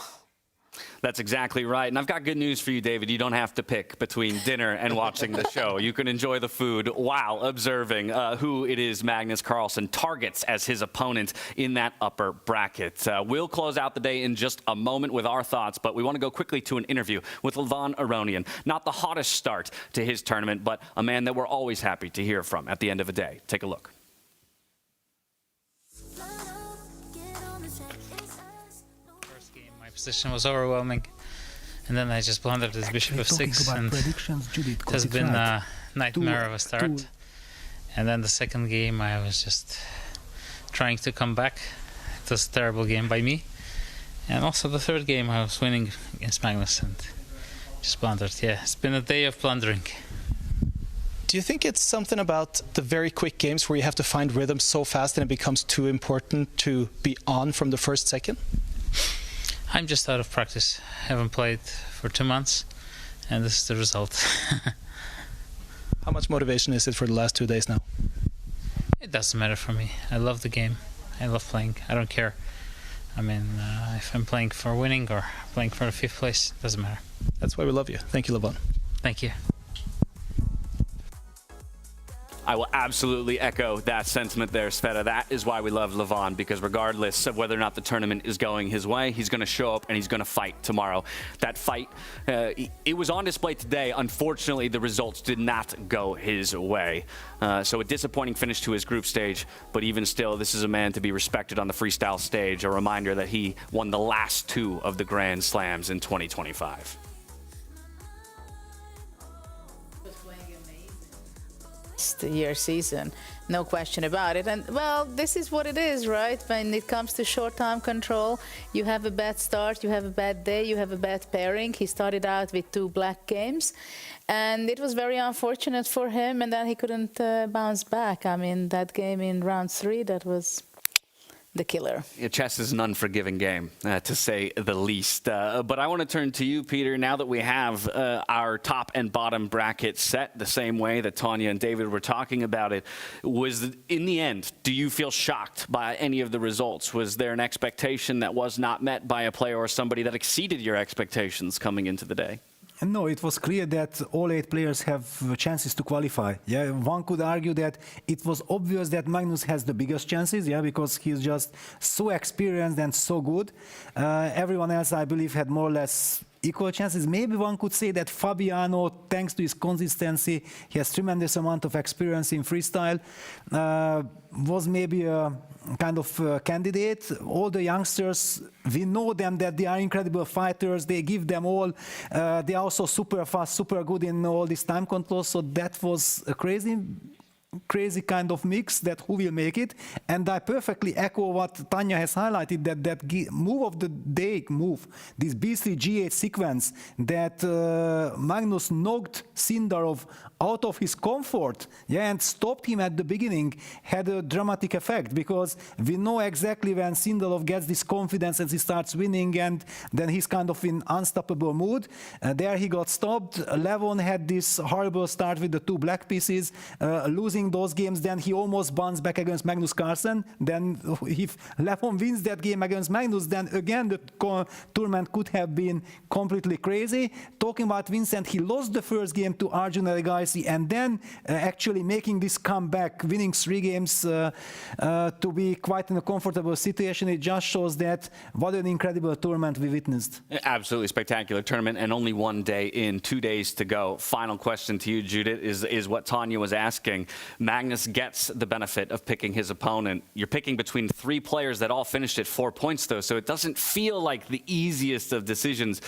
That's exactly right. And I've got good news for you, David. You don't have to pick between dinner and watching the show. You can enjoy the food while observing who it is Magnus Carlsen targets as his opponent in that upper bracket. We'll close out the day in just a moment with our thoughts, but we want to go quickly to an interview with Levon Aronian. Not the hottest start to his tournament, but a man that we're always happy to hear from at the end of a day. Take a look. Position was overwhelming, and then I just blundered this bishop of 6, and it has been a nightmare of a start. And then the second game I was just trying to come back. It was a terrible game by me, and also the third game I was winning against Magnus and just blundered. Yeah, it's been a day of blundering. Do you think it's something about the very quick games where you have to find rhythm so fast and it becomes too important to be on from the first second? I'm just out of practice. I haven't played for 2 months, and this is the result. How much motivation is it for the last 2 days now? It doesn't matter for me. I love the game. I love playing. I don't care. I mean, if I'm playing for winning or playing for the 5th place, it doesn't matter. That's why we love you. Thank you, Levon. Thank you. I will absolutely echo that sentiment there, Sveta. That is why we love Levon, because regardless of whether or not the tournament is going his way, he's going to show up and he's going to fight tomorrow. That fight, it was on display today. Unfortunately, the results did not go his way. So a disappointing finish to his group stage, but even still, this is a man to be respected on the freestyle stage. A reminder that he won the last 2 of the Grand Slams in 2025. Year season, no question about it. And well, this is what it is, right? When it comes to short time control, you have a bad start, you have a bad day, you have a bad pairing. He started out with 2 black games, and it was very unfortunate for him, and then he couldn't bounce back. I mean, that game in round 3, that was the killer. Yeah, chess is an unforgiving game, to say the least. But I want to turn to you, Peter, now that we have our top and bottom bracket set the same way that Tanya and David were talking about it. Was, in the end, do you feel shocked by any of the results? Was there an expectation that was not met by a player or somebody that exceeded your expectations coming into the day? No, it was clear that all 8 players have chances to qualify. Yeah, one could argue that it was obvious that Magnus has the biggest chances, yeah, because he's just so experienced and so good. Everyone else, I believe, had more or less equal chances. Maybe one could say that Fabiano, thanks to his consistency, he has tremendous amount of experience in freestyle, was maybe a kind of candidate. All the youngsters, we know them that they are incredible fighters. They give them all. They are also super fast, super good in all this time control. So that was crazy. crazy kind of mix that who will make it. And I perfectly echo what Tanya has highlighted, that move of the day move, this B3 G8 sequence that Magnus knocked Sindarov out of his comfort, and stopped him at the beginning, had a dramatic effect, because we know exactly when Sindarov gets this confidence as he starts winning, and then he's kind of in unstoppable mood. There he got stopped. Levon had this horrible start with the 2 black pieces, losing those games. Then he almost bounced back against Magnus Carlsen. Then if Levon wins that game against Magnus, then again the tournament could have been completely crazy. Talking about Vincent, he lost the first game to Arjun Erigaisi, and then actually making this comeback, winning 3 games to be quite in a comfortable situation. It just shows that what an incredible tournament we witnessed. Absolutely spectacular tournament, and only 1 day in, 2 days to go. Final question to you, Judith, is what Tanya was asking. Magnus gets the benefit of picking his opponent. You're picking between 3 players that all finished at 4 points, though, so it doesn't feel like the easiest of decisions.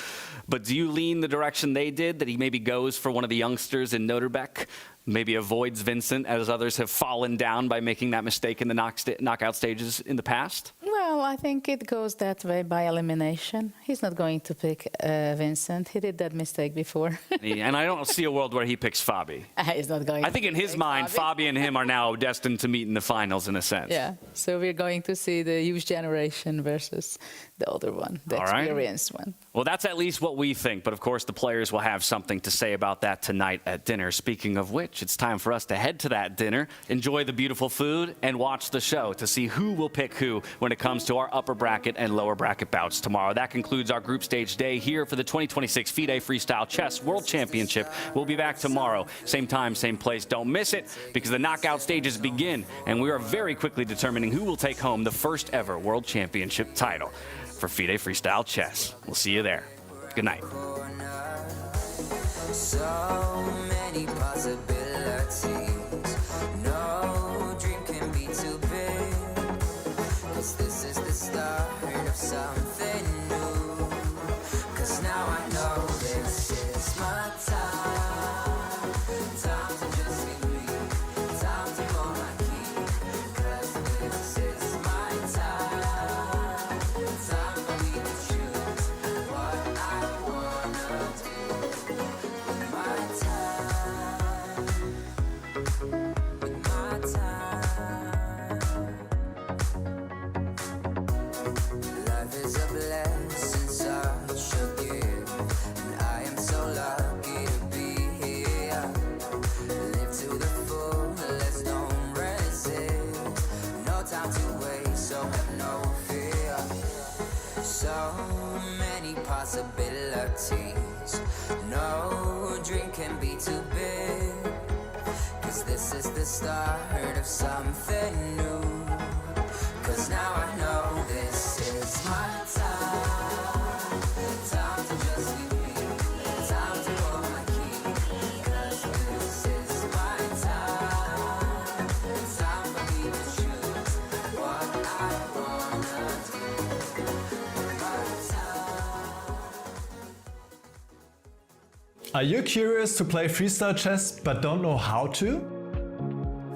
But do you lean the direction they did, that he maybe goes for one of the youngsters in Nodirbek, maybe avoids Vincent, as others have fallen down by making that mistake in the knockout stages in the past? Well, I think it goes that way by elimination. He's not going to pick Vincent. He did that mistake before. And I don't see a world where he picks Fabi. He's not going. I think in his mind, Fabi and him are now destined to meet in the finals, in a sense. Yeah, so we're going to see the youth generation versus the older one, the experienced one. Well, that's at least what we think, but of course the players will have something to say about that tonight at dinner. Speaking of which, it's time for us to head to that dinner, enjoy the beautiful food, and watch the show to see who will pick who when it comes to our upper bracket and lower bracket bouts tomorrow. That concludes our group stage day here for the 2026 FIDE Freestyle Chess World Championship. We'll be back tomorrow, same time, same place. Don't miss it, because the knockout stages begin, and we are very quickly determining who will take home the first ever World Championship title for FIDE Freestyle Chess. We'll see you there. Good night. So many possibilities. No dream can be too big, 'cause this is the start of something new. 'Cause now I know this is my time. Time to just be me. Time to go my key. 'Cause this is my time. Time for me to choose what I wanna do. My time. My time. Life is a blessing, such a gift, and I am so lucky to be here. Live to the fullest, don't resist. No time to waste, so have no fear. So many possibilities. No dream can be too big, 'cause this is the start of something new. 'Cause now I know this is my time. Time to just be me. Time to hold my key. 'Cause this is my time. Time for me to choose what I wanna do. My time. Are you curious to play freestyle chess but don't know how to?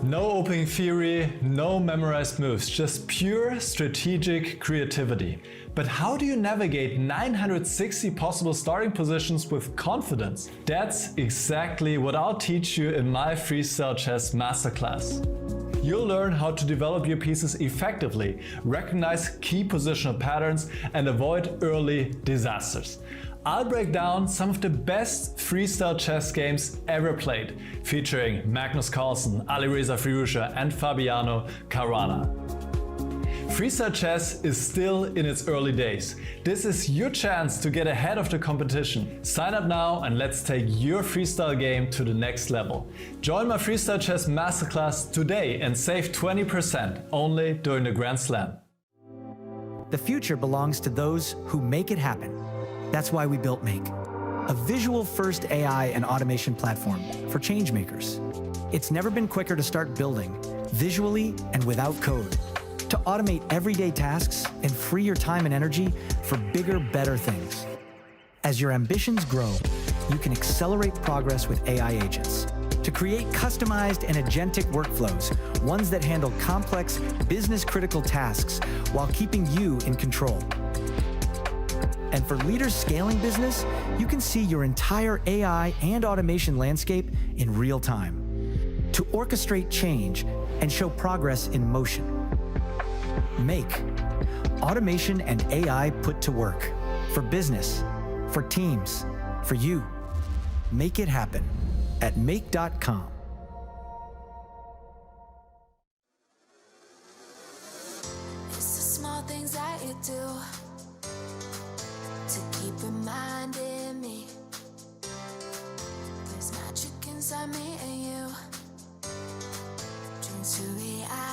No opening theory, no memorized moves, just pure strategic creativity. But how do you navigate 960 possible starting positions with confidence? That's exactly what I'll teach you in my Freestyle Chess Masterclass. You'll learn how to develop your pieces effectively, recognize key positional patterns, and avoid early disasters. I'll break down some of the best freestyle chess games ever played, featuring Magnus Carlsen, Alireza Firouzja, and Fabiano Caruana. Freestyle chess is still in its early days. This is your chance to get ahead of the competition. Sign up now and let's take your freestyle game to the next level. Join my Freestyle Chess Masterclass today and save 20% only during the Grand Slam. The future belongs to those who make it happen. That's why we built Make, a visual-first AI and automation platform for change makers. It's never been quicker to start building, visually and without code, to automate everyday tasks and free your time and energy for bigger, better things. As your ambitions grow, you can accelerate progress with AI agents, to create customized and agentic workflows, ones that handle complex, business-critical tasks while keeping you in control. And for leaders scaling business, you can see your entire AI and automation landscape in real time to orchestrate change and show progress in motion. Make automation and AI put to work for business, for teams, for you. Make it happen at make.com. It's the small things that you do to keep reminding me there's magic inside me and you. Dreams to reality.